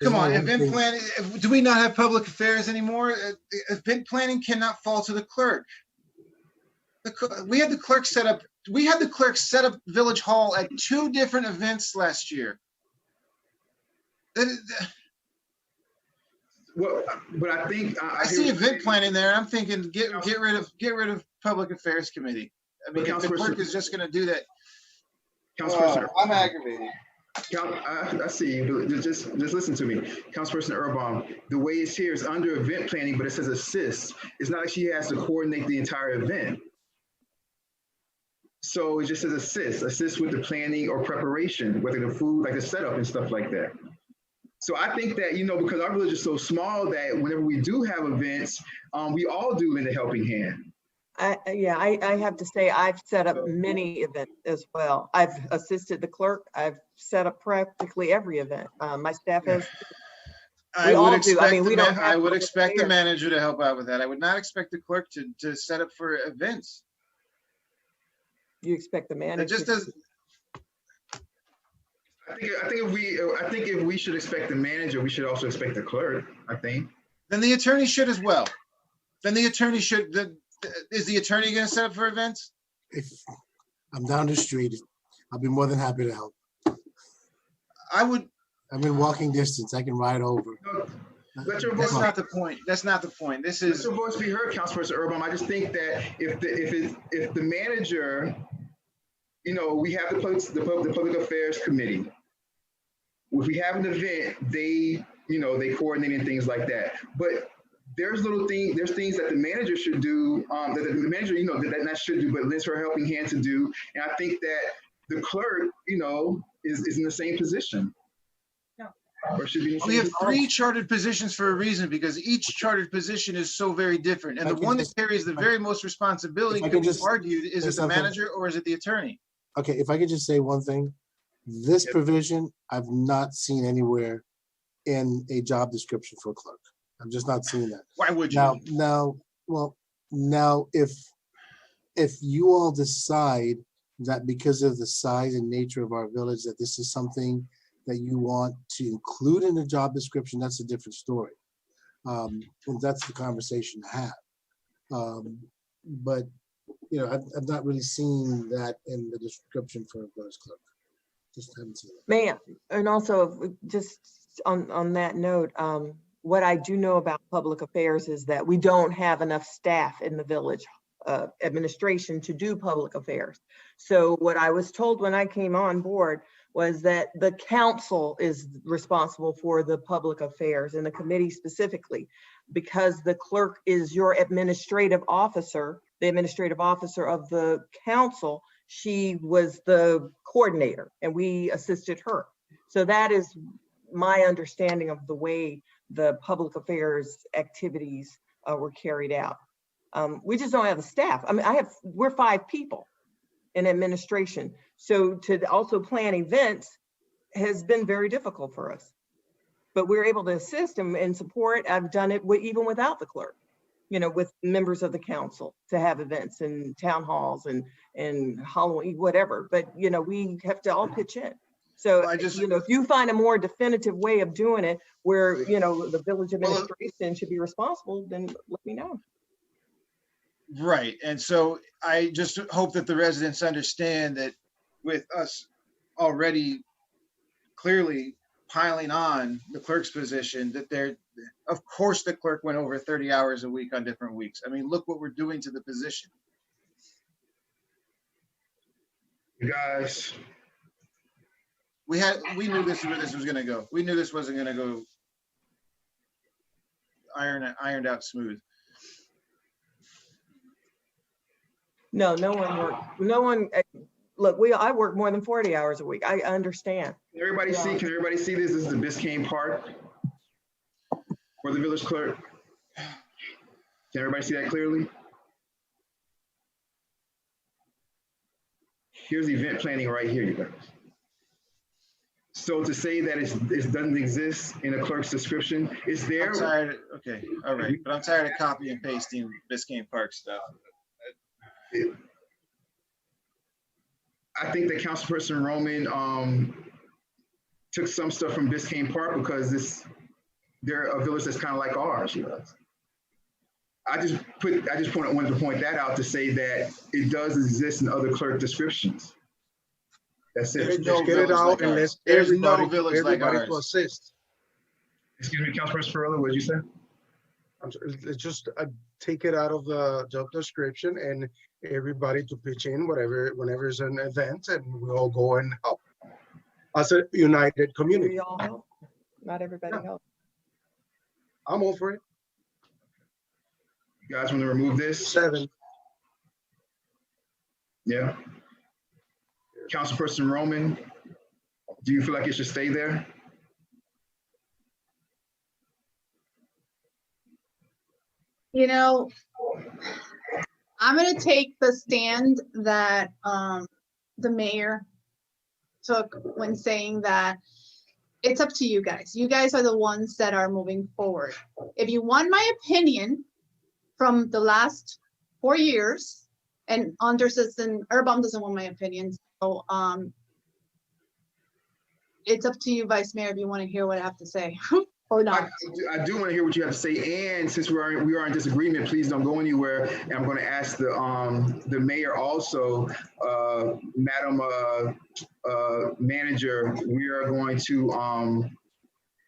Come on, event planning. Do we not have public affairs anymore? Event planning cannot fall to the clerk. We had the clerk set up. We had the clerk set up Village Hall at 2 different events last year. Well, but I think I see event planning there. I'm thinking get rid of public affairs committee. I mean, if the clerk is just going to do that. Councilperson, I'm aggravated. I see you. Just listen to me, Councilperson Urban. The way it's here is under event planning, but it says assist. It's not like she has to coordinate the entire event. So it just says assist with the planning or preparation, whether the food, like the setup and stuff like that. So I think that, you know, because our village is so small that whenever we do have events, we all do lend a helping hand. I have to say, I've set up many events as well. I've assisted the clerk. I've set up practically every event. My staff has. I would expect the manager to help out with that. I would not expect the clerk to set up for events. You expect the manager? It just does. I think if we should expect the manager, we should also expect the clerk, I think. Then the attorney should as well. Then the attorney should. Is the attorney going to set up for events? I'm down the street. I'll be more than happy to help. I would, I'm in walking distance. I can ride over. Let your that's voice, not the point. That's not the point. This let is, your voice be heard, Councilperson Urban. I just think that if the manager, you know, we have the public affairs committee. If we have an event, they, you know, they coordinate and things like that. But there's things that the manager should do, that the manager, you know, that should do, but lends her helping hand to do. And I think that the clerk, you know, is in the same position. Or should be in the we same have 3 chartered positions for a reason, because each chartered position is so very different. And I the can one just- that carries the very most responsibility If I could can be just argued, is say it the something? manager or is it the attorney? Okay, if I could just say one thing, this provision I've not seen anywhere in a job description for a clerk. I'm just not seeing that. Why would you? Now, if you all decide that because of the size and nature of our village, that this is something that you want to include in the job description, that's a different story. And that's the conversation to have. But, you know, I've not really seen that in the description for a village clerk. Just haven't seen it. Ma'am, and also just on that note, what I do know about public affairs is that we don't have enough staff in the village administration to do public affairs. So what I was told when I came on board was that the council is responsible for the public affairs and the committee specifically, because the clerk is your administrative officer, the administrative officer of the council. She was the coordinator and we assisted her. So that is my understanding of the way the public affairs activities were carried out. We just don't have the staff. I mean, we're 5 people in administration. So to also plan events has been very difficult for us. But we're able to assist and support. I've done it even without the clerk, you know, with members of the council to have events and town halls and Halloween, whatever. But, you know, we have to all pitch in. So, you know, if you find a more definitive way of doing it where, you know, the village administration should be responsible, then let me know. Right. And so I just hope that the residents understand that with us already clearly piling on the clerk's position, that of course, the clerk went over 30 hours a week on different weeks. I mean, look what we're doing to the position. You guys, we knew this where this was going to go. We knew this wasn't going to go ironed out smooth. No one, look, I work more than 40 hours a week. I understand. can everybody see this? This is the Biscayne Park for the village clerk. Can everybody see that clearly? Here's event planning right here, you guys. So to say that it doesn't exist in a clerk's description, it's there. I'm tired. Okay, all right, but I'm tired of copy and pasting Biscayne Park stuff. I think that Councilperson Roman took some stuff from Biscayne Park because they're a village that's kind of like ours, you know. I wanted to point that out to say that it does exist in other clerk descriptions. That's it. Just get it out and let everybody to assist. Excuse me, Councilperson Ferrella, what did you say? It's just take it out of the job description and everybody to pitch in whenever it's an event, and we all go and help as a united community. We all help. Not everybody helps. I'm all for it. You guys want to remove this? 7. Yeah. Councilperson Roman, do you feel like it should stay there? You know, I'm going to take the stand that the mayor took when saying that it's up to you guys. You guys are the ones that are moving forward. If you want my opinion from the last 4 years, and Anderson, Urban doesn't want my opinion, so it's up to you, Vice Mayor, if you want to hear what I have to say. or not? I do want to hear what you have to say, and since we are in disagreement, please don't go anywhere. And I'm going to ask the mayor also, Madam Manager. We are going to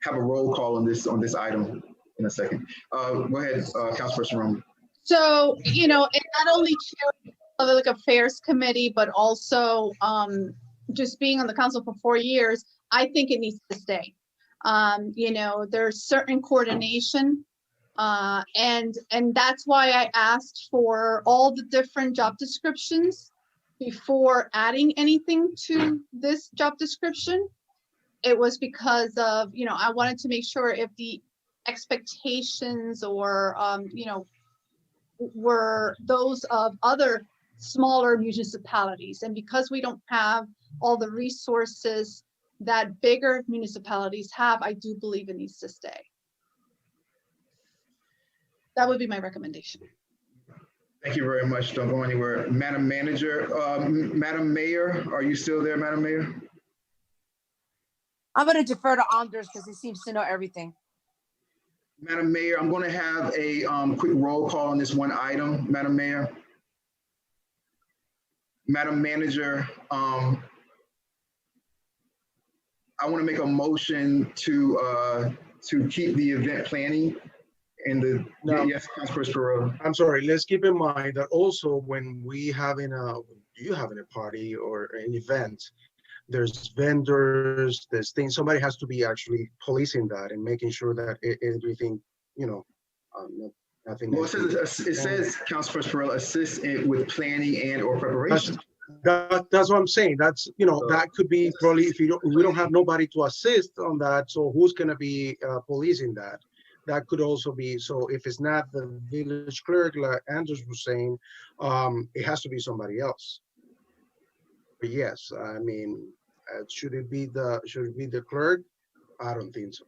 have a roll call on this item in a second. Go ahead, Councilperson Roman. So, you know, and not only chair of the Public Affairs Committee, but also just being on the council for 4 years, I think it needs to stay. You know, there's certain coordination, and that's why I asked for all the different job descriptions before adding anything to this job description. It was because of, you know, I wanted to make sure if the expectations or, you know, were those of other smaller municipalities. And because we don't have all the resources that bigger municipalities have, I do believe it needs to stay. That would be my recommendation. Thank you very much. Don't go anywhere. Madam Manager, Madam Mayor, are you still there, Madam Mayor? I'm going to defer to Anders because he seems to know everything. Madam Mayor, I'm going to have a quick roll call on this one item, Madam Mayor. Madam Manager, I want to make a motion to keep the event planning in the, No. yes, Councilperson Pereira. I'm sorry, let's keep in mind that also when you having a party or an event, there's vendors, there's things, somebody has to be actually policing that and making sure that everything, you know, nothing. Well, it says Councilperson Pereira assists with planning and or preparation. That's what I'm saying. That's, you know, that could be probably if we don't have nobody to assist on that. So who's going to be policing that? That could also be, so if it's not the village clerk, like Anders was saying, it has to be somebody else. But yes, I mean, should it be the clerk? I don't think so.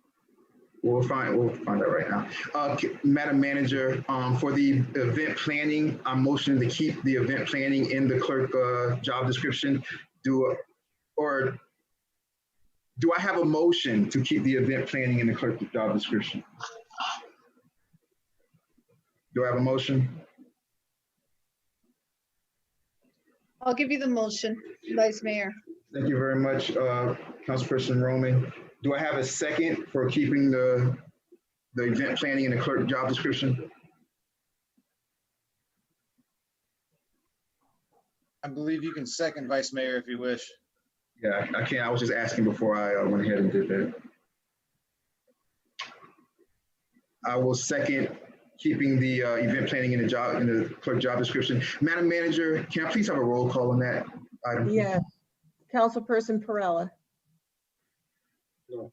We'll find that right now. Madam Manager, for the event planning, I'm motioning to keep the event planning in the clerk job description. Do I have a motion to keep the event planning in the clerk job description? Do I have a motion? I'll give you the motion, Vice Mayor. Thank you very much, Councilperson Roman. Do I have a second for keeping the event planning in the clerk job description? I believe you can second, Vice Mayor, if you wish. Yeah, I can't. I was just asking before I went ahead and did that. I will second keeping the event planning in the clerk job description. Madam Manager, can I please have a roll call on that item? Yes. Councilperson Perella. No.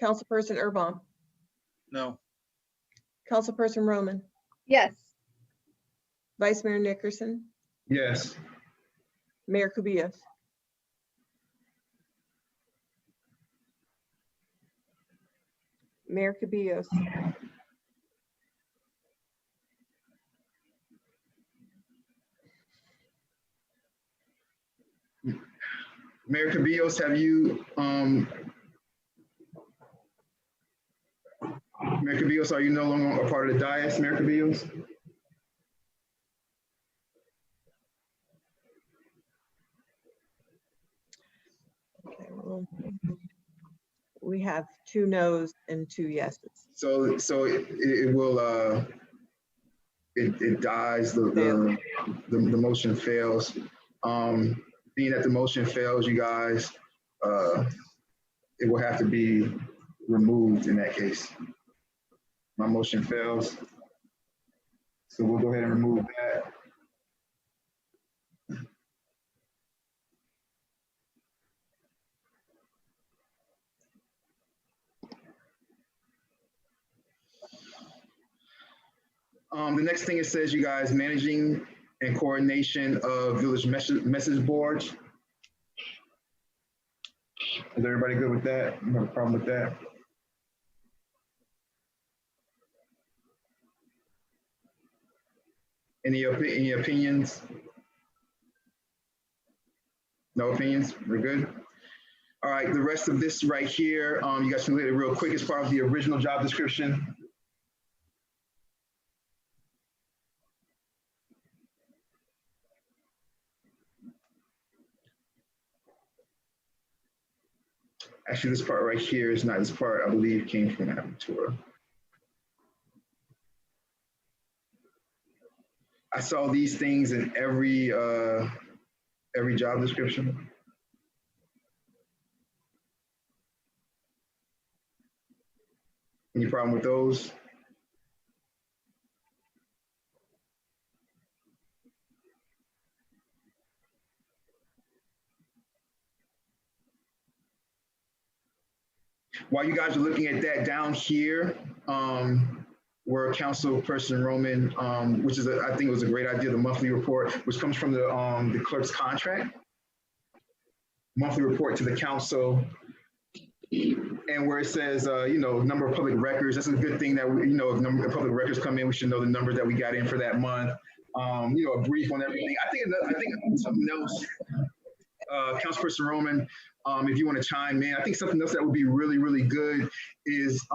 Councilperson Urban. No. Councilperson Roman. Yes. Vice Mayor Nickerson. Yes. Mayor Kubias. Mayor Kubias. Mayor Cabillos, have you, Mayor Cabillos, are you no longer a part of the dais, Mayor Cabillos? Okay, well, we have 2 noes and 2 yeses. So it will, it dies, the motion fails. Being that the motion fails, you guys, it will have to be removed in that case. My motion fails. So we'll go ahead and remove that. The next thing it says, you guys, managing and coordination of village message boards. Is everybody good with that? You have a problem with that? Any opinions? No opinions? We're good? All right, the rest of this right here, you guys can look at it real quick as part of the original job description. Actually, this part right here is not this part, I believe, came from Aventura. I saw these things in every job description. Any problem with those? While you guys are looking at that down here, where Councilperson Roman, which is, I think it was a great idea, the monthly report, which comes from the clerk's contract. Monthly report to the council. And where it says, number of public records, that's a good thing that, if number of public records come in, we should know the numbers that we got in for that month. A brief on everything. I think something else, Councilperson Roman, if you want to chime in, I think something else that would be really, really good is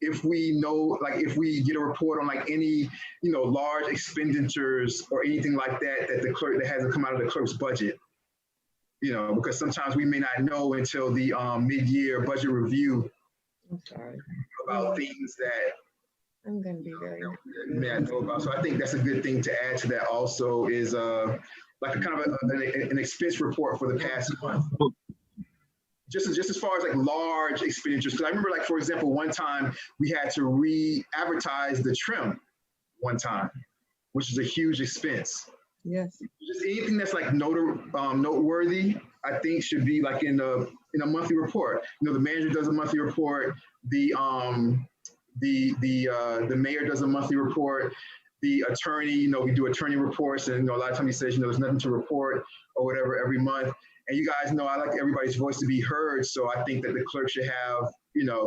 if we know, like if we get a report on like any, large expenditures or anything like that, that hasn't come out of the clerk's budget. Because sometimes we may not know until the mid-year budget review about things that I'm going to be very. you may not know about. So I think that's a good thing to add to that also is like a kind of an expense report for the past month. Just as far as like large expenditures, because I remember like, for example, one time we had to re-advertise the trim one time, which is a huge expense. Yes. Just anything that's like noteworthy, I think should be like in a monthly report. The manager does a monthly report. The mayor does a monthly report. The attorney, we do attorney reports, and a lot of times he says, there's nothing to report or whatever every month. And you guys know I like everybody's voice to be heard, so I think that the clerk should have,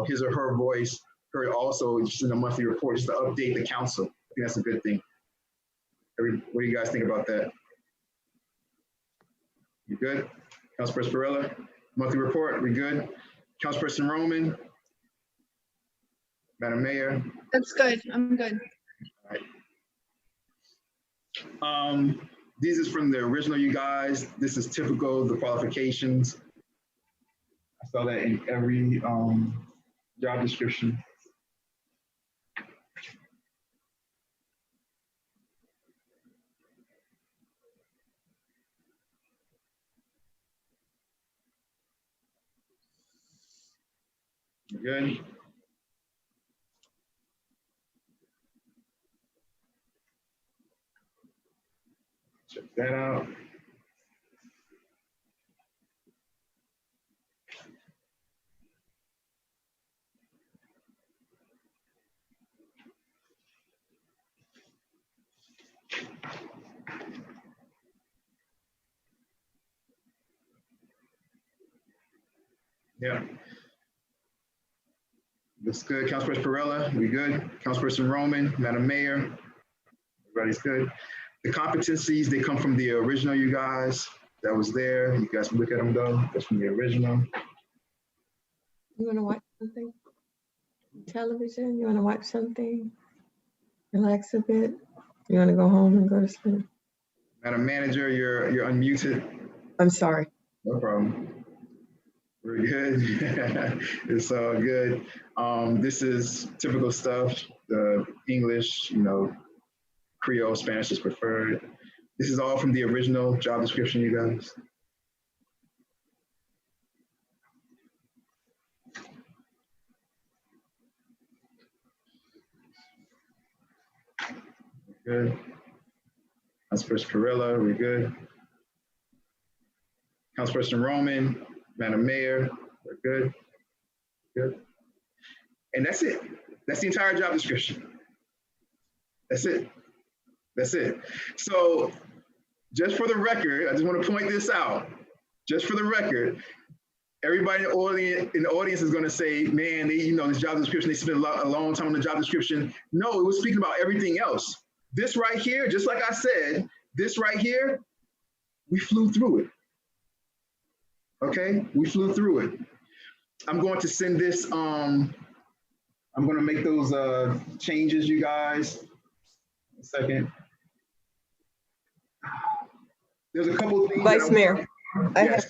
his or her voice heard also just in a monthly report, just to update the council. I think that's a good thing. What do you guys think about that? You good? Councilperson Perrella, monthly report, we good? Councilperson Roman? Madam Mayor? That's good. I'm good. All right. This is from the original, you guys. This is typical, the qualifications. I saw that in every job description. Good. Check that out. Yeah. Looks good. Councilperson Perrella, we good? Councilperson Roman, Madam Mayor, everybody's good. The competencies, they come from the original, you guys. That was there. You guys can look at them though. That's from the original. You want to watch something? Television? You want to watch something? Relax a bit? You want to go home and go to sleep? Madam Manager, you're unmuted. I'm sorry. No problem. We're good. It's all good. This is typical stuff. The English, Creole, Spanish is preferred. This is all from the original job description, you guys. Good. Councilperson Perrella, we good. Councilperson Roman, Madam Mayor, we're good. Good. And that's it. That's the entire job description. That's it. That's it. So just for the record, I just want to point this out. Just for the record, everybody in the audience is going to say, man, this job description, they spent a long time on the job description. No, it was speaking about everything else. This right here, just like I said, this right here, we flew through it. Okay, we flew through it. I'm going to send this, I'm gonna make those changes, you guys. A second. There's a couple of things. Vice Mayor, I have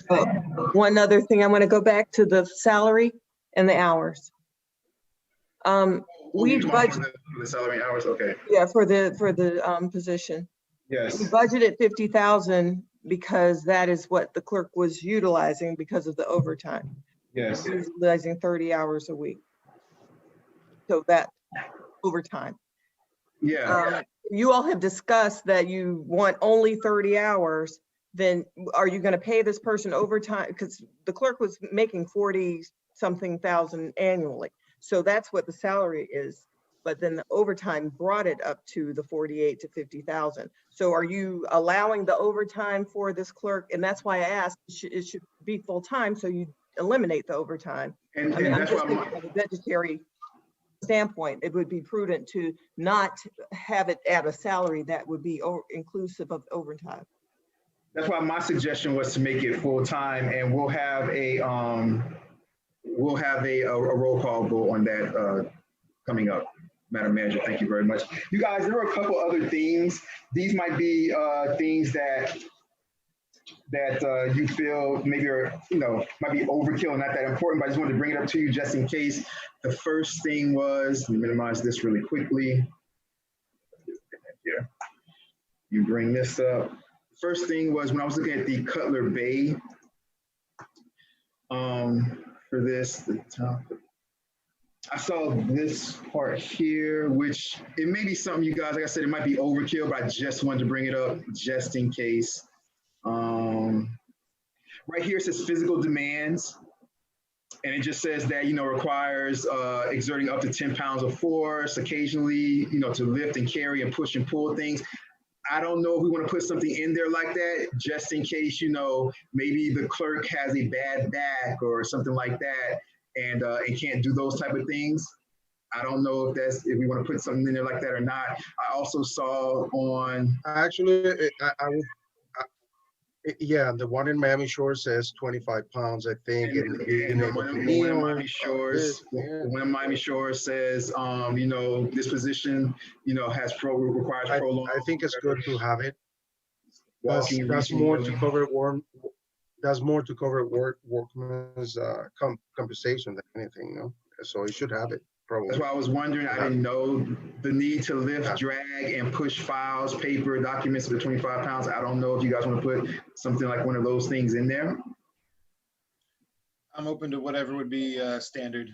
one other thing. I want to go back to the salary and the hours. We budgeted the salary and hours, okay. Yeah, for the position. Yes. We budgeted 50,000 because that is what the clerk was utilizing because of the overtime. Yes. He was utilizing 30 hours a week. So that overtime. Yeah. You all have discussed that you want only 30 hours, then are you gonna pay this person overtime? Because the clerk was making 40-something thousand annually. So that's what the salary is. But then the overtime brought it up to the 48 to 50,000. So are you allowing the overtime for this clerk? And that's why I asked, it should be full-time, so you eliminate the overtime. And I mean, I'm that's just why thinking from a budgetary standpoint, it would be prudent to not have it at a salary that would be inclusive of overtime. That's why my suggestion was to make it full-time, and we'll have a roll call vote on that coming up. Madam Manager, thank you very much. You guys, there are a couple other things. These might be things that you feel maybe are, might be overkill and not that important, but I just wanted to bring it up to you just in case. The first thing was, let me minimize this really quickly. Here, you bring this up. First thing was when I was looking at the Cutler Bay for this, the top. I saw this part here, which it may be something you guys, like I said, it might be overkill, but I just wanted to bring it up just in case. Right here it says physical demands, and it just says that, requires exerting up to 10 pounds of force occasionally, to lift and carry and push and pull things. I don't know if we want to put something in there like that, just in case, maybe the clerk has a bad back or something like that, and can't do those type of things. I don't know if we want to put something in there like that or not. I also saw on. Actually, yeah, the one in Miami Shores says 25 pounds, I think. And the one in Miami Shores, when Miami Shores says, this position, requires prolonged. I think it's good to have it. Walking, That's reaching, more to moving. cover workman's compensation than anything, So you should have it, probably. That's why I was wondering. I didn't know the need to lift, drag, and push files, paper, documents to 25 pounds. I don't know if you guys want to put something like one of those things in there. I'm open to whatever would be standard.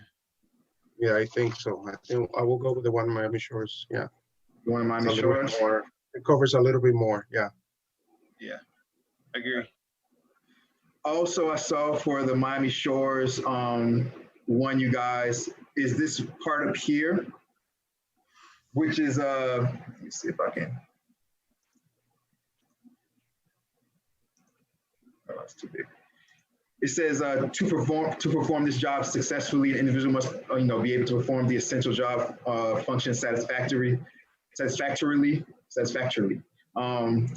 Yeah, I think so. I think I will go with the one in Miami Shores. Yeah. The one in Miami Shores? It covers a little bit more. Yeah. Yeah, I agree. Also, I saw for the Miami Shores one, you guys, is this part up here, which is, let me see if I can. Oh, that's too big. It says to perform this job successfully, an individual must be able to perform the essential job function satisfactorily.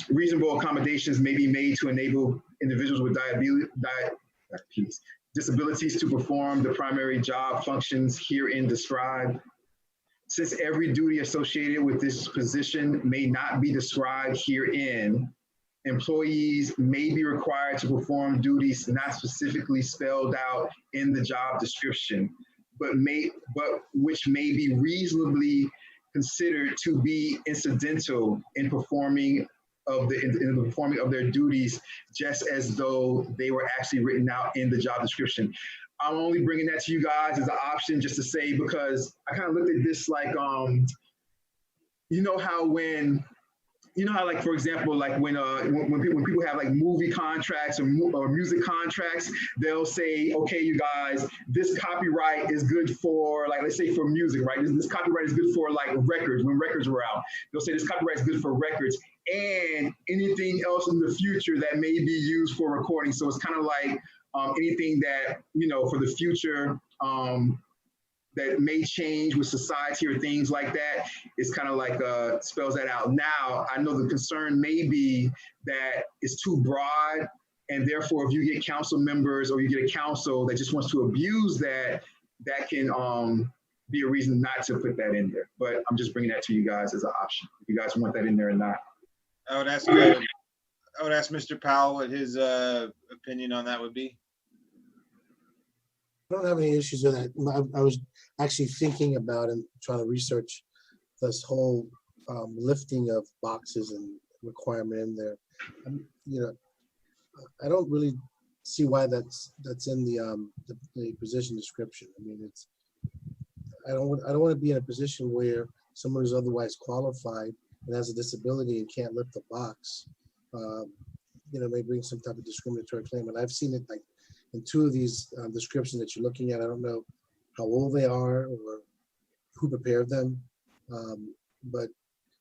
Reasonable accommodations may be made to enable individuals with disabilities to perform the primary job functions herein described. Since every duty associated with this position may not be described herein, employees may be required to perform duties not specifically spelled out in the job description, but which may be reasonably considered to be incidental in performing of their duties, just as though they were actually written out in the job description. I'm only bringing that to you guys as an option, just to say, because I kind of looked at this like, like, for example, like when people have like movie contracts or music contracts, they'll say, okay, you guys, this copyright is good for, like, let's say for music, right? This copyright is good for like records, when records were out. They'll say this copyright is good for records and anything else in the future that may be used for recording. So it's kind of like anything that, for the future, that may change with society or things like that. It's kind of like spells that out. Now, I know the concern may be that it's too broad And therefore, if you get council members or you get a council that just wants to abuse that, that can be a reason not to put that in there. But I'm just bringing that to you guys as an option. If you guys want that in there or not. I would ask Mr. Powell what his opinion on that would be. I don't have any issues with that. I was actually thinking about and trying to research this whole lifting of boxes and requirement in there. You know, I don't really see why that's in the position description. I mean, it's I don't want to be in a position where someone who's otherwise qualified and has a disability and can't lift the box, you know, may bring some type of discriminatory claim. And I've seen it like in two of these descriptions that you're looking at. I don't know how old they are or who prepared them, but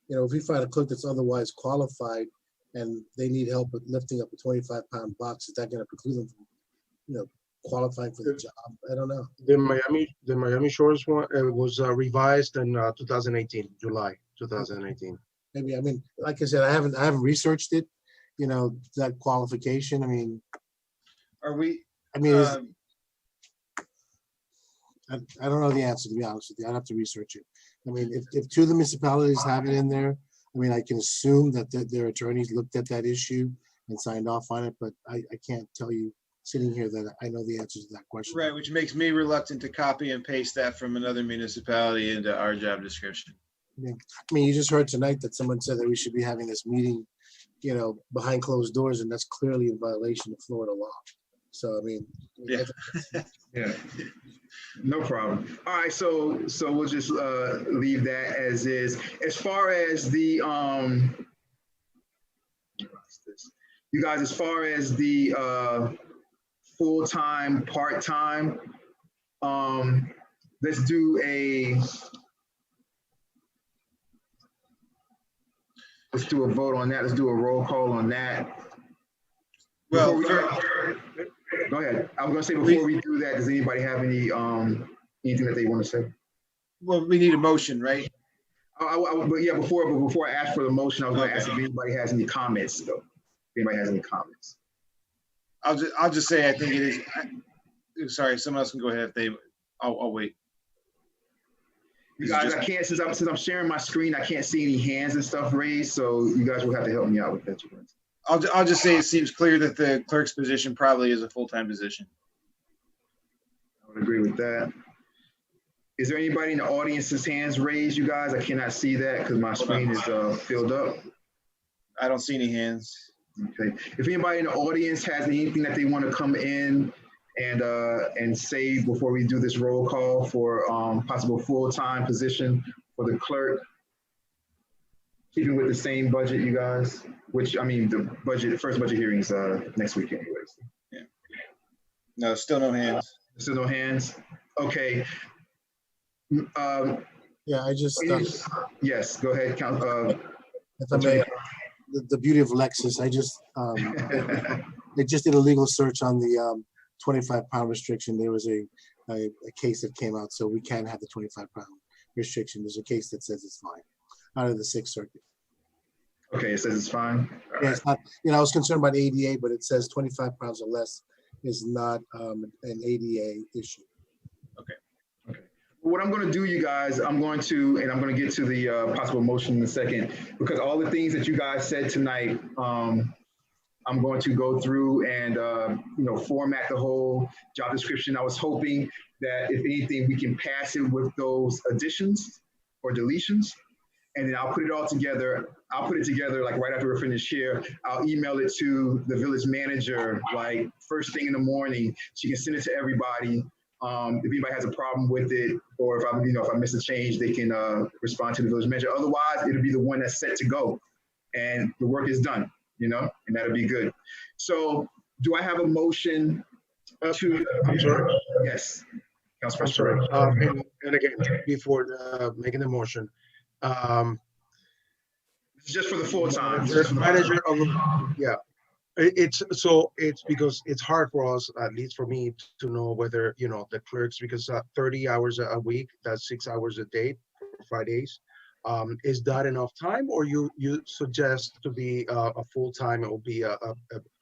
you know, if we find a clerk that's otherwise qualified and they need help with lifting up a 25-pound box, is that going to preclude them from, you know, qualifying for the job? I don't know. The Miami Shores one was revised in 2018, July 2018. Maybe, I mean, like I said, I haven't researched it, you know, that qualification. I mean, are we? I mean, I don't know the answer, to be honest with you. I'd have to research it. I mean, if two of the municipalities have it in there, I mean, I can assume that their attorneys looked at that issue and signed off on it, but I can't tell you sitting here that I know the answers to that question. Right, which makes me reluctant to copy and paste that from another municipality into our job description. Yeah. I mean, you just heard tonight that someone said that we should be having this meeting, you know, behind closed doors, and that's clearly in violation of Florida law. So, I mean, yeah, yeah, no problem. All right, so we'll just leave that as is. As far as the you guys, as far as the full-time, part-time, let's do a vote on that. Let's do a roll call on that. Well, go ahead. I was going to say, before we do that, does anybody have any anything that they want to say? Well, we need a motion, right? But yeah, before I ask for the motion, I was going to ask if anybody has any comments, though. If anybody has any comments. I'll just say I think it is. Sorry, someone else can go ahead if they. I'll wait. You guys, I can't, since I'm sharing my screen, I can't see any hands and stuff raised, so you guys will have to help me out with that. I'll just say it seems clear that the clerk's position probably is a full-time position. I would agree with that. Is there anybody in the audience's hands raised, you guys? I cannot see that because my screen is filled up. I don't see any hands. Okay. If anybody in the audience has anything that they want to come in and say before we do this roll call for possible full-time position for the clerk, keeping with the same budget, you guys, which, I mean, the first budget hearing is next week anyways. Yeah. No, still no hands. Still no hands? Okay. Yeah, I just. Yes, go ahead, if I may, the beauty of Lexis, I just, they just did a legal search on the 25-pound restriction. There was a case that came out, so we can have the 25-pound restriction. There's a case that says it's fine out of the Sixth Circuit. Okay, it says it's fine. Yeah, it's not, you know, I was concerned about ADA, but it says 25 pounds or less is not an ADA issue. Okay. Okay. Well, what I'm going to do, you guys, I'm going to get to the possible motion in a second, because all the things that you guys said tonight, I'm going to go through and, you know, format the whole job description. I was hoping that if anything, we can pass it with those additions or deletions. And then I'll put it all together. I'll put it together like right after we're finished here. I'll email it to the village manager, like first thing in the morning. She can send it to everybody. If anybody has a problem with it, or if I miss a change, they can respond to the village manager. Otherwise, it'll be the one that's set to go, and the work is done. You know, and that'll be good. So, do I have a motion to? I'm sorry. Yes, I'm sorry. And again, before making the motion. Just for the full time. Manager of, yeah. It's because it's hard for us, at least for me, to know whether, you know, the clerks, because 30 hours a week, that's 6 hours a day for 5 days. Is that enough time, or you suggest to be a full-time? It will be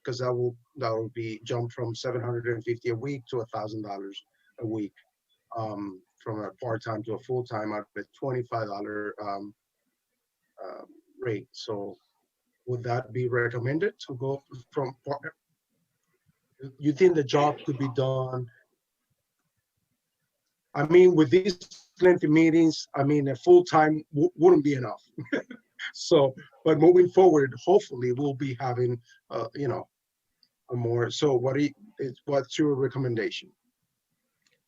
because that will be jumped from $750 a week to $1,000 a week, from a part-time to a full-time at the $25 rate. So would that be recommended to go from part? You think the job could be done? I mean, with these lengthy meetings, I mean, a full-time wouldn't be enough. So, but moving forward, hopefully we'll be having, you know, a more. So what's your recommendation?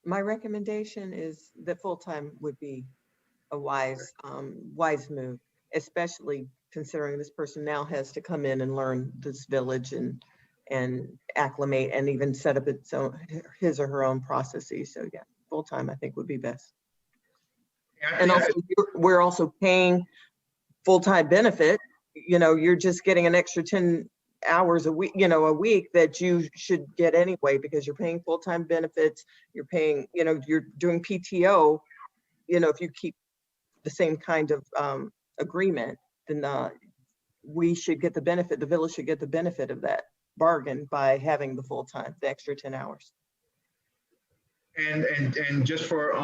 My recommendation is that full-time would be a wise move, especially considering this person now has to come in and learn this village and acclimate and even set up his or her own processes. So yeah, full-time I think would be best. And also, we're also paying full-time benefit. You know, you're just getting an extra 10 hours a week, you know, a week that you should get anyway, because you're paying full-time benefits, you're paying, you know, you're doing PTO. You know, if you keep the same kind of agreement, then we should get the benefit, the village should get the benefit of that bargain by having the full-time, the extra 10 hours. And just for,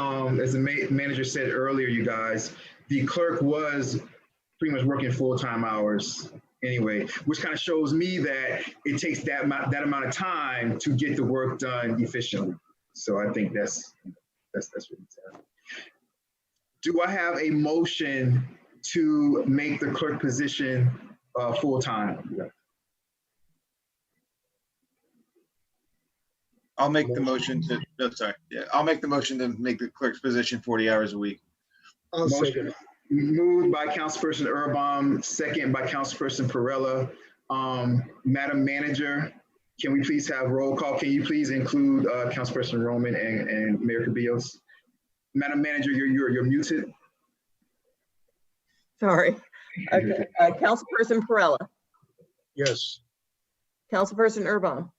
as the manager said earlier, you guys, the clerk was pretty much working full-time hours anyway, which kind of shows me that it takes that amount of time to get the work done efficiently. So I think that's what he said. Do I have a motion to make the clerk position full-time? I'll make the motion to, no, sorry. Yeah, I'll make the motion to make the clerk's position 40 hours a week. Motion moved by Councilperson Urban, second by Councilperson Perrella. Madam Manager, can we please have roll call? Can you please include Councilperson Roman and Mayor Cabillos? Madam Manager, you're muted. Sorry. Okay. Councilperson Perrella. Yes. Councilperson Urban.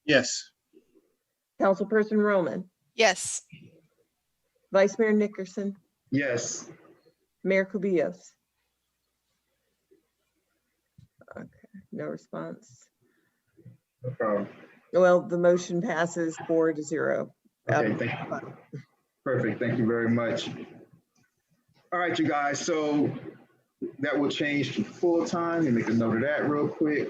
Yes. Councilperson Roman. Yes. Vice Mayor Nickerson. Yes. Mayor Cubillos. Okay, no response. No problem. Well, the motion passes 4-0. Okay, thank you. Perfect, thank you very much. All right, you guys, so that will change to full-time. Let me make a note of that real quick.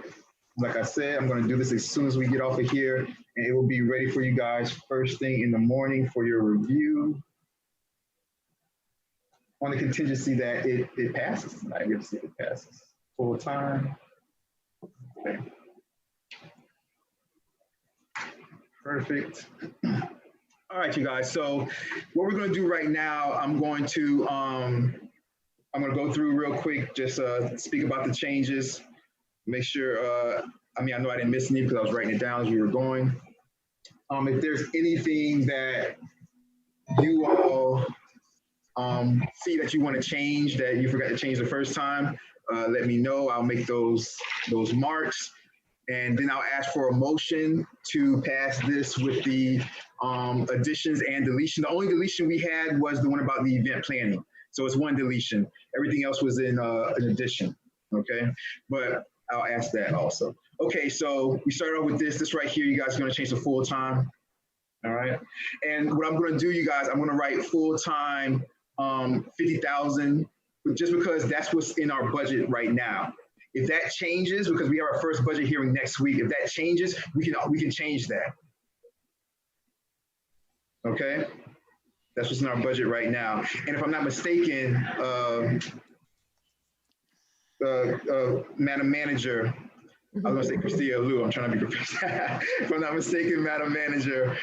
Like I said, I'm gonna do this as soon as we get off of here, and it will be ready for you guys first thing in the morning for your review. On the contingency that it passes. I get to see if it passes full-time. Okay. Perfect. All right, you guys. So what we're going to do right now, I'm going to go through real quick, just speak about the changes, make sure, I know I didn't miss any because I was writing it down as we were going. If there's anything that you all see that you want to change, that you forgot to change the first time, let me know. I'll make those marks. And then I'll ask for a motion to pass this with the additions and deletion. The only deletion we had was the one about the event planning. So it's one deletion. Everything else was in an addition, okay? But I'll ask that also. Okay, so we start off with this right here. You guys are gonna change to full-time, all right? And what I'm gonna do, you guys, I'm gonna write full-time 50,000, just because that's what's in our budget right now. If that changes, because we have our first budget hearing next week, if that changes, we can change that. Okay, that's what's in our budget right now. And if I'm not mistaken, Madam Manager, I was gonna say Christia Lou, I'm trying to be professional. If I'm not mistaken, Madam Manager,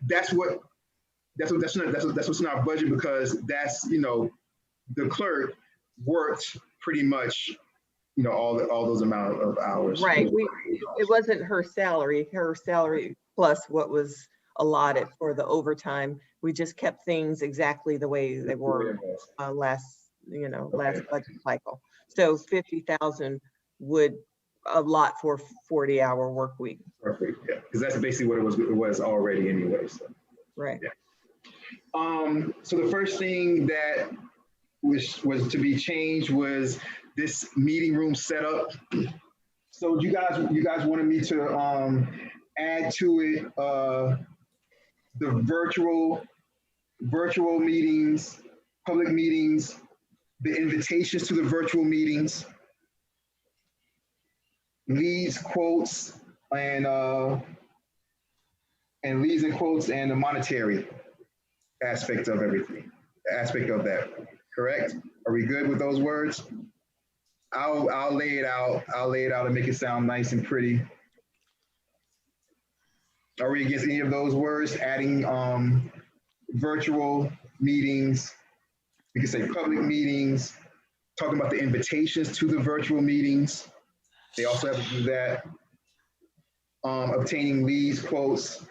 that's what's in our budget, because that's, you know, the clerk worked pretty much, you know, all those amount of hours. Right. It wasn't her salary plus what was allotted for the overtime. We just kept things exactly the way they were last budget cycle. So 50,000 would allot for 40-hour work week. Perfect. Yeah, because that's basically what it was already anyway. So. Right. Yeah. So the first thing that which was to be changed, was this meeting room setup. So you guys wanted me to add to it the virtual meetings, public meetings, the invitations to the virtual meetings, leads, quotes, and leads and quotes, and the monetary aspect of everything, aspect of that. Correct? Are we good with those words? I'll lay it out. I'll lay it out and make it sound nice and pretty. Are we against any of those words? Adding virtual meetings, we can say public meetings, talking about the invitations to the virtual meetings. They also have to do that. Obtaining leads, quotes.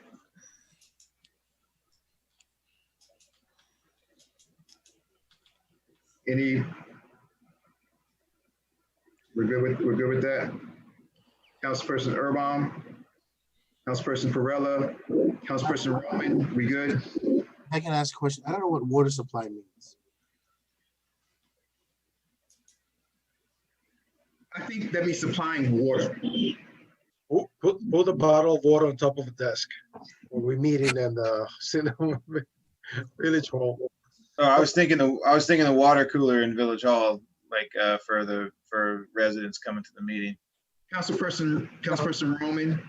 We're good with that. Councilperson Urban, Councilperson Perrella, Councilperson Roman, we good? I can ask a question. I don't know what water supply means. I think that means supplying water. Put a bottle of water on top of the desk. When we meeting in the cinema village hall. Oh, I was thinking the water cooler in Village Hall, like for residents coming to the meeting. Councilperson Roman,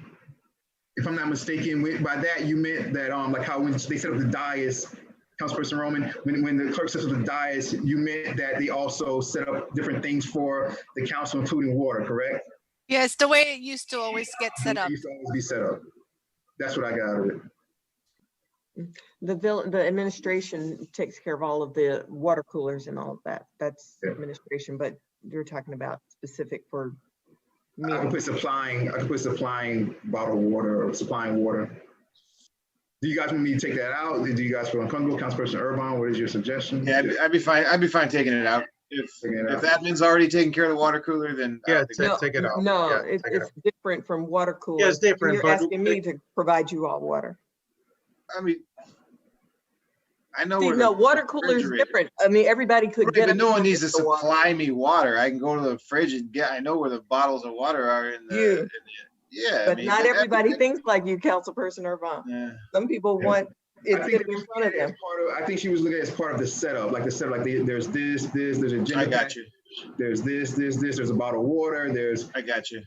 if I'm not mistaken, by that you meant that like how when they set up the dais, Councilperson Roman, when the clerk sets up the dais, you meant that they also set up different things for the council, including water, correct? Yes, the way it used to always get set up. It used to always be set up. That's what I got out of it. The administration takes care of all of the water coolers and all of that. That's administration, but you're talking about specific for I can put supplying bottled water or supplying water. Do you guys want me to take that out? Do you guys feel uncomfortable? Councilperson Urban, what is your suggestion? Yeah, I'd be fine taking it out. If admin's already taking care of the water cooler, then yeah, take it out. No, Yeah, it's different from water cooler. Yeah, it's different. You're asking me to provide you all water. I mean, I know. See, no, water cooler is different. I mean, everybody could right, get. But no one needs to supply me water. I can go to the fridge and get. I know where the bottles of water are in the. Yeah, but I mean, not everybody thinks like you, Councilperson Urban. Yeah. Some people want it sitting in front of them. I think she was looking at it as part of the setup, like the setup, like there's this, there's a gym. I got you. There's this, there's a bottle of water. I got you.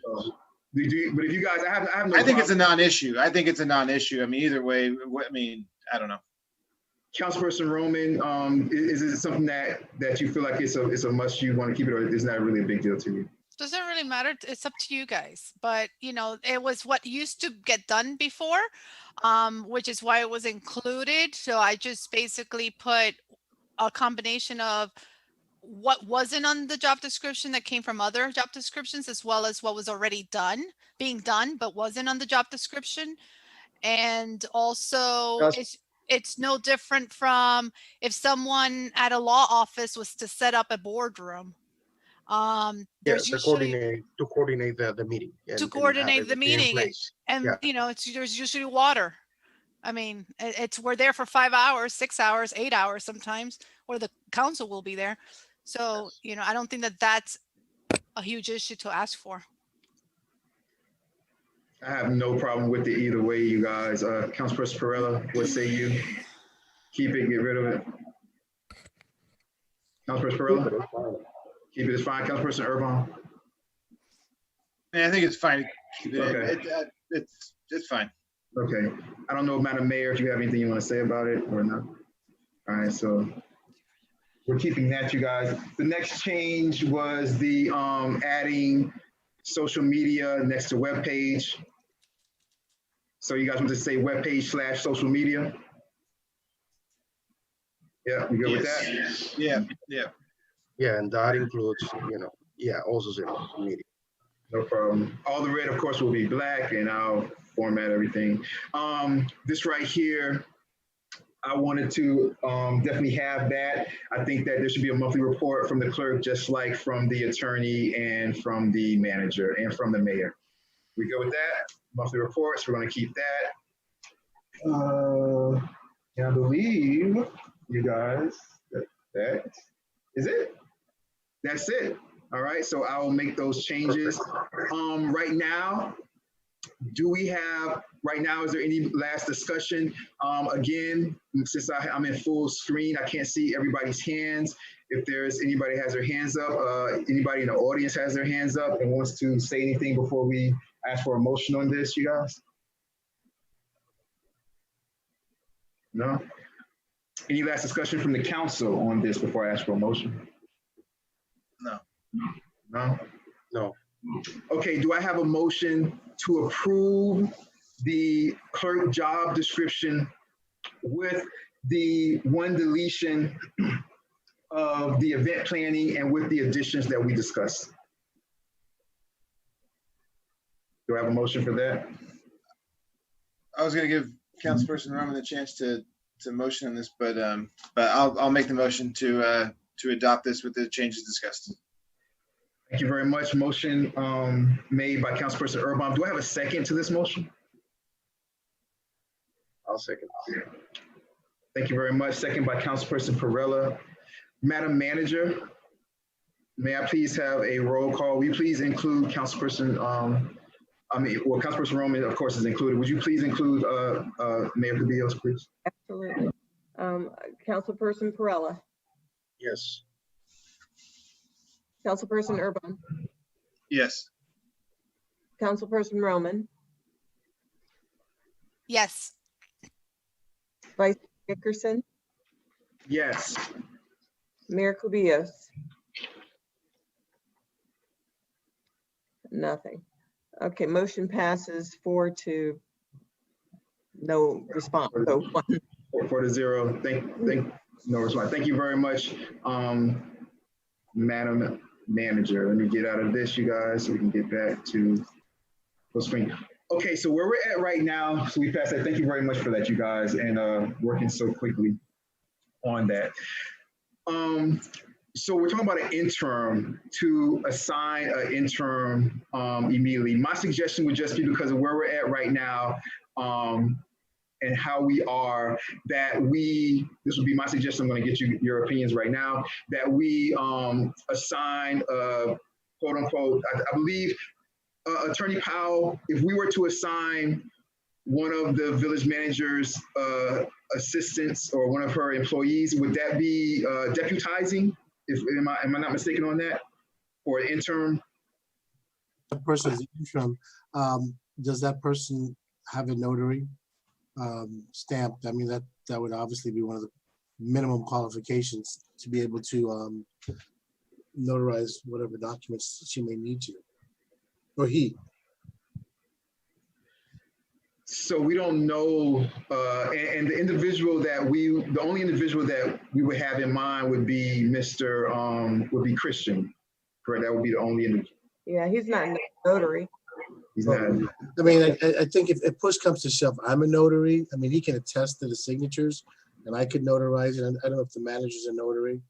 But if you guys, I have no. I think it's a non-issue. I think it's a non-issue. I mean, either way. I mean, I don't know. Councilperson Roman, is it something that you feel like it's a must, you want to keep it, or is that really a big deal to you? Doesn't really matter. It's up to you guys. But, you know, it was what used to get done before, which is why it was included. So I just basically put a combination of what wasn't on the job description that came from other job descriptions, as well as what was already being done, but wasn't on the job description. And also it's no different from if someone at a law office was to set up a boardroom. There's to coordinate the meeting. To coordinate the meeting, and you know, there's usually water. I mean, we're there for 5 hours, 6 hours, 8 hours sometimes, or the council will be there. So, you know, I don't think that that's a huge issue to ask for. I have no problem with it either way, you guys. Councilperson Perrella, what say you? Keep it, get rid of it. Councilperson Perrella? Keep it is fine. Councilperson Urban? Yeah, I think it's fine. Okay. It's fine. Okay. I don't know, Madam Mayor, if you have anything you want to say about it or not. All right, so we're keeping that, you guys. The next change was the adding social media next to web page. So you guys want to say web page / social media? Yeah, you good with that? Yeah. Yeah, and that includes, also social media. No problem. All the red, of course, will be black, and I'll format everything. This right here, I wanted to definitely have that. I think that there should be a monthly report from the clerk, just like from the attorney and from the manager and from the mayor. We go with that? Monthly reports, we're going to keep that. And I believe, you guys, that Is it? That's it. All right, so I will make those changes. Right now, is there any last discussion? Again, since I'm in full screen, I can't see everybody's hands. If there's anybody has their hands up, anybody in the audience has their hands up and wants to say anything before we ask for a motion on this, you guys? No? Any last discussion from the council on this before I ask for a motion? No. No? No. Okay, do I have a motion to approve the clerk job description with the one deletion of the event planning and with the additions that we discussed? Do I have a motion for that? I was gonna give Councilperson Roman the chance to motion on this, but I'll make the motion to adopt this with the changes discussed. Thank you very much. Motion made by Councilperson Urban. Do I have a second to this motion? I'll second. Thank you very much. Second by Councilperson Perrella. Madam Manager, may I please have a roll call? Will you please include Councilperson, Councilperson Roman, of course, is included. Would you please include Mayor Cabillos, please? Absolutely. Councilperson Perrella, Yes. Councilperson Urban, Yes. Councilperson Roman, Yes. Vice Dickerson, Yes. Mayor Kubios. Nothing. Okay, motion passes 4-2. No response. So 1. 4-0. No response. Thank you very much, Madam Manager. Let me get out of this, you guys, so we can get back to full screen. Okay, so where we're at right now, so we passed that. Thank you very much for that, you guys, and working so quickly on that. So we're talking about an interim, to assign an interim immediately. My suggestion would just be, because of where we're at right now and how we are, that this would be my suggestion, I'm going to get you your opinions right now, that we assign quote unquote, I believe Attorney Powell, if we were to assign one of the village manager's assistants or one of her employees, would that be deputizing? Am I not mistaken on that? For an interim? The person is interim. Does that person have a notary stamped? I mean, that would obviously be one of the minimum qualifications to be able to notarize whatever documents she may need to, or he. So we don't know, and the individual that the only individual that we would have in mind would be would be Christian, correct? That would be the only individual. Yeah, he's not a notary. He's not. I mean, I think if push comes to shove, I'm a notary. I mean, he can attest to the signatures, and I could notarize it. And I don't know if the manager's a notary.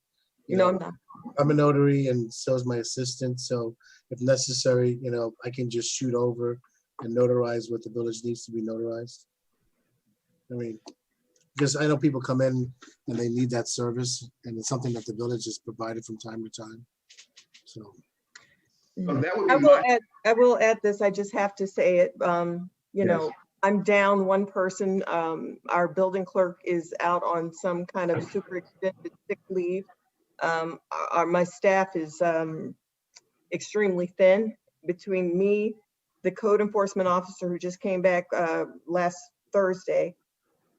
No, I'm not. I'm a notary, and so is my assistant. So if necessary, I can just shoot over and notarize what the village needs to be notarized. I mean, because I know people come in and they need that service, and it's something that the village has provided from time to time. So that would be I will add this. I just have to say it. Yes. I'm down one person. Our building clerk is out on some kind of super extended sick leave. My staff is extremely thin. Between me, the code enforcement officer who just came back last Thursday,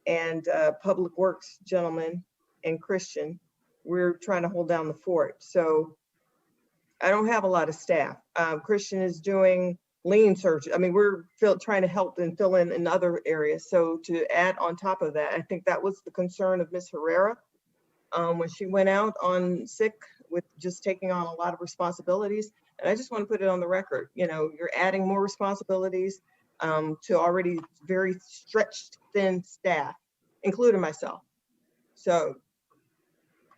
and public works gentleman and Christian, we're trying to hold down the fort. So I don't have a lot of staff. Christian is doing lien search. I mean, we're trying to help and fill in other areas. So to add on top of that, I think that was the concern of Ms. Herrera when she went out on sick, with just taking on a lot of responsibilities. And I just want to put it on the record, you're adding more responsibilities to already very stretched thin staff, including myself. So,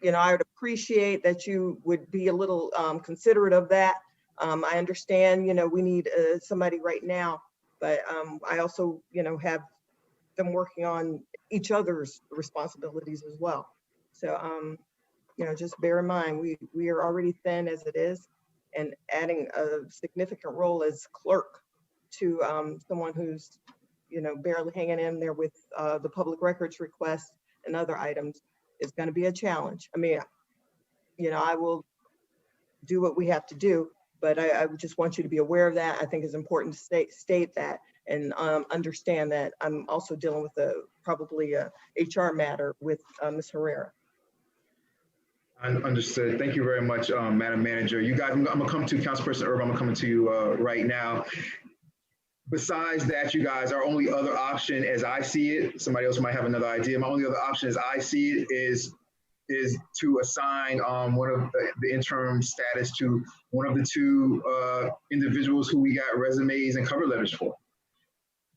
I would appreciate that you would be a little considerate of that. I understand, we need somebody right now, but I also, have them working on each other's responsibilities as well. So just bear in mind, we are already thin as it is, and adding a significant role as clerk to someone who's, barely hanging in there with the public records request and other items is going to be a challenge. I mean, I will do what we have to do, but I just want you to be aware of that. I think it's important to state that and understand that I'm also dealing with probably a HR matter with Ms. Herrera. Understood. Thank you very much, Madam Manager. You guys, I'm gonna come to Councilperson Urban. I'm coming to you right now. Besides that, you guys, our only other option, as I see it, somebody else might have another idea. My only other option, as I see it, is to assign one of the interim status to one of the two individuals who we got resumes and cover letters for.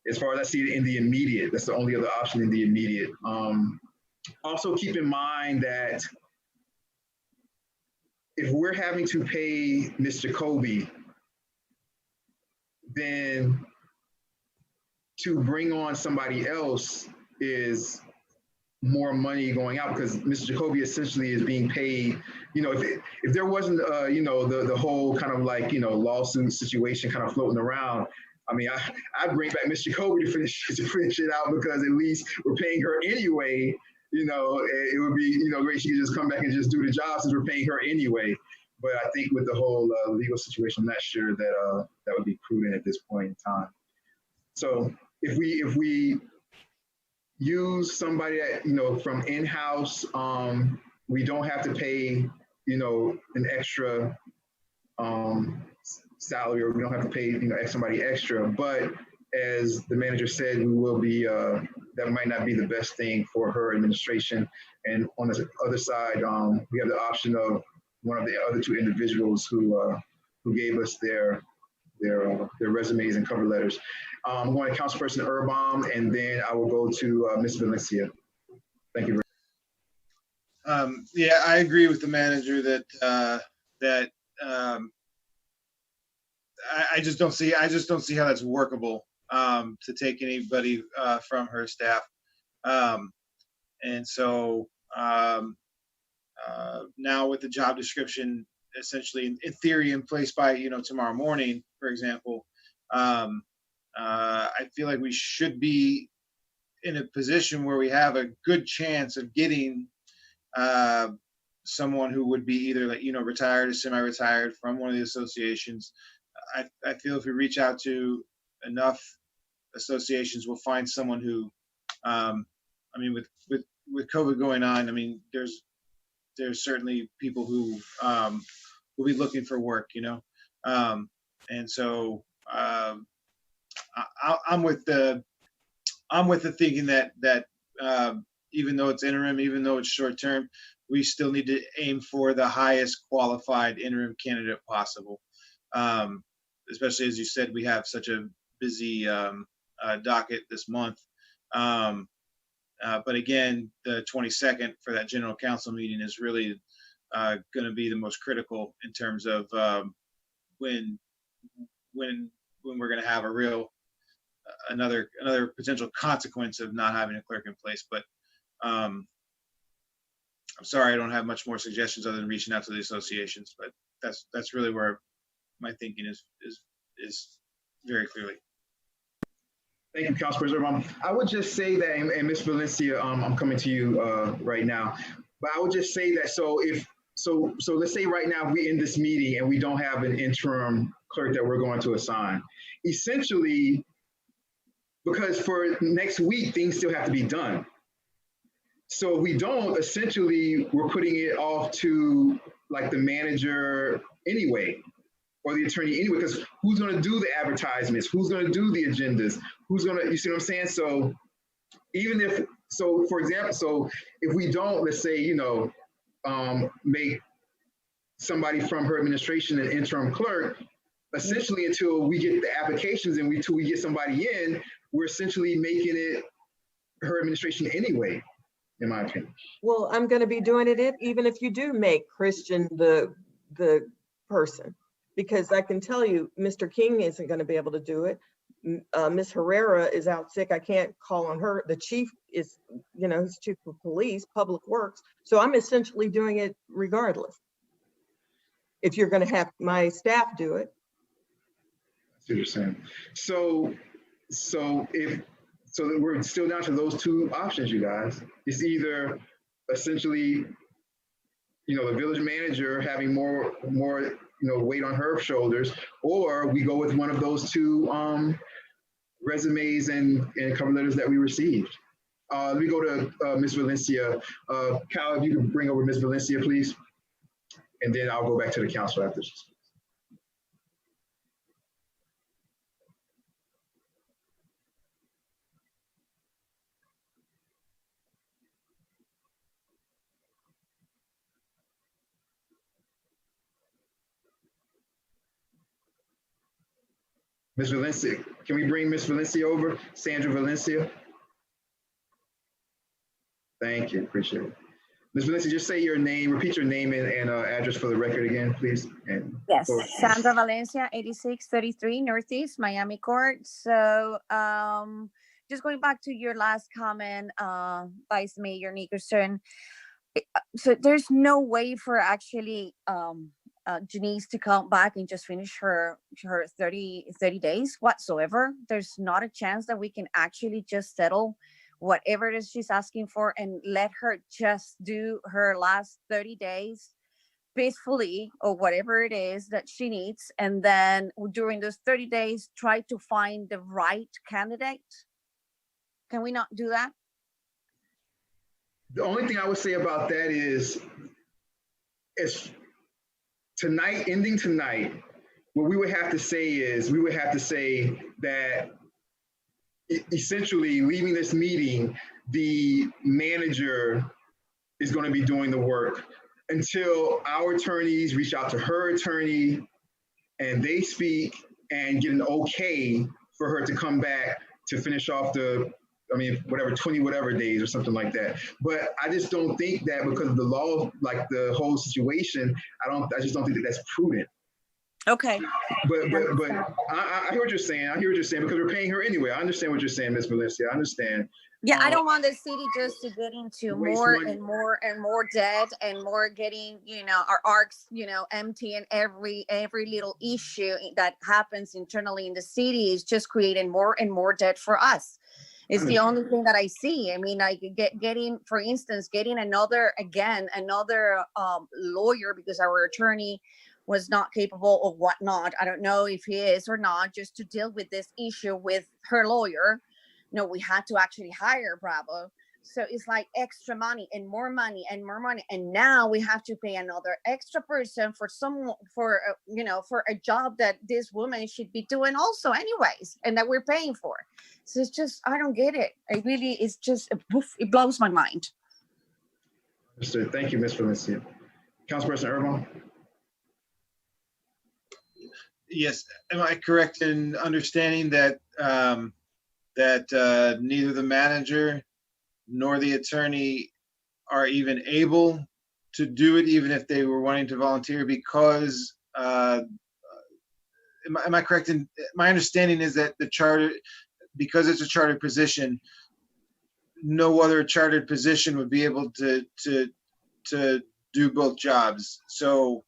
As far as I see it in the immediate, that's the only other option in the immediate. Also keep in mind that if we're having to pay Ms. Jacoby, then to bring on somebody else is more money going out, because Mr. Jacoby essentially is being paid, if there wasn't, the whole kind of like, lawsuit situation kind of floating around, I mean, I'd bring back Mr. Jacoby to finish it out, because at least we're paying her anyway. It would be, great, she could just come back and just do the job since we're paying her anyway. But I think with the whole legal situation, I'm not sure that that would be prudent at this point in time. So if we use somebody that, from in-house, we don't have to pay, an extra salary, or we don't have to pay, somebody extra. But as the manager said, we will be, that might not be the best thing for her administration. And on the other side, we have the option of one of the other two individuals who gave us their resumes and cover letters. I'm going to Councilperson Urban, and then I will go to Ms. Valencia. Thank you very much. Yeah, I agree with the manager that I just don't see how that's workable to take anybody from her staff. And so now with the job description essentially in theory in place by tomorrow morning, for example, I feel like we should be in a position where we have a good chance of getting someone who would be either retired or semi-retired from one of the associations. I feel if we reach out to enough associations, we'll find someone who, with COVID going on, there's certainly people who will be looking for work, and so I'm with the thinking that even though it's interim, even though it's short term, we still need to aim for the highest qualified interim candidate possible. Especially as you said, we have such a busy docket this month. But again, the 22nd for that general council meeting is really going to be the most critical in terms of when we're going to have a real another potential consequence of not having a clerk in place. But I'm sorry, I don't have much more suggestions other than reaching out to the associations. But that's really where my thinking is very clearly. Thank you, Councilperson Urban. I would just say that, and Ms. Valencia, I'm coming to you right now, but I would just say that so let's say right now we end this meeting and we don't have an interim clerk that we're going to assign. Essentially, because for next week, things still have to be done. So if we don't, essentially, we're putting it off to like the manager anyway, or the attorney anyway, because who's going to do the advertisements? Who's going to do the agendas? Who's going to, you see what I'm saying? So even if, so for example, so if we don't, let's say, make somebody from her administration an interim clerk, essentially until we get the applications and until we get somebody in, we're essentially making it her administration anyway, in my opinion. Well, I'm going to be doing it even if you do make Christian the person, because I can tell you, Mr. King isn't going to be able to do it. Ms. Herrera is out sick. I can't call on her. The chief is, he's chief of police, public works. So I'm essentially doing it regardless. If you're going to have my staff do it. I see what you're saying. So we're still down to those two options, you guys. It's either essentially, the village manager having more weight on her shoulders, or we go with one of those two resumes and cover letters that we received. Let me go to Ms. Valencia. Kyle, if you could bring over Ms. Valencia, please. And then I'll go back to the council after. Ms. Valencia, can we bring Ms. Valencia over? Sandra Valencia. Thank you, appreciate it. Ms. Valencia, just say your name, repeat your name and address for the record again, please. And Yes, Sandra Valencia, 8633 Northeast Miami Court. So just going back to your last comment, Vice Mayor Nickerson. So there's no way for actually Janice to come back and just finish her 30 days whatsoever. There's not a chance that we can actually just settle whatever it is she's asking for and let her just do her last 30 days peacefully or whatever it is that she needs. And then during those 30 days, try to find the right candidate. Can we not do that? The only thing I would say about that is tonight, ending tonight, what we would have to say is, we would have to say that essentially leaving this meeting, the manager is going to be doing the work until our attorneys reach out to her attorney and they speak and get an okay for her to come back to finish off whatever, 20 whatever days or something like that. But I just don't think that because of the law, like the whole situation, I just don't think that that's prudent. Okay. But I hear what you're saying. I hear what you're saying because we're paying her anyway. I understand what you're saying, Ms. Valencia. I understand. Yeah, I don't want the city just to get into more and more debt and more getting, our arcs, empty, and every little issue that happens internally in the city is just creating more and more debt for us. It's the only thing that I see. I mean, like getting, for instance, getting another lawyer because our attorney was not capable of whatnot. I don't know if he is or not, just to deal with this issue with her lawyer. No, we had to actually hire Bravo. So it's like extra money and more money and more money. And now we have to pay another extra person for a job that this woman should be doing also anyways, and that we're paying for. So it's just, I don't get it. It blows my mind. Understood. Thank you, Ms. Valencia. Councilperson Urban. Yes, am I correct in understanding that neither the manager nor the attorney are even able to do it, even if they were wanting to volunteer? Because am I correct in my understanding is that the charter, because it's a chartered position, no other chartered position would be able to do both jobs. So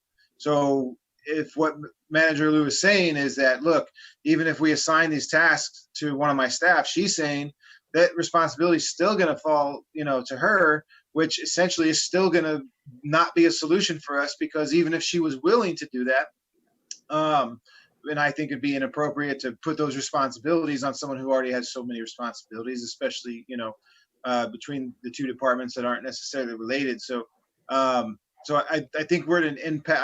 if what Manager Lou is saying is that, look, even if we assign these tasks to one of my staff, she's saying that responsibility is still going to fall, to her, which essentially is still going to not be a solution for us, because even if she was willing to do that, and I think it'd be inappropriate to put those responsibilities on someone who already has so many responsibilities, especially, between the two departments that aren't necessarily related. So I think we're at an impasse.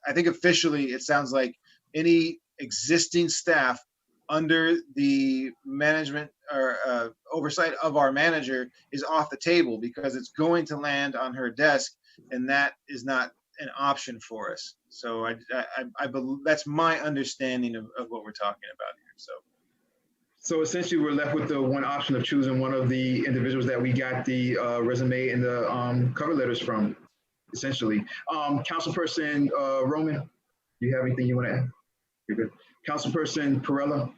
I think officially it sounds like any existing staff under the management or oversight of our manager is off the table, because it's going to land on her desk, and that is not an option for us. So I believe that's my understanding of what we're talking about here. So essentially, we're left with the one option of choosing one of the individuals that we got the resume and the cover letters from, essentially. Councilperson Roman, do you have anything you want to add? You're good. Councilperson Perella.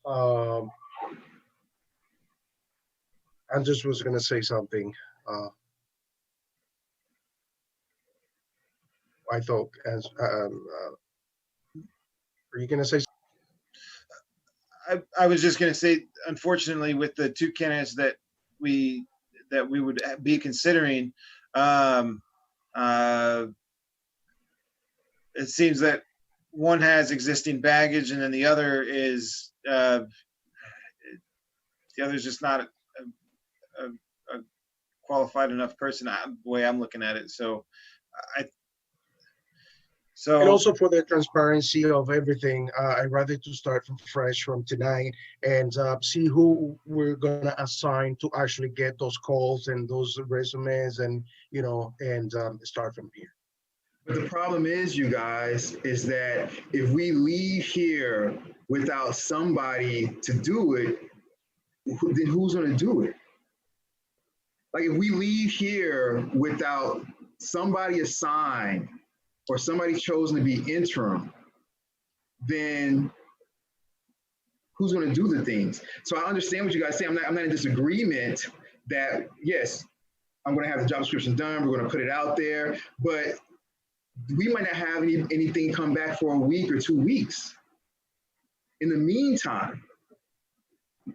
Andres was gonna say something. I thought, as are you gonna say? I was just gonna say, unfortunately, with the two candidates that we would be considering, it seems that one has existing baggage, and then the other is just not a qualified enough person. The way I'm looking at it, And also for the transparency of everything, I'd rather to start from fresh from tonight and see who we're gonna assign to actually get those calls and those resumes, and start from here. But the problem is, you guys, is that if we leave here without somebody to do it, then who's gonna do it? Like, if we leave here without somebody assigned or somebody chosen to be interim, then who's going to do the things? So I understand what you guys say. I'm not in disagreement that, yes, I'm going to have the job description done. We're going to put it out there, but we might not have anything come back for a week or 2 weeks. In the meantime,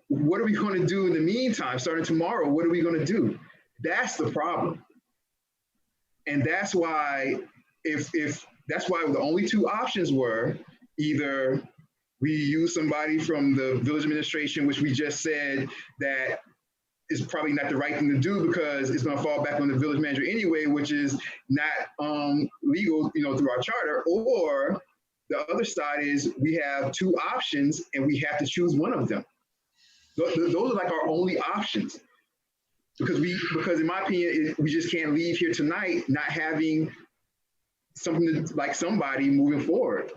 what are we going to do in the meantime? Starting tomorrow, what are we going to do? That's the problem. And that's why that's why the only two options were either we use somebody from the village administration, which we just said that is probably not the right thing to do because it's going to fall back on the village manager anyway, which is not legal, through our charter. Or the other side is we have two options and we have to choose one of them. Those are like our only options. Because in my opinion, we just can't leave here tonight not having something like somebody moving forward.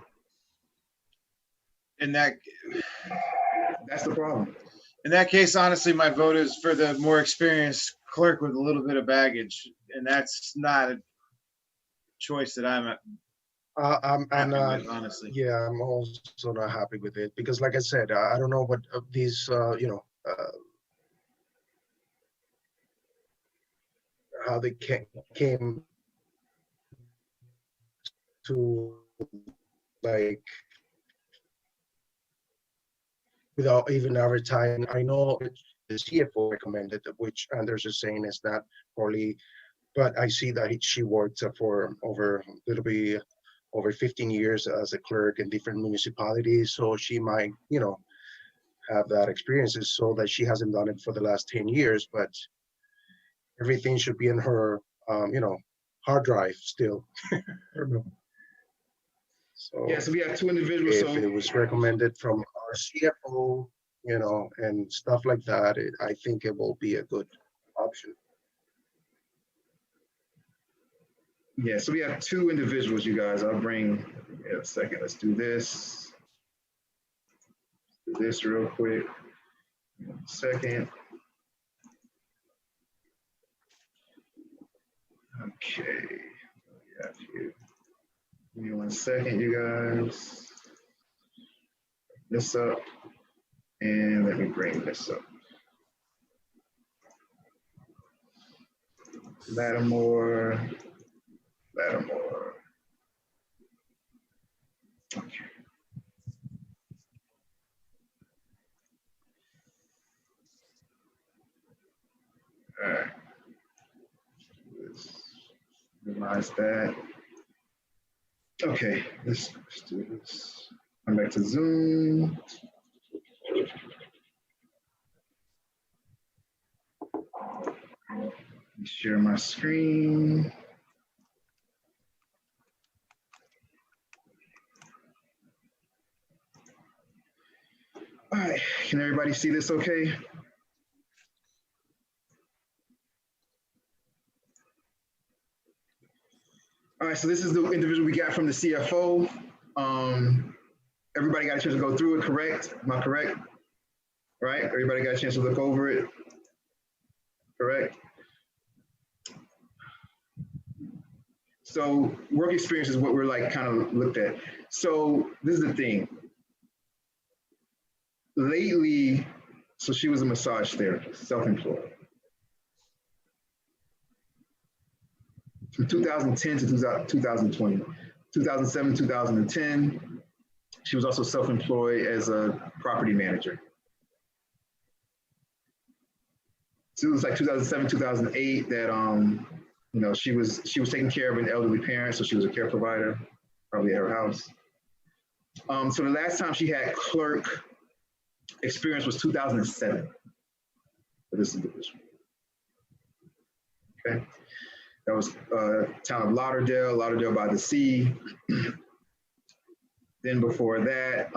And that's the problem. In that case, honestly, my vote is for the more experienced clerk with a little bit of baggage, and that's not a choice that I'm happy with, honestly. Yeah, I'm also not happy with it because, like I said, I don't know what these, how they came to, like, without even advertising. I know the CFO recommended, which Anders is saying is not probably, but I see that she worked for over 15 years as a clerk in different municipalities, so she might, have that experiences, so that she hasn't done it for the last 10 years, but everything should be in her, hard drive still. I don't know. So yeah, so we have two individuals. If it was recommended from our CFO, and stuff like that, I think it will be a good option. Yeah, so we have two individuals, you guys. I'll bring a second. Let's do this. Do this real quick. Second. Okay. Give me 1 second, you guys. This up. And let me bring this up. Lattimore. Okay. All right. Let's minimize that. Okay, let's do this. Come back to Zoom. Share my screen. All right, can everybody see this okay? All right, so this is the individual we got from the CFO. Everybody got a chance to go through it, correct? Am I correct? Right, everybody got a chance to look over it, correct? So work experience is what we're like kind of looked at. So this is the thing. lately, so she was a massage therapist, self-employed. From 2010 to 2020, 2007, 2010, she was also self-employed as a property manager. So it was like 2007, 2008 that you know, she was taking care of an elderly parent, so she was a care provider, probably at her house. So the last time she had clerk experience was 2007 for this individual. Okay, that was town of Lauderdale by the sea. Then before that,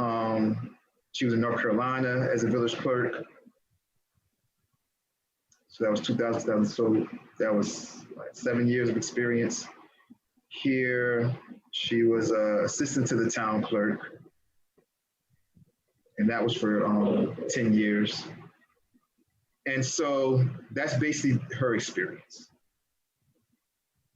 she was in North Carolina as a village clerk. So that was 2000, so that was like 7 years of experience. Here, she was assistant to the town clerk, and that was for 10 years. And so that's basically her experience.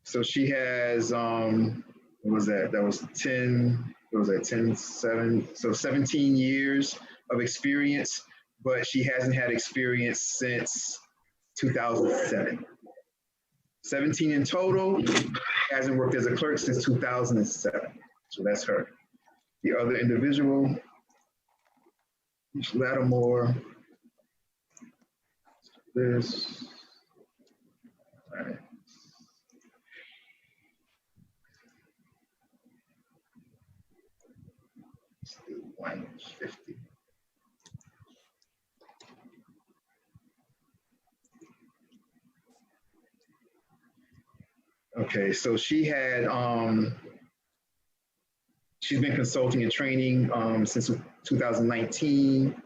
So she has, what was that? That was 10, what was that, 10, 7, so 17 years of experience, but she hasn't had experience since 2007. 17 in total, hasn't worked as a clerk since 2007. So that's her. The other individual, Lattimore, this, all right. Let's do 150. Okay, so she had, she's been consulting and training since 2019,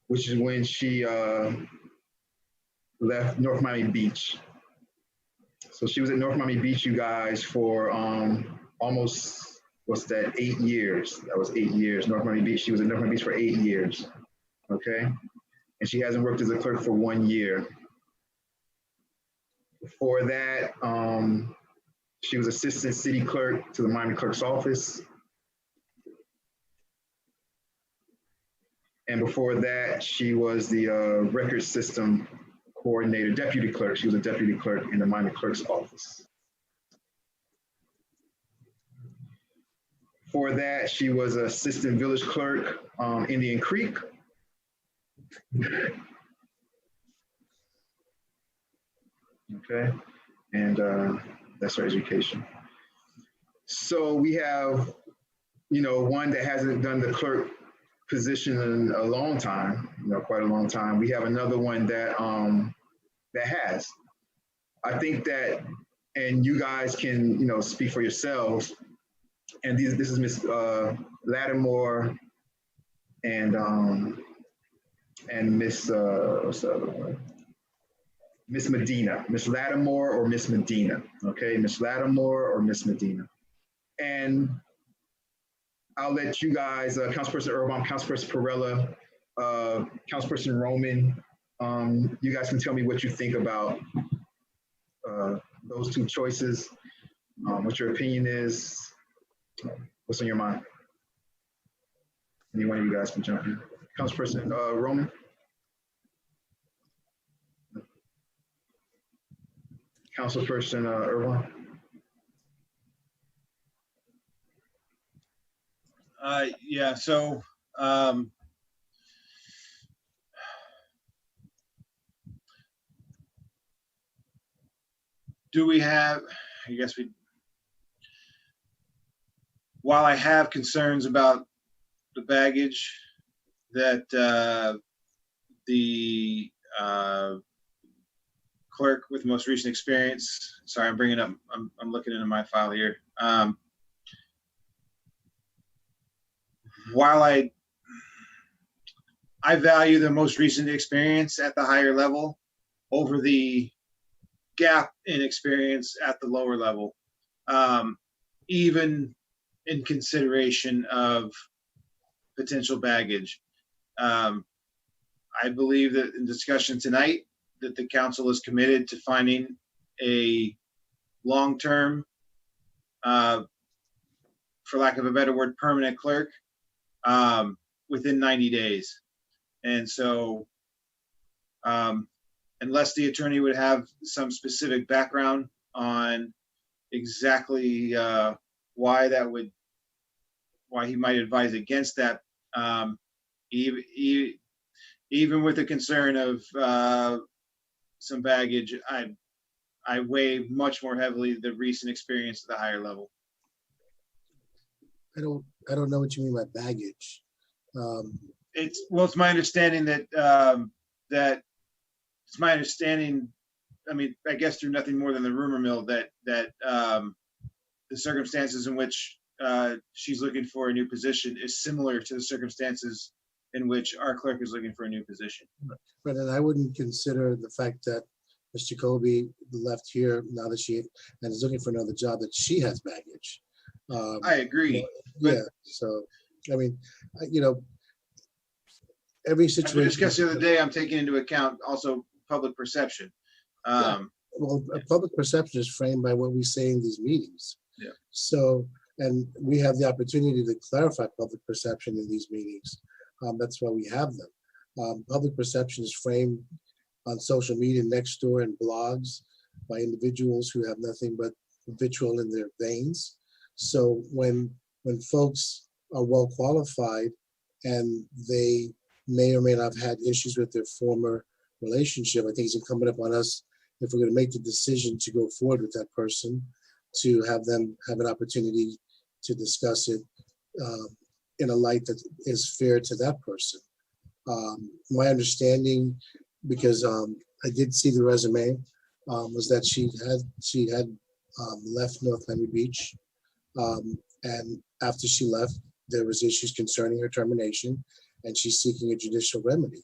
which is when she left North Miami Beach. So she was at North Miami Beach, you guys, for almost, what's that, 8 years. That was 8 years, North Miami Beach. She was at North Miami Beach for 8 years, okay? And she hasn't worked as a clerk for 1 year. Before that, she was assistant city clerk to the Miami Clerk's Office. And before that, she was the record system coordinator, deputy clerk. She was a deputy clerk in the Miami Clerk's Office. Before that, she was assistant village clerk, Indian Creek. Okay, and that's her education. So we have, you know, one that hasn't done the clerk position in a long time, you know, quite a long time. We have another one that that has. I think that, and you guys can, you know, speak for yourselves. And this is Miss Lattimore and Miss what's the other one? Miss Medina, Miss Lattimore or Miss Medina, okay? Miss Lattimore or Miss Medina. And I'll let you guys, Councilperson Erban, Councilperson Perrella, Councilperson Roman, you guys can tell me what you think about those two choices, what your opinion is, what's on your mind. Any one of you guys can jump in. Councilperson Roman. Councilperson Erban. Yeah, so do we have, I guess we, while I have concerns about the baggage that the clerk with most recent experience, sorry, I'm bringing up, I'm looking into my file here. While I value the most recent experience at the higher level over the gap in experience at the lower level, even in consideration of potential baggage. I believe that in discussion tonight that the council is committed to finding a long-term, for lack of a better word, permanent clerk. within 90 days. And so unless the attorney would have some specific background on exactly why he might advise against that, even with the concern of some baggage, I weigh much more heavily the recent experience at the higher level. I don't know what you mean by baggage. It's my understanding that it's my understanding. I mean, I guess through nothing more than the rumor mill that the circumstances in which she's looking for a new position is similar to the circumstances in which our clerk is looking for a new position. But then I wouldn't consider the fact that Ms. Jacoby left here now that she and is looking for another job that she has baggage. I agree. Yeah. So, I mean, every situation. We discussed the other day, I'm taking into account also public perception. Well, public perception is framed by what we say in these meetings. Yeah. So, and we have the opportunity to clarify public perception in these meetings. That's why we have them. Public perception is framed on social media, Nextdoor, and blogs by individuals who have nothing but vitriol in their veins. So when folks are well qualified and they may or may not have had issues with their former relationship, I think it's incumbent upon us, if we're going to make the decision to go forward with that person, to have them have an opportunity to discuss it in a light that is fair to that person. My understanding, because I did see the resume, was that she had left North Miami Beach, and after she left, there was issues concerning her termination, and she's seeking a judicial remedy.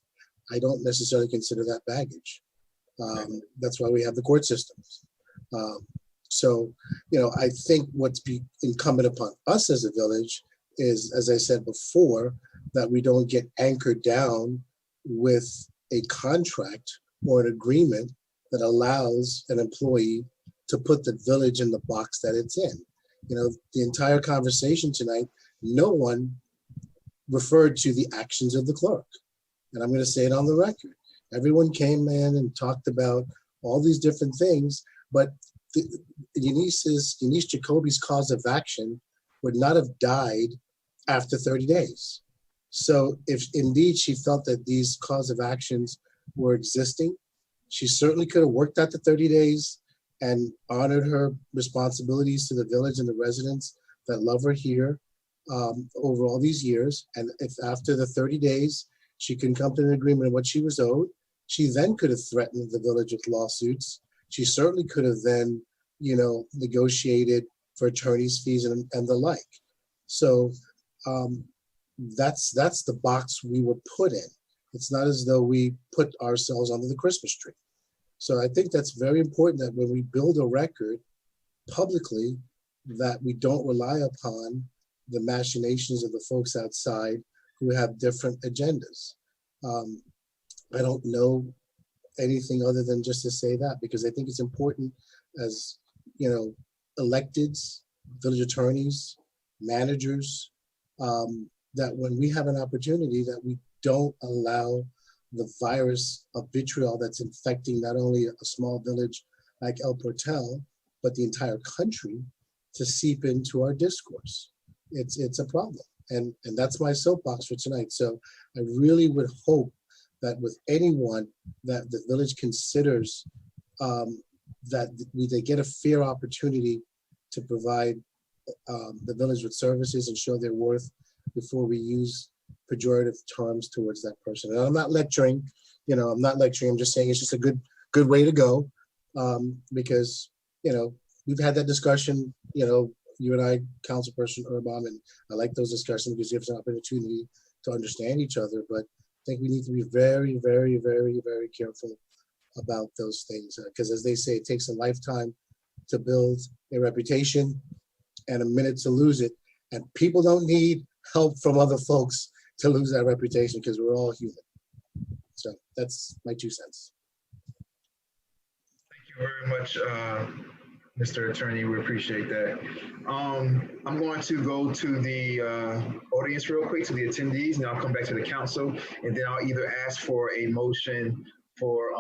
I don't necessarily consider that baggage. That's why we have the court systems. So, I think what's incumbent upon us as a village is, as I said before, that we don't get anchored down with a contract or an agreement that allows an employee to put the village in the box that it's in. The entire conversation tonight, no one referred to the actions of the clerk. And I'm going to say it on the record. Everyone came in and talked about all these different things, but Eunice Jacoby's cause of action would not have died after 30 days. So if indeed she felt that these cause of actions were existing, she certainly could have worked out the 30 days and honored her responsibilities to the village and the residents that love her here over all these years. And if after the 30 days, she couldn't come to an agreement on what she was owed, she then could have threatened the village with lawsuits. She certainly could have then, negotiated for attorney's fees and the like. So that's the box we were put in. It's not as though we put ourselves under the Christmas tree. So I think that's very important that when we build a record publicly, that we don't rely upon the machinations of the folks outside who have different agendas. I don't know anything other than just to say that, because I think it's important as, electeds, village attorneys, managers, that when we have an opportunity that we don't allow the virus of vitriol that's infecting not only a small village like El Portal, but the entire country to seep into our discourse. It's a problem. And that's my soapbox for tonight. So I really would hope that with anyone that the village considers that they get a fair opportunity to provide the village with services and show their worth before we use pejorative terms towards that person. And I'm not lecturing, I'm just saying it's just a good way to go, because, we've had that discussion, you and I, Councilperson Urban, and I like those discussions because it gives an opportunity to understand each other. But I think we need to be very, very, very, very careful about those things, because as they say, it takes a lifetime to build a reputation and a minute to lose it. And people don't need help from other folks to lose that reputation, because we're all human. So that's my 2 cents. Thank you very much, Mr. Attorney. We appreciate that. I'm going to go to the audience real quick, to the attendees, and I'll come back to the council, and then I'll either ask for a motion for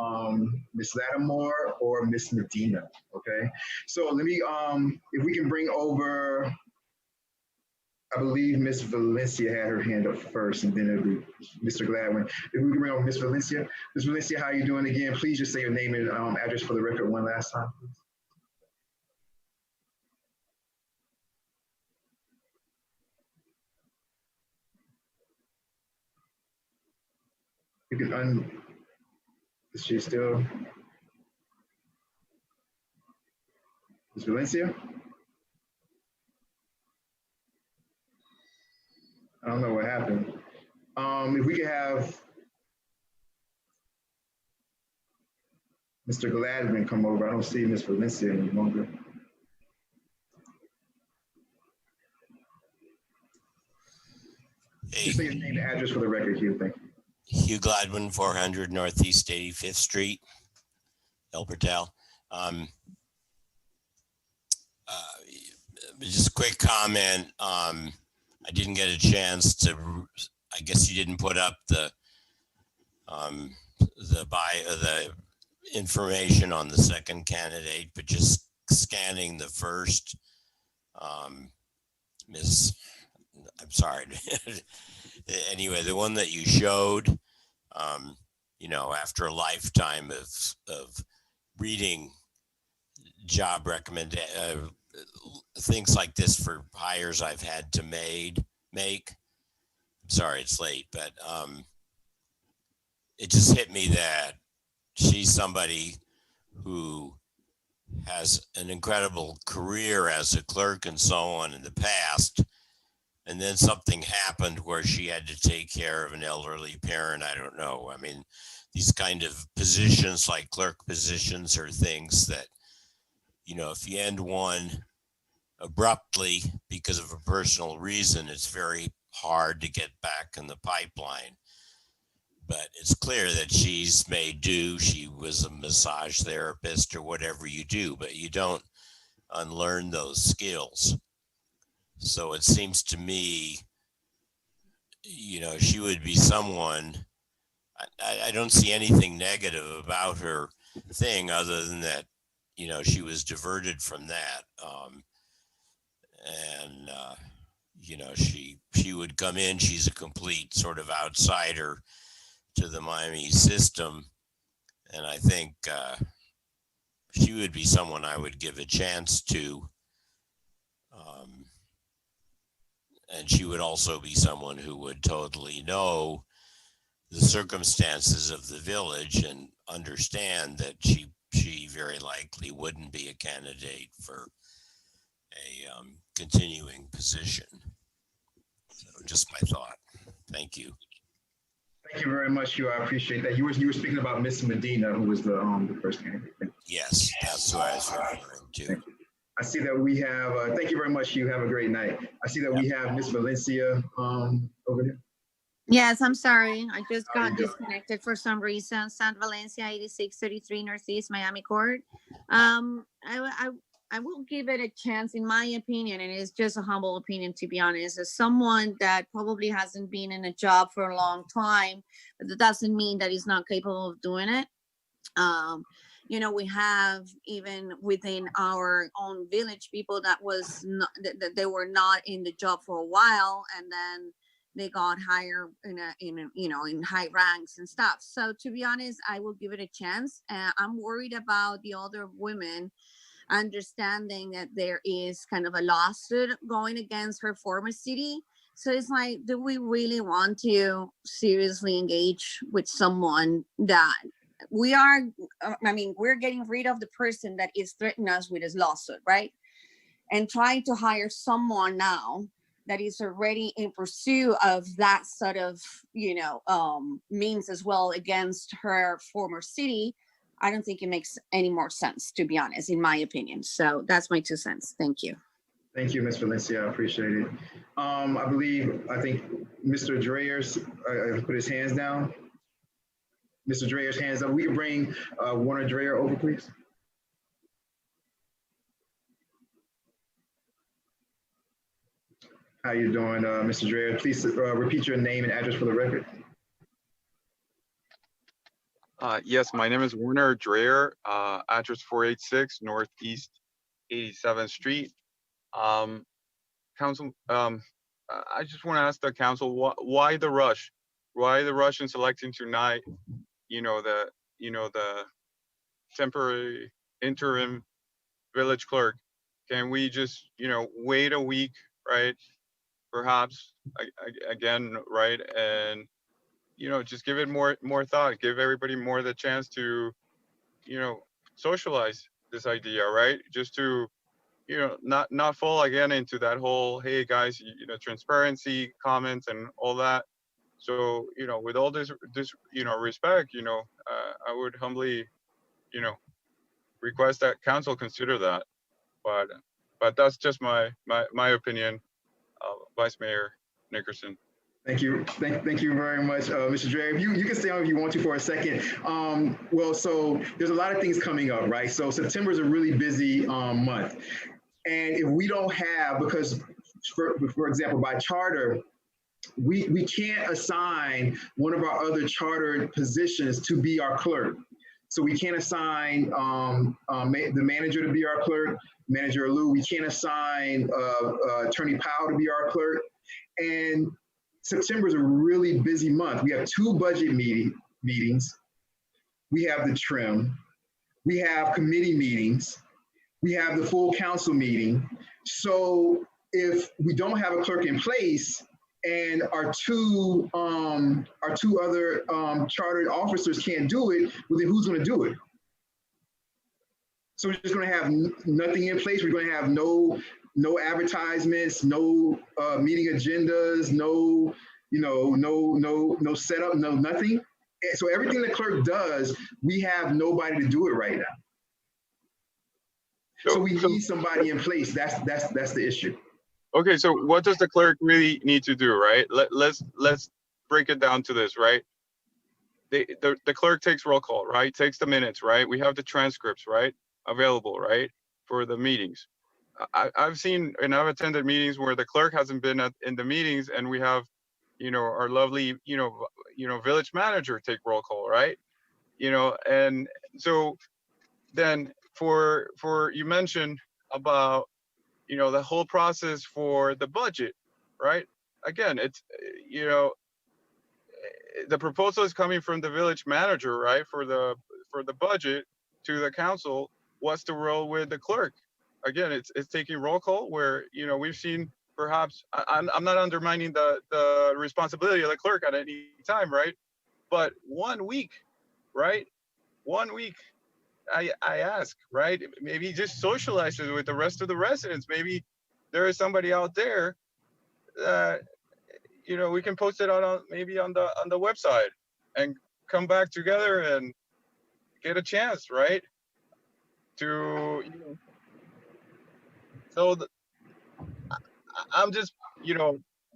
Ms. Lattimore or Ms. Medina. Okay. So let me, if we can bring over, I believe Ms. Valencia had her hand up first, and then it'll be Mr. Gladwin. If we can bring over Ms. Valencia. Ms. Valencia, how are you doing again? Please just say your name and address for the record one last time, please. You can is she still? Ms. Valencia? I don't know what happened. If we could have Mr. Gladwin come over. I don't see Ms. Valencia any longer. Just say your name and address for the record, Hugh. Thank you. Hugh Gladwin, 400 Northeast 85th Street, El Portal. Just a quick comment. I didn't get a chance to, I guess you didn't put up the information on the second candidate, but just scanning the first, I'm sorry. Anyway, the one that you showed, you know, after a lifetime of reading job things like this for hires I've had to make. I'm sorry it's late, but it just hit me that she's somebody who has an incredible career as a clerk and so on in the past. And then something happened where she had to take care of an elderly parent. I don't know. I mean, these kind of positions like clerk positions are things that, you know, if you end one abruptly because of a personal reason, it's very hard to get back in the pipeline. But it's clear that she's made do. She was a massage therapist or whatever you do, but you don't unlearn those skills. So it seems to me, you know, she would be someone, I don't see anything negative about her thing other than that, you know, she was diverted from that. You know, she would come in, she's a complete sort of outsider to the Miami system. And I think she would be someone I would give a chance to. And she would also be someone who would totally know the circumstances of the village and understand that she very likely wouldn't be a candidate for a continuing position. So just my thought. Thank you. Thank you very much, Hugh. I appreciate that. You were speaking about Miss Medina, who was the first candidate. Yes, that's who I was referring to. I see that we have, thank you very much, Hugh. Have a great night. I see that we have Miss Valencia over there. Yes, I'm sorry. I just got disconnected for some reason. San Valencia, 8633 Northeast Miami Court. I will give it a chance, in my opinion, and it's just a humble opinion, to be honest, as someone that probably hasn't been in a job for a long time, but that doesn't mean that he's not capable of doing it. You know, we have even within our own village people that was not, that they were not in the job for a while, and then they got higher in high ranks and stuff. So to be honest, I will give it a chance. I'm worried about the other women understanding that there is kind of a lawsuit going against her former city. So it's like, do we really want to seriously engage with someone that we're getting rid of the person that is threatening us with this lawsuit, right? And trying to hire someone now that is already in pursuit of that sort of, means as well against her former city. I don't think it makes any more sense, to be honest, in my opinion. So that's my 2 cents. Thank you. Thank you, Ms. Valencia. I appreciate it. I think Mr. Dreyer's put his hands down. Mr. Dreyer's hands up. We can bring Warner Dreyer over, please. How you doing, Mr. Dreher? Please repeat your name and address for the record. Yes, my name is Werner Dreher, address 486 Northeast 87th Street. Council, I just want to ask the council, why the rush? Why the rush in selecting tonight, the temporary interim village clerk? Can we just, wait a week, right? Perhaps, again, right? And, just give it more thought, give everybody more the chance to, socialize this idea, right? Just to, not fall again into that whole, hey guys, transparency comments and all that. So, with all this, respect, I would humbly, request that council consider that. But that's just my opinion, Vice Mayor Nickerson. Thank you. Thank you very much, Mr. Dreher. You can stay on if you want to for a second. Well, so there's a lot of things coming up, right? So September is a really busy month. And if we don't have, because for example, by charter, we can't assign one of our other chartered positions to be our clerk. So we can't assign the manager to be our clerk, Manager Lou. We can't assign Attorney Powell to be our clerk. And September is a really busy month. We have 2 budget meetings. We have the trim. We have committee meetings. We have the full council meeting. So if we don't have a clerk in place and our two other chartered officers can't do it, well, then who's going to do it? So we're just going to have nothing in place. We're going to have no advertisements, no meeting agendas, no setup, no nothing. And so everything the clerk does, we have nobody to do it right now. So we need somebody in place. That's the issue. Okay, so what does the clerk really need to do, right? Let's break it down to this, right? The clerk takes roll call, right? Takes the minutes, right? We have the transcripts, right? Available, right? For the meetings. I've seen and I've attended meetings where the clerk hasn't been in the meetings, and we have, our lovely, village manager take roll call, right? And so then for you mentioned about, the whole process for the budget, right? Again, it's, the proposal is coming from the village manager, right? For the budget to the council. What's the role with the clerk? Again, it's taking roll call where, we've seen perhaps, I'm not undermining the responsibility of the clerk at any time, right? But 1 week, right? 1 week, I ask, right? Maybe just socialize it with the rest of the residents. Maybe there is somebody out there that, we can post it on maybe on the website and come back together and get a chance, right? To, so I'm just,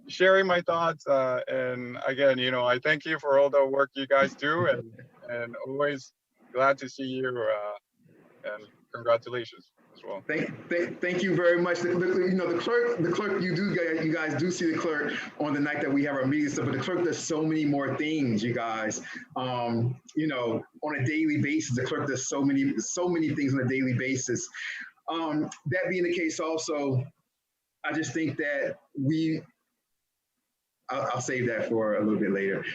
sharing my thoughts. And again, I thank you for all the work you guys do, and always glad to see you, and congratulations as well. Thank you very much. The clerk, you guys do see the clerk on the night that we have our meetings, but the clerk does so many more things, you guys. On a daily basis, the clerk does so many things on a daily basis. That being the case, also, I just think that I'll save that for a little bit later.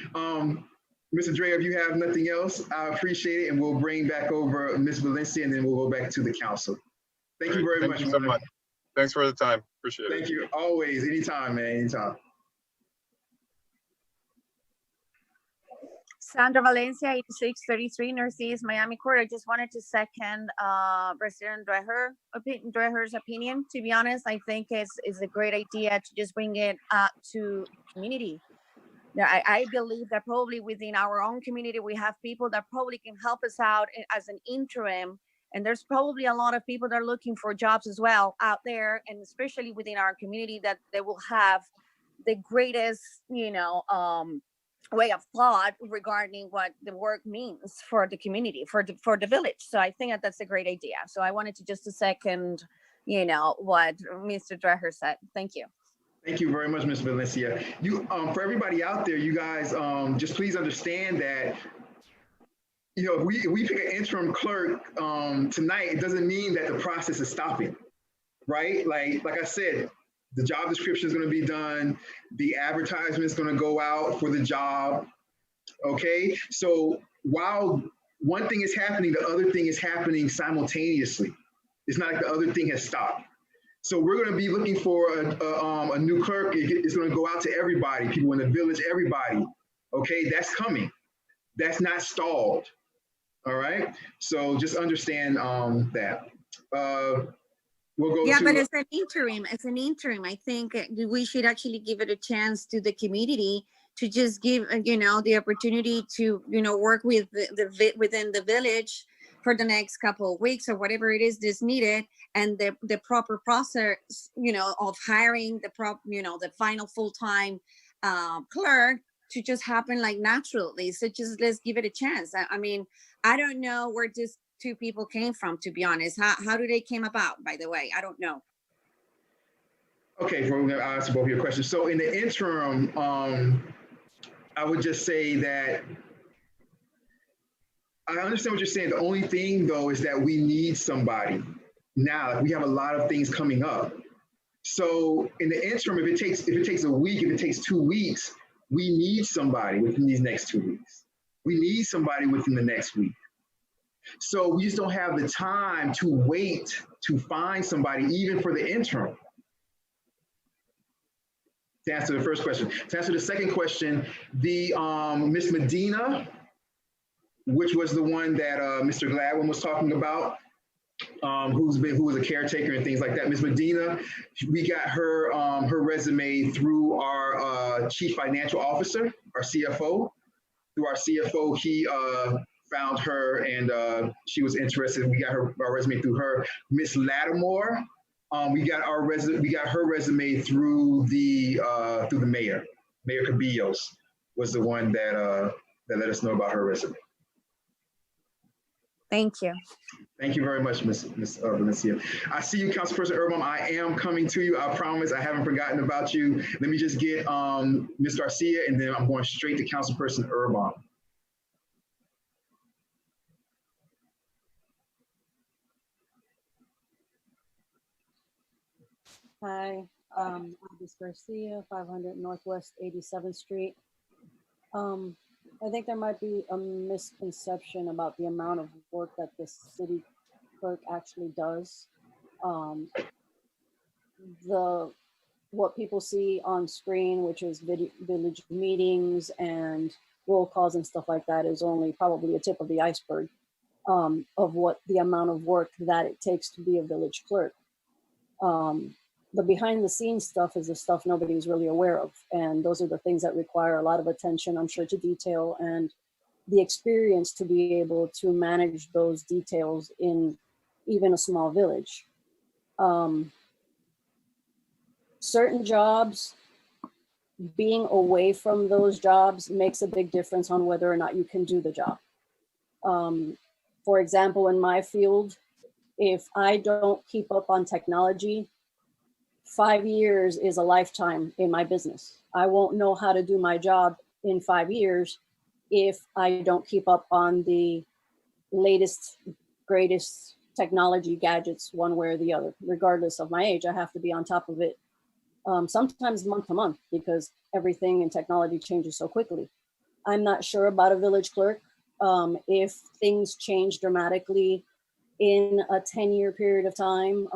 Mr. Dreher, if you have nothing else, I appreciate it, and we'll bring back over Ms. Valencia, and then we'll go back to the council. Thank you very much. Thank you so much. Thanks for the time. Appreciate it. Thank you. Always. Anytime, man. Anytime. Sandra Valencia, 8633 Northeast Miami Court. I just wanted to second President Dreher's opinion. To be honest, I think it's a great idea to just bring it up to community. Now, I believe that probably within our own community, we have people that probably can help us out as an interim. And there's probably a lot of people that are looking for jobs as well out there, and especially within our community, that they will have the greatest, way of thought regarding what the work means for the community, for the village. So I think that's a great idea. So I wanted to just a second, what Mr. Dreher said. Thank you. Thank you very much, Ms. Valencia. You, for everybody out there, you guys, just please understand that, you know, if we pick an interim clerk tonight, it doesn't mean that the process is stopping, right? Like I said, the job description is going to be done. The advertisement is going to go out for the job. Okay, so while one thing is happening, the other thing is happening simultaneously. It's not like the other thing has stopped. So we're going to be looking for a new clerk. It's going to go out to everybody, people in the village, everybody. Okay, that's coming. That's not stalled. All right. So just understand that. We'll go Yeah, to, but as an interim, I think we should actually give it a chance to the community to just give, you know, the opportunity to, you know, work with within the village for the next couple of weeks or whatever it is that's needed, and the proper process, you know, of hiring the final full-time clerk to just happen like naturally. So just let's give it a chance. I mean, I don't know where this two people came from, to be honest. How do they came about, by the way? I don't know. okay, we're going to answer both of your questions. So in the interim, I would just say that I understand what you're saying. The only thing though is that we need somebody now. We have a lot of things coming up. So in the interim, if it takes a week, if it takes 2 weeks, we need somebody within these next 2 weeks. We need somebody within the next week. So we just don't have the time to wait to find somebody, even for the interim. To answer the first question. To answer the second question, the Ms. Medina, which was the one that Mr. Gladwin was talking about, who was a caretaker and things like that. Ms. Medina, we got her her resume through our chief financial officer, our CFO. Through our CFO, he found her and she was interested. We got our resume through her. Miss Lattimore, we got her resume through the mayor. Mayor Cabillos was the one that let us know about her resume. Thank you. Thank you very much, Ms. Valencia. I see you, Councilperson Erbaum. I am coming to you. I promise I haven't forgotten about you. Let me just get Ms. Garcia, and then I'm going straight to Councilperson Erbaum. Hi, Ms. Garcia, 500 Northwest 87th Street. I think there might be a misconception about the amount of work that the city clerk actually does. What people see on screen, which is village meetings and roll calls and stuff like that, is only probably a tip of the iceberg of what the amount of work that it takes to be a village clerk. The behind the scenes stuff is the stuff nobody's really aware of. And those are the things that require a lot of attention, I'm sure, to detail and the experience to be able to manage those details in even a small village. Certain jobs, being away from those jobs makes a big difference on whether or not you can do the job. For example, in my field, if I don't keep up on technology, 5 years is a lifetime in my business. I won't know how to do my job in 5 years if I don't keep up on the latest, greatest technology gadgets one way or the other. Regardless of my age, I have to be on top of it, sometimes month to month, because everything in technology changes so quickly. I'm not sure about a village clerk. If things change dramatically in a 10-year period of time,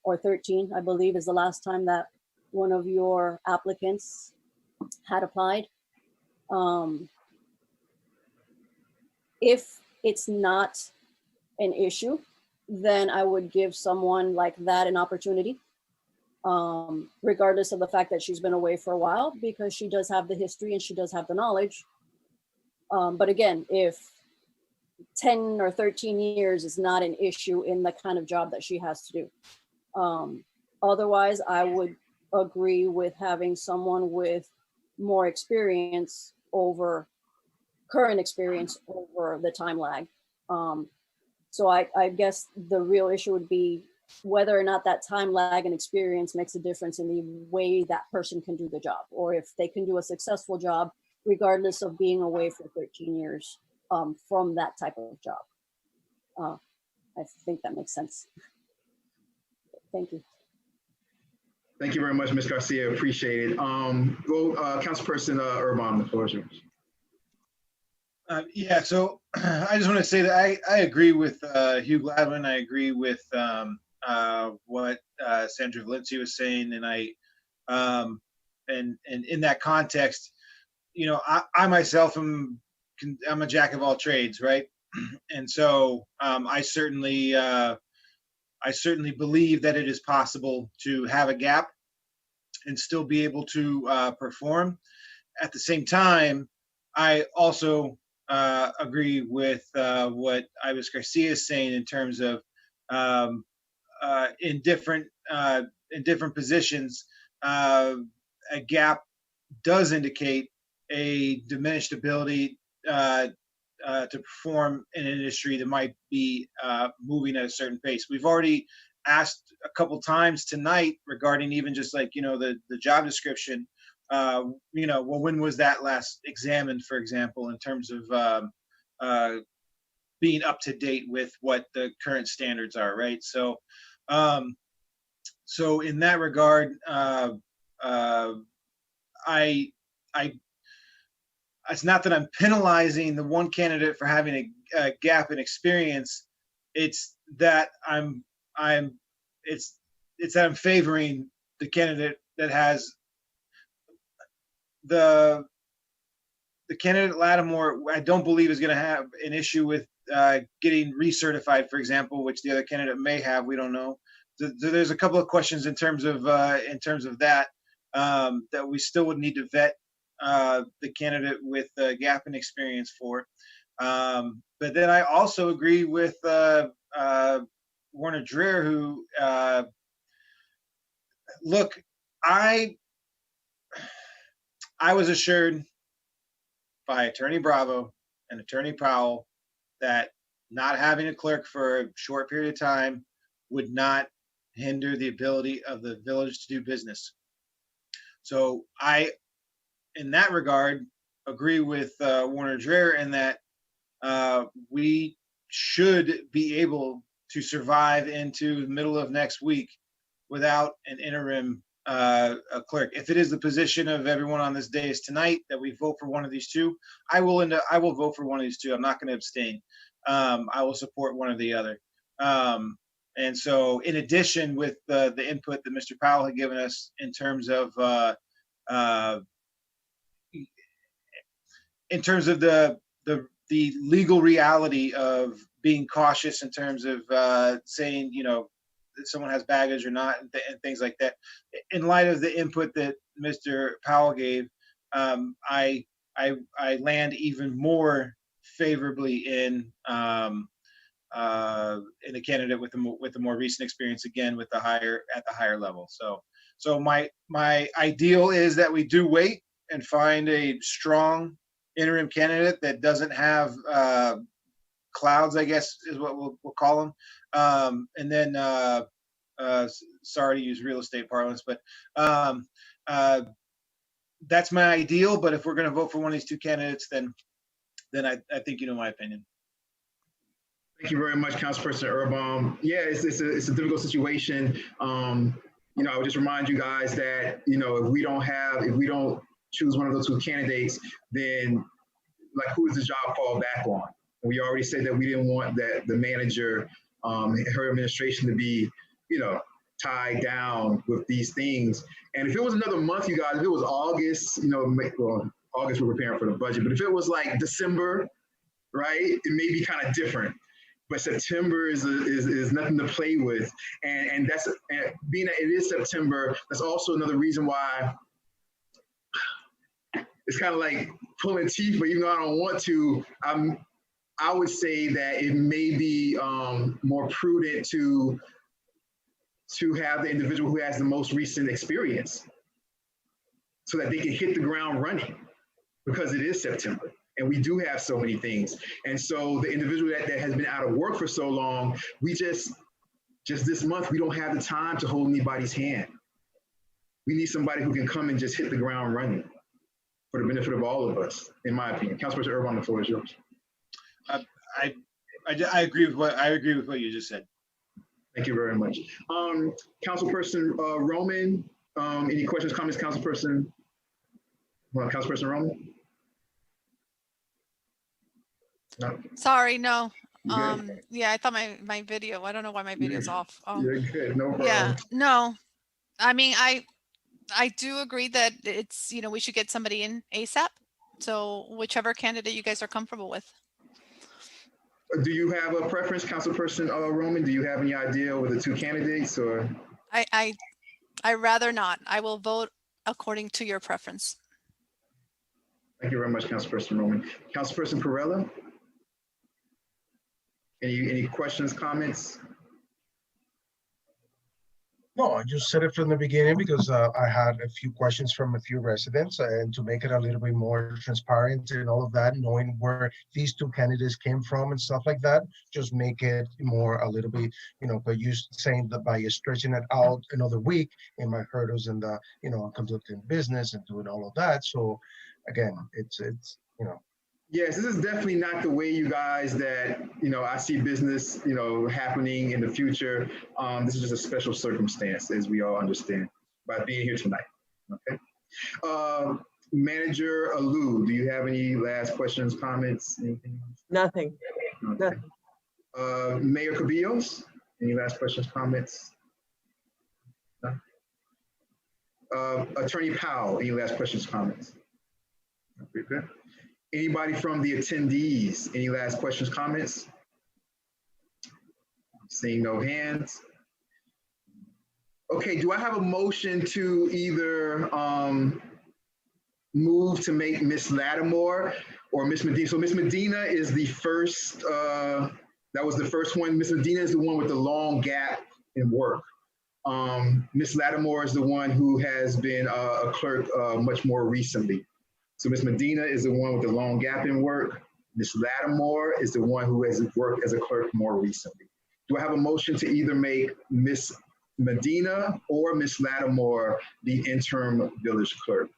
or 13, I believe is the last time that one of your applicants had applied. If it's not an issue, then I would give someone like that an opportunity, regardless of the fact that she's been away for a while, because she does have the history and she does have the knowledge. But again, if 10 or 13 years is not an issue in the kind of job that she has to do. Otherwise, I would agree with having someone with more experience over current experience over the time lag. So I guess the real issue would be whether or not that time lag and experience makes a difference in the way that person can do the job, or if they can do a successful job regardless of being away for 13 years from that type of job. I think that makes sense. Thank you. Thank you very much, Ms. Garcia. Appreciate it. Councilperson Urban, the floor is yours. Yeah, so I just want to say that I agree with Hugh Gladwin. I agree with what Sandra Valencia was saying, and and in that context, you know, I myself I'm a jack of all trades, right? And so I certainly believe that it is possible to have a gap and still be able to perform. At the same time, I also agree with what Ibis Garcia is saying in terms of in different positions, a gap does indicate a diminished ability to perform in an industry that might be moving at a certain pace. We've already asked a couple times tonight regarding even just like, you know, the job description, you know, well, when was that last examined, for example, in terms of being up to date with what the current standards are, right? So, so in that regard, it's not that I'm penalizing the one candidate for having a gap in experience. It's that it's that I'm favoring the candidate that has the candidate Lattimore. I don't believe is going to have an issue with getting recertified, for example, which the other candidate may have. We don't know. So there's a couple of questions in terms of that that we still would need to vet the candidate with the gap in experience for. But then I also agree with Warner Dreher, who, look, I was assured by Attorney Bravo and Attorney Powell that not having a clerk for a short period of time would not hinder the ability of the village to do business. So I, in that regard, agree with Warner Dreher in that we should be able to survive into the middle of next week without an interim clerk. If it is the position of everyone on this dais tonight that we vote for one of these two, I will vote for one of these two. I'm not going to abstain. I will support one or the other. And so, in addition, with the input that Mr. Powell had given us in terms of the legal reality of being cautious in terms of saying, you know, that someone has baggage or not, and things like that. In light of the input that Mr. Powell gave, I land even more favorably in a candidate with the more recent experience, again at the higher level. So my ideal is that we do wait and find a strong interim candidate that doesn't have clouds, I guess is what we'll call them. And then, sorry to use real estate parlance, but that's my ideal. But if we're going to vote for one of these two candidates, then I think you know my opinion. Thank you very much, Councilperson Urban. Yeah, it's a difficult situation. You know, I would just remind you guys that, you know, if we don't choose one of those two candidates, then like who does the job fall back on? We already said that we didn't want that the manager, her administration to be, you know, tied down with these things. And if it was another month, you guys, if it was August, you know, well, August we're preparing for the budget, but if it was like December, right, it may be kind of different. But September is nothing to play with, and that's being that it is September. That's also another reason why it's kind of like pulling teeth. But even though I don't want to, I would say that it may be more prudent to have the individual who has the most recent experience, so that they can hit the ground running, because it is September. And we do have so many things. And so the individual that has been out of work for so long, we just Just this month, we don't have the time to hold anybody's hand. We need somebody who can come and just hit the ground running for the benefit of all of us, in my opinion. Councilperson Urban, the floor is yours. I agree with what you just said. Thank you very much. Councilperson Roman, any questions, comments, Councilperson Roman? No. Sorry, no. You good? Yeah, I thought my video, I don't know why my video's off. You're good, no problem. Yeah, no. I mean, I do agree that it's, you know, we should get somebody in ASAP. So whichever candidate you guys are comfortable with. Do you have a preference, Councilperson Roman? Do you have any idea with the two candidates, or? I rather not. I will vote according to your preference. Thank you very much, Councilperson Roman. Councilperson Perrella? Any questions, comments? No, I just said it from the beginning because I had a few questions from a few residents, and to make it a little bit more transparent and all of that, knowing where these two candidates came from and stuff like that, just make it more a little bit, you know, but you saying that by stretching it out another week in my hurdles and the, you know, conducting business and doing all of that. So again, it's, you know. Yes, this is definitely not the way, you guys, that, you know, I see business, you know, happening in the future. This is just a special circumstance, as we all understand, by being here tonight. Okay. Manager Alou, do you have any last questions, comments, anything? Nothing. Okay. Mayor Cabillos, any last questions, comments? No? Attorney Powell, any last questions, comments? Okay, good. Anybody from the attendees, any last questions, comments? Seeing no hands. Okay, do I have a motion to either move to make Miss Lattimore or Miss Medina? So Miss Medina is the first, that was the first one. Miss Medina is the one with the long gap in work. Miss Lattimore is the one who has been a clerk much more recently. So Ms. Medina is the one with the long gap in work. Ms. Lattimore is the one who has worked as a clerk more recently. Do I have a motion to either make Ms. Medina or Ms. Lattimore the interim village clerk?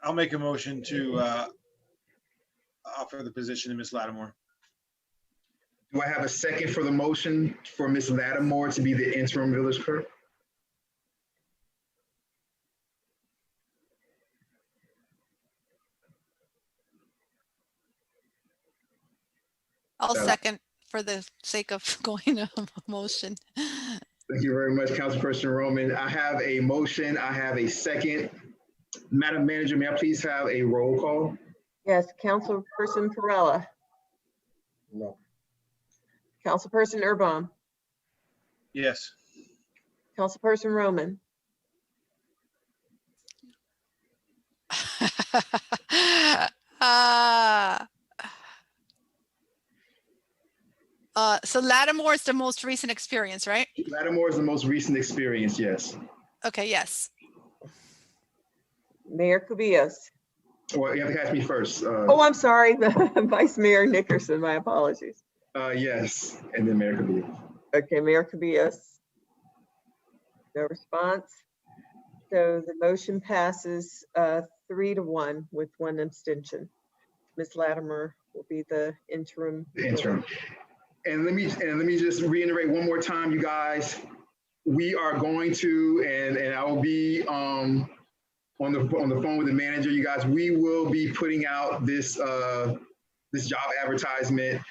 I'll make a motion to offer the position to Ms. Lattimore. Do I have a second for the motion for Ms. Lattimore to be the interim village clerk? I'll second for the sake of going to a motion. Thank you very much, Councilperson Roman. I have a motion. I have a second. Madam Manager, may I please have a roll call? Yes, Councilperson Perrella. No. Councilperson Urban. Yes. Councilperson Roman. So Lattimore is the most recent experience, right? Lattimore is the most recent experience, yes. Okay, yes. Mayor Cabillos. Well, you have to ask me first. Oh, I'm sorry, Vice Mayor Nickerson, my apologies. Yes, and then Mayor Cabillos. Okay, Mayor Cabillos. No response. So the motion passes 3-1 with 1 abstention. Ms. Lattimore will be the interim. The interim. And let me just reiterate one more time, you guys. We are going to, and I will be on the phone with the manager, you guys. We will be putting out this this job advertisement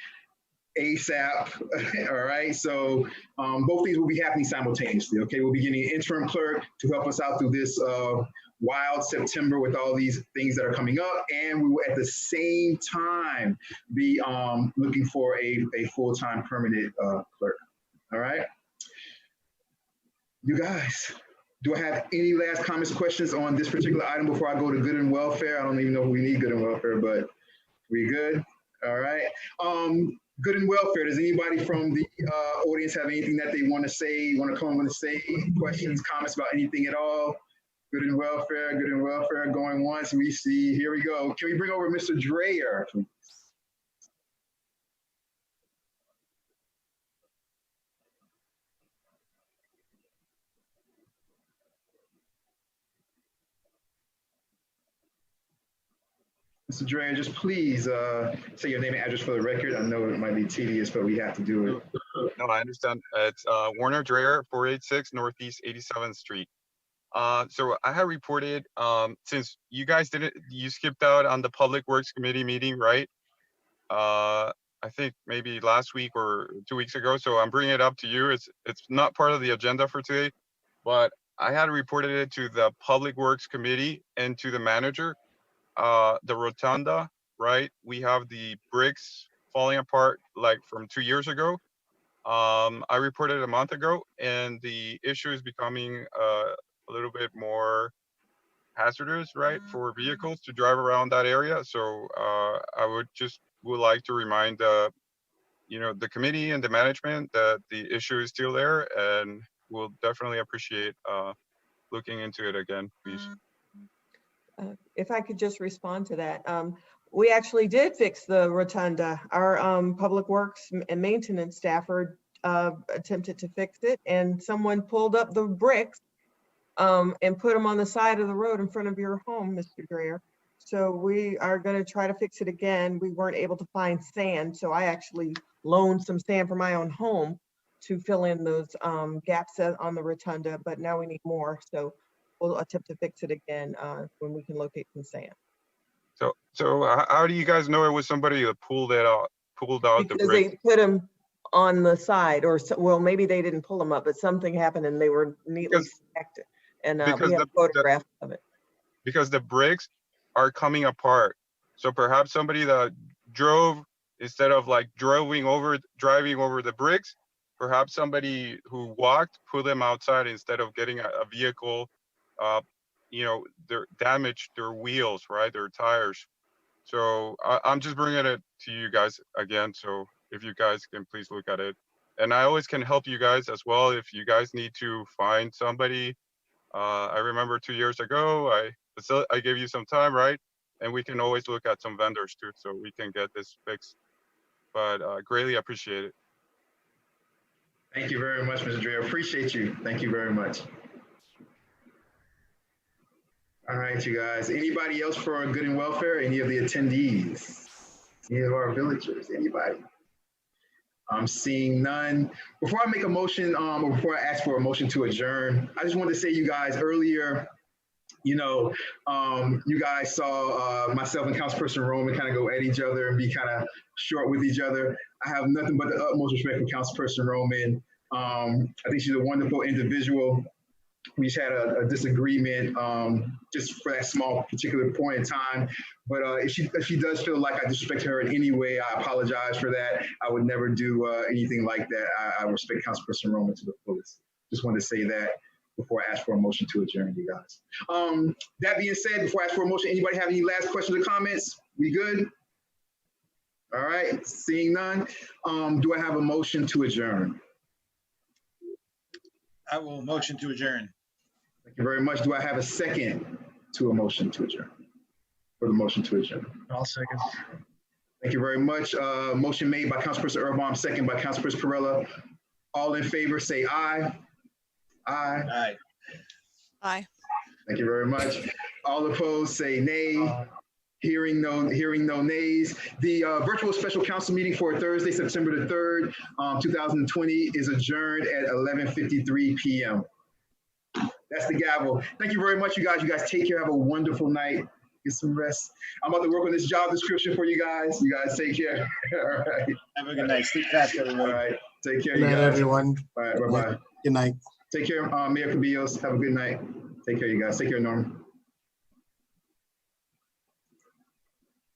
ASAP. All right. So both these will be happening simultaneously. Okay. We'll be getting an interim clerk to help us out through this wild September with all these things that are coming up, and we will at the same time be looking for a full-time permanent clerk. All right, you guys, do I have any last comments, questions on this particular item before I go to good and welfare? I don't even know if we need good and welfare, but we good? All right. Good and welfare. Does anybody from the audience have anything that they want to say, want to come and say, questions, comments about anything at all? Good and welfare, going once. We see, here we go. Can we bring over Mr. Dreyer, please? Mr. Dre, just please say your name and address for the record. I know it might be tedious, but we have to do it. No, I understand. It's Warner Dreyer, 486 Northeast 87th Street. So I have reported, since you guys you skipped out on the Public Works Committee meeting, right? I think maybe last week or 2 weeks ago. So I'm bringing it up to you. It's not part of the agenda for today, but I had reported it to the Public Works Committee and to the manager. The rotunda, right? We have the bricks falling apart like from 2 years ago. I reported a month ago, and the issue is becoming a little bit more hazardous, right, for vehicles to drive around that area. So I would like to remind the committee and the management that the issue is still there, and we'll definitely appreciate looking into it again, please. If I could just respond to that. We actually did fix the rotunda. Our public works and maintenance staffer attempted to fix it, and someone pulled up the bricks and put them on the side of the road in front of your home, Mr. Dreyer. So we are going to try to fix it again. We weren't able to find sand, so I actually loaned some sand from my own home to fill in those gaps on the rotunda, but now we need more. So we'll attempt to fix it again when we can locate some sand. So how do you guys know it was somebody that pulled out the Because bricks? they put them on the side, or well, maybe they didn't pull them up, but something happened and they were neatly stacked. And we have photographs of it. Because the bricks are coming apart. So perhaps somebody that drove, instead of like driving over the bricks, perhaps somebody who walked put them outside instead of getting a vehicle. They're damaged their wheels, right? Their tires. So I'm just bringing it to you guys again. So if you guys can please look at it. And I always can help you guys as well if you guys need to find somebody. I remember 2 years ago, I gave you some time, right? And we can always look at some vendors too, so we can get this fixed. But greatly appreciate it. Thank you very much, Mr. Dre. Appreciate you. Thank you very much. All right, you guys. Anybody else for good and welfare? Any of the attendees? Any of our villagers? Anybody? I'm seeing none. Before I make a motion, or before I ask for a motion to adjourn, I just wanted to say, you guys, earlier, you guys saw myself and Councilperson Roman kind of go at each other and be kind of short with each other. I have nothing but the utmost respect for Councilperson Roman. I think she's a wonderful individual. We just had a disagreement just for that small particular point in time. But if she does feel like I disrespect her in any way, I apologize for that. I would never do anything like that. I respect Councilperson Roman to the fullest. Just wanted to say that before I ask for a motion to adjourn, you guys. That being said, before I ask for a motion, anybody have any last questions or comments? We good? All right, seeing none. Do I have a motion to adjourn? I will motion to adjourn. Thank you very much. Do I have a second to a motion to adjourn? For the motion to adjourn. I'll second. Thank you very much. Motion made by Councilperson Erbaum, second by Councilperson Perrella. All in favor, say aye. Aye. Aye. Aye. Thank you very much. All opposed, say nay. Hearing no nays. The virtual special council meeting for Thursday, September the 3rd, 2020 is adjourned at 11:53 p.m. That's the gavel. Thank you very much, you guys. You guys take care. Have a wonderful night. Get some rest. I'm about to work on this job description for you guys. You guys take care. All right. Have a good night. Sleep fast, everyone. All right. Take care, Good you night, guys. everyone. All right. Bye-bye. Good night. Take care, Mayor Cabillos. Have a good night. Take care, you guys. Take care, Norm.